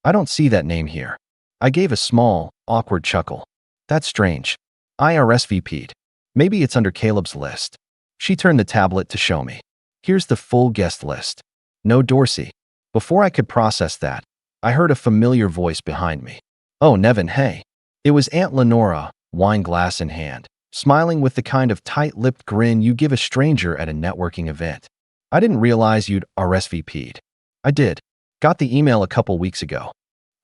I don't see that name here." I gave a small, awkward chuckle. "That's strange. I RSVP'd. Maybe it's under Caleb's list." She turned the tablet to show me. "Here's the full guest list. No Dorsey." Before I could process that, I heard a familiar voice behind me. "Oh, Nevin, hey." It was Aunt Lenora, wine glass in hand, smiling with the kind of tight-lipped grin you give a stranger at a networking event. "I didn't realize you'd RSVP'd." "I did. Got the email a couple weeks ago."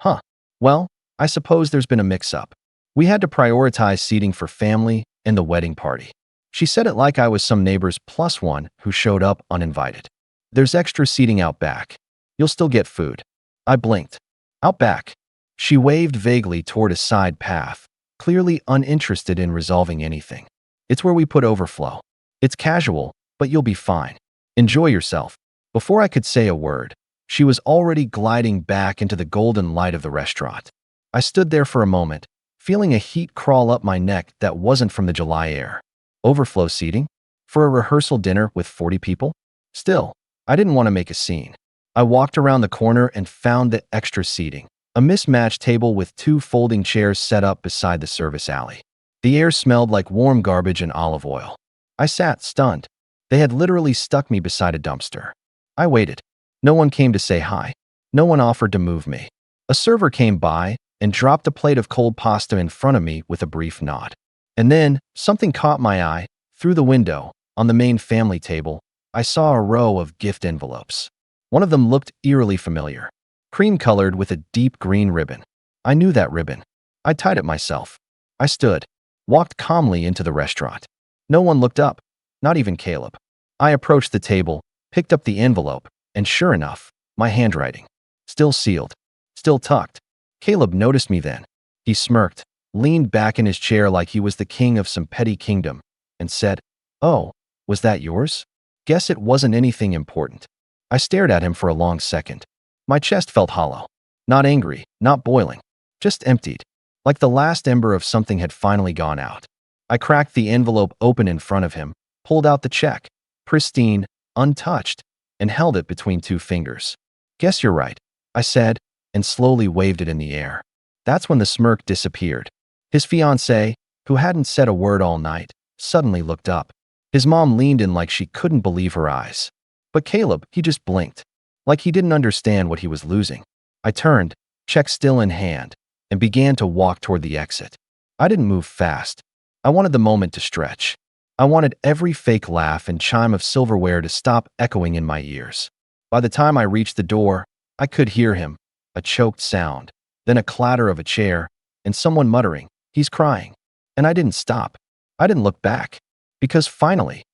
"Huh. Well, I suppose there's been a mix-up. We had to prioritize seating for family and the wedding party." She said it like I was some neighbor's plus one who showed up uninvited. "There's extra seating out back. You'll still get food." I blinked. "Out back?" She waved vaguely toward a side path, clearly uninterested in resolving anything. "It's where we put overflow. It's casual, but you'll be fine. Enjoy yourself." Before I could say a word, She was already gliding back into the golden light of the restaurant. I stood there for a moment, feeling a heat crawl up my neck that wasn't from the July air. Overflow seating? For a rehearsal dinner with 40 people? Still, I didn't want to make a scene. I walked around the corner and found the extra seating, a mismatched table with 2 folding chairs set up beside the service alley. The air smelled like warm garbage and olive oil. I sat, stunned. They had literally stuck me beside a dumpster. I waited. No one came to say hi. No one offered to move me. A server came by and dropped a plate of cold pasta in front of me with a brief nod. And then, something caught my eye. Through the window, on the main family table, I saw a row of gift envelopes. One of them looked eerily familiar, cream-colored with a deep green ribbon. I knew that ribbon. I tied it myself. I stood, walked calmly into the restaurant. No one looked up, not even Caleb. I approached the table, picked up the envelope, and sure enough, my handwriting. Still sealed, still tucked. Caleb noticed me then. He smirked, leaned back in his chair like he was the king of some petty kingdom, and said, "Oh, was that yours? Guess it wasn't anything important." I stared at him for a long second. My chest felt hollow. Not angry, not boiling, just emptied, like the last ember of something had finally gone out. I cracked the envelope open in front of him, pulled out the check, pristine, untouched, and held it between 2 fingers. "Guess you're right," I said, and slowly waved it in the air. That's when the smirk disappeared. His fiancée, who hadn't said a word all night, suddenly looked up. His mom leaned in like she couldn't believe her eyes. But Caleb, he just blinked, like he didn't understand what he was losing. I turned, check still in hand, and began to walk toward the exit. I didn't move fast. I wanted the moment to stretch. I wanted every fake laugh and chime of silverware to stop echoing in my ears. By the time I reached the door, I could hear him, a choked sound, then a clatter of a chair, and someone muttering, "He's crying." And I didn't stop. I didn't look back. Because finally,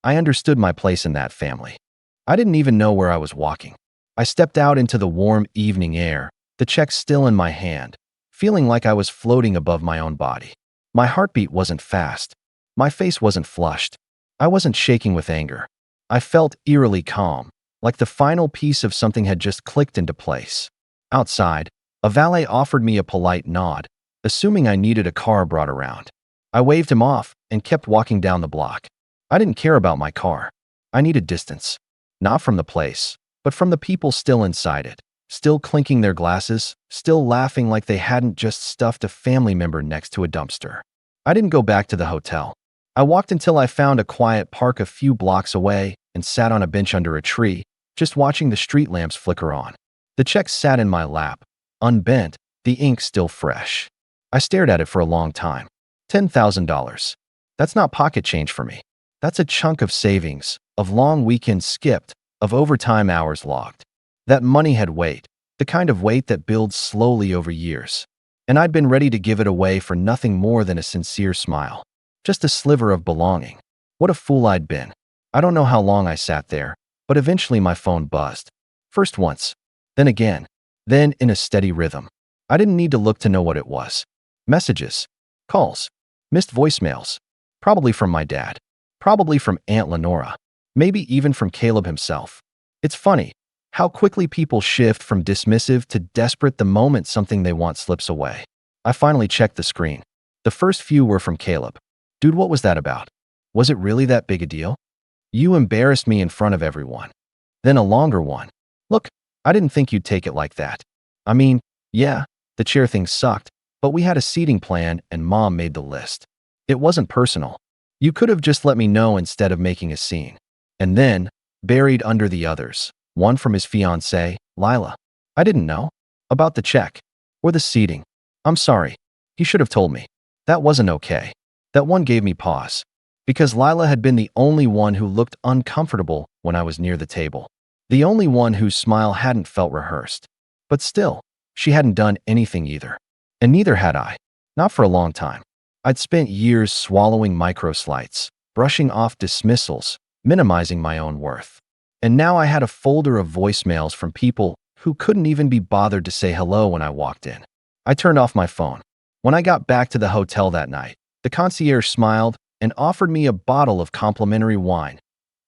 I understood my place in that family. I didn't even know where I was walking. I stepped out into the warm evening air, the check still in my hand, feeling like I was floating above my own body. My heartbeat wasn't fast. My face wasn't flushed. I wasn't shaking with anger. I felt eerily calm, like the final piece of something had just clicked into place. Outside, a valet offered me a polite nod, assuming I needed a car brought around. I waved him off and kept walking down the block. I didn't care about my car. I needed distance. Not from the place, but from the people still inside it, still clinking their glasses, still laughing like they hadn't just stuffed a family member next to a dumpster. I didn't go back to the hotel. I walked until I found a quiet park a few blocks away and sat on a bench under a tree, just watching the street lamps flicker on. The check sat in my lap, unbent, the ink still fresh. I stared at it for a long time. $10,000. That's not pocket change for me. That's a chunk of savings, of long weekends skipped, of overtime hours logged. That money had weight, the kind of weight that builds slowly over years. And I'd been ready to give it away for nothing more than a sincere smile. Just a sliver of belonging. What a fool I'd been. I don't know how long I sat there, but eventually my phone buzzed. First once, then again, then in a steady rhythm. I didn't need to look to know what it was. Messages, calls, missed voicemails. Probably from my dad. Probably from Aunt Lenora. Maybe even from Caleb himself. It's funny how quickly people shift from dismissive to desperate the moment something they want slips away. I finally checked the screen. The first few were from Caleb. "Dude, what was that about? Was it really that big a deal? You embarrassed me in front of everyone." Then a longer one. "Look, I didn't think you'd take it like that. I mean, yeah, the chair thing sucked, but we had a seating plan and Mom made the list. It wasn't personal. You could have just let me know instead of making a scene." And then, buried under the others, one from his fiancée, Lila. "I didn't know about the check or the seating. I'm sorry. He should have told me. That wasn't okay." That one gave me pause, because Lila had been the only one who looked uncomfortable when I was near the table. The only one whose smile hadn't felt rehearsed. But still, she hadn't done anything either. And neither had I. Not for a long time. I'd spent years swallowing micro-slights, brushing off dismissals, minimizing my own worth. And now I had a folder of voicemails from people who couldn't even be bothered to say hello when I walked in. I turned off my phone. When I got back to the hotel that night, the concierge smiled and offered me a bottle of complimentary wine.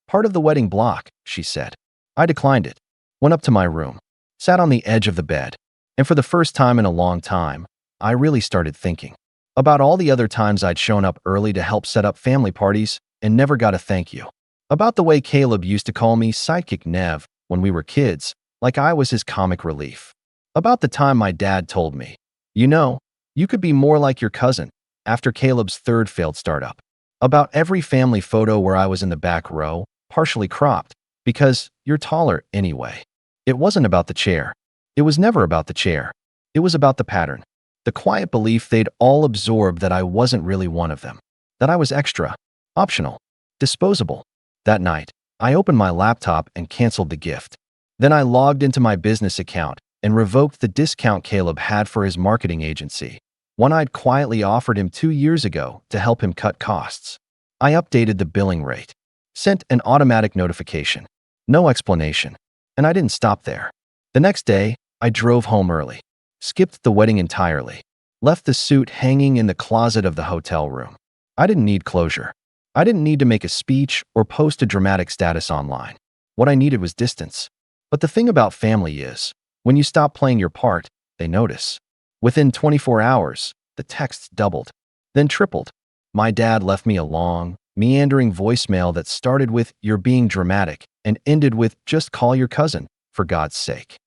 "Part of the wedding block," she said. I declined it. Went up to my room, sat on the edge of the bed, and for the first time in a long time, I really started thinking about all the other times I'd shown up early to help set up family parties and never got a thank you. About the way Caleb used to call me Sidekick Nev when we were kids, like I was his comic relief. About the time my dad told me, "You know, you could be more like your cousin," after Caleb's third failed startup. About every family photo where I was in the back row, partially cropped, because you're taller anyway. It wasn't about the chair. It was never about the chair. It was about the pattern. The quiet belief they'd all absorbed that I wasn't really one of them. That I was extra, optional, disposable. That night, I opened my laptop and canceled the gift. Then I logged into my business account and revoked the discount Caleb had for his marketing agency, one I'd quietly offered him 2 years ago to help him cut costs. I updated the billing rate, sent an automatic notification, no explanation, and I didn't stop there. The next day, I drove home early, skipped the wedding entirely, left the suit hanging in the closet of the hotel room. I didn't need closure. I didn't need to make a speech or post a dramatic status online. What I needed was distance. But the thing about family is, when you stop playing your part, they notice. Within 24 hours, the texts doubled, then tripled. My dad left me a long, meandering voicemail that started with "You're being dramatic" and ended with "Just call your cousin, for God's sake."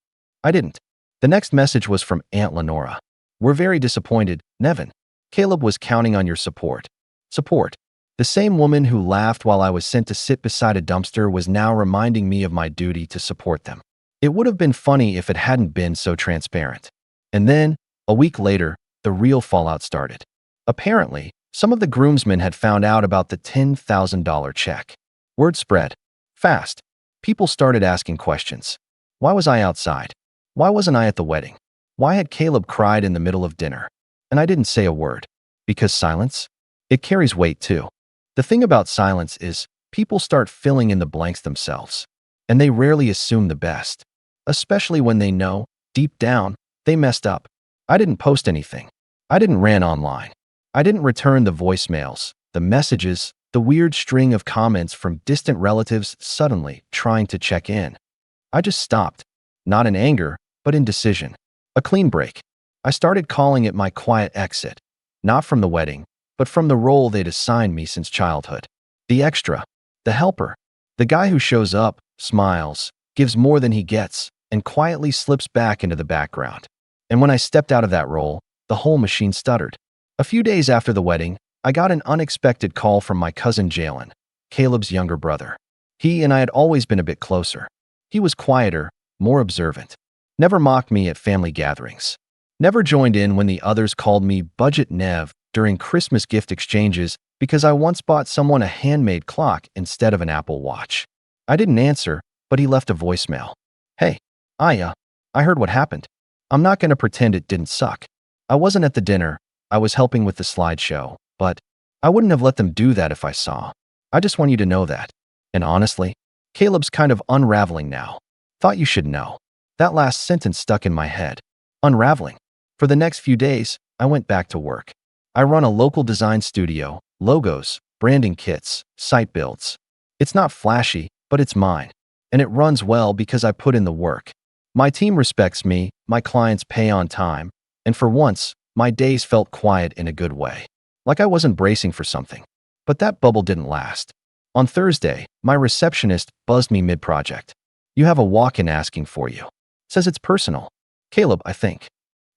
I didn't. The next message was from Aunt Lenora. "We're very disappointed, Nevin. Caleb was counting on your support." Support. The same woman who laughed while I was sent to sit beside a dumpster was now reminding me of my duty to support them. It would have been funny if it hadn't been so transparent. And then, a week later, the real fallout started. Apparently, some of the groomsmen had found out about the $10,000 check. Word spread fast. People started asking questions. Why was I outside? Why wasn't I at the wedding? Why had Caleb cried in the middle of dinner? And I didn't say a word. Because silence? It carries weight too. The thing about silence is, people start filling in the blanks themselves. And they rarely assume the best. Especially when they know, deep down, they messed up. I didn't post anything. I didn't rant online. I didn't return the voicemails, the messages, the weird string of comments from distant relatives suddenly trying to check in. I just stopped. Not in anger, but in decision. A clean break. I started calling it my quiet exit. Not from the wedding, but from the role they'd assigned me since childhood. The extra. The helper. The guy who shows up, smiles, gives more than he gets, and quietly slips back into the background. And when I stepped out of that role, the whole machine stuttered. A few days after the wedding, I got an unexpected call from my cousin Jalen, Caleb's younger brother. He and I had always been a bit closer. He was quieter, more observant. Never mocked me at family gatherings. Never joined in when the others called me Budget Nev during Christmas gift exchanges because I once bought someone a handmade clock instead of an Apple Watch. I didn't answer, but he left a voicemail. "Hey, I heard what happened. I'm not going to pretend it didn't suck. I wasn't at the dinner. I was helping with the slideshow, but I wouldn't have let them do that if I saw. I just want you to know that. And honestly, Caleb's kind of unraveling now. Thought you should know." That last sentence stuck in my head. Unraveling. For the next few days, I went back to work. I run a local design studio, logos, branding kits, site builds. It's not flashy, but it's mine. And it runs well because I put in the work. My team respects me, my clients pay on time, and for once, my days felt quiet in a good way. Like I wasn't bracing for something. But that bubble didn't last. On Thursday, my receptionist buzzed me mid-project. "You have a walk-in asking for you. Says it's personal. Caleb, I think."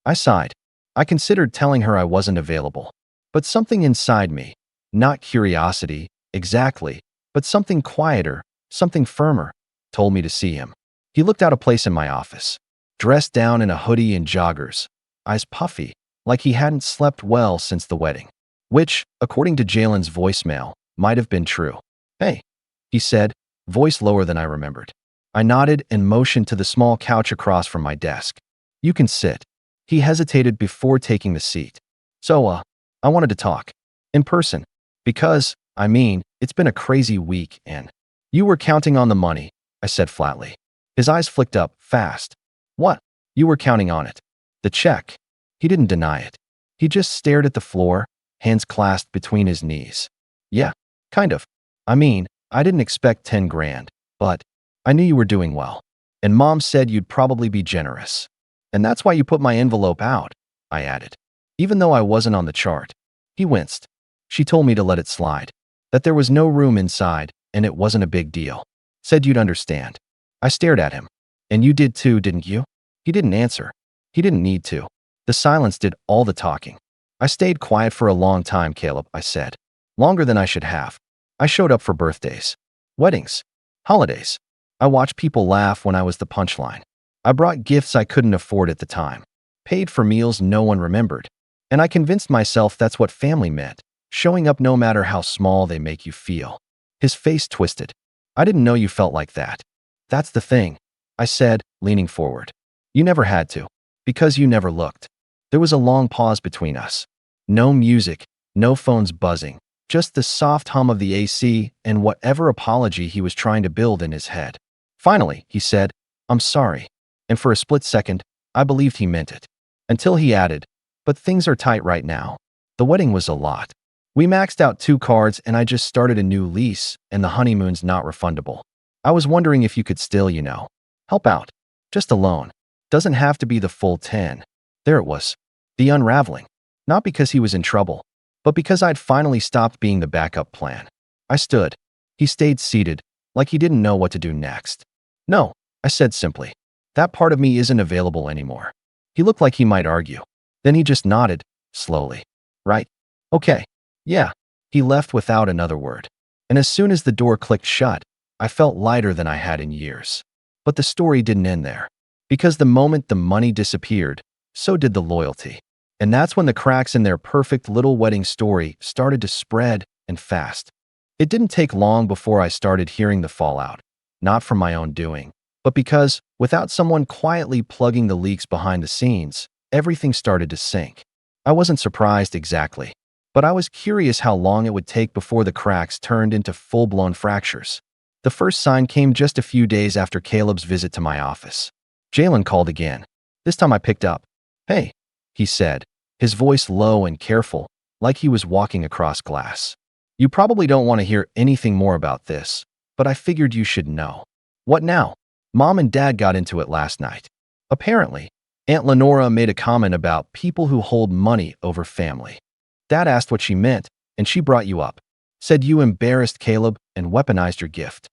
I sighed. I considered telling her I wasn't available. But something inside me, not curiosity, exactly, but something quieter, something firmer, told me to see him. He looked out a place in my office, dressed down in a hoodie and joggers, eyes puffy, like he hadn't slept well since the wedding. Which, according to Jalen's voicemail, might have been true. "Hey," he said, voice lower than I remembered. I nodded and motioned to the small couch across from my desk. "You can sit." He hesitated before taking the seat. "So, I wanted to talk. In person. Because, it's been a crazy week and—" "You were counting on the money," I said flatly. His eyes flicked up, fast. "What?" "You were counting on it. The check." He didn't deny it. He just stared at the floor, hands clasped between his knees. "Yeah, kind of. I didn't expect 10 grand, but I knew you were doing well." And Mom said you'd probably be generous. And that's why you put my envelope out, I added. Even though I wasn't on the chart. He winced. She told me to let it slide. That there was no room inside, and it wasn't a big deal. Said you'd understand. I stared at him. And you did too, didn't you? He didn't answer. He didn't need to. The silence did all the talking. I stayed quiet for a long time, Caleb, I said. Longer than I should have. I showed up for birthdays, weddings, holidays. I watched people laugh when I was the punchline. I brought gifts I couldn't afford at the time. Paid for meals no one remembered. And I convinced myself that's what family meant. Showing up no matter how small they make you feel. His face twisted. I didn't know you felt like that. That's the thing, I said, leaning forward. You never had to. Because you never looked. There was a long pause between us. No music, no phones buzzing, just the soft hum of the AC and whatever apology he was trying to build in his head. Finally, he said, I'm sorry. And for a split second, I believed he meant it. Until he added, but things are tight right now. The wedding was a lot. We maxed out 2 cards and I just started a new lease and the honeymoon's not refundable. I was wondering if you could still, help out. Just a loan. Doesn't have to be the full 10. There it was. The unraveling. Not because he was in trouble, but because I'd finally stopped being the backup plan. I stood. He stayed seated, like he didn't know what to do next. No, I said simply. That part of me isn't available anymore. He looked like he might argue. Then he just nodded, slowly. Right? Okay. Yeah. He left without another word. And as soon as the door clicked shut, I felt lighter than I had in years. But the story didn't end there. Because the moment the money disappeared, so did the loyalty. And that's when the cracks in their perfect little wedding story started to spread, and fast. It didn't take long before I started hearing the fallout. Not from my own doing, but because, without someone quietly plugging the leaks behind the scenes, everything started to sink. I wasn't surprised exactly, but I was curious how long it would take before the cracks turned into full-blown fractures. The first sign came just a few days after Caleb's visit to my office. Jalen called again. This time I picked up. Hey, he said, his voice low and careful, like he was walking across glass. You probably don't want to hear anything more about this, but I figured you should know. What now? Mom and Dad got into it last night. Apparently, Aunt Lenora made a comment about people who hold money over family. Dad asked what she meant, and she brought you up. Said you embarrassed Caleb and weaponized your gift.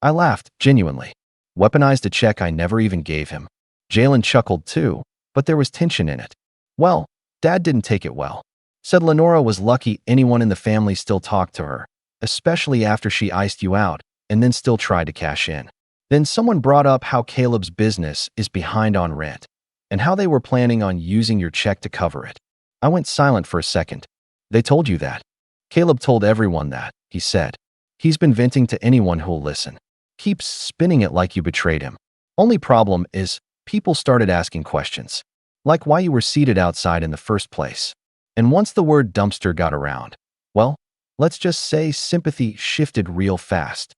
I laughed, genuinely. Weaponized a check I never even gave him. Jalen chuckled too, but there was tension in it. Well, Dad didn't take it well. Said Lenora was lucky anyone in the family still talked to her, especially after she iced you out, and then still tried to cash in. Then someone brought up how Caleb's business is behind on rent, and how they were planning on using your check to cover it. I went silent for a second. They told you that. Caleb told everyone that, he said. He's been venting to anyone who'll listen. Keeps spinning it like you betrayed him. Only problem is, people started asking questions. Like why you were seated outside in the first place. And once the word dumpster got around, well, let's just say sympathy shifted real fast.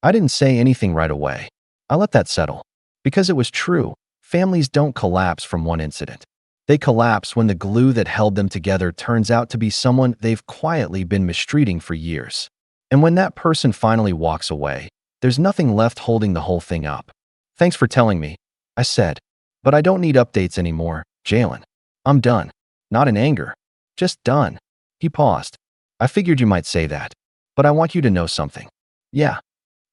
I didn't say anything right away. I let that settle. Because it was true, families don't collapse from one incident. They collapse when the glue that held them together turns out to be someone they've quietly been mistreating for years. And when that person finally walks away, there's nothing left holding the whole thing up. Thanks for telling me, I said. But I don't need updates anymore, Jalen. I'm done. Not in anger. Just done. He paused. I figured you might say that. But I want you to know something. Yeah.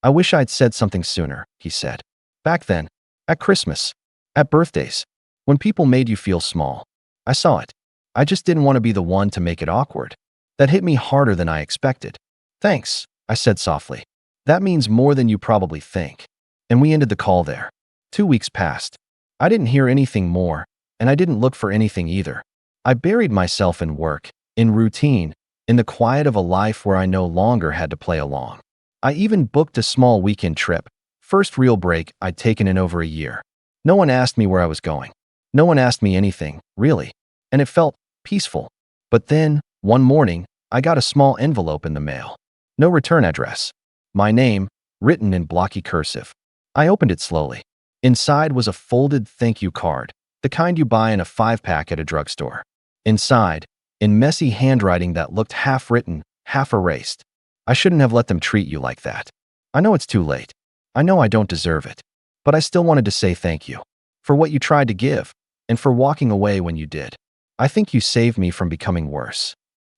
I wish I'd said something sooner, he said. Back then. At Christmas. At birthdays. When people made you feel small. I saw it. I just didn't want to be the one to make it awkward. That hit me harder than I expected. Thanks, I said softly. That means more than you probably think. And we ended the call there. 2 weeks passed. I didn't hear anything more, and I didn't look for anything either. I buried myself in work, in routine, in the quiet of a life where I no longer had to play along. I even booked a small weekend trip, first real break I'd taken in over a year. No one asked me where I was going. No one asked me anything, really, and it felt peaceful. But then, one morning, I got a small envelope in the mail. No return address. My name, written in blocky cursive. I opened it slowly. Inside was a folded thank you card, the kind you buy in a 5-pack at a drugstore. Inside, in messy handwriting that looked half written, half erased. I shouldn't have let them treat you like that. I know it's too late. I know I don't deserve it. But I still wanted to say thank you for what you tried to give and for walking away when you did. I think you saved me from becoming worse.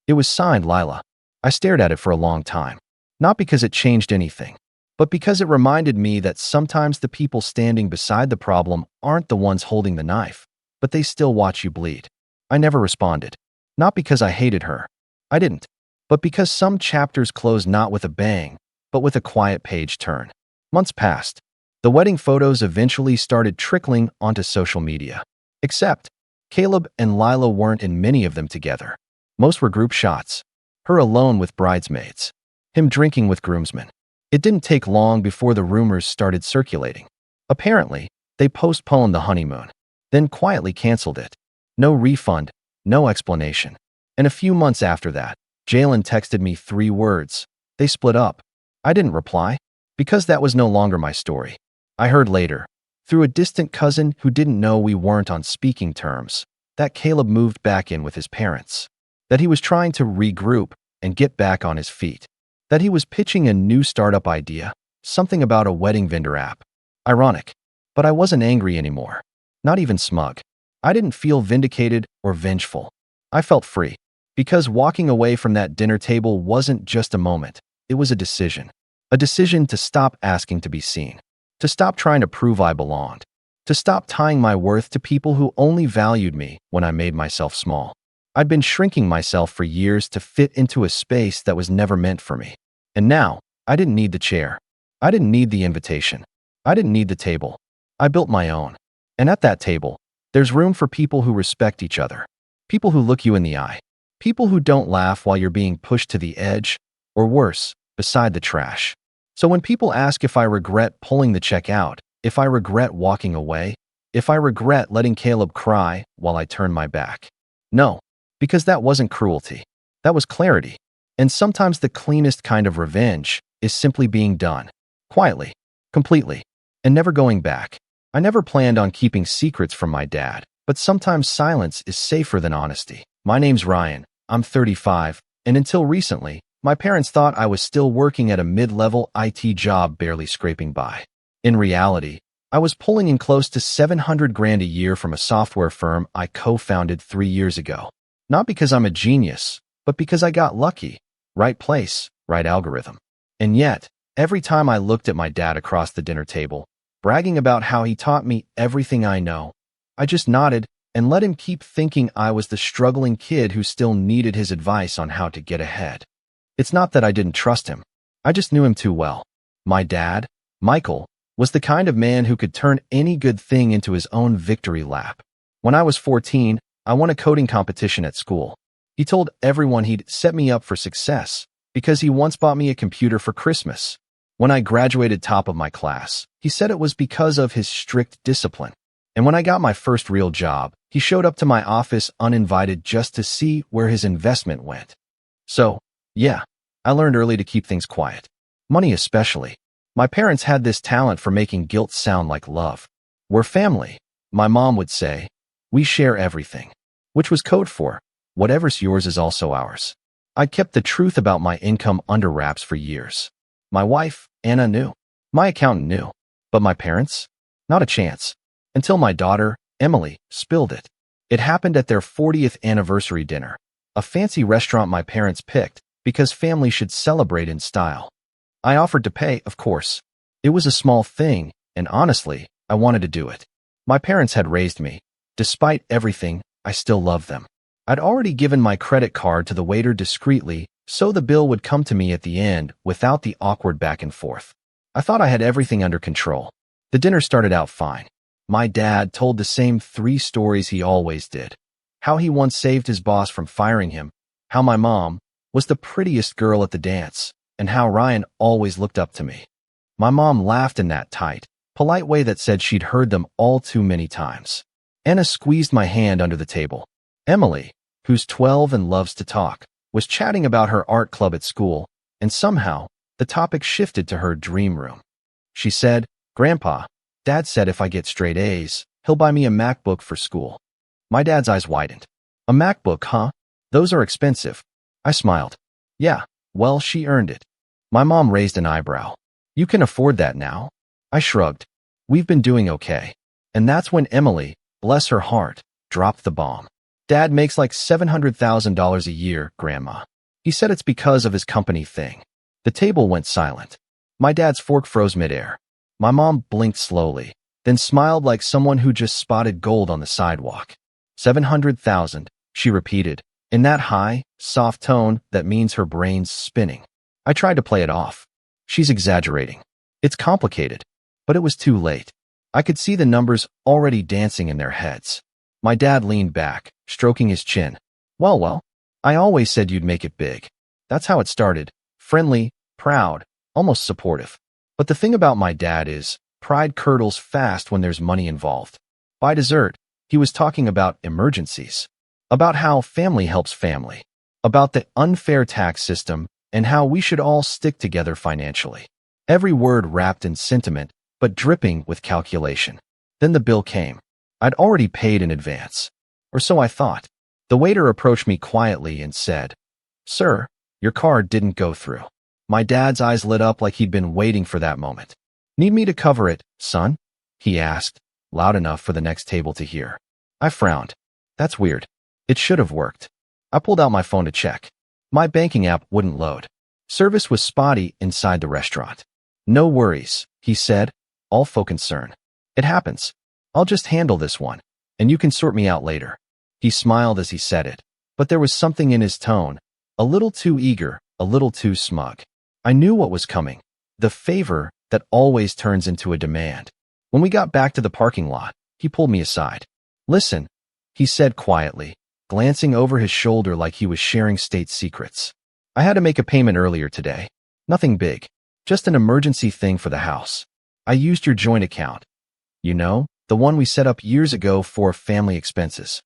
It was signed Lila. I stared at it for a long time, not because it changed anything, but because it reminded me that sometimes the people standing beside the problem aren't the ones holding the knife, but they still watch you bleed. I never responded. Not because I hated her. I didn't. But because some chapters close not with a bang, but with a quiet page turn. Months passed. The wedding photos eventually started trickling onto social media. Except, Caleb and Lila weren't in many of them together. Most were group shots. Her alone with bridesmaids. Him drinking with groomsmen. It didn't take long before the rumors started circulating. Apparently, they postponed the honeymoon, then quietly canceled it. No refund, no explanation. And a few months after that, Jalen texted me 3 words. They split up. I didn't reply, because that was no longer my story. I heard later, through a distant cousin who didn't know we weren't on speaking terms, that Caleb moved back in with his parents. That he was trying to regroup and get back on his feet. That he was pitching a new startup idea, something about a wedding vendor app. Ironic, but I wasn't angry anymore. Not even smug. I didn't feel vindicated or vengeful. I felt free. Because walking away from that dinner table wasn't just a moment. It was a decision. A decision to stop asking to be seen. To stop trying to prove I belonged. To stop tying my worth to people who only valued me when I made myself small. I'd been shrinking myself for years to fit into a space that was never meant for me. And now, I didn't need the chair. I didn't need the invitation. I didn't need the table. I built my own. And at that table, there's room for people who respect each other. People who look you in the eye. People who don't laugh while you're being pushed to the edge, or worse, beside the trash. So when people ask if I regret pulling the check out, if I regret walking away, if I regret letting Caleb cry while I turned my back. No, because that wasn't cruelty. That was clarity. And sometimes the cleanest kind of revenge is simply being done. Quietly, completely, and never going back. I never planned on keeping secrets from my dad, but sometimes silence is safer than honesty. My name's Ryan. I'm 35, and until recently, my parents thought I was still working at a mid-level IT job barely scraping by. In reality, I was pulling in close to $700,000 a year from a software firm I co-founded 3 years ago. Not because I'm a genius, but because I got lucky. Right place, right algorithm. And yet, every time I looked at my dad across the dinner table, bragging about how he taught me everything I know, I just nodded and let him keep thinking I was the struggling kid who still needed his advice on how to get ahead. It's not that I didn't trust him. I just knew him too well. My dad, Michael, was the kind of man who could turn any good thing into his own victory lap. When I was 14, I won a coding competition at school. He told everyone he'd set me up for success because he once bought me a computer for Christmas. When I graduated top of my class, he said it was because of his strict discipline. And when I got my first real job, he showed up to my office uninvited just to see where his investment went. So, yeah, I learned early to keep things quiet. Money especially. My parents had this talent for making guilt sound like love. We're family, my mom would say. We share everything. Which was code for, whatever's yours is also ours. I kept the truth about my income under wraps for years. My wife, Anna, knew. My accountant knew. But my parents? Not a chance. Until my daughter, Emily, spilled it. It happened at their 40th anniversary dinner, a fancy restaurant my parents picked because family should celebrate in style. I offered to pay, of course. It was a small thing, and honestly, I wanted to do it. My parents had raised me. Despite everything, I still loved them. I'd already given my credit card to the waiter discreetly, so the bill would come to me at the end without the awkward back and forth. I thought I had everything under control. The dinner started out fine. My dad told the same 3 stories he always did. How he once saved his boss from firing him, how my mom was the prettiest girl at the dance, and how Ryan always looked up to me. My mom laughed in that tight, polite way that said she'd heard them all too many times. Anna squeezed my hand under the table. Emily, who's 12 and loves to talk, was chatting about her art club at school, and somehow, the topic shifted to her dream room. She said, "Grandpa, Dad said if I get straight A's, he'll buy me a MacBook for school." My dad's eyes widened. "A MacBook, huh? Those are expensive." I smiled. "Yeah, well, she earned it." My mom raised an eyebrow. "You can afford that now?" I shrugged. We've been doing okay. And that's when Emily, bless her heart, dropped the bomb. Dad makes like $700,000 a year, Grandma. He said it's because of his company thing. The table went silent. My dad's fork froze midair. My mom blinked slowly, then smiled like someone who just spotted gold on the sidewalk. 700,000, she repeated, in that high, soft tone that means her brain's spinning. I tried to play it off. She's exaggerating. It's complicated. But it was too late. I could see the numbers already dancing in their heads. My dad leaned back, stroking his chin. Well, I always said you'd make it big. That's how it started. Friendly, proud, almost supportive. But the thing about my dad is, pride curdles fast when there's money involved. By dessert, he was talking about emergencies, about how family helps family, about the unfair tax system, and how we should all stick together financially. Every word wrapped in sentiment, but dripping with calculation. Then the bill came. I'd already paid in advance. Or so I thought. The waiter approached me quietly and said, "Sir, your card didn't go through." My dad's eyes lit up like he'd been waiting for that moment. "Need me to cover it, son?" he asked, loud enough for the next table to hear. I frowned. That's weird. It should have worked. I pulled out my phone to check. My banking app wouldn't load. Service was spotty inside the restaurant. "No worries," he said, all faux concern. "It happens. I'll just handle this one, and you can sort me out later." He smiled as he said it, but there was something in his tone, a little too eager, a little too smug. I knew what was coming, the favor that always turns into a demand. When we got back to the parking lot, he pulled me aside. "Listen," he said quietly, glancing over his shoulder like he was sharing state secrets. "I had to make a payment earlier today. Nothing big, just an emergency thing for the house. I used your joint account. You know, the one we set up years ago for family expenses."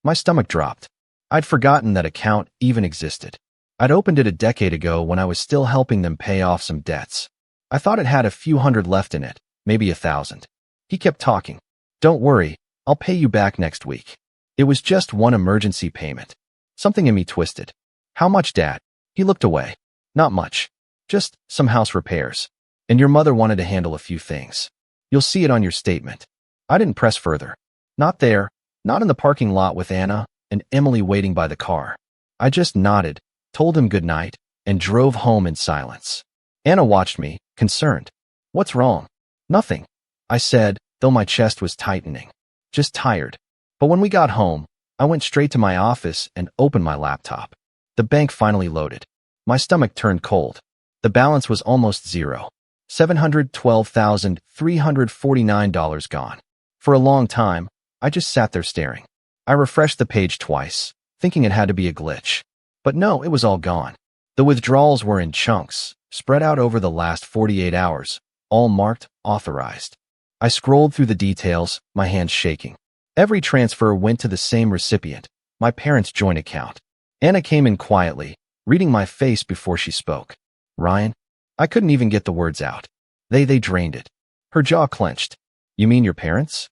My stomach dropped. I'd forgotten that account even existed. I'd opened it a decade ago when I was still helping them pay off some debts. I thought it had a few hundred left in it, maybe 1,000. He kept talking. "Don't worry, I'll pay you back next week." It was just one emergency payment. Something in me twisted. "How much, Dad?" He looked away. "Not much. Just some house repairs. And your mother wanted to handle a few things. You'll see it on your statement." I didn't press further. Not there, not in the parking lot with Anna and Emily waiting by the car. I just nodded, told him good night, and drove home in silence. Anna watched me, concerned. "What's wrong?" "Nothing," I said, though my chest was tightening. "Just tired." But when we got home, I went straight to my office and opened my laptop. The bank finally loaded. My stomach turned cold. The balance was almost zero. $712,349 gone. For a long time, I just sat there staring. I refreshed the page twice, thinking it had to be a glitch. But no, it was all gone. The withdrawals were in chunks, spread out over the last 48 hours, all marked authorized. I scrolled through the details, my hands shaking. Every transfer went to the same recipient, my parents' joint account. Anna came in quietly, reading my face before she spoke. "Ryan?" I couldn't even get the words out. They drained it. Her jaw clenched. "You mean your parents?"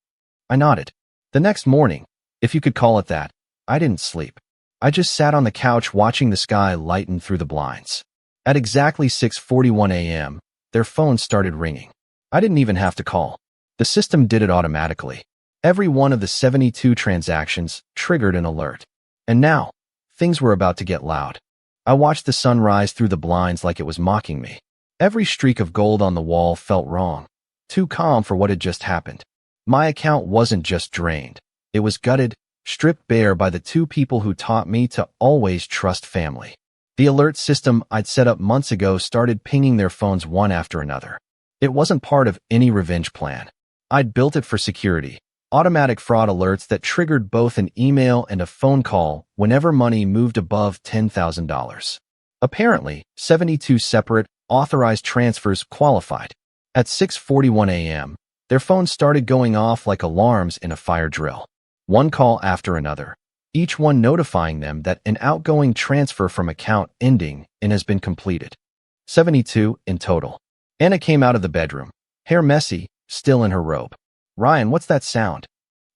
I nodded. The next morning, if you could call it that, I didn't sleep. I just sat on the couch watching the sky lighten through the blinds. At exactly 6:41 a.m., their phones started ringing. I didn't even have to call. The system did it automatically. Every one of the 72 transactions triggered an alert. And now, things were about to get loud. I watched the sun rise through the blinds like it was mocking me. Every streak of gold on the wall felt wrong, too calm for what had just happened. My account wasn't just drained. It was gutted, stripped bare by the two people who taught me to always trust family. The alert system I'd set up months ago started pinging their phones one after another. It wasn't part of any revenge plan. I'd built it for security. Automatic fraud alerts that triggered both an email and a phone call whenever money moved above $10,000. Apparently, 72 separate, authorized transfers qualified. At 6:41 a.m., their phones started going off like alarms in a fire drill. One call after another, each one notifying them that an outgoing transfer from account ending in has been completed. 72 in total. Anna came out of the bedroom, hair messy, still in her robe. "Ryan, what's that sound?"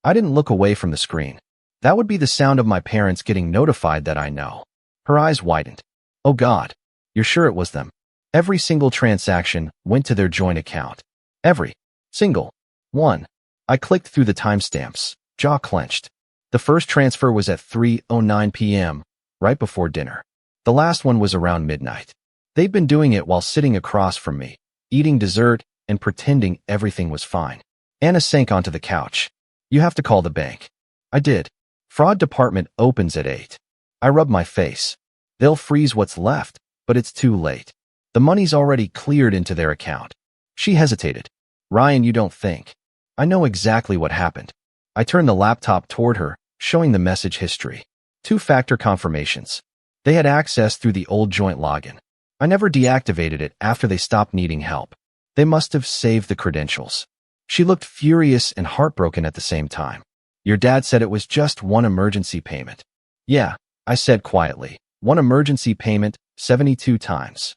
I didn't look away from the screen. That would be the sound of my parents getting notified that I know. Her eyes widened. "Oh God, you're sure it was them?" Every single transaction went to their joint account. Every single. 1. I clicked through the timestamps, jaw clenched. The first transfer was at 3:09 p.m., right before dinner. The last one was around midnight. They'd been doing it while sitting across from me, eating dessert and pretending everything was fine. Anna sank onto the couch. You have to call the bank. I did. Fraud department opens at 8. I rub my face. They'll freeze what's left, but it's too late. The money's already cleared into their account. She hesitated. Ryan, you don't think. I know exactly what happened. I turned the laptop toward her, showing the message history. 2-factor confirmations. They had access through the old joint login. I never deactivated it after they stopped needing help. They must have saved the credentials. She looked furious and heartbroken at the same time. Your dad said it was just one emergency payment. Yeah, I said quietly. One emergency payment, 72 times.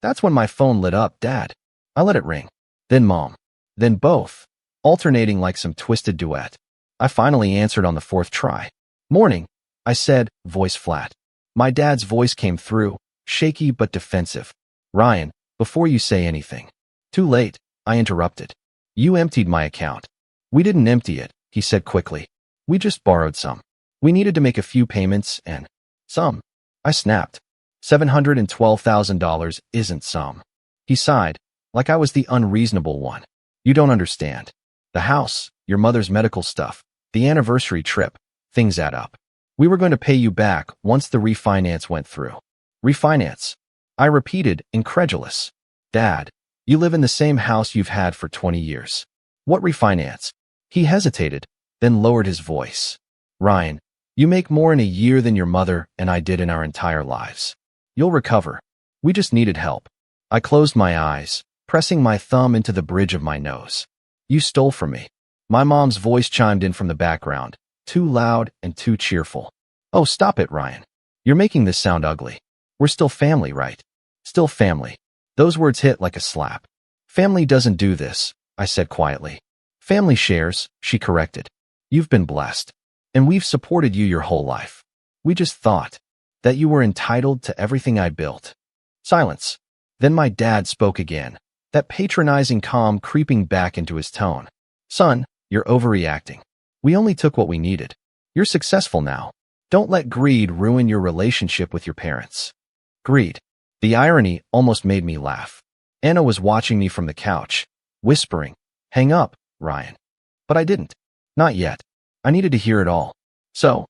That's when my phone lit up, Dad. I let it ring. Then Mom. Then both, alternating like some twisted duet. I finally answered on the 4th try. Morning, I said, voice flat. My dad's voice came through, shaky but defensive. Ryan, before you say anything. Too late, I interrupted. You emptied my account. We didn't empty it, he said quickly. We just borrowed some. We needed to make a few payments and some. I snapped. $712,000 isn't some. He sighed, like I was the unreasonable one. You don't understand. The house, your mother's medical stuff, the anniversary trip, things add up. We were going to pay you back once the refinance went through. Refinance? I repeated, incredulous. Dad, you live in the same house you've had for 20 years. What refinance? He hesitated, then lowered his voice. Ryan, you make more in a year than your mother and I did in our entire lives. You'll recover. We just needed help. I closed my eyes, pressing my thumb into the bridge of my nose. You stole from me. My mom's voice chimed in from the background, too loud and too cheerful. Oh, stop it, Ryan. You're making this sound ugly. We're still family, right? Still family. Those words hit like a slap. Family doesn't do this, I said quietly. Family shares, she corrected. You've been blessed. And we've supported you your whole life. We just thought that you were entitled to everything I built. Silence. Then my dad spoke again, that patronizing calm creeping back into his tone. Son, you're overreacting. We only took what we needed. You're successful now. Don't let greed ruin your relationship with your parents. Greed. The irony almost made me laugh. Anna was watching me from the couch, whispering, hang up, Ryan. But I didn't. Not yet. I needed to hear it all. So,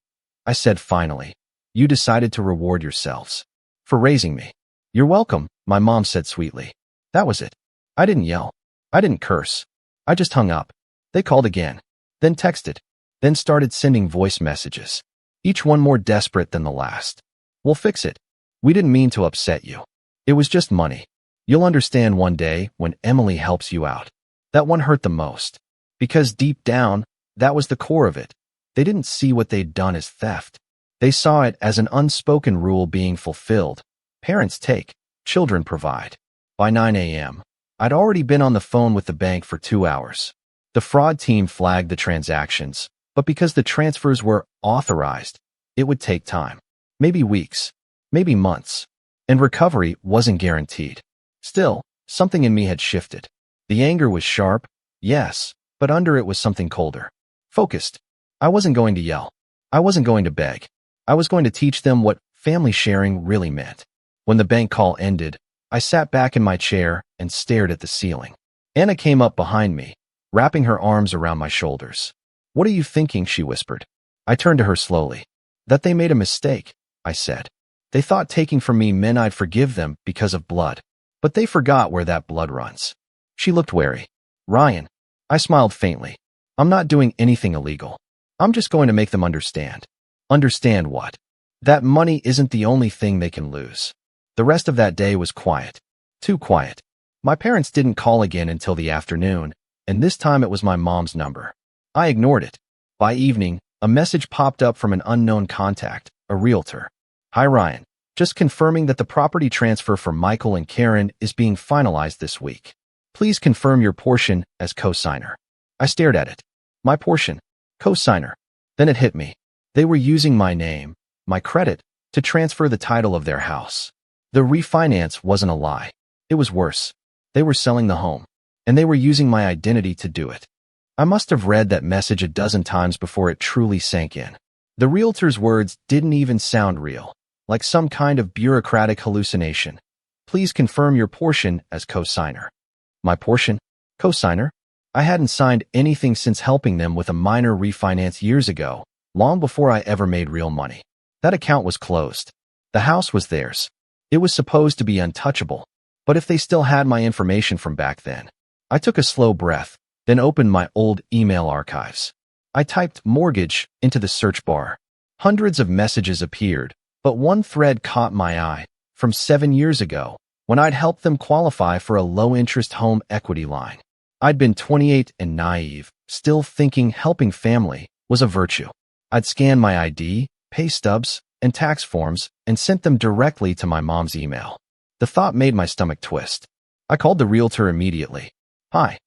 I said finally, you decided to reward yourselves for raising me. You're welcome, my mom said sweetly. That was it. I didn't yell. I didn't curse. I just hung up. They called again, then texted, then started sending voice messages, each one more desperate than the last. We'll fix it. We didn't mean to upset you. It was just money. You'll understand one day when Emily helps you out. That one hurt the most. Because deep down, that was the core of it. They didn't see what they'd done as theft. They saw it as an unspoken rule being fulfilled. Parents take, children provide. By 9 a.m., I'd already been on the phone with the bank for 2 hours. The fraud team flagged the transactions, but because the transfers were authorized, it would take time. Maybe weeks, maybe months. And recovery wasn't guaranteed. Still, something in me had shifted. The anger was sharp, yes, but under it was something colder. Focused. I wasn't going to yell. I wasn't going to beg. I was going to teach them what family sharing really meant. When the bank call ended, I sat back in my chair and stared at the ceiling. Anna came up behind me, wrapping her arms around my shoulders. What are you thinking? She whispered. I turned to her slowly. That they made a mistake, I said. They thought taking from me meant I'd forgive them because of blood. But they forgot where that blood runs. She looked wary. Ryan. I smiled faintly. I'm not doing anything illegal. I'm just going to make them understand. Understand what? That money isn't the only thing they can lose. The rest of that day was quiet. Too quiet. My parents didn't call again until the afternoon, and this time it was my mom's number. I ignored it. By evening, a message popped up from an unknown contact, a realtor. Hi Ryan. Just confirming that the property transfer for Michael and Karen is being finalized this week. Please confirm your portion as co-signer. I stared at it. My portion. Co-signer. Then it hit me. They were using my name, my credit, to transfer the title of their house. The refinance wasn't a lie. It was worse. They were selling the home, and they were using my identity to do it. I must have read that message a dozen times before it truly sank in. The realtor's words didn't even sound real, like some kind of bureaucratic hallucination. Please confirm your portion as co-signer. My portion? Co-signer? I hadn't signed anything since helping them with a minor refinance years ago, long before I ever made real money. That account was closed. The house was theirs. It was supposed to be untouchable. But if they still had my information from back then, I took a slow breath, then opened my old email archives. I typed mortgage into the search bar. Hundreds of messages appeared, but one thread caught my eye, from 7 years ago, when I'd helped them qualify for a low-interest home equity line. I'd been 28 and naive, still thinking helping family was a virtue. I'd scanned my ID, pay stubs, and tax forms and sent them directly to my mom's email. The thought made my stomach twist. I called the realtor immediately. "Hi,"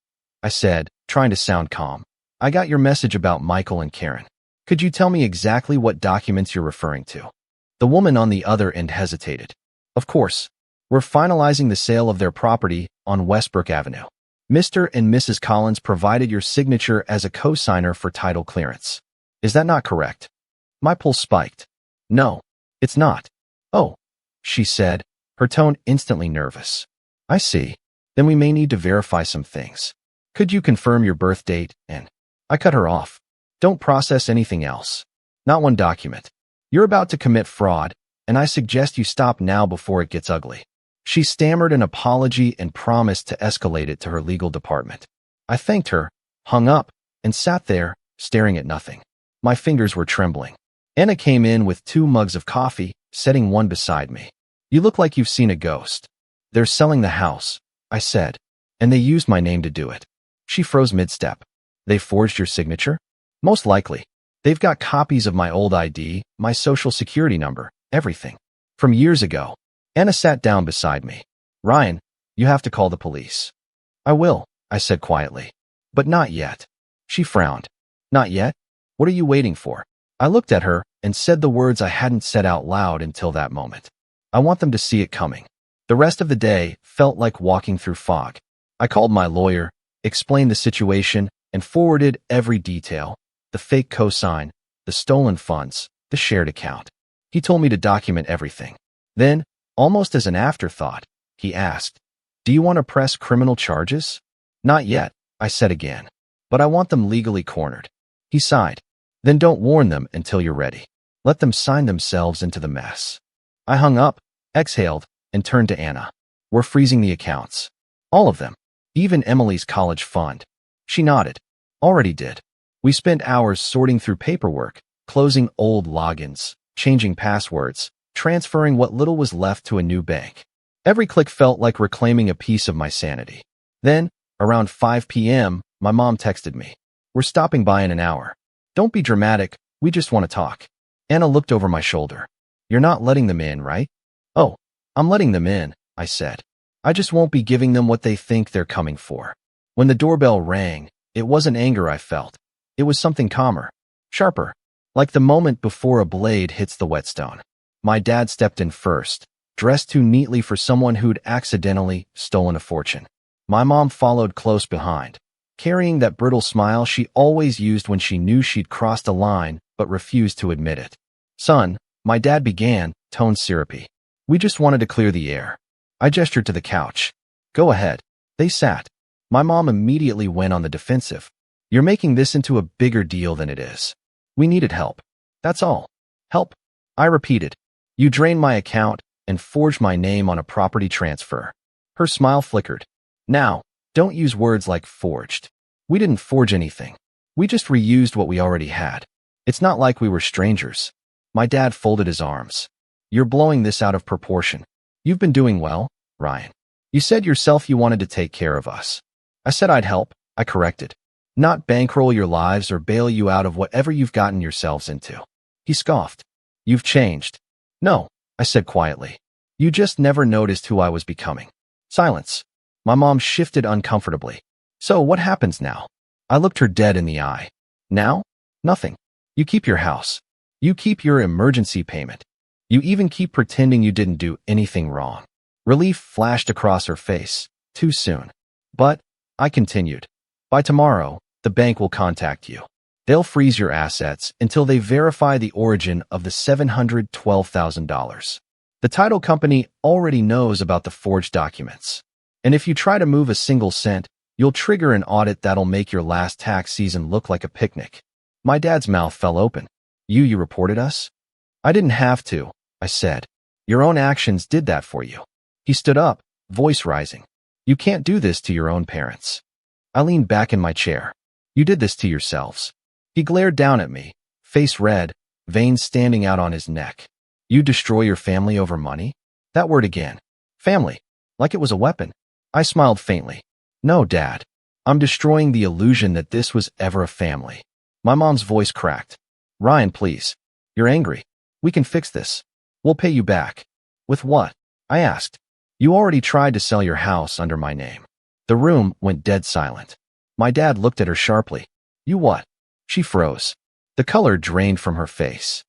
I said, trying to sound calm. "I got your message about Michael and Karen. Could you tell me exactly what documents you're referring to?" The woman on the other end hesitated. "Of course. We're finalizing the sale of their property on Westbrook Avenue. Mr. and Mrs. Collins provided your signature as a co-signer for title clearance. Is that not correct?" My pulse spiked. "No, it's not." "Oh," she said, her tone instantly nervous. "I see. Then we may need to verify some things. Could you confirm your birth date and—" I cut her off. "Don't process anything else. Not one document. You're about to commit fraud, and I suggest you stop now before it gets ugly." She stammered an apology and promised to escalate it to her legal department. I thanked her, hung up, and sat there, staring at nothing. My fingers were trembling. Anna came in with 2 mugs of coffee, setting one beside me. "You look like you've seen a ghost." "They're selling the house," I said, "and they used my name to do it." She froze mid-step. "They forged your signature?" "Most likely. They've got copies of my old ID, my social security number, everything. From years ago." Anna sat down beside me. "Ryan, you have to call the police." "I will," I said quietly. "But not yet." She frowned. "Not yet? What are you waiting for?" I looked at her and said the words I hadn't said out loud until that moment. "I want them to see it coming." The rest of the day felt like walking through fog. I called my lawyer, explained the situation, and forwarded every detail: the fake cosign, the stolen funds, the shared account. He told me to document everything. Then, almost as an afterthought, he asked, "Do you want to press criminal charges?" "Not yet," I said again, "but I want them legally cornered." He sighed. "Then don't warn them until you're ready. Let them sign themselves into the mess." I hung up, exhaled, and turned to Anna. "We're freezing the accounts. All of them. Even Emily's college fund." She nodded. "Already did. We spent hours sorting through paperwork, closing old logins, changing passwords, transferring what little was left to a new bank. Every click felt like reclaiming a piece of my sanity." Then, around 5 p.m., my mom texted me. "We're stopping by in an hour. Don't be dramatic, we just want to talk." Anna looked over my shoulder. "You're not letting them in, right?" "Oh, I'm letting them in," I said. "I just won't be giving them what they think they're coming for." When the doorbell rang, it wasn't anger I felt. It was something calmer, sharper, like the moment before a blade hits the whetstone. My dad stepped in first, dressed too neatly for someone who'd accidentally stolen a fortune. My mom followed close behind, carrying that brittle smile she always used when she knew she'd crossed a line but refused to admit it. "Son," my dad began, tone syrupy. "We just wanted to clear the air." I gestured to the couch. "Go ahead." They sat. My mom immediately went on the defensive. "You're making this into a bigger deal than it is. We needed help. That's all." "Help?" I repeated. "You drained my account and forged my name on a property transfer." Her smile flickered. "Now, don't use words like forged. We didn't forge anything. We just reused what we already had. It's not like we were strangers." My dad folded his arms. "You're blowing this out of proportion. You've been doing well, Ryan. You said yourself you wanted to take care of us." "I said I'd help," I corrected. "Not bankroll your lives or bail you out of whatever you've gotten yourselves into." He scoffed. "You've changed." "No," I said quietly. "You just never noticed who I was becoming." Silence. My mom shifted uncomfortably. "So what happens now?" I looked her dead in the eye. "Now? Nothing. You keep your house. You keep your emergency payment. You even keep pretending you didn't do anything wrong." Relief flashed across her face. Too soon. "But," I continued, "by tomorrow, the bank will contact you. They'll freeze your assets until they verify the origin of the $712,000. The title company already knows about the forged documents. And if you try to move a single cent, you'll trigger an audit that'll make your last tax season look like a picnic. My dad's mouth fell open. You reported us? I didn't have to, I said. Your own actions did that for you. He stood up, voice rising. You can't do this to your own parents. I leaned back in my chair. You did this to yourselves. He glared down at me, face red, veins standing out on his neck. You destroy your family over money? That word again. Family. Like it was a weapon. I smiled faintly. No, Dad. I'm destroying the illusion that this was ever a family. My mom's voice cracked. Ryan, please. You're angry. We can fix this. We'll pay you back. With what? I asked. You already tried to sell your house under my name. The room went dead silent. My dad looked at her sharply. You what? She froze. The color drained from her face.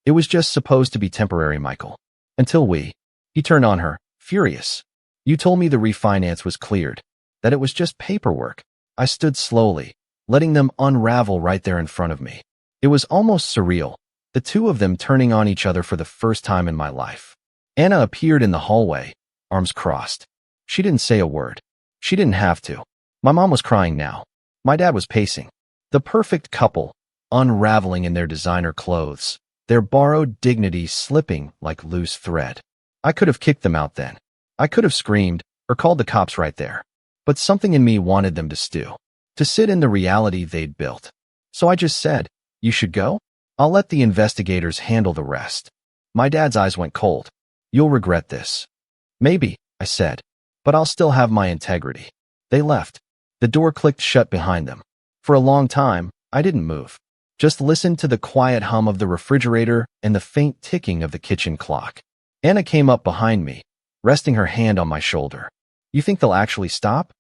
It was just supposed to be temporary, Michael. Until He turned on her, furious. You told me the refinance was cleared, that it was just paperwork. I stood slowly, letting them unravel right there in front of me. It was almost surreal, the two of them turning on each other for the first time in my life. Anna appeared in the hallway, arms crossed. She didn't say a word. She didn't have to. My mom was crying now. My dad was pacing. The perfect couple, unraveling in their designer clothes, their borrowed dignity slipping like loose thread. I could have kicked them out then. I could have screamed or called the cops right there. But something in me wanted them to stew, to sit in the reality they'd built. So I just said, you should go? I'll let the investigators handle the rest. My dad's eyes went cold. You'll regret this. Maybe, I said, but I'll still have my integrity. They left. The door clicked shut behind them. For a long time, I didn't move. Just listened to the quiet hum of the refrigerator and the faint ticking of the kitchen clock. Anna came up behind me, resting her hand on my shoulder. You think they'll actually stop?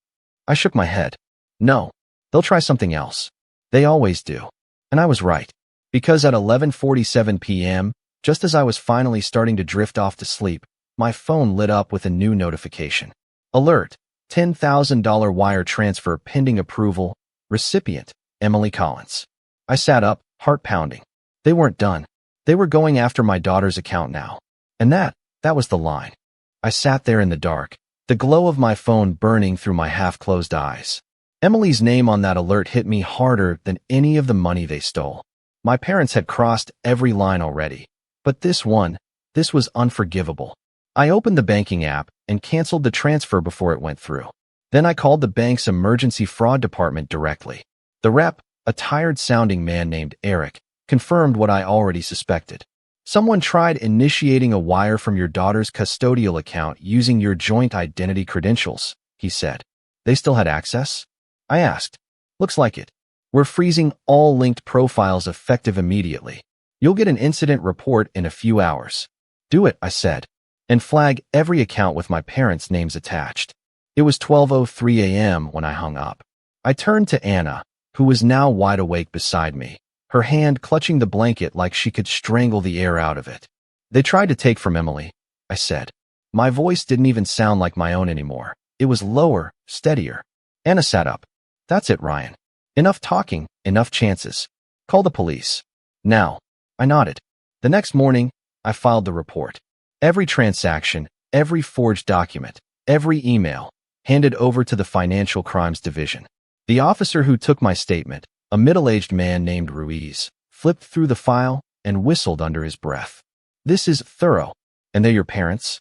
I shook my head. No, they'll try something else. They always do. And I was right. Because at 11:47 p.m., just as I was finally starting to drift off to sleep, my phone lit up with a new notification. Alert, $10,000 wire transfer pending approval. Recipient, Emily Collins. I sat up, heart pounding. They weren't done. They were going after my daughter's account now. And that was the line. I sat there in the dark, the glow of my phone burning through my half-closed eyes. Emily's name on that alert hit me harder than any of the money they stole. My parents had crossed every line already. But this was unforgivable. I opened the banking app and canceled the transfer before it went through. Then I called the bank's emergency fraud department directly. The rep, a tired-sounding man named Eric, confirmed what I already suspected. Someone tried initiating a wire from your daughter's custodial account using your joint identity credentials, he said. They still had access? I asked. Looks like it. We're freezing all linked profiles effective immediately. You'll get an incident report in a few hours. Do it, I said, and flag every account with my parents' names attached. It was 12:03 a.m. when I hung up. I turned to Anna, who was now wide awake beside me, her hand clutching the blanket like she could strangle the air out of it. They tried to take from Emily, I said. My voice didn't even sound like my own anymore. It was lower, steadier. Anna sat up. That's it, Ryan. Enough talking, enough chances. Call the police. Now. I nodded. The next morning, I filed the report. Every transaction, every forged document, every email, handed over to the Financial Crimes Division. The officer who took my statement, a middle-aged man named Ruiz, flipped through the file and whistled under his breath. This is thorough. And they're your parents?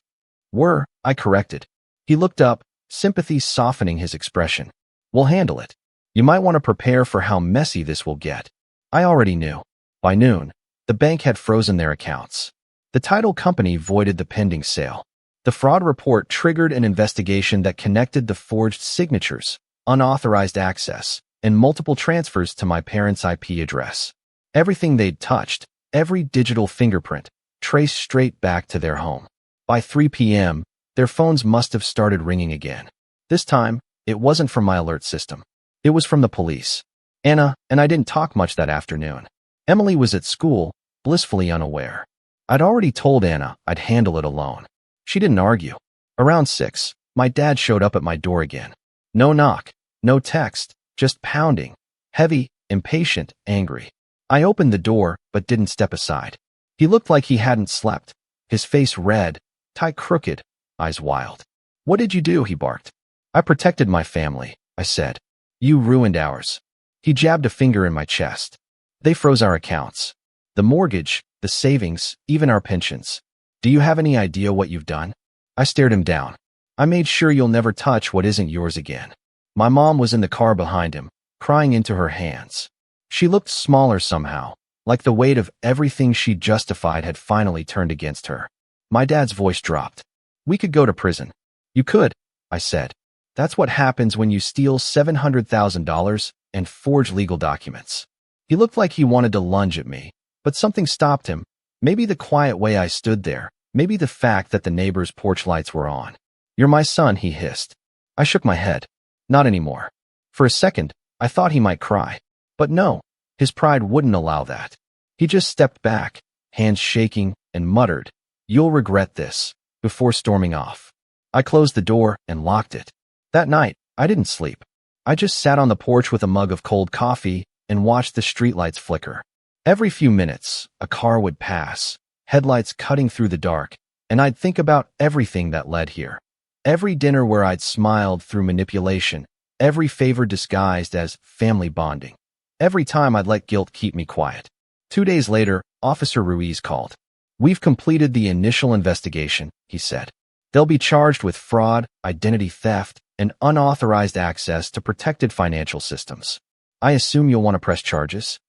Were, I corrected. He looked up, sympathy softening his expression. We'll handle it. You might want to prepare for how messy this will get. I already knew. By noon, the bank had frozen their accounts. The title company voided the pending sale. The fraud report triggered an investigation that connected the forged signatures, unauthorized access, and multiple transfers to my parents' IP address. Everything they'd touched, every digital fingerprint, traced straight back to their home. By 3 p.m., their phones must have started ringing again. This time, it wasn't from my alert system. It was from the police. Anna and I didn't talk much that afternoon. Emily was at school, blissfully unaware. I'd already told Anna I'd handle it alone. She didn't argue. Around 6, my dad showed up at my door again. No knock, no text, just pounding, heavy, impatient, angry. I opened the door, but didn't step aside. He looked like he hadn't slept, his face red, tie crooked, eyes wild. "What did you do?" he barked. "I protected my family," I said. "You ruined ours." He jabbed a finger in my chest. "They froze our accounts. The mortgage, the savings, even our pensions. Do you have any idea what you've done?" I stared him down. "I made sure you'll never touch what isn't yours again." My mom was in the car behind him, crying into her hands. She looked smaller somehow, like the weight of everything she'd justified had finally turned against her. My dad's voice dropped. "We could go to prison." "You could," I said. "That's what happens when you steal $700,000 and forge legal documents." He looked like he wanted to lunge at me, but something stopped him. Maybe the quiet way I stood there, maybe the fact that the neighbor's porch lights were on. "You're my son," he hissed. I shook my head. "Not anymore." For a second, I thought he might cry. But no, his pride wouldn't allow that. He just stepped back, hands shaking, and muttered, "You'll regret this," before storming off. I closed the door and locked it. That night, I didn't sleep. I just sat on the porch with a mug of cold coffee and watched the streetlights flicker. Every few minutes, a car would pass, headlights cutting through the dark, and I'd think about everything that led here. Every dinner where I'd smiled through manipulation, every favor disguised as family bonding. Every time I'd let guilt keep me quiet. 2 days later, Officer Ruiz called. "We've completed the initial investigation," he said. "They'll be charged with fraud, identity theft, and unauthorized access to protected financial systems. I assume you'll want to press charges?"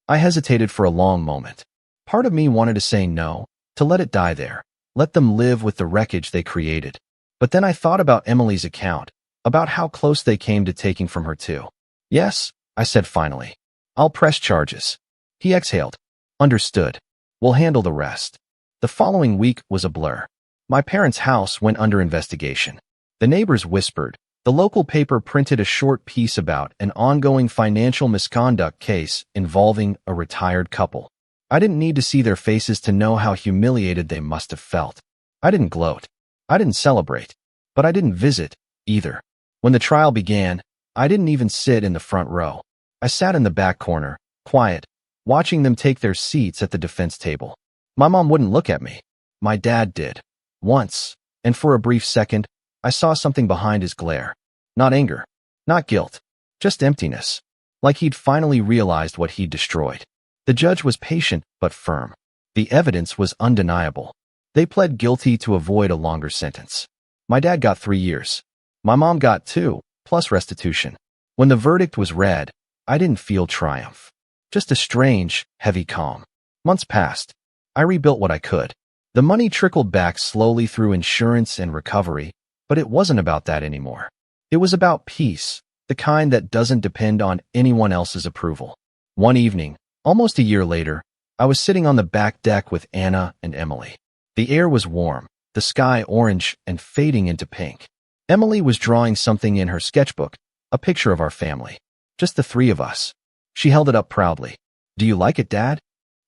I hesitated for a long moment. Part of me wanted to say no, to let it die there, let them live with the wreckage they created. But then I thought about Emily's account, about how close they came to taking from her too. "Yes," I said finally. "I'll press charges." He exhaled. "Understood. We'll handle the rest." The following week was a blur. My parents' house went under investigation. The neighbors whispered. The local paper printed a short piece about an ongoing financial misconduct case involving a retired couple. I didn't need to see their faces to know how humiliated they must have felt. I didn't gloat. I didn't celebrate. But I didn't visit, either. When the trial began, I didn't even sit in the front row. I sat in the back corner, quiet, watching them take their seats at the defense table. My mom wouldn't look at me. My dad did. Once, and for a brief second, I saw something behind his glare. Not anger, not guilt, just emptiness. Like he'd finally realized what he'd destroyed. The judge was patient but firm. The evidence was undeniable. They pled guilty to avoid a longer sentence. My dad got 3 years. My mom got 2, plus restitution. When the verdict was read, I didn't feel triumph. Just a strange, heavy calm. Months passed. I rebuilt what I could. The money trickled back slowly through insurance and recovery, but it wasn't about that anymore. It was about peace, the kind that doesn't depend on anyone else's approval. One evening, almost a year later, I was sitting on the back deck with Anna and Emily. The air was warm, the sky orange and fading into pink. Emily was drawing something in her sketchbook, a picture of our family. Just the 3 of us. She held it up proudly. "Do you like it, Dad?"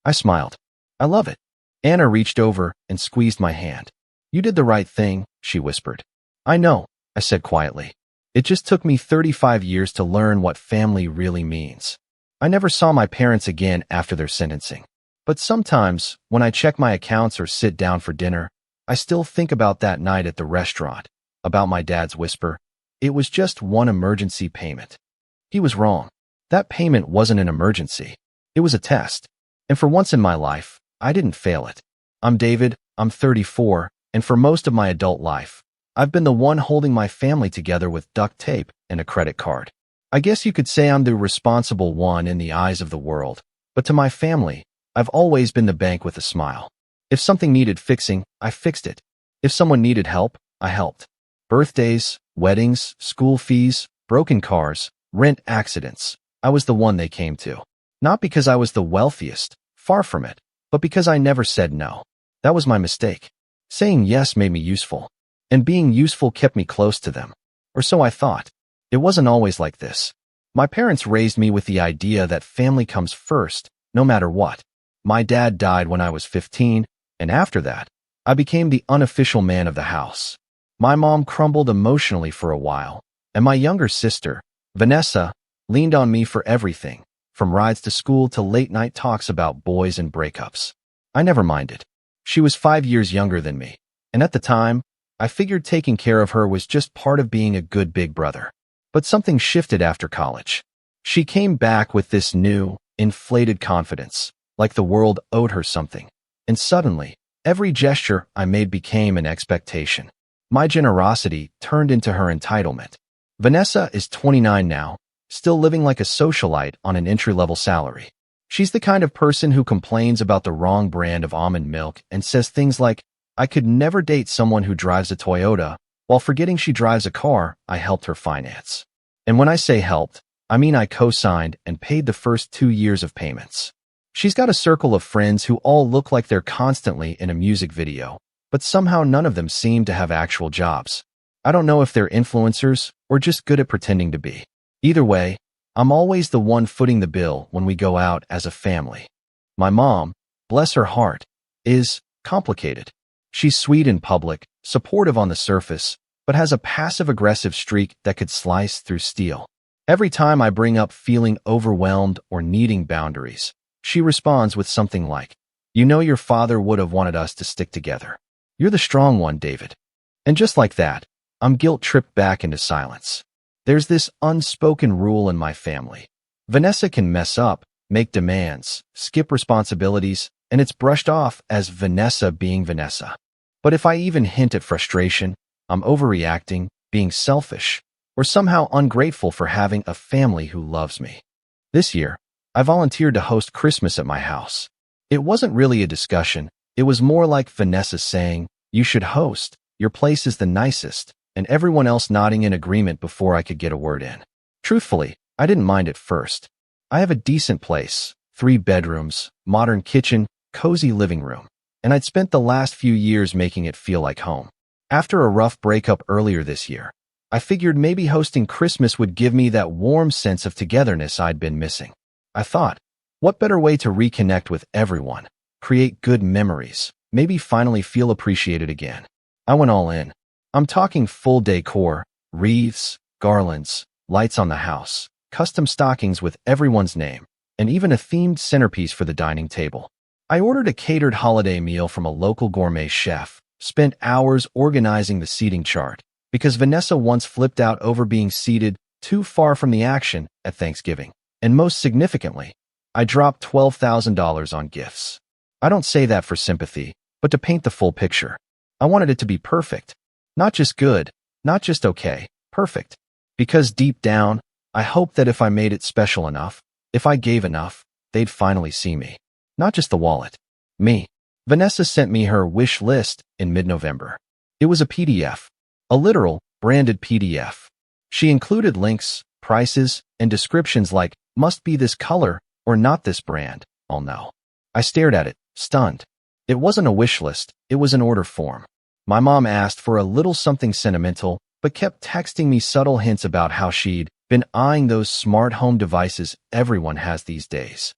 I smiled. "I love it." Anna reached over and squeezed my hand. "You did the right thing," she whispered. "I know," I said quietly. "It just took me 35 years to learn what family really means." I never saw my parents again after their sentencing. But sometimes, when I check my accounts or sit down for dinner, I still think about that night at the restaurant, about my dad's whisper. It was just one emergency payment. He was wrong. That payment wasn't an emergency. It was a test. And for once in my life, I didn't fail it. I'm David, I'm 34, and for most of my adult life, I've been the one holding my family together with duct tape and a credit card. I guess you could say I'm the responsible one in the eyes of the world, but to my family, I've always been the bank with a smile. If something needed fixing, I fixed it. If someone needed help, I helped. Birthdays, weddings, school fees, broken cars, rent accidents. I was the one they came to. Not because I was the wealthiest, far from it, but because I never said no. That was my mistake. Saying yes made me useful, and being useful kept me close to them. Or so I thought. It wasn't always like this. My parents raised me with the idea that family comes first, no matter what. My dad died when I was 15, and after that, I became the unofficial man of the house. My mom crumbled emotionally for a while, and my younger sister, Vanessa, leaned on me for everything, from rides to school to late-night talks about boys and breakups. I never minded. She was 5 years younger than me, and at the time, I figured taking care of her was just part of being a good big brother. But something shifted after college. She came back with this new, inflated confidence, like the world owed her something. And suddenly, every gesture I made became an expectation. My generosity turned into her entitlement. Vanessa is 29 now, still living like a socialite on an entry-level salary. She's the kind of person who complains about the wrong brand of almond milk and says things like, "I could never date someone who drives a Toyota," while forgetting she drives a car I helped her finance. And when I say helped, I mean I co-signed and paid the first 2 years of payments. She's got a circle of friends who all look like they're constantly in a music video, but somehow none of them seem to have actual jobs. I don't know if they're influencers or just good at pretending to be. Either way, I'm always the one footing the bill when we go out as a family. My mom, bless her heart, is complicated. She's sweet in public, supportive on the surface, but has a passive-aggressive streak that could slice through steel. Every time I bring up feeling overwhelmed or needing boundaries, she responds with something like, "You know your father would have wanted us to stick together. You're the strong one, David." And just like that, I'm guilt-tripped back into silence. There's this unspoken rule in my family. Vanessa can mess up, make demands, skip responsibilities, and it's brushed off as Vanessa being Vanessa. But if I even hint at frustration, I'm overreacting, being selfish, or somehow ungrateful for having a family who loves me. This year, I volunteered to host Christmas at my house. It wasn't really a discussion. It was more like Vanessa saying, "You should host. Your place is the nicest," and everyone else nodding in agreement before I could get a word in. Truthfully, I didn't mind at first. I have a decent place, 3 bedrooms, modern kitchen, cozy living room, and I'd spent the last few years making it feel like home. After a rough breakup earlier this year, I figured maybe hosting Christmas would give me that warm sense of togetherness I'd been missing. I thought, what better way to reconnect with everyone, create good memories, maybe finally feel appreciated again? I went all in. I'm talking full decor, wreaths, garlands, lights on the house, custom stockings with everyone's name, and even a themed centerpiece for the dining table. I ordered a catered holiday meal from a local gourmet chef, spent hours organizing the seating chart, because Vanessa once flipped out over being seated too far from the action at Thanksgiving. And most significantly, I dropped $12,000 on gifts. I don't say that for sympathy, but to paint the full picture. I wanted it to be perfect. Not just good, not just okay, perfect. Because deep down, I hoped that if I made it special enough, if I gave enough, they'd finally see me. Not just the wallet. Me. Vanessa sent me her wish list in mid-November. It was a PDF. A literal, branded PDF. She included links, prices, and descriptions like, "Must be this color, or not this brand, I'll know." I stared at it, stunned. It wasn't a wish list, it was an order form. My mom asked for a little something sentimental, but kept texting me subtle hints about how she'd been eyeing those smart home devices everyone has these days.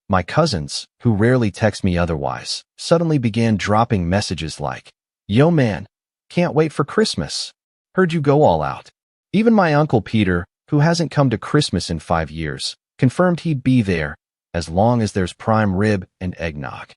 My cousins, who rarely text me otherwise, suddenly began dropping messages like, "Yo man, can't wait for Christmas. Heard you go all out." Even my Uncle Peter, who hasn't come to Christmas in 5 years, confirmed he'd be there, as long as there's prime rib and eggnog.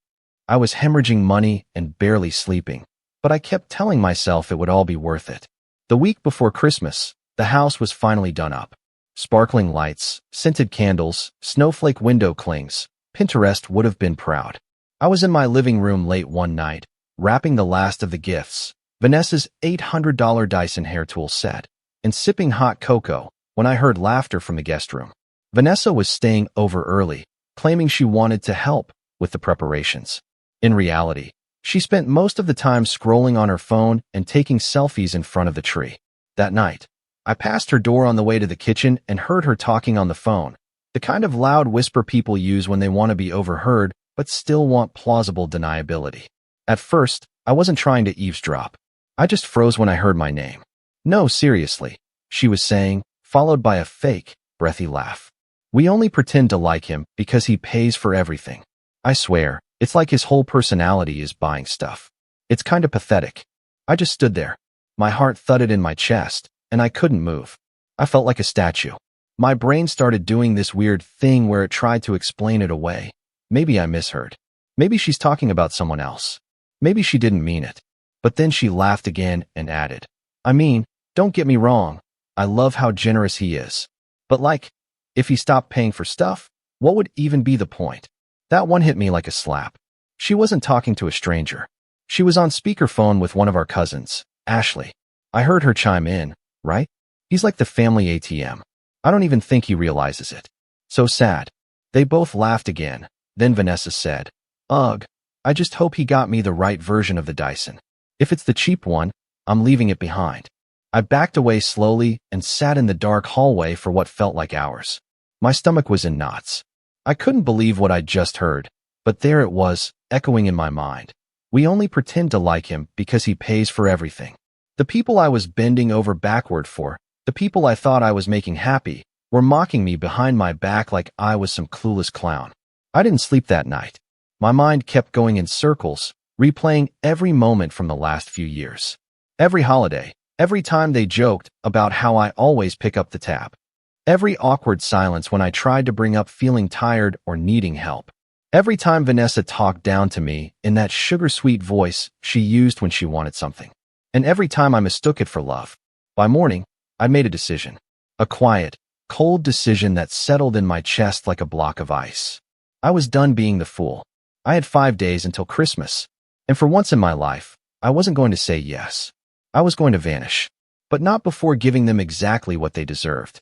I was hemorrhaging money and barely sleeping, but I kept telling myself it would all be worth it. The week before Christmas, the house was finally done up. Sparkling lights, scented candles, snowflake window clings. Pinterest would have been proud. I was in my living room late one night, wrapping the last of the gifts, Vanessa's $800 Dyson hair tool set, and sipping hot cocoa when I heard laughter from the guest room. Vanessa was staying over early, claiming she wanted to help with the preparations. In reality, she spent most of the time scrolling on her phone and taking selfies in front of the tree. That night, I passed her door on the way to the kitchen and heard her talking on the phone, the kind of loud whisper people use when they want to be overheard but still want plausible deniability. At first, I wasn't trying to eavesdrop. I just froze when I heard my name. "No, seriously," she was saying, followed by a fake, breathy laugh. "We only pretend to like him because he pays for everything. I swear, it's like his whole personality is buying stuff. It's kind of pathetic." I just stood there. My heart thudded in my chest, and I couldn't move. I felt like a statue. My brain started doing this weird thing where it tried to explain it away. Maybe I misheard. Maybe she's talking about someone else. Maybe she didn't mean it. But then she laughed again and added, I mean, don't get me wrong. I love how generous he is. But like, if he stopped paying for stuff, what would even be the point? That one hit me like a slap. She wasn't talking to a stranger. She was on speakerphone with one of our cousins, Ashley. I heard her chime in, right? He's like the family ATM. I don't even think he realizes it. So sad. They both laughed again. Then Vanessa said, ugh, I just hope he got me the right version of the Dyson. If it's the cheap one, I'm leaving it behind. I backed away slowly and sat in the dark hallway for what felt like hours. My stomach was in knots. I couldn't believe what I'd just heard, but there it was, echoing in my mind. We only pretend to like him because he pays for everything. The people I was bending over backward for, the people I thought I was making happy, were mocking me behind my back like I was some clueless clown. I didn't sleep that night. My mind kept going in circles, replaying every moment from the last few years. Every holiday, every time they joked about how I always pick up the tab. Every awkward silence when I tried to bring up feeling tired or needing help. Every time Vanessa talked down to me in that sugar-sweet voice she used when she wanted something. And every time I mistook it for love. By morning, I made a decision. A quiet, cold decision that settled in my chest like a block of ice. I was done being the fool. I had 5 days until Christmas. And for once in my life, I wasn't going to say yes. I was going to vanish. But not before giving them exactly what they deserved.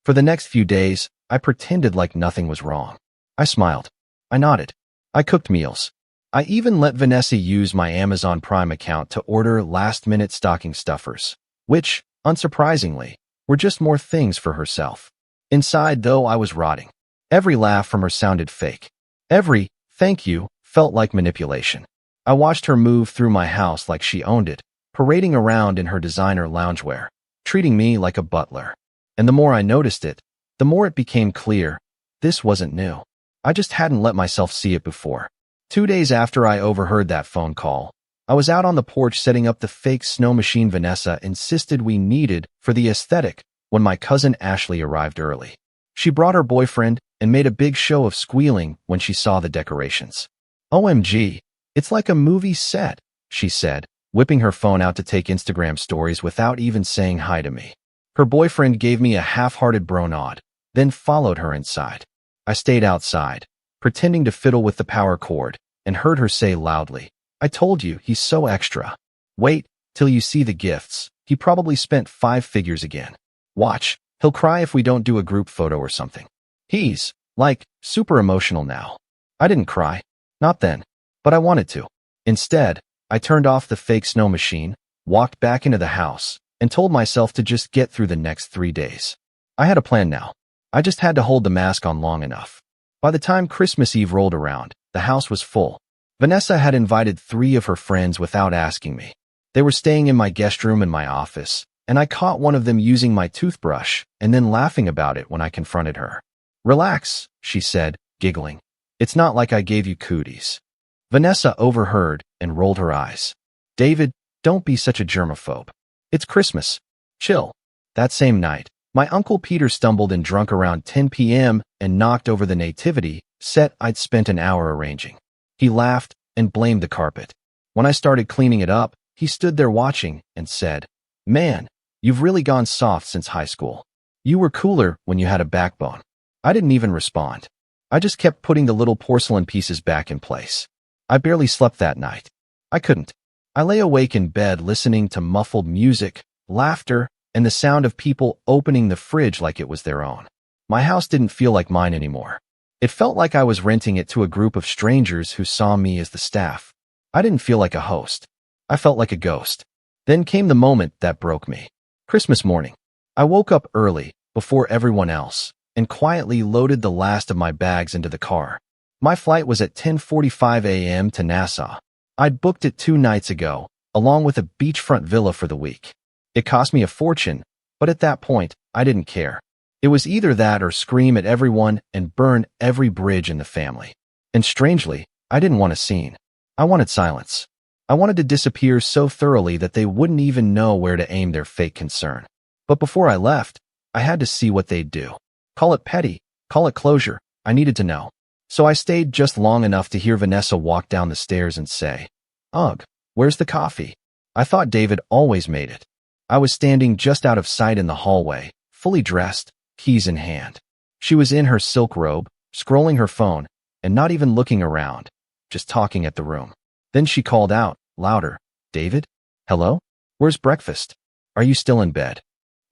For the next few days, I pretended like nothing was wrong. I smiled. I nodded. I cooked meals. I even let Vanessa use my Amazon Prime account to order last-minute stocking stuffers, which, unsurprisingly, were just more things for herself. Inside, though, I was rotting. Every laugh from her sounded fake. Every thank you felt like manipulation. I watched her move through my house like she owned it, parading around in her designer loungewear, treating me like a butler. And the more I noticed it, the more it became clear, this wasn't new. I just hadn't let myself see it before. 2 days after I overheard that phone call, I was out on the porch setting up the fake snow machine Vanessa insisted we needed for the aesthetic when my cousin Ashley arrived early. She brought her boyfriend and made a big show of squealing when she saw the decorations. OMG, it's like a movie set, she said, whipping her phone out to take Instagram stories without even saying hi to me. Her boyfriend gave me a half-hearted bro nod, then followed her inside. I stayed outside, pretending to fiddle with the power cord, and heard her say loudly, I told you, he's so extra. Wait till you see the gifts. He probably spent 5 figures again. Watch, he'll cry if we don't do a group photo or something. He's, like, super emotional now. I didn't cry. Not then. But I wanted to. Instead, I turned off the fake snow machine, walked back into the house, and told myself to just get through the next 3 days. I had a plan now. I just had to hold the mask on long enough. By the time Christmas Eve rolled around, the house was full. Vanessa had invited 3 of her friends without asking me. They were staying in my guest room in my office, and I caught one of them using my toothbrush and then laughing about it when I confronted her. Relax, she said, giggling. It's not like I gave you cooties. Vanessa overheard and rolled her eyes. David, don't be such a germaphobe. It's Christmas. Chill. That same night, my Uncle Peter stumbled in drunk around 10 p.m. and knocked over the nativity set I'd spent an hour arranging. He laughed and blamed the carpet. When I started cleaning it up, he stood there watching and said, Man, you've really gone soft since high school. You were cooler when you had a backbone. I didn't even respond. I just kept putting the little porcelain pieces back in place. I barely slept that night. I couldn't. I lay awake in bed listening to muffled music, laughter, and the sound of people opening the fridge like it was their own. My house didn't feel like mine anymore. It felt like I was renting it to a group of strangers who saw me as the staff. I didn't feel like a host. I felt like a ghost. Then came the moment that broke me. Christmas morning. I woke up early, before everyone else, and quietly loaded the last of my bags into the car. My flight was at 10:45 a.m. to Nassau. I'd booked it 2 nights ago, along with a beachfront villa for the week. It cost me a fortune, but at that point, I didn't care. It was either that or scream at everyone and burn every bridge in the family. And strangely, I didn't want a scene. I wanted silence. I wanted to disappear so thoroughly that they wouldn't even know where to aim their fake concern. But before I left, I had to see what they'd do. Call it petty, call it closure. I needed to know. So I stayed just long enough to hear Vanessa walk down the stairs and say, "Ugh, where's the coffee?" I thought David always made it. I was standing just out of sight in the hallway, fully dressed, keys in hand. She was in her silk robe, scrolling her phone, and not even looking around, just talking at the room. Then she called out, louder, "David? Hello? Where's breakfast? Are you still in bed?"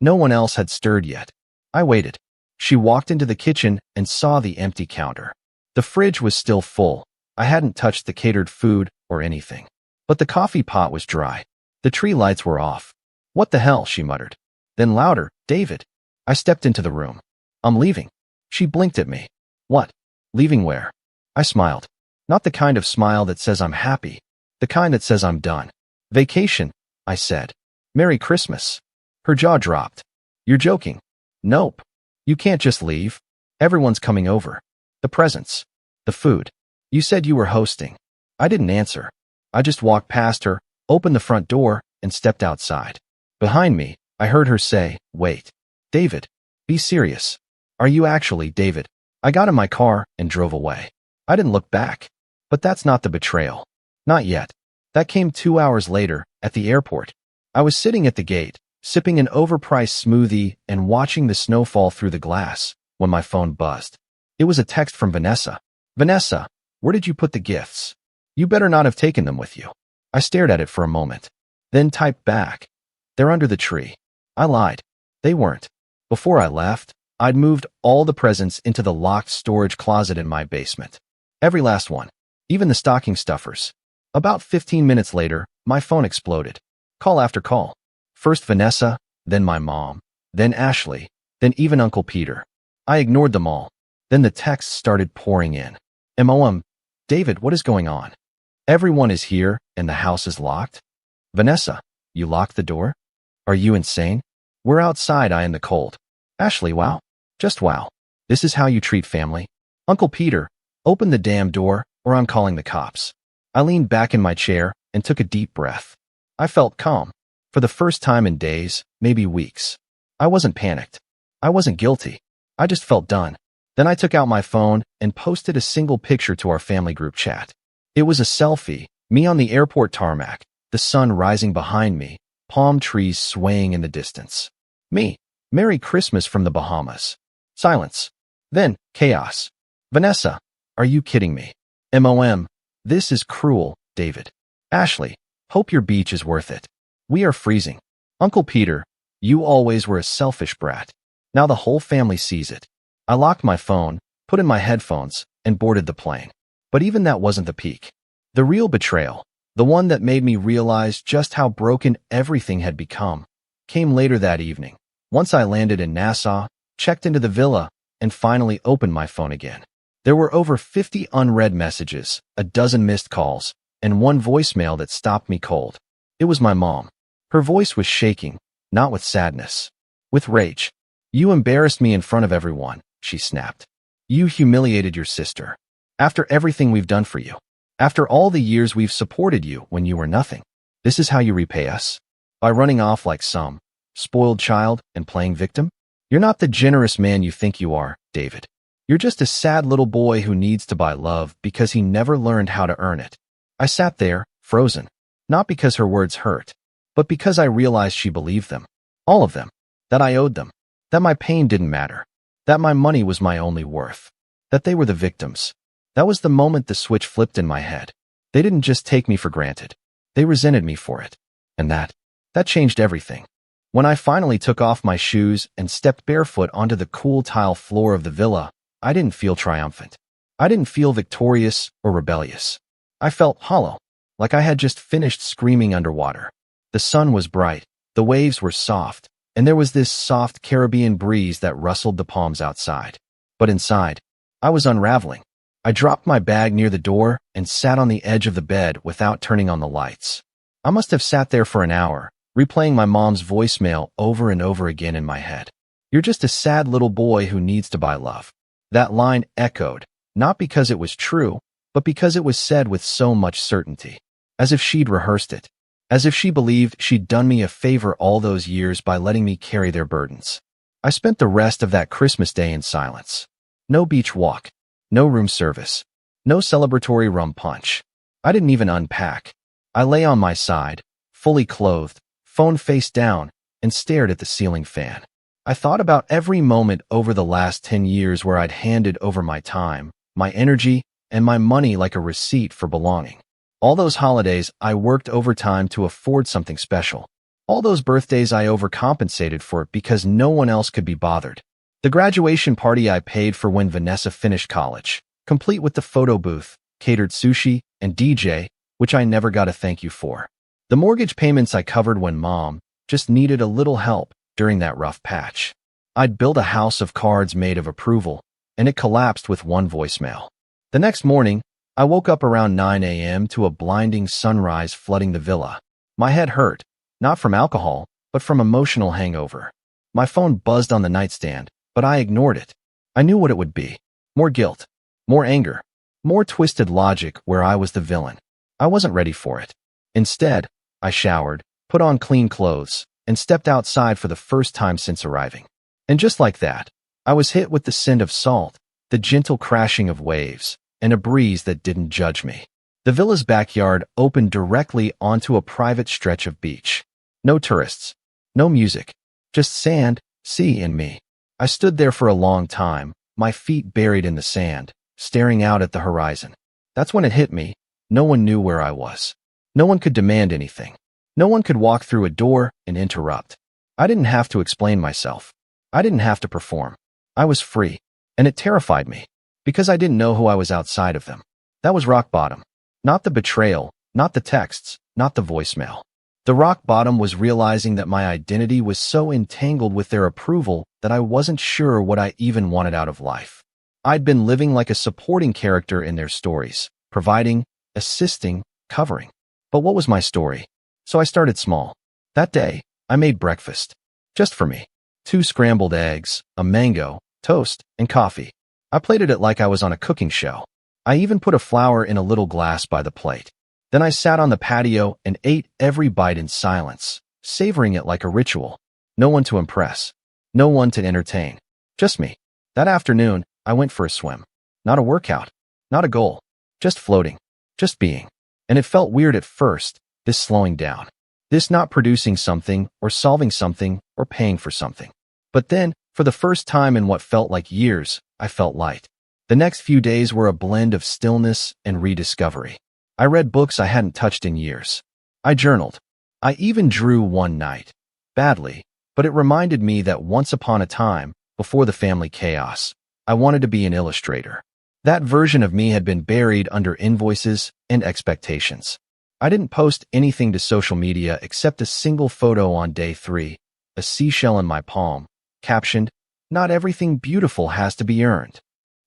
No one else had stirred yet. I waited. She walked into the kitchen and saw the empty counter. The fridge was still full. I hadn't touched the catered food or anything. But the coffee pot was dry. The tree lights were off. "What the hell?" she muttered. Then louder, "David." I stepped into the room. "I'm leaving." She blinked at me. "What? Leaving where?" I smiled. Not the kind of smile that says I'm happy. The kind that says I'm done. "Vacation," I said. "Merry Christmas." Her jaw dropped. "You're joking." "Nope. You can't just leave. Everyone's coming over. The presents. The food. You said you were hosting." I didn't answer. I just walked past her, opened the front door, and stepped outside. Behind me, I heard her say, "Wait. David, be serious. Are you actually David?" I got in my car and drove away. I didn't look back. But that's not the betrayal. Not yet. That came 2 hours later, at the airport. I was sitting at the gate, sipping an overpriced smoothie and watching the snow fall through the glass, when my phone buzzed. It was a text from Vanessa. "Vanessa, where did you put the gifts? You better not have taken them with you." I stared at it for a moment, then typed back, "They're under the tree." I lied. They weren't. Before I left, I'd moved all the presents into the locked storage closet in my basement. Every last one. Even the stocking stuffers. About 15 minutes later, my phone exploded. Call after call. First Vanessa, then my mom, then Ashley, then even Uncle Peter. I ignored them all. Then the texts started pouring in. David, what is going on? Everyone is here and the house is locked? Vanessa, you locked the door? Are you insane? We're outside in the cold. Ashley, wow. Just wow. This is how you treat family? Uncle Peter, open the damn door or I'm calling the cops. I leaned back in my chair and took a deep breath. I felt calm. For the first time in days, maybe weeks. I wasn't panicked. I wasn't guilty. I just felt done. Then I took out my phone and posted a single picture to our family group chat. It was a selfie, me on the airport tarmac, the sun rising behind me, palm trees swaying in the distance. Me, Merry Christmas from the Bahamas. Silence. Then, chaos. Vanessa, are you kidding me? This is cruel, David. Ashley, hope your beach is worth it. We are freezing. Uncle Peter, you always were a selfish brat. Now the whole family sees it. I locked my phone, put in my headphones, and boarded the plane. But even that wasn't the peak. The real betrayal, the one that made me realize just how broken everything had become, came later that evening. Once I landed in Nassau, checked into the villa, and finally opened my phone again. There were over 50 unread messages, a dozen missed calls, and one voicemail that stopped me cold. It was my mom. Her voice was shaking, not with sadness, with rage. "You embarrassed me in front of everyone," she snapped. "You humiliated your sister. After everything we've done for you. After all the years we've supported you when you were nothing. This is how you repay us? By running off like some spoiled child and playing victim? You're not the generous man you think you are, David. You're just a sad little boy who needs to buy love because he never learned how to earn it." I sat there, frozen, not because her words hurt, but because I realized she believed them. All of them. That I owed them. That my pain didn't matter. That my money was my only worth. That they were the victims. That was the moment the switch flipped in my head. They didn't just take me for granted. They resented me for it. And that changed everything. When I finally took off my shoes and stepped barefoot onto the cool tile floor of the villa, I didn't feel triumphant. I didn't feel victorious or rebellious. I felt hollow, like I had just finished screaming underwater. The sun was bright, the waves were soft, and there was this soft Caribbean breeze that rustled the palms outside. But inside, I was unraveling. I dropped my bag near the door and sat on the edge of the bed without turning on the lights. I must have sat there for an hour, replaying my mom's voicemail over and over again in my head. "You're just a sad little boy who needs to buy love." That line echoed, not because it was true, but because it was said with so much certainty, as if she'd rehearsed it, as if she believed she'd done me a favor all those years by letting me carry their burdens. I spent the rest of that Christmas day in silence. No beach walk, no room service, no celebratory rum punch. I didn't even unpack. I lay on my side, fully clothed, phone face down, and stared at the ceiling fan. I thought about every moment over the last 10 years where I'd handed over my time, my energy, and my money like a receipt for belonging. All those holidays, I worked overtime to afford something special. All those birthdays, I overcompensated for it because no one else could be bothered. The graduation party, I paid for when Vanessa finished college, complete with the photo booth, catered sushi, and DJ, which I never got a thank you for. The mortgage payments, I covered when Mom just needed a little help during that rough patch. I'd built a house of cards made of approval, and it collapsed with one voicemail. The next morning, I woke up around 9 a.m. to a blinding sunrise flooding the villa. My head hurt, not from alcohol, but from emotional hangover. My phone buzzed on the nightstand, but I ignored it. I knew what it would be. More guilt, more anger, more twisted logic where I was the villain. I wasn't ready for it. Instead, I showered, put on clean clothes, and stepped outside for the first time since arriving. And just like that, I was hit with the scent of salt, the gentle crashing of waves, and a breeze that didn't judge me. The villa's backyard opened directly onto a private stretch of beach. No tourists, no music, just sand, sea, and me. I stood there for a long time, my feet buried in the sand, staring out at the horizon. That's when it hit me. No one knew where I was. No one could demand anything. No one could walk through a door and interrupt. I didn't have to explain myself. I didn't have to perform. I was free, and it terrified me, because I didn't know who I was outside of them. That was rock bottom. Not the betrayal, not the texts, not the voicemail. The rock bottom was realizing that my identity was so entangled with their approval that I wasn't sure what I even wanted out of life. I'd been living like a supporting character in their stories, providing, assisting, covering. But what was my story? So I started small. That day, I made breakfast. Just for me. 2 scrambled eggs, a mango, toast, and coffee. I plated it like I was on a cooking show. I even put a flower in a little glass by the plate. Then I sat on the patio and ate every bite in silence, savoring it like a ritual. No one to impress. No one to entertain. Just me. That afternoon, I went for a swim. Not a workout. Not a goal. Just floating. Just being. And it felt weird at first, this slowing down. This not producing something, or solving something, or paying for something. But then, for the first time in what felt like years, I felt light. The next few days were a blend of stillness and rediscovery. I read books I hadn't touched in years. I journaled. I even drew one night. Badly, but it reminded me that once upon a time, before the family chaos, I wanted to be an illustrator. That version of me had been buried under invoices and expectations. I didn't post anything to social media except a single photo on day 3, a seashell in my palm, captioned, "Not everything beautiful has to be earned."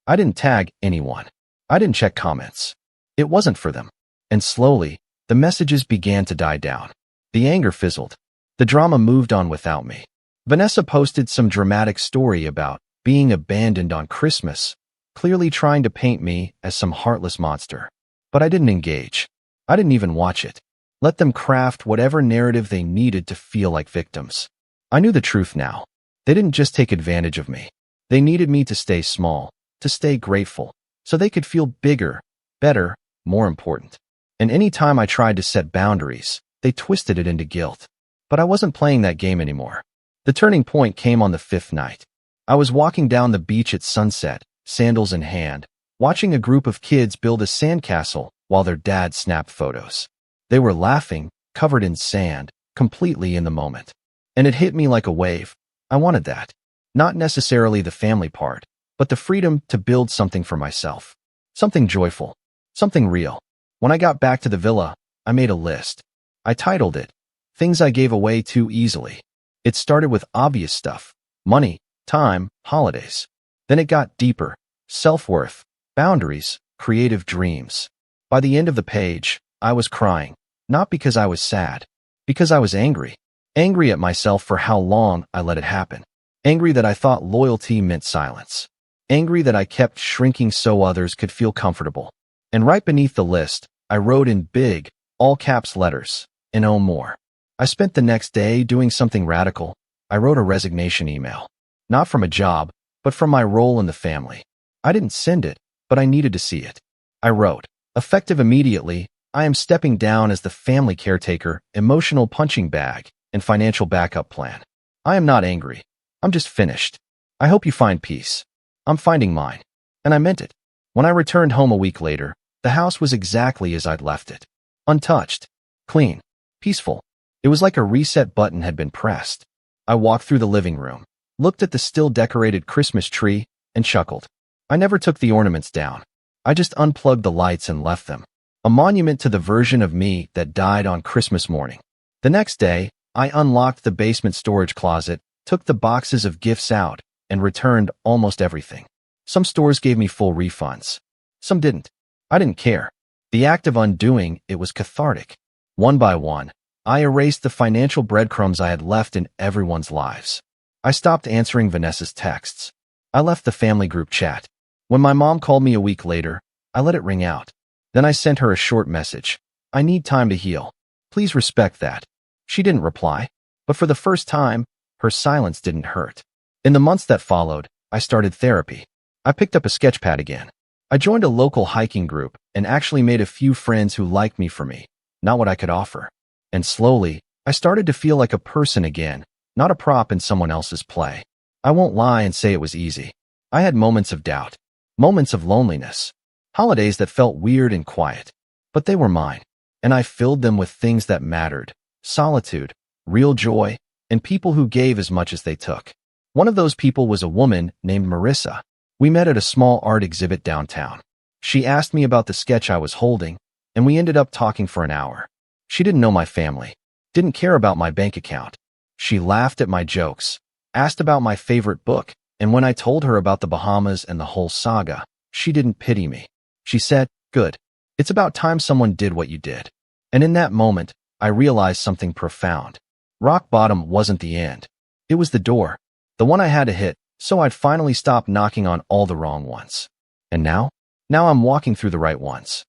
I didn't tag anyone. I didn't check comments. It wasn't for them. And slowly, the messages began to die down. The anger fizzled. The drama moved on without me. Vanessa posted some dramatic story about being abandoned on Christmas, clearly trying to paint me as some heartless monster. But I didn't engage. I didn't even watch it. Let them craft whatever narrative they needed to feel like victims. I knew the truth now. They didn't just take advantage of me. They needed me to stay small, to stay grateful, so they could feel bigger, better, more important. And any time I tried to set boundaries, they twisted it into guilt. But I wasn't playing that game anymore. The turning point came on the 5th night. I was walking down the beach at sunset, sandals in hand, watching a group of kids build a sandcastle while their dad snapped photos. They were laughing, covered in sand, completely in the moment. And it hit me like a wave. I wanted that. Not necessarily the family part, but the freedom to build something for myself. Something joyful. Something real. When I got back to the villa, I made a list. I titled it, "Things I Gave Away Too Easily." It started with obvious stuff. Money, time, holidays. Then it got deeper. Self-worth, boundaries, creative dreams. By the end of the page, I was crying. Not because I was sad. Because I was angry. Angry at myself for how long I let it happen. Angry that I thought loyalty meant silence. Angry that I kept shrinking so others could feel comfortable. And right beneath the list, I wrote in big, all caps letters, "No more." I spent the next day doing something radical. I wrote a resignation email. Not from a job, but from my role in the family. I didn't send it, but I needed to see it. I wrote, effective immediately, I am stepping down as the family caretaker, emotional punching bag, and financial backup plan. I am not angry. I'm just finished. I hope you find peace. I'm finding mine. And I meant it. When I returned home a week later, the house was exactly as I'd left it. Untouched. Clean. Peaceful. It was like a reset button had been pressed. I walked through the living room, looked at the still decorated Christmas tree, and chuckled. I never took the ornaments down. I just unplugged the lights and left them. A monument to the version of me that died on Christmas morning. The next day, I unlocked the basement storage closet, took the boxes of gifts out, and returned almost everything. Some stores gave me full refunds. Some didn't. I didn't care. The act of undoing it was cathartic. One by one, I erased the financial breadcrumbs I had left in everyone's lives. I stopped answering Vanessa's texts. I left the family group chat. When my mom called me a week later, I let it ring out. Then I sent her a short message. I need time to heal. Please respect that. She didn't reply, but for the first time, her silence didn't hurt. In the months that followed, I started therapy. I picked up a sketchpad again. I joined a local hiking group and actually made a few friends who liked me for me, not what I could offer. And slowly, I started to feel like a person again, not a prop in someone else's play. I won't lie and say it was easy. I had moments of doubt, moments of loneliness, holidays that felt weird and quiet, but they were mine, and I filled them with things that mattered, solitude, real joy, and people who gave as much as they took. One of those people was a woman named Marissa. We met at a small art exhibit downtown. She asked me about the sketch I was holding, and we ended up talking for an hour. She didn't know my family, didn't care about my bank account. She laughed at my jokes, asked about my favorite book, and when I told her about the Bahamas and the whole saga, she didn't pity me. She said, "Good. It's about time someone did what you did." And in that moment, I realized something profound. Rock bottom wasn't the end. It was the door, the one I had to hit, so I'd finally stop knocking on all the wrong ones. And now I'm walking through the right ones.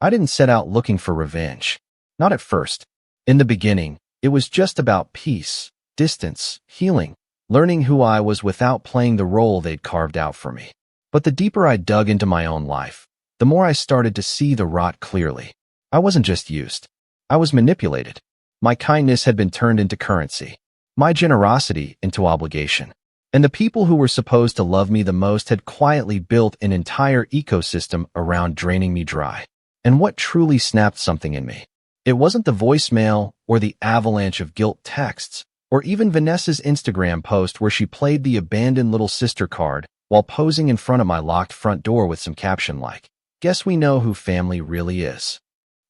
I didn't set out looking for revenge. Not at first. In the beginning, it was just about peace, distance, healing, learning who I was without playing the role they'd carved out for me. But the deeper I dug into my own life, the more I started to see the rot clearly. I wasn't just used. I was manipulated. My kindness had been turned into currency, my generosity into obligation. And the people who were supposed to love me the most had quietly built an entire ecosystem around draining me dry. And what truly snapped something in me? It wasn't the voicemail or the avalanche of guilt texts, or even Vanessa's Instagram post where she played the abandoned little sister card while posing in front of my locked front door with some caption like, "Guess we know who family really is."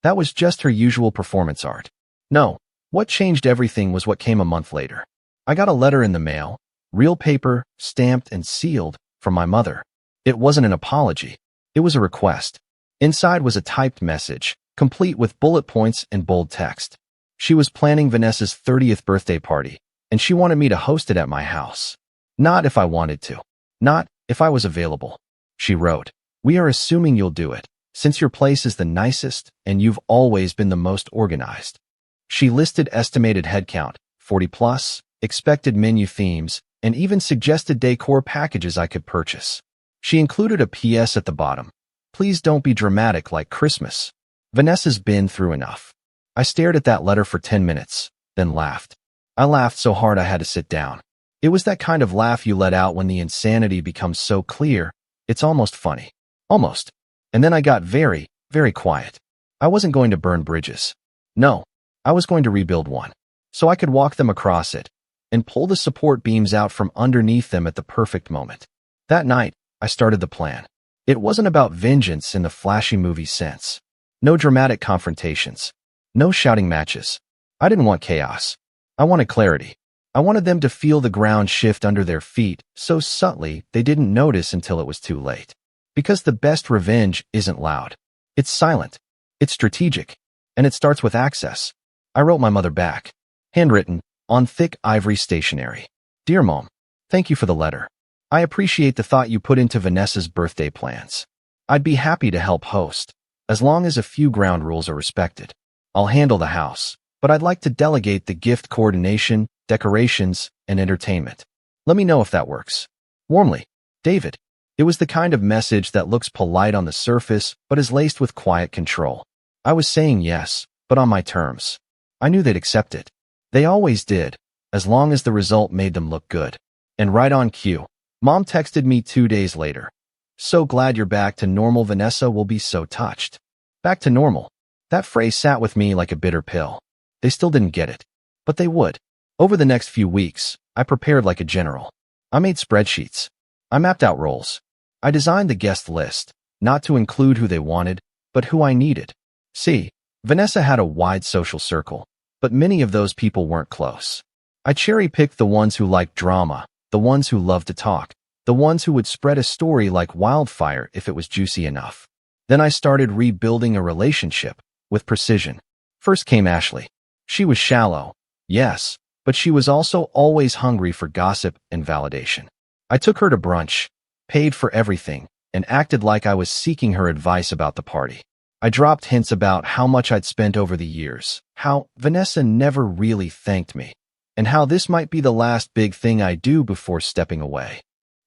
That was just her usual performance art. No, what changed everything was what came a month later. I got a letter in the mail, real paper, stamped and sealed, from my mother. It wasn't an apology. It was a request. Inside was a typed message, complete with bullet points and bold text. She was planning Vanessa's 30th birthday party, and she wanted me to host it at my house. Not if I wanted to. Not if I was available. She wrote, "We are assuming you'll do it, since your place is the nicest and you've always been the most organized." She listed estimated headcount, 40 plus, expected menu themes, and even suggested decor packages I could purchase. She included a PS at the bottom. "Please don't be dramatic like Christmas. Vanessa's been through enough." I stared at that letter for 10 minutes, then laughed. I laughed so hard I had to sit down. It was that kind of laugh you let out when the insanity becomes so clear, it's almost funny. Almost. And then I got very, very quiet. I wasn't going to burn bridges. No, I was going to rebuild one, so I could walk them across it and pull the support beams out from underneath them at the perfect moment. That night, I started the plan. It wasn't about vengeance in the flashy movie sense. No dramatic confrontations. No shouting matches. I didn't want chaos. I wanted clarity. I wanted them to feel the ground shift under their feet so subtly they didn't notice until it was too late. Because the best revenge isn't loud. It's silent. It's strategic. And it starts with access. I wrote my mother back. Handwritten, on thick ivory stationery. "Dear Mom, thank you for the letter. I appreciate the thought you put into Vanessa's birthday plans. I'd be happy to help host, as long as a few ground rules are respected. I'll handle the house, but I'd like to delegate the gift coordination, decorations, and entertainment. Let me know if that works. Warmly, David. It was the kind of message that looks polite on the surface, but is laced with quiet control. I was saying yes, but on my terms. I knew they'd accept it. They always did, as long as the result made them look good. And right on cue, Mom texted me 2 days later. So glad you're back to normal. Vanessa will be so touched. Back to normal. That phrase sat with me like a bitter pill. They still didn't get it, but they would. Over the next few weeks, I prepared like a general. I made spreadsheets. I mapped out roles. I designed the guest list, not to include who they wanted, but who I needed. See, Vanessa had a wide social circle, but many of those people weren't close. I cherry-picked the ones who liked drama, the ones who loved to talk, the ones who would spread a story like wildfire if it was juicy enough. Then I started rebuilding a relationship, with precision. First came Ashley. She was shallow, yes, but she was also always hungry for gossip and validation. I took her to brunch, paid for everything, and acted like I was seeking her advice about the party. I dropped hints about how much I'd spent over the years, how Vanessa never really thanked me, and how this might be the last big thing I do before stepping away.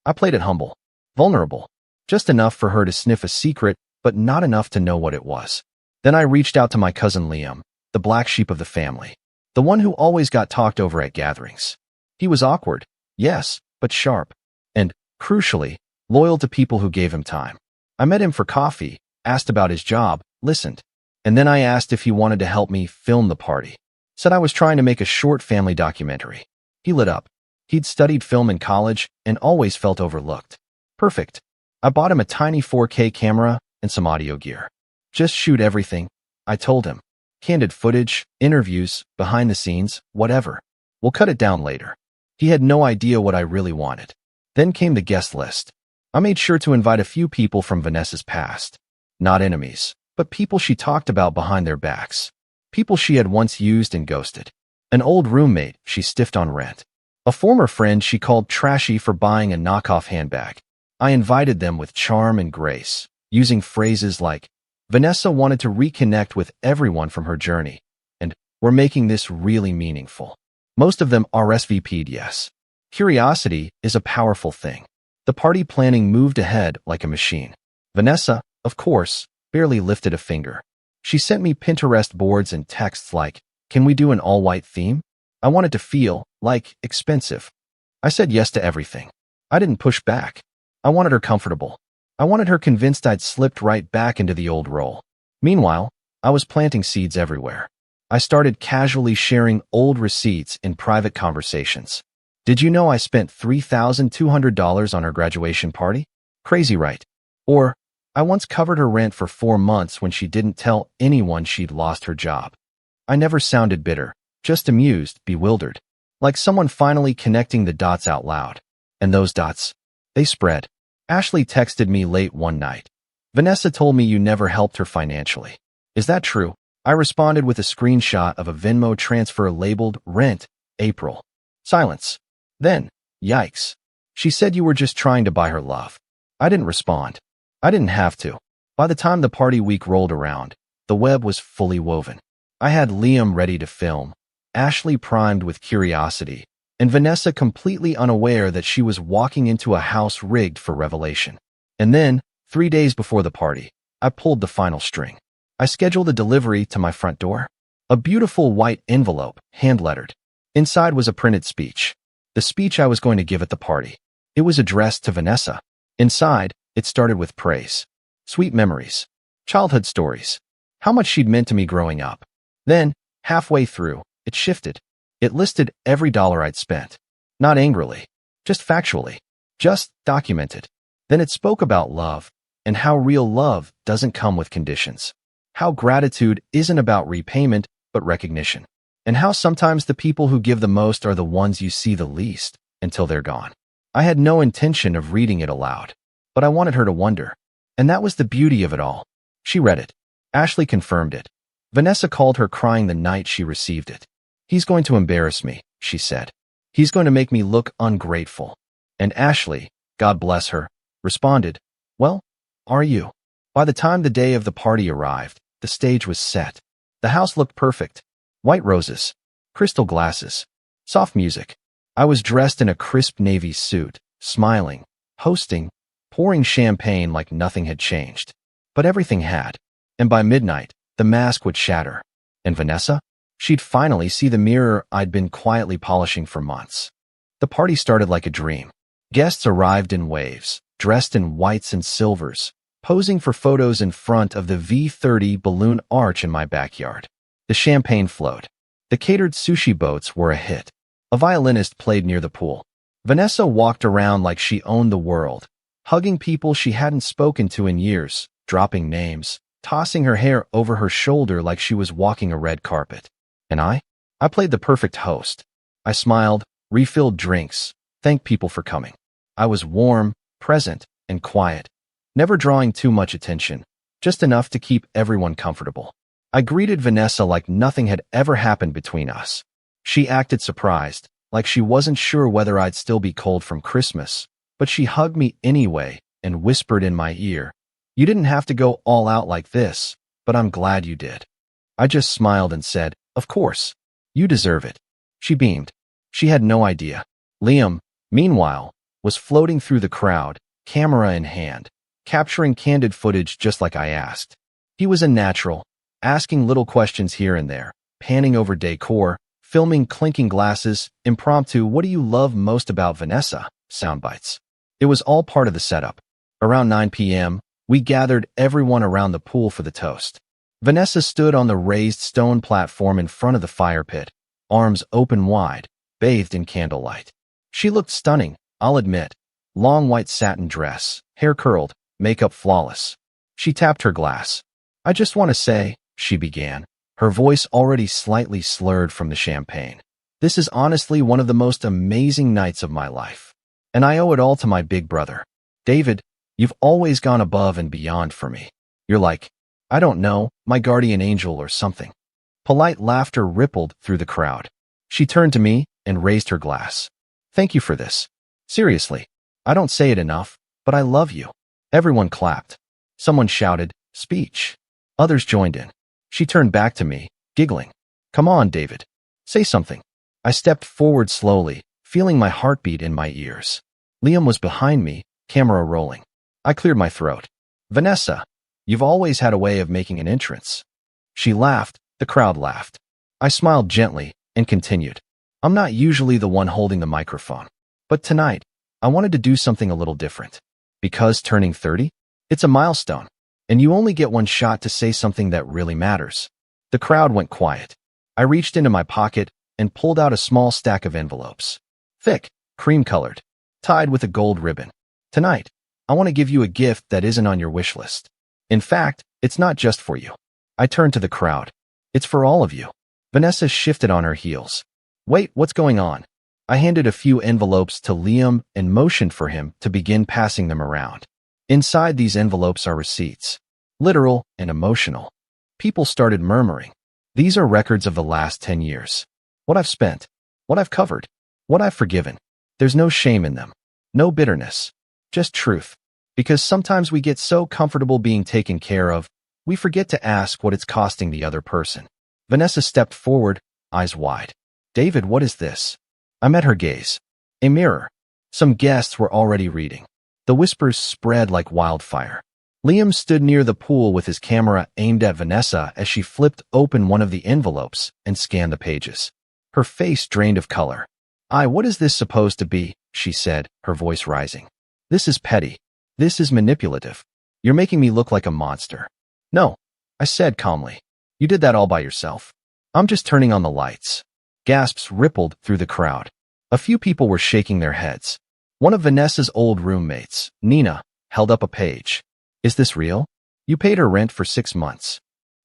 I played it humble, vulnerable, just enough for her to sniff a secret, but not enough to know what it was. Then I reached out to my cousin Liam, the black sheep of the family, the one who always got talked over at gatherings. He was awkward, yes, but sharp, and, crucially, loyal to people who gave him time. I met him for coffee, asked about his job, listened, and then I asked if he wanted to help me film the party. Said I was trying to make a short family documentary. He lit up. He'd studied film in college and always felt overlooked. Perfect. I bought him a tiny 4K camera and some audio gear. Just shoot everything, I told him. Candid footage, interviews, behind the scenes, whatever. We'll cut it down later. He had no idea what I really wanted. Then came the guest list. I made sure to invite a few people from Vanessa's past. Not enemies, but people she talked about behind their backs. People she had once used and ghosted. An old roommate she stiffed on rent. A former friend she called trashy for buying a knockoff handbag. I invited them with charm and grace, using phrases like, Vanessa wanted to reconnect with everyone from her journey, and we're making this really meaningful. Most of them RSVP'd yes. Curiosity is a powerful thing. The party planning moved ahead like a machine. Vanessa, of course, barely lifted a finger. She sent me Pinterest boards and texts like, can we do an all-white theme? I wanted to feel, like, expensive. I said yes to everything. I didn't push back. I wanted her comfortable. I wanted her convinced I'd slipped right back into the old role. Meanwhile, I was planting seeds everywhere. I started casually sharing old receipts in private conversations. Did you know I spent $3,200 on her graduation party? Crazy, right? Or, I once covered her rent for 4 months when she didn't tell anyone she'd lost her job. I never sounded bitter, just amused, bewildered, like someone finally connecting the dots out loud. And those dots, they spread. Ashley texted me late one night. Vanessa told me you never helped her financially. Is that true? I responded with a screenshot of a Venmo transfer labeled Rent, April. Silence. Then, yikes. She said you were just trying to buy her love. I didn't respond. I didn't have to. By the time the party week rolled around, the web was fully woven. I had Liam ready to film, Ashley primed with curiosity, and Vanessa completely unaware that she was walking into a house rigged for revelation. And then, 3 days before the party, I pulled the final string. I scheduled a delivery to my front door. A beautiful white envelope, hand-lettered. Inside was a printed speech. The speech I was going to give at the party. It was addressed to Vanessa. Inside, it started with praise. Sweet memories. Childhood stories. How much she'd meant to me growing up. Then, halfway through, it shifted. It listed every dollar I'd spent. Not angrily. Just factually. Just documented. Then it spoke about love, and how real love doesn't come with conditions. How gratitude isn't about repayment, but recognition. And how sometimes the people who give the most are the ones you see the least, until they're gone. I had no intention of reading it aloud, but I wanted her to wonder. And that was the beauty of it all. She read it. Ashley confirmed it. Vanessa called her crying the night she received it. He's going to embarrass me, she said. He's going to make me look ungrateful. And Ashley, God bless her, responded, well, are you? By the time the day of the party arrived, the stage was set. The house looked perfect. White roses, crystal glasses, soft music. I was dressed in a crisp navy suit, smiling, hosting, pouring champagne like nothing had changed. But everything had. And by midnight, the mask would shatter. And Vanessa? She'd finally see the mirror I'd been quietly polishing for months. The party started like a dream. Guests arrived in waves, dressed in whites and silvers, posing for photos in front of the V30 balloon arch in my backyard. The champagne flowed. The catered sushi boats were a hit. A violinist played near the pool. Vanessa walked around like she owned the world, hugging people she hadn't spoken to in years, dropping names, tossing her hair over her shoulder like she was walking a red carpet. And I played the perfect host. I smiled, refilled drinks, thanked people for coming. I was warm, present, and quiet, never drawing too much attention, just enough to keep everyone comfortable. I greeted Vanessa like nothing had ever happened between us. She acted surprised, like she wasn't sure whether I'd still be cold from Christmas, but she hugged me anyway and whispered in my ear, "You didn't have to go all out like this, but I'm glad you did." I just smiled and said, "Of course. You deserve it." She beamed. She had no idea. Liam, meanwhile, was floating through the crowd, camera in hand, capturing candid footage just like I asked. He was a natural, asking little questions here and there, panning over decor, filming clinking glasses, impromptu "What do you love most about Vanessa?" soundbites. It was all part of the setup. Around 9 p.m., we gathered everyone around the pool for the toast. Vanessa stood on the raised stone platform in front of the fire pit, arms open wide, bathed in candlelight. She looked stunning, I'll admit. Long white satin dress, hair curled, makeup flawless. She tapped her glass. "I just want to say," she began, her voice already slightly slurred from the champagne, "this is honestly one of the most amazing nights of my life. And I owe it all to my big brother. David, you've always gone above and beyond for me. You're like, I don't know, my guardian angel or something." Polite laughter rippled through the crowd. She turned to me and raised her glass. "Thank you for this. Seriously, I don't say it enough, but I love you." Everyone clapped. Someone shouted, "Speech." Others joined in. She turned back to me, giggling. "Come on, David. Say something." I stepped forward slowly, feeling my heartbeat in my ears. Liam was behind me, camera rolling. I cleared my throat. "Vanessa, you've always had a way of making an entrance." She laughed, the crowd laughed. I smiled gently and continued. "I'm not usually the one holding the microphone, but tonight, I wanted to do something a little different. Because turning 30? It's a milestone, and you only get one shot to say something that really matters." The crowd went quiet. I reached into my pocket and pulled out a small stack of envelopes. Thick, cream-colored, tied with a gold ribbon. "Tonight, I want to give you a gift that isn't on your wish list. In fact, it's not just for you." I turned to the crowd. "It's for all of you." Vanessa shifted on her heels. "Wait, what's going on?" I handed a few envelopes to Liam and motioned for him to begin passing them around. Inside these envelopes are receipts. Literal and emotional. People started murmuring. These are records of the last 10 years. What I've spent. What I've covered. What I've forgiven. There's no shame in them. No bitterness. Just truth. Because sometimes we get so comfortable being taken care of, we forget to ask what it's costing the other person. Vanessa stepped forward, eyes wide. "David, what is this?" I met her gaze. A mirror. Some guests were already reading. The whispers spread like wildfire. Liam stood near the pool with his camera aimed at Vanessa as she flipped open one of the envelopes and scanned the pages. Her face drained of color. What is this supposed to be?" she said, her voice rising. "This is petty. This is manipulative. You're making me look like a monster." "No," I said calmly. "You did that all by yourself. I'm just turning on the lights." Gasps rippled through the crowd. A few people were shaking their heads. One of Vanessa's old roommates, Nina, held up a page. "Is this real? You paid her rent for 6 months."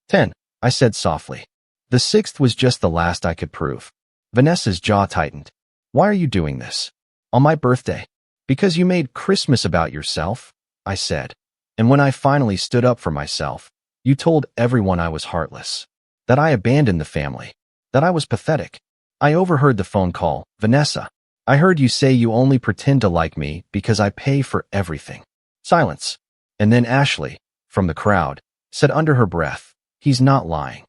10, I said softly. The 6th was just the last I could prove. Vanessa's jaw tightened. "Why are you doing this? On my birthday?" "Because you made Christmas about yourself," I said. "And when I finally stood up for myself, you told everyone I was heartless. That I abandoned the family. That I was pathetic." I overheard the phone call. "Vanessa, I heard you say you only pretend to like me because I pay for everything." Silence. And then Ashley, from the crowd, said under her breath, "He's not lying."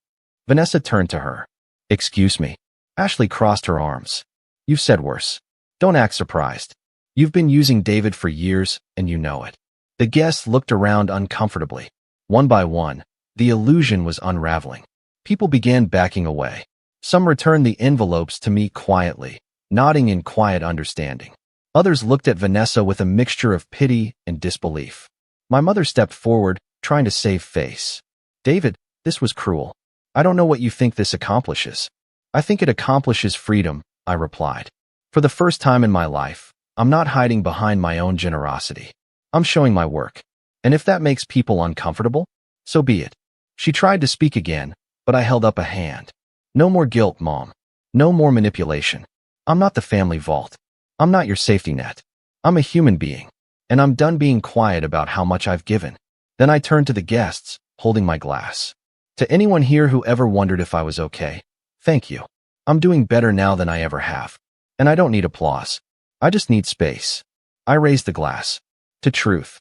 Vanessa turned to her. "Excuse me." Ashley crossed her arms. "You've said worse." Don't act surprised. You've been using David for years, and you know it. The guests looked around uncomfortably. One by one, the illusion was unraveling. People began backing away. Some returned the envelopes to me quietly, nodding in quiet understanding. Others looked at Vanessa with a mixture of pity and disbelief. My mother stepped forward, trying to save face. David, this was cruel. I don't know what you think this accomplishes. I think it accomplishes freedom, I replied. For the first time in my life, I'm not hiding behind my own generosity. I'm showing my work. And if that makes people uncomfortable, so be it. She tried to speak again, but I held up a hand. No more guilt, Mom. No more manipulation. I'm not the family vault. I'm not your safety net. I'm a human being, and I'm done being quiet about how much I've given. Then I turned to the guests, holding my glass. To anyone here who ever wondered if I was okay, thank you. I'm doing better now than I ever have. And I don't need applause. I just need space. I raised the glass. To truth.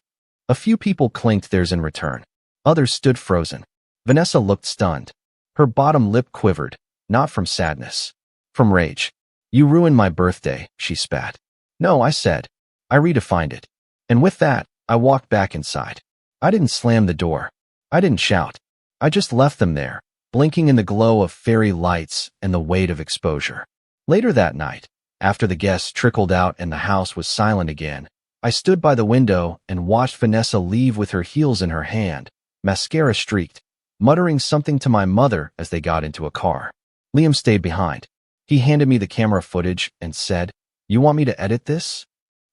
A few people clinked theirs in return. Others stood frozen. Vanessa looked stunned. Her bottom lip quivered, not from sadness. From rage. You ruined my birthday, she spat. No, I said. I redefined it. And with that, I walked back inside. I didn't slam the door. I didn't shout. I just left them there, blinking in the glow of fairy lights and the weight of exposure. Later that night, after the guests trickled out and the house was silent again, I stood by the window and watched Vanessa leave with her heels in her hand, mascara streaked, muttering something to my mother as they got into a car. Liam stayed behind. He handed me the camera footage and said, "You want me to edit this?"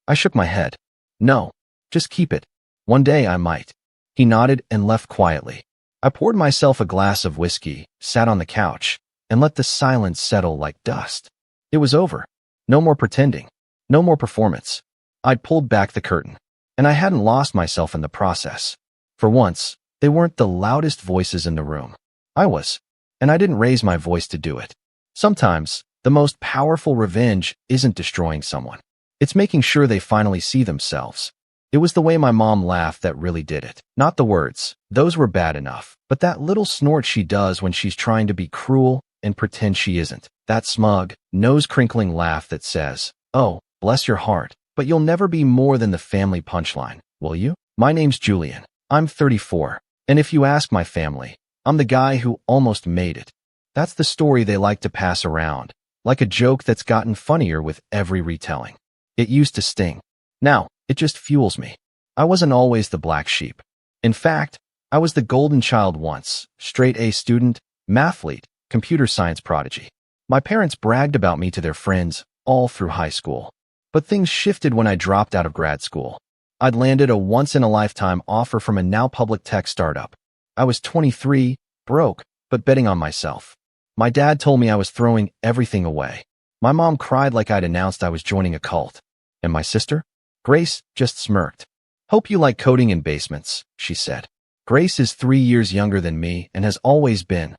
I shook my head. No, just keep it. One day I might. He nodded and left quietly. I poured myself a glass of whiskey, sat on the couch, and let the silence settle like dust. It was over. No more pretending. No more performance. I'd pulled back the curtain, and I hadn't lost myself in the process. For once, they weren't the loudest voices in the room. I was, and I didn't raise my voice to do it. Sometimes, the most powerful revenge isn't destroying someone. It's making sure they finally see themselves. It was the way my mom laughed that really did it. Not the words. Those were bad enough. But that little snort she does when she's trying to be cruel and pretend she isn't. That smug, nose-crinkling laugh that says, "Oh, bless your heart, but you'll never be more than the family punchline, will you?" My name's Julian. I'm 34. And if you ask my family, I'm the guy who almost made it. That's the story they like to pass around, like a joke that's gotten funnier with every retelling. It used to sting. Now, it just fuels me. I wasn't always the black sheep. In fact, I was the golden child once, straight A student, mathlete, computer science prodigy. My parents bragged about me to their friends all through high school. But things shifted when I dropped out of grad school. I'd landed a once-in-a-lifetime offer from a now-public tech startup. I was 23, broke, but betting on myself. My dad told me I was throwing everything away. My mom cried like I'd announced I was joining a cult. And my sister? Grace just smirked. "Hope you like coding in basements," she said. Grace is 3 years younger than me and has always been,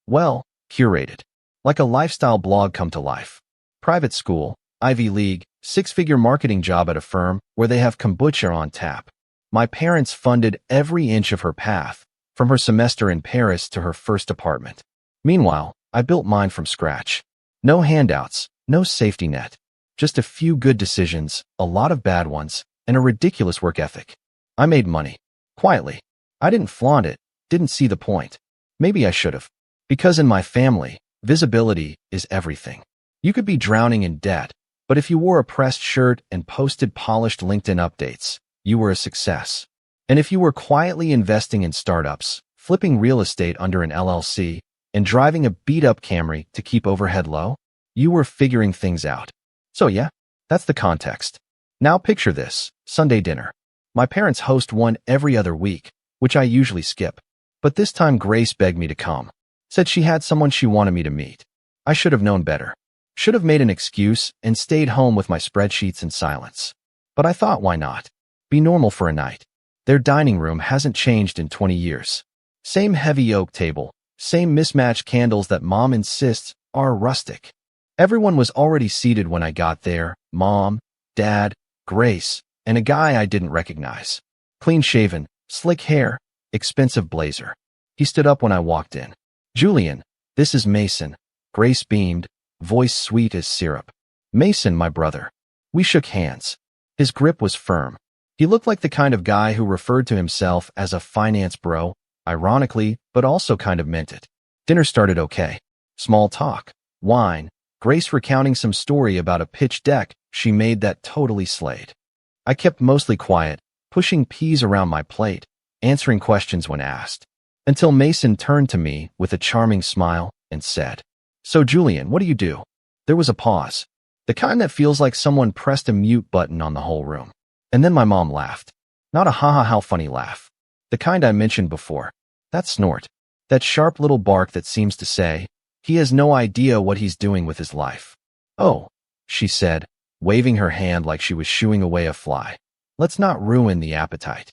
well, curated. Like a lifestyle blog come to life. Private school, Ivy League, 6-figure marketing job at a firm where they have kombucha on tap. My parents funded every inch of her path, from her semester in Paris to her first apartment. Meanwhile, I built mine from scratch. No handouts, no safety net. Just a few good decisions, a lot of bad ones, and a ridiculous work ethic. I made money. Quietly. I didn't flaunt it, didn't see the point. Maybe I should have. Because in my family, visibility is everything. You could be drowning in debt, but if you wore a pressed shirt and posted polished LinkedIn updates, you were a success. And if you were quietly investing in startups, flipping real estate under an LLC, and driving a beat-up Camry to keep overhead low, you were figuring things out. So yeah, that's the context. Now picture this, Sunday dinner. My parents host one every other week, which I usually skip. But this time Grace begged me to come. Said she had someone she wanted me to meet. I should have known better. Should have made an excuse and stayed home with my spreadsheets in silence. But I thought, why not? Be normal for a night. Their dining room hasn't changed in 20 years. Same heavy oak table, same mismatched candles that Mom insists are rustic. Everyone was already seated when I got there, Mom, Dad, Grace, and a guy I didn't recognize. Clean-shaven, slick hair, expensive blazer. He stood up when I walked in. "Julian, this is Mason." Grace beamed, voice sweet as syrup. "Mason, my brother. We shook hands. His grip was firm. He looked like the kind of guy who referred to himself as a finance bro, ironically, but also kind of meant it. Dinner started okay. Small talk, wine, Grace recounting some story about a pitch deck she made that totally slayed. I kept mostly quiet, pushing peas around my plate, answering questions when asked, until Mason turned to me with a charming smile and said, "So Julian, what do you do?" There was a pause, the kind that feels like someone pressed a mute button on the whole room. And then my mom laughed. Not a ha-ha how funny laugh. The kind I mentioned before. That snort. That sharp little bark that seems to say, he has no idea what he's doing with his life. "Oh," she said, waving her hand like she was shooing away a fly. "Let's not ruin the appetite."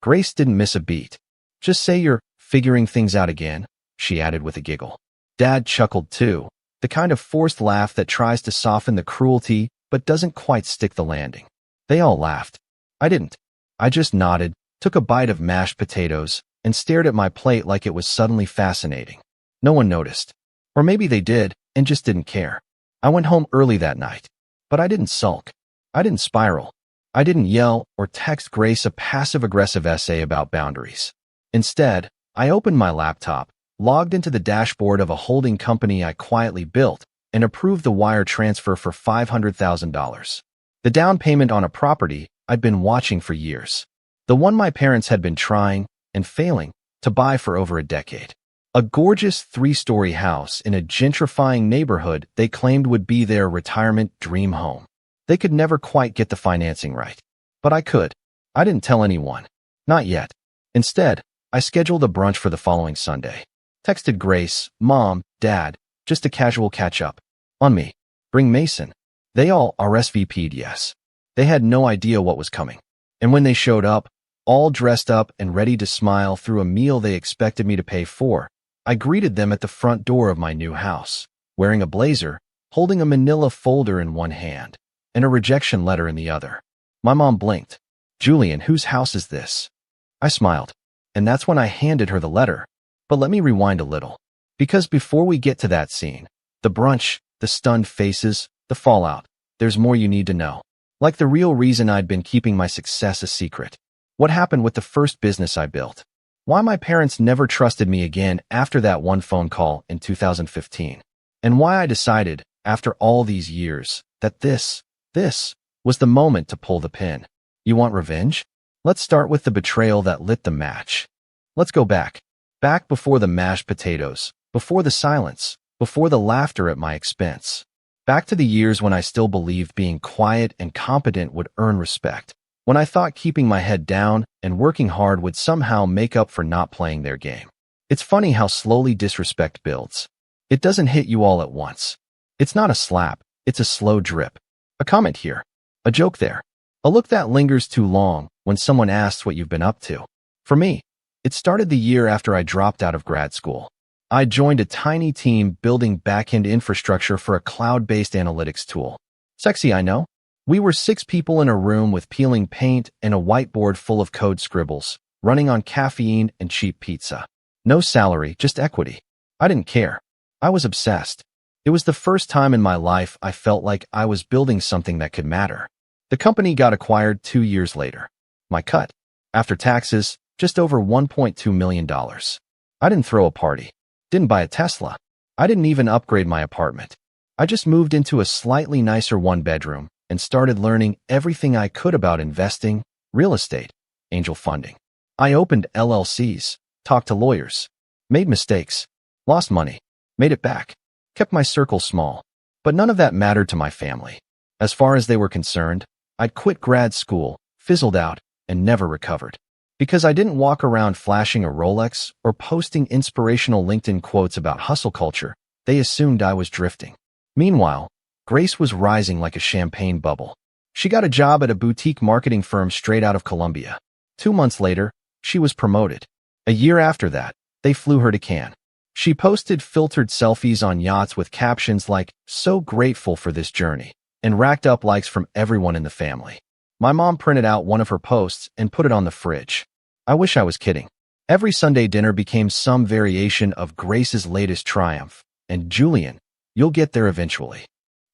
Grace didn't miss a beat. "Just say you're figuring things out again," she added with a giggle. Dad chuckled too, the kind of forced laugh that tries to soften the cruelty but doesn't quite stick the landing. They all laughed. I didn't. I just nodded, took a bite of mashed potatoes, and stared at my plate like it was suddenly fascinating. No one noticed. Or maybe they did, and just didn't care. I went home early that night. But I didn't sulk. I didn't spiral. I didn't yell or text Grace a passive-aggressive essay about boundaries. Instead, I opened my laptop, logged into the dashboard of a holding company I quietly built, and approved the wire transfer for $500,000. The down payment on a property I'd been watching for years. The one my parents had been trying, and failing, to buy for over a decade. A gorgeous 3-story house in a gentrifying neighborhood they claimed would be their retirement dream home. They could never quite get the financing right. But I could. I didn't tell anyone. Not yet. Instead, I scheduled a brunch for the following Sunday. Texted Grace, Mom, Dad, just a casual catch-up. On me. Bring Mason. They all RSVP'd yes. They had no idea what was coming. And when they showed up, all dressed up and ready to smile through a meal they expected me to pay for, I greeted them at the front door of my new house, wearing a blazer, holding a manila folder in one hand, and a rejection letter in the other. My mom blinked. "Julian, whose house is this?" I smiled, and that's when I handed her the letter. But let me rewind a little. Because before we get to that scene, the brunch, the stunned faces, the fallout, there's more you need to know. Like the real reason I'd been keeping my success a secret. What happened with the first business I built? Why my parents never trusted me again after that one phone call in 2015. And why I decided, after all these years, that this was the moment to pull the pin. You want revenge? Let's start with the betrayal that lit the match. Let's go back. Back before the mashed potatoes, before the silence, before the laughter at my expense. Back to the years when I still believed being quiet and competent would earn respect. When I thought keeping my head down and working hard would somehow make up for not playing their game. It's funny how slowly disrespect builds. It doesn't hit you all at once. It's not a slap, it's a slow drip. A comment here, a joke there, a look that lingers too long when someone asks what you've been up to. For me, it started the year after I dropped out of grad school. I joined a tiny team building back-end infrastructure for a cloud-based analytics tool. Sexy, I know. We were 6 people in a room with peeling paint and a whiteboard full of code scribbles, running on caffeine and cheap pizza. No salary, just equity. I didn't care. I was obsessed. It was the first time in my life I felt like I was building something that could matter. The company got acquired 2 years later. My cut, after taxes, just over $1.2 million. I didn't throw a party. Didn't buy a Tesla. I didn't even upgrade my apartment. I just moved into a slightly nicer 1-bedroom and started learning everything I could about investing, real estate, angel funding. I opened LLCs, talked to lawyers, made mistakes, lost money, made it back, kept my circle small. But none of that mattered to my family. As far as they were concerned, I'd quit grad school, fizzled out, and never recovered. Because I didn't walk around flashing a Rolex or posting inspirational LinkedIn quotes about hustle culture, they assumed I was drifting. Meanwhile, Grace was rising like a champagne bubble. She got a job at a boutique marketing firm straight out of Colombia. 2 months later, she was promoted. A year after that, they flew her to Cannes. She posted filtered selfies on yachts with captions like, "So grateful for this journey," and racked up likes from everyone in the family. My mom printed out one of her posts and put it on the fridge. I wish I was kidding. Every Sunday dinner became some variation of Grace's latest triumph. And Julian, you'll get there eventually.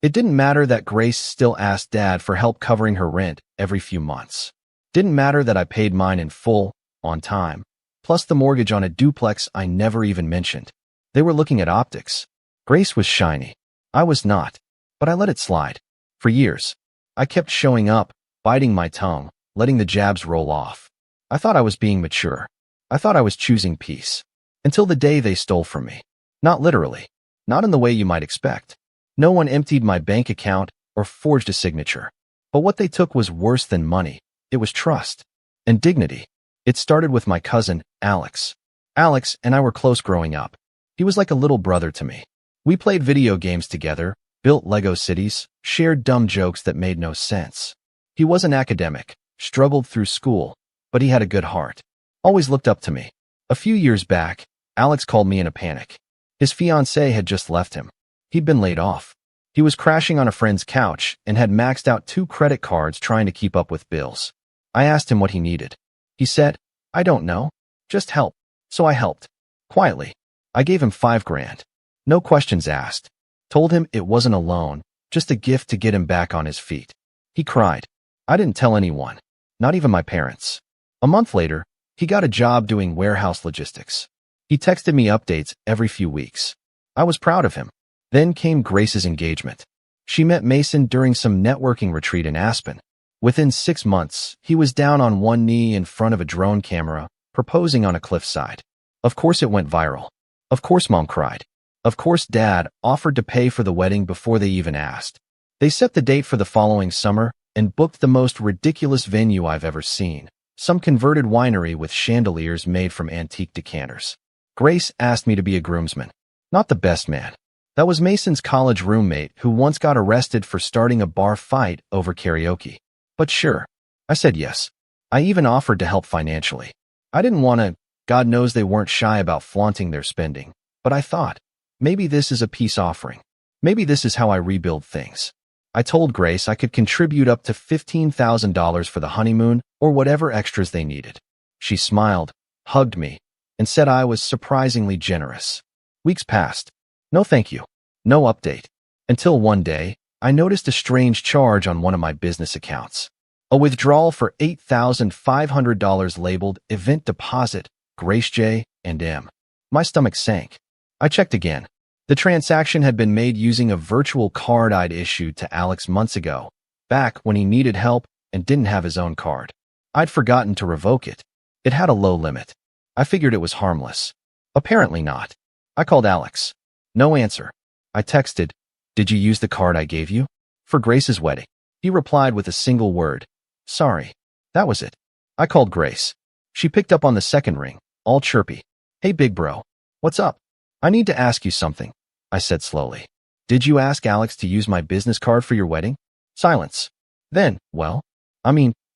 It didn't matter that Grace still asked Dad for help covering her rent every few months. Didn't matter that I paid mine in full, on time, plus the mortgage on a duplex I never even mentioned. They were looking at optics. Grace was shiny. I was not, but I let it slide. For years, I kept showing up, biting my tongue, letting the jabs roll off. I thought I was being mature. I thought I was choosing peace. Until the day they stole from me. Not literally. Not in the way you might expect. No one emptied my bank account or forged a signature. But what they took was worse than money. It was trust. And dignity. It started with my cousin, Alex. Alex and I were close growing up. He was like a little brother to me. We played video games together, built Lego cities, shared dumb jokes that made no sense. He wasn't academic, struggled through school, but he had a good heart. Always looked up to me. A few years back, Alex called me in a panic. His fiancée had just left him. He'd been laid off. He was crashing on a friend's couch and had maxed out 2 credit cards trying to keep up with bills. I asked him what he needed. He said, "I don't know. Just help." So I helped. Quietly. I gave him $5,000. No questions asked. Told him it wasn't a loan, just a gift to get him back on his feet. He cried. I didn't tell anyone. Not even my parents. A month later, he got a job doing warehouse logistics. He texted me updates every few weeks. I was proud of him. Then came Grace's engagement. She met Mason during some networking retreat in Aspen. Within 6 months, he was down on one knee in front of a drone camera, proposing on a cliffside. Of course it went viral. Of course Mom cried. Of course Dad offered to pay for the wedding before they even asked. They set the date for the following summer and booked the most ridiculous venue I've ever seen. Some converted winery with chandeliers made from antique decanters. Grace asked me to be a groomsman. Not the best man. That was Mason's college roommate who once got arrested for starting a bar fight over karaoke. But sure, I said yes. I even offered to help financially. I didn't want to. God knows they weren't shy about flaunting their spending. But I thought, maybe this is a peace offering. Maybe this is how I rebuild things. I told Grace I could contribute up to $15,000 for the honeymoon or whatever extras they needed. She smiled, hugged me, and said I was surprisingly generous. Weeks passed. No thank you. No update. Until one day, I noticed a strange charge on one of my business accounts. A withdrawal for $8,500 labeled Event Deposit, Grace J. and M. My stomach sank. I checked again. The transaction had been made using a virtual card I'd issued to Alex months ago, back when he needed help and didn't have his own card. I'd forgotten to revoke it. It had a low limit. I figured it was harmless. Apparently not. I called Alex. No answer. I texted, "Did you use the card I gave you?" For Grace's wedding. He replied with a single word. "Sorry." That was it. I called Grace. She picked up on the second ring, all chirpy. "Hey big bro. What's up? I need to ask you something," I said slowly. "Did you ask Alex to use my business card for your wedding?" Silence. Then, well,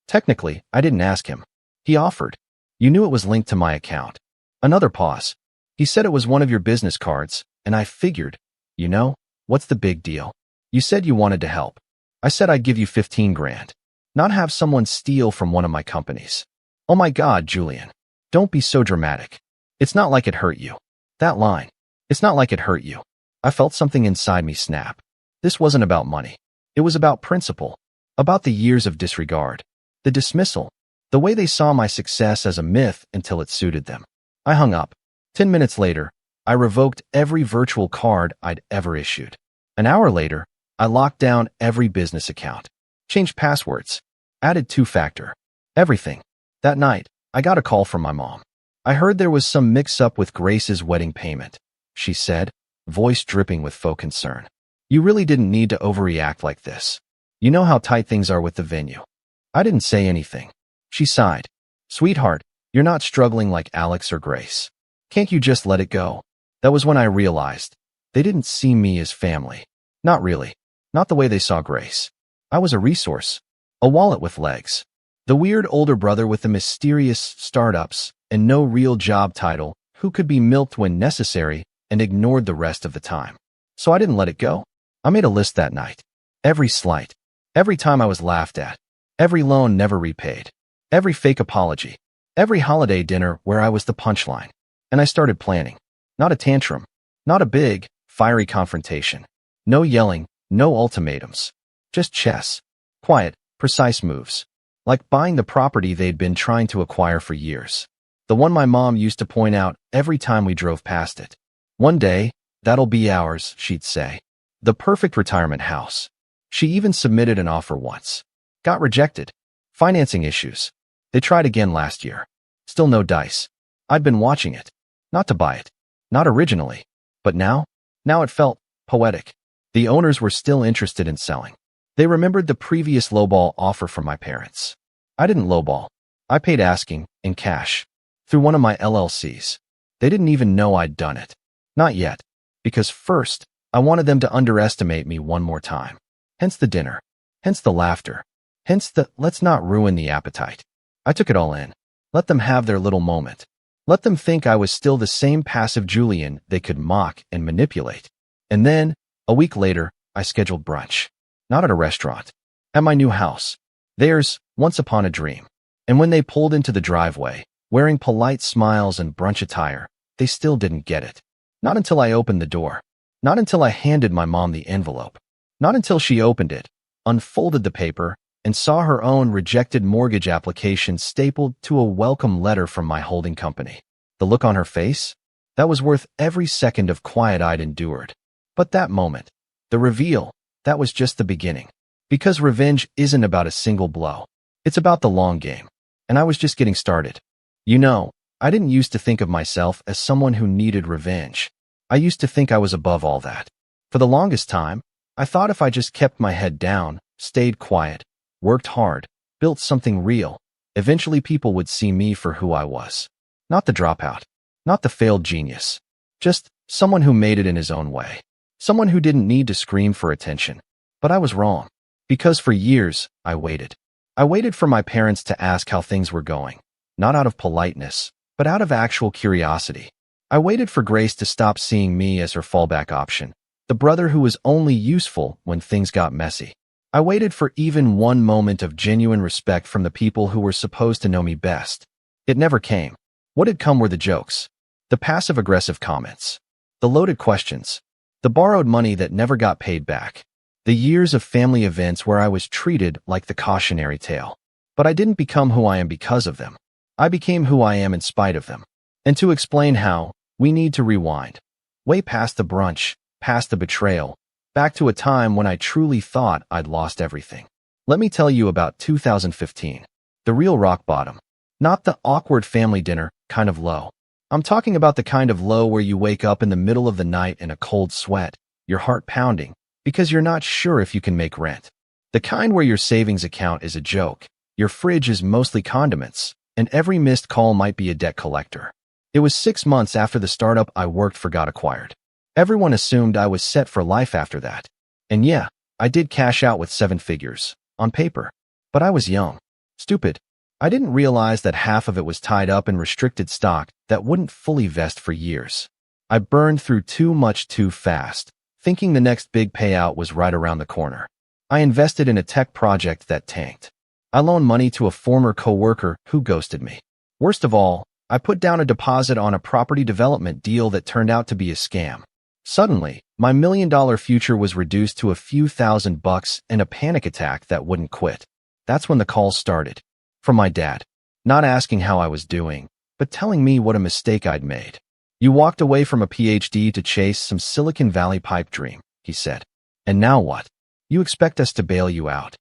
technically, I didn't ask him. He offered. "You knew it was linked to my account." Another pause. "He said it was one of your business cards, and I figured, what's the big deal? You said you wanted to help. I said I'd give you $15,000. Not have someone steal from one of my companies." "Oh my God, Julian. Don't be so dramatic. It's not like it hurt you." That line. It's not like it hurt you. I felt something inside me snap. This wasn't about money. It was about principle. About the years of disregard. The dismissal. The way they saw my success as a myth until it suited them. I hung up. 10 minutes later, I revoked every virtual card I'd ever issued. An hour later, I locked down every business account. Changed passwords. Added 2-factor. Everything. That night, I got a call from my mom. I heard there was some mix-up with Grace's wedding payment, she said, voice dripping with faux concern. "You really didn't need to overreact like this. You know how tight things are with the venue." I didn't say anything. She sighed. "Sweetheart, you're not struggling like Alex or Grace. Can't you just let it go?" That was when I realized they didn't see me as family. Not really. Not the way they saw Grace. I was a resource. A wallet with legs. The weird older brother with the mysterious startups and no real job title who could be milked when necessary and ignored the rest of the time. So I didn't let it go. I made a list that night. Every slight. Every time I was laughed at. Every loan never repaid. Every fake apology. Every holiday dinner where I was the punchline. And I started planning. Not a tantrum. Not a big, fiery confrontation. No yelling, No ultimatums. Just chess. Quiet, precise moves. Like buying the property they'd been trying to acquire for years. The one my mom used to point out every time we drove past it. One day, that'll be ours, she'd say. The perfect retirement house. She even submitted an offer once. Got rejected. Financing issues. They tried again last year. Still no dice. I'd been watching it. Not to buy it. Not originally. But now? Now it felt poetic. The owners were still interested in selling. They remembered the previous lowball offer from my parents. I didn't lowball. I paid asking, in cash. Through one of my LLCs. They didn't even know I'd done it. Not yet. Because first, I wanted them to underestimate me one more time. Hence the dinner. Hence the laughter. Hence the let's not ruin the appetite. I took it all in. Let them have their little moment. Let them think I was still the same passive Julian they could mock and manipulate. And then, a week later, I scheduled brunch. Not at a restaurant. At my new house. Theirs, once upon a dream. And when they pulled into the driveway, wearing polite smiles and brunch attire, they still didn't get it. Not until I opened the door. Not until I handed my mom the envelope. Not until she opened it, unfolded the paper, and saw her own rejected mortgage application stapled to a welcome letter from my holding company. The look on her face? That was worth every second of quiet I'd endured. But that moment, the reveal, that was just the beginning. Because revenge isn't about a single blow. It's about the long game. And I was just getting started. You know, I didn't used to think of myself as someone who needed revenge. I used to think I was above all that. For the longest time, I thought if I just kept my head down, stayed quiet, worked hard, built something real, eventually people would see me for who I was. Not the dropout. Not the failed genius. Just someone who made it in his own way. Someone who didn't need to scream for attention. But I was wrong. Because for years, I waited. I waited for my parents to ask how things were going. Not out of politeness, but out of actual curiosity. I waited for Grace to stop seeing me as her fallback option. The brother who was only useful when things got messy. I waited for even one moment of genuine respect from the people who were supposed to know me best. It never came. What had come were the jokes. The passive-aggressive comments. The loaded questions. The borrowed money that never got paid back. The years of family events where I was treated like the cautionary tale. But I didn't become who I am because of them. I became who I am in spite of them. And to explain how, we need to rewind. Way past the brunch, past the betrayal, back to a time when I truly thought I'd lost everything. Let me tell you about 2015. The real rock bottom. Not the awkward family dinner kind of low. I'm talking about the kind of low where you wake up in the middle of the night in a cold sweat, your heart pounding, because you're not sure if you can make rent. The kind where your savings account is a joke, your fridge is mostly condiments, and every missed call might be a debt collector. It was 6 months after the startup I worked for got acquired. Everyone assumed I was set for life after that. And yeah, I did cash out with 7 figures, on paper. But I was young. Stupid. I didn't realize that half of it was tied up in restricted stock that wouldn't fully vest for years. I burned through too much too fast, thinking the next big payout was right around the corner. I invested in a tech project that tanked. I loaned money to a former coworker who ghosted me. Worst of all, I put down a deposit on a property development deal that turned out to be a scam. Suddenly, my $1 million future was reduced to a few $1,000 and a panic attack that wouldn't quit. That's when the calls started. From my dad. Not asking how I was doing, but telling me what a mistake I'd made. You walked away from a PhD to chase some Silicon Valley pipe dream, he said. And now what? You expect us to bail you out?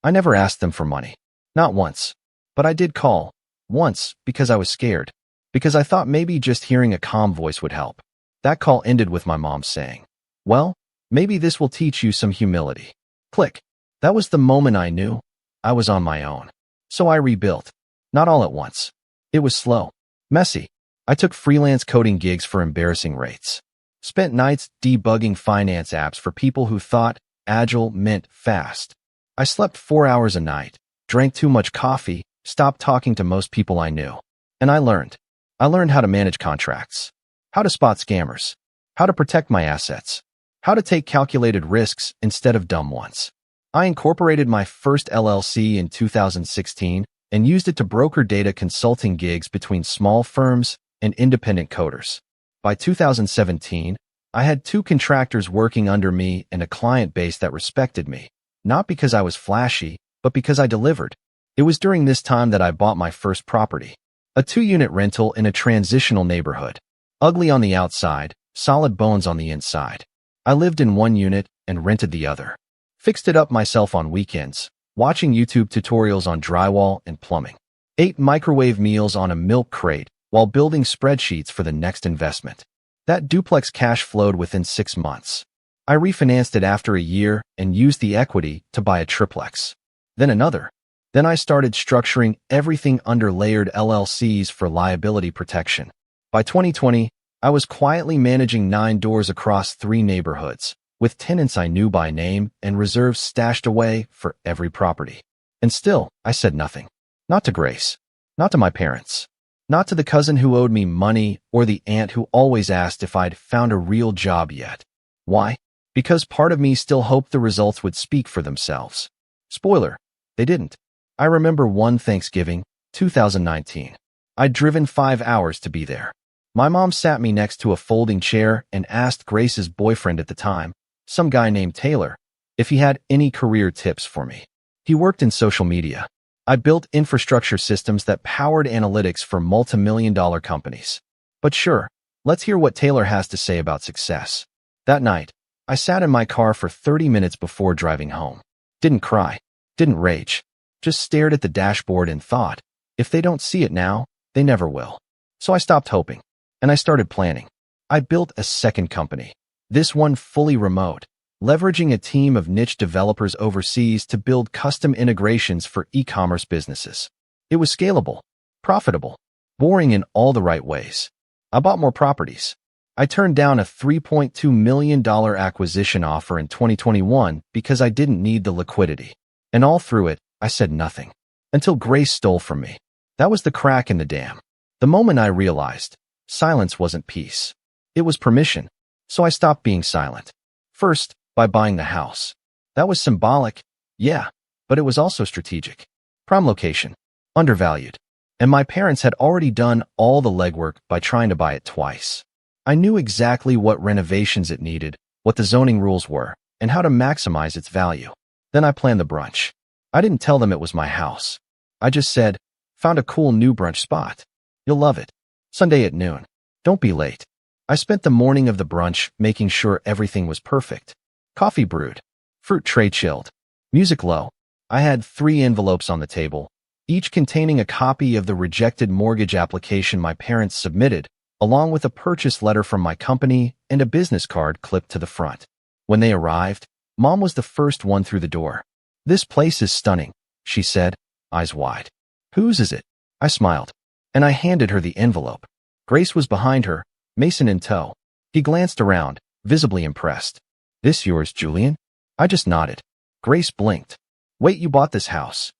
I never asked them for money. Not once. But I did call. Once, because I was scared. Because I thought maybe just hearing a calm voice would help. That call ended with my mom saying, well, maybe this will teach you some humility. Click. That was the moment I knew I was on my own. So I rebuilt. Not all at once. It was slow. Messy. I took freelance coding gigs for embarrassing rates. Spent nights debugging finance apps for people who thought agile meant fast. I slept 4 hours a night, drank too much coffee, stopped talking to most people I knew. And I learned. I learned how to manage contracts. How to spot scammers. How to protect my assets. How to take calculated risks instead of dumb ones. I incorporated my first LLC in 2016 and used it to broker data consulting gigs between small firms and independent coders. By 2017, I had two contractors working under me and a client base that respected me, not because I was flashy, but because I delivered. It was during this time that I bought my first property, a 2-unit rental in a transitional neighborhood. Ugly on the outside, solid bones on the inside. I lived in one unit and rented the other. Fixed it up myself on weekends, watching YouTube tutorials on drywall and plumbing. Ate microwave meals on a milk crate while building spreadsheets for the next investment. That duplex cash flowed within 6 months. I refinanced it after a year and used the equity to buy a triplex. Then another. Then I started structuring everything under layered LLCs for liability protection. By 2020, I was quietly managing 9 doors across 3 neighborhoods, with tenants I knew by name and reserves stashed away for every property. And still, I said nothing. Not to Grace. Not to my parents. Not to the cousin who owed me money or the aunt who always asked if I'd found a real job yet. Why? Because part of me still hoped the results would speak for themselves. Spoiler, they didn't. I remember one Thanksgiving, 2019. I'd driven 5 hours to be there. My mom sat me next to a folding chair and asked Grace's boyfriend at the time, some guy named Taylor, if he had any career tips for me. He worked in social media. I built infrastructure systems that powered analytics for multi-million-dollar companies. But sure, let's hear what Taylor has to say about success. That night, I sat in my car for 30 minutes before driving home. Didn't cry. Didn't rage. Just stared at the dashboard and thought, if they don't see it now, they never will. So I stopped hoping. And I started planning. I built a second company. This one fully remote, leveraging a team of niche developers overseas to build custom integrations for e-commerce businesses. It was scalable, profitable, boring in all the right ways. I bought more properties. I turned down a $3.2 million acquisition offer in 2021 because I didn't need the liquidity. And all through it, I said nothing. Until Grace stole from me. That was the crack in the dam. The moment I realized, silence wasn't peace. It was permission. So I stopped being silent. First, by buying the house. That was symbolic, yeah, but it was also strategic. Prime location, undervalued. And my parents had already done all the legwork by trying to buy it twice. I knew exactly what renovations it needed, what the zoning rules were, and how to maximize its value. Then I planned the brunch. I didn't tell them it was my house. I just said, found a cool new brunch spot. You'll love it. Sunday at noon. Don't be late. I spent the morning of the brunch making sure everything was perfect. Coffee brewed. Fruit tray chilled. Music low. I had 3 envelopes on the table, each containing a copy of the rejected mortgage application my parents submitted, along with a purchase letter from my company and a business card clipped to the front. When they arrived, Mom was the first one through the door. "This place is stunning," she said, eyes wide. "Whose is it?" I smiled, and I handed her the envelope. Grace was behind her, Mason in tow. He glanced around, visibly impressed. "This yours, Julian?" I just nodded. Grace blinked. "Wait, you bought this house?"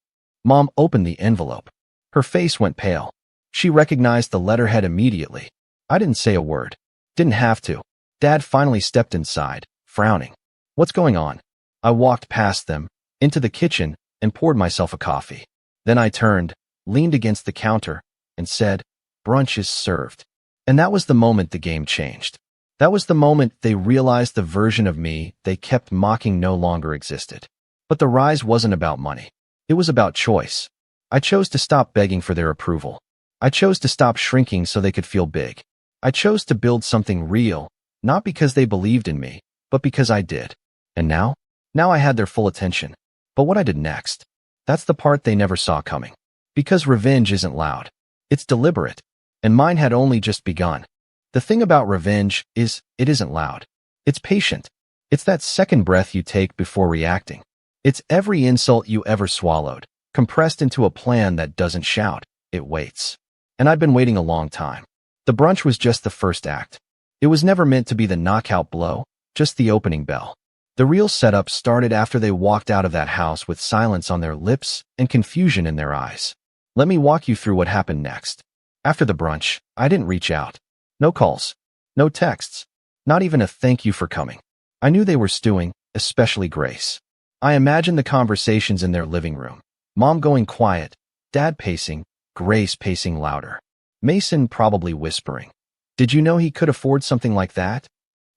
Mom opened the envelope. Her face went pale. She recognized the letterhead immediately. I didn't say a word. Didn't have to. Dad finally stepped inside, frowning. "What's going on?" I walked past them, into the kitchen, and poured myself a coffee. Then I turned, leaned against the counter, and said, "Brunch is served." And that was the moment the game changed. That was the moment they realized the version of me they kept mocking no longer existed. But the rise wasn't about money. It was about choice. I chose to stop begging for their approval. I chose to stop shrinking so they could feel big. I chose to build something real, not because they believed in me, but because I did. And now? Now I had their full attention. But what I did next, that's the part they never saw coming. Because revenge isn't loud. It's deliberate. And mine had only just begun. The thing about revenge is it isn't loud. It's patient. It's that second breath you take before reacting. It's every insult you ever swallowed, compressed into a plan that doesn't shout, it waits. And I've been waiting a long time. The brunch was just the first act. It was never meant to be the knockout blow, just the opening bell. The real setup started after they walked out of that house with silence on their lips and confusion in their eyes. Let me walk you through what happened next. After the brunch, I didn't reach out. No calls. No texts. Not even a thank you for coming. I knew they were stewing, especially Grace. I imagined the conversations in their living room. Mom going quiet, Dad pacing, Grace pacing louder. Mason probably whispering, "Did you know he could afford something like that?"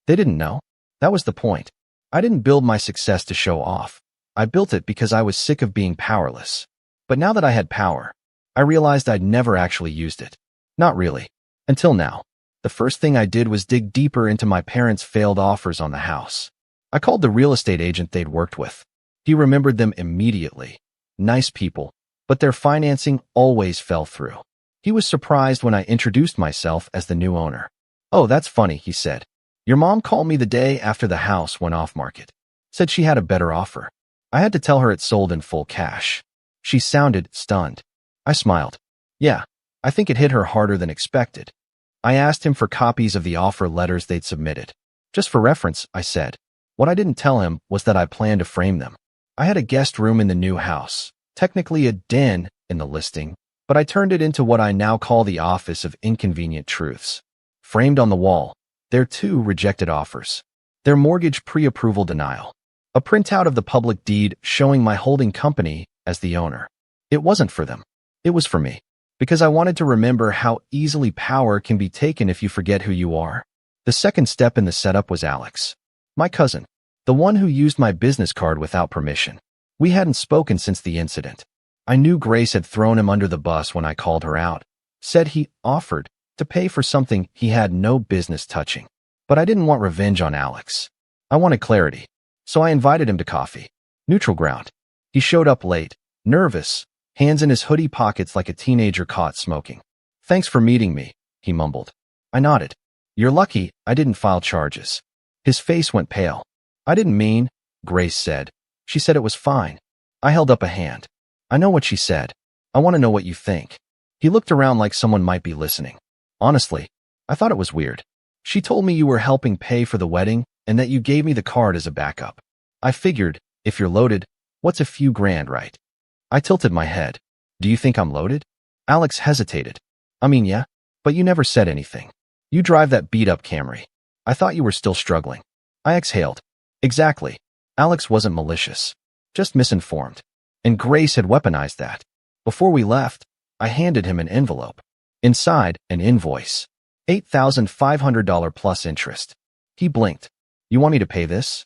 They didn't know. That was the point. I didn't build my success to show off. I built it because I was sick of being powerless. But now that I had power, I realized I'd never actually used it. Not really. Until now. The first thing I did was dig deeper into my parents' failed offers on the house. I called the real estate agent they'd worked with. He remembered them immediately. Nice people, but their financing always fell through. He was surprised when I introduced myself as the new owner. "Oh, that's funny," he said. "Your mom called me the day after the house went off market. Said she had a better offer. I had to tell her it sold in full cash." She sounded stunned. I smiled. "Yeah, I think it hit her harder than expected." I asked him for copies of the offer letters they'd submitted. "Just for reference," I said. What I didn't tell him was that I planned to frame them. I had a guest room in the new house, technically a den in the listing, but I turned it into what I now call the Office of Inconvenient Truths. Framed on the wall, their 2 rejected offers. Their mortgage pre-approval denial. A printout of the public deed showing my holding company as the owner. It wasn't for them. It was for me. Because I wanted to remember how easily power can be taken if you forget who you are. The second step in the setup was Alex. My cousin. The one who used my business card without permission. We hadn't spoken since the incident. I knew Grace had thrown him under the bus when I called her out. Said he offered to pay for something he had no business touching. But I didn't want revenge on Alex. I wanted clarity. So I invited him to coffee. Neutral ground. He showed up late, nervous, hands in his hoodie pockets like a teenager caught smoking. "Thanks for meeting me," he mumbled. I nodded. "You're lucky I didn't file charges." His face went pale. "I didn't mean," Grace said. "She said it was fine." I held up a hand. "I know what she said. I want to know what you think." He looked around like someone might be listening. "Honestly, I thought it was weird. She told me you were helping pay for the wedding and that you gave me the card as a backup. I figured, if you're loaded, what's a few grand, right?" I tilted my head. "Do you think I'm loaded?" Alex hesitated. "I mean, yeah, but you never said anything. You drive that beat-up Camry. I thought you were still struggling." I exhaled. Exactly. Alex wasn't malicious. Just misinformed. And Grace had weaponized that. Before we left, I handed him an envelope. Inside, an invoice. $8,500 plus interest. He blinked. "You want me to pay this?"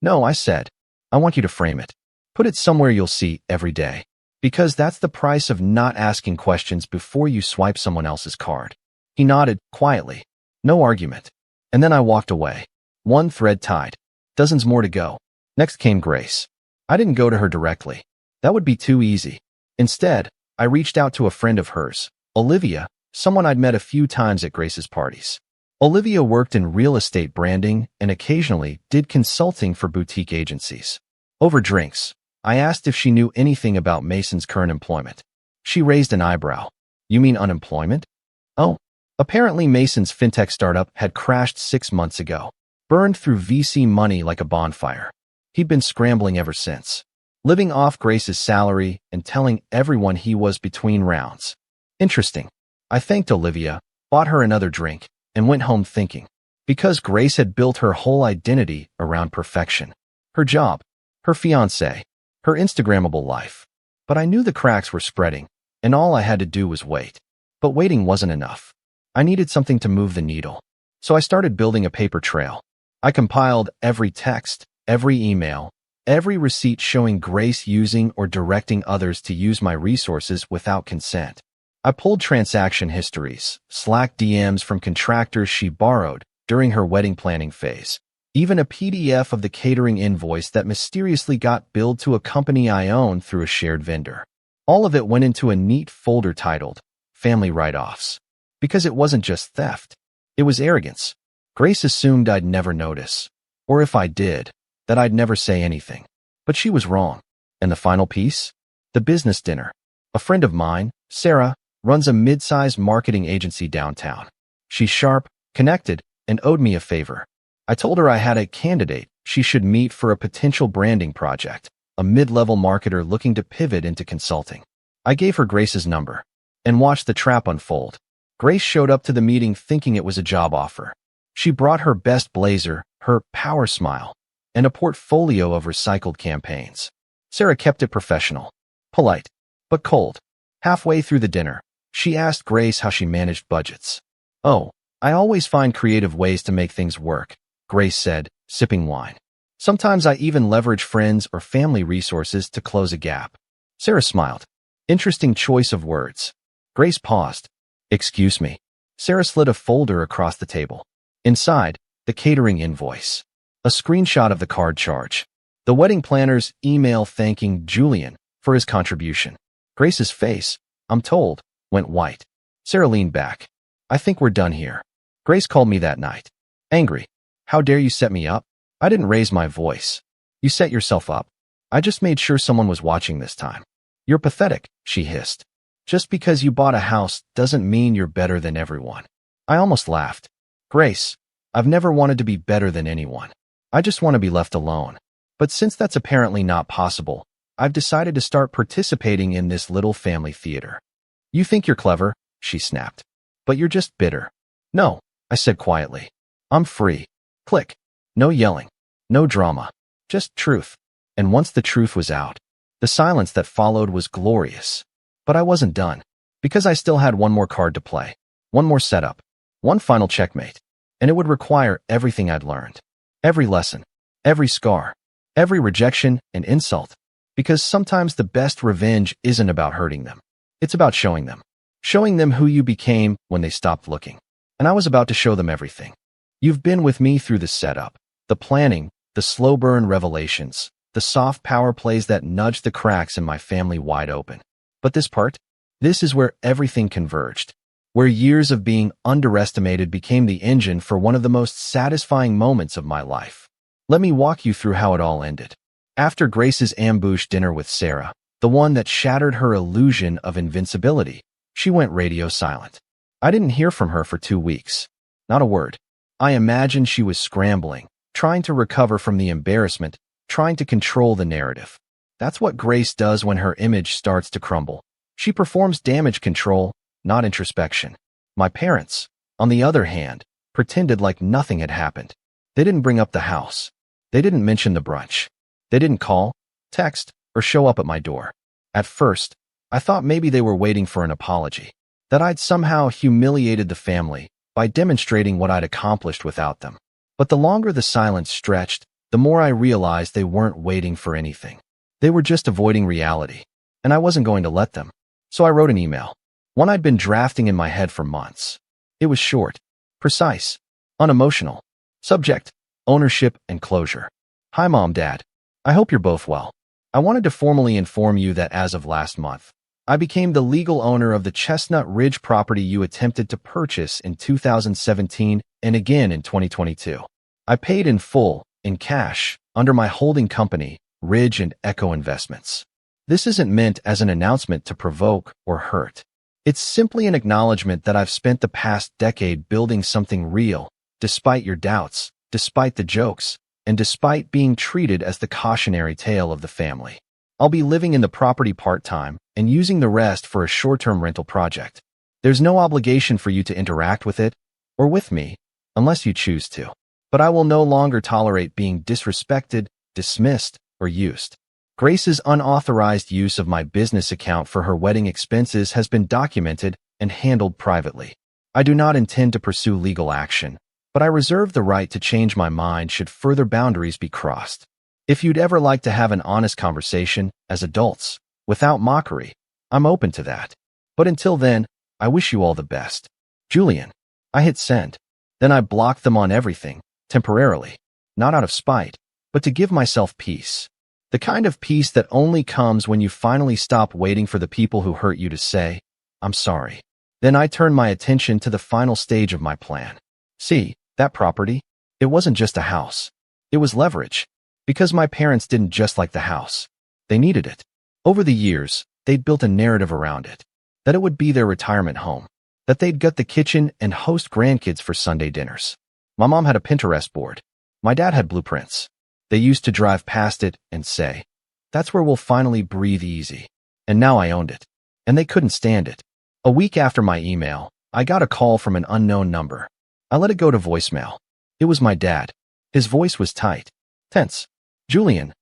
"No," I said. "I want you to frame it. Put it somewhere you'll see every day. Because that's the price of not asking questions before you swipe someone else's card." He nodded, quietly. No argument. And then I walked away. One thread tied. Dozens more to go. Next came Grace. I didn't go to her directly. That would be too easy. Instead, I reached out to a friend of hers, Olivia, someone I'd met a few times at Grace's parties. Olivia worked in real estate branding and occasionally did consulting for boutique agencies. Over drinks, I asked if she knew anything about Mason's current employment. She raised an eyebrow. "You mean unemployment?" "Oh. Apparently Mason's fintech startup had crashed 6 months ago. Burned through VC money like a bonfire. He'd been scrambling ever since. Living off Grace's salary and telling everyone he was between rounds." Interesting. I thanked Olivia, bought her another drink, and went home thinking. Because Grace had built her whole identity around perfection. Her job, her fiancé, her Instagrammable life. But I knew the cracks were spreading, and all I had to do was wait. But waiting wasn't enough. I needed something to move the needle. So I started building a paper trail. I compiled every text, every email, every receipt showing Grace using or directing others to use my resources without consent. I pulled transaction histories, Slack DMs from contractors she borrowed during her wedding planning phase, even a PDF of the catering invoice that mysteriously got billed to a company I own through a shared vendor. All of it went into a neat folder titled Family Write-Offs. Because it wasn't just theft. It was arrogance. Grace assumed I'd never notice. Or if I did, that I'd never say anything. But she was wrong. And the final piece? The business dinner. A friend of mine, Sarah, runs a mid-sized marketing agency downtown. She's sharp, connected, and owed me a favor. I told her I had a candidate she should meet for a potential branding project, a mid-level marketer looking to pivot into consulting. I gave her Grace's number and watched the trap unfold. Grace showed up to the meeting thinking it was a job offer. She brought her best blazer, her power smile, and a portfolio of recycled campaigns. Sarah kept it professional, polite, but cold. Halfway through the dinner, she asked Grace how she managed budgets. "Oh, I always find creative ways to make things work," Grace said, sipping wine. Sometimes I even leverage friends or family resources to close a gap. Sarah smiled. Interesting choice of words. Grace paused. Excuse me. Sarah slid a folder across the table. Inside, the catering invoice. A screenshot of the card charge. The wedding planner's email thanking Julian for his contribution. Grace's face, I'm told, went white. Sarah leaned back. I think we're done here. Grace called me that night. Angry. How dare you set me up? I didn't raise my voice. You set yourself up. I just made sure someone was watching this time. You're pathetic, she hissed. Just because you bought a house doesn't mean you're better than everyone. I almost laughed. Grace, I've never wanted to be better than anyone. I just want to be left alone. But since that's apparently not possible, I've decided to start participating in this little family theater. You think you're clever, she snapped. But you're just bitter. No, I said quietly. I'm free. Click. No yelling. No drama. Just truth. And once the truth was out, the silence that followed was glorious. But I wasn't done. Because I still had one more card to play. One more setup. One final checkmate. And it would require everything I'd learned. Every lesson. Every scar. Every rejection and insult. Because sometimes the best revenge isn't about hurting them. It's about showing them. Showing them who you became when they stopped looking. And I was about to show them everything. You've been with me through the setup, the planning, the slow burn revelations, the soft power plays that nudged the cracks in my family wide open. But this part? This is where everything converged. Where years of being underestimated became the engine for one of the most satisfying moments of my life. Let me walk you through how it all ended. After Grace's ambush dinner with Sarah, the one that shattered her illusion of invincibility, she went radio silent. I didn't hear from her for 2 weeks. Not a word. I imagined she was scrambling, trying to recover from the embarrassment, trying to control the narrative. That's what Grace does when her image starts to crumble. She performs damage control, not introspection. My parents, on the other hand, pretended like nothing had happened. They didn't bring up the house. They didn't mention the brunch. They didn't call, text, or show up at my door. At first, I thought maybe they were waiting for an apology, that I'd somehow humiliated the family by demonstrating what I'd accomplished without them. But the longer the silence stretched, the more I realized they weren't waiting for anything. They were just avoiding reality, and I wasn't going to let them. So I wrote an email, one I'd been drafting in my head for months. It was short, precise, unemotional. Subject, ownership and closure. Hi Mom, Dad. I hope you're both well. I wanted to formally inform you that as of last month, I became the legal owner of the Chestnut Ridge property you attempted to purchase in 2017 and again in 2022. I paid in full, in cash, under my holding company, Ridge and Echo Investments. This isn't meant as an announcement to provoke or hurt. It's simply an acknowledgement that I've spent the past decade building something real, despite your doubts, despite the jokes, and despite being treated as the cautionary tale of the family. I'll be living in the property part-time and using the rest for a short-term rental project. There's no obligation for you to interact with it or with me unless you choose to. But I will no longer tolerate being disrespected, dismissed, or used. Grace's unauthorized use of my business account for her wedding expenses has been documented and handled privately. I do not intend to pursue legal action, but I reserve the right to change my mind should further boundaries be crossed. If you'd ever like to have an honest conversation, as adults, without mockery, I'm open to that. But until then, I wish you all the best. Julian. I hit send. Then I blocked them on everything, temporarily. Not out of spite, but to give myself peace. The kind of peace that only comes when you finally stop waiting for the people who hurt you to say, I'm sorry. Then I turned my attention to the final stage of my plan. See, that property? It wasn't just a house. It was leverage. Because my parents didn't just like the house. They needed it. Over the years, they'd built a narrative around it. That it would be their retirement home. That they'd gut the kitchen and host grandkids for Sunday dinners. My mom had a Pinterest board. My dad had blueprints. They used to drive past it and say, that's where we'll finally breathe easy. And now I owned it. And they couldn't stand it. A week after my email, I got a call from an unknown number. I let it go to voicemail. It was my dad. His voice was tight, tense. Julian,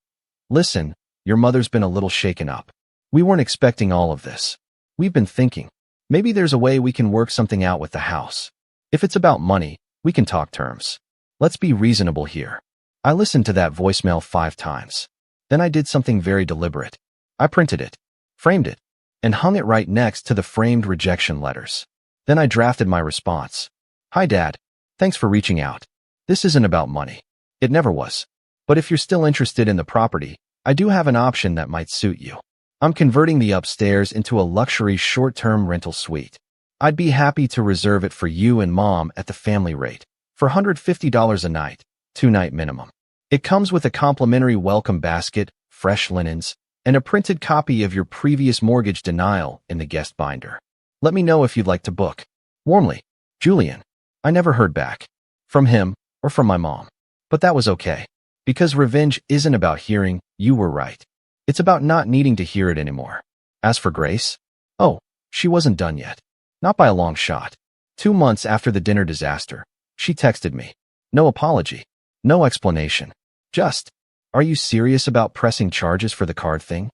listen, your mother's been a little shaken up. We weren't expecting all of this. We've been thinking, maybe there's a way we can work something out with the house. If it's about money, we can talk terms. Let's be reasonable here. I listened to that voicemail 5 times. Then I did something very deliberate. I printed it, framed it, and hung it right next to the framed rejection letters. Then I drafted my response. Hi, Dad. Thanks for reaching out. This isn't about money. It never was. But if you're still interested in the property, I do have an option that might suit you. I'm converting the upstairs into a luxury short-term rental suite. I'd be happy to reserve it for you and Mom at the family rate, for $150 a night, 2-night minimum. It comes with a complimentary welcome basket, fresh linens, and a printed copy of your previous mortgage denial in the guest binder. Let me know if you'd like to book. Warmly, Julian. I never heard back. From him, or from my mom. But that was okay. Because revenge isn't about hearing, you were right. It's about not needing to hear it anymore. As for Grace, oh, she wasn't done yet. Not by a long shot. 2 months after the dinner disaster, she texted me. No apology. No explanation. Just, are you serious about pressing charges for the card thing?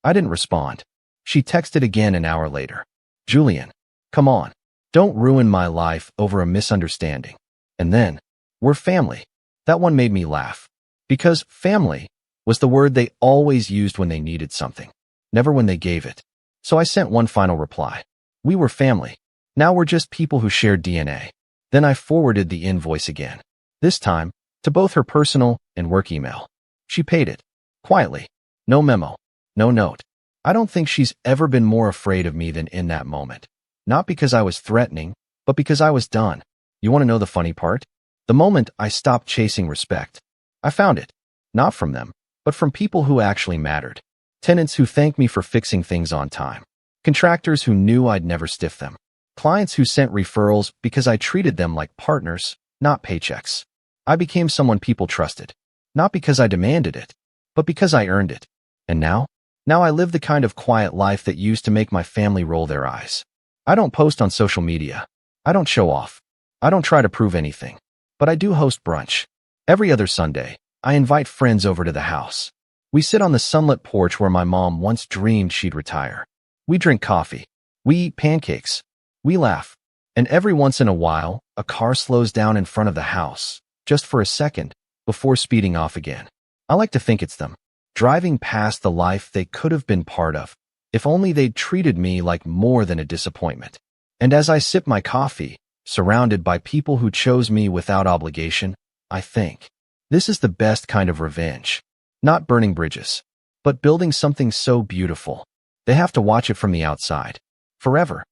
I didn't respond. She texted again an hour later. Julian, come on. Don't ruin my life over a misunderstanding. And then, we're family. That one made me laugh. Because family was the word they always used when they needed something, never when they gave it. So I sent one final reply. We were family. Now we're just people who shared DNA. Then I forwarded the invoice again. This time, to both her personal and work email. She paid it. Quietly. No memo. No note. I don't think she's ever been more afraid of me than in that moment. Not because I was threatening, but because I was done. You want to know the funny part? The moment I stopped chasing respect, I found it. Not from them, but from people who actually mattered. Tenants who thanked me for fixing things on time. Contractors who knew I'd never stiff them. Clients who sent referrals because I treated them like partners, not paychecks. I became someone people trusted. Not because I demanded it, but because I earned it. And now? Now I live the kind of quiet life that used to make my family roll their eyes. I don't post on social media. I don't show off. I don't try to prove anything. But I do host brunch. Every other Sunday, I invite friends over to the house. We sit on the sunlit porch where my mom once dreamed she'd retire. We drink coffee. We eat pancakes. We laugh. And every once in a while, a car slows down in front of the house, just for a second, before speeding off again. I like to think it's them, driving past the life they could have been part of, if only they'd treated me like more than a disappointment. And as I sip my coffee, surrounded by people who chose me without obligation, I think, this is the best kind of revenge. Not burning bridges, but building something so beautiful. They have to watch it from the outside. Forever.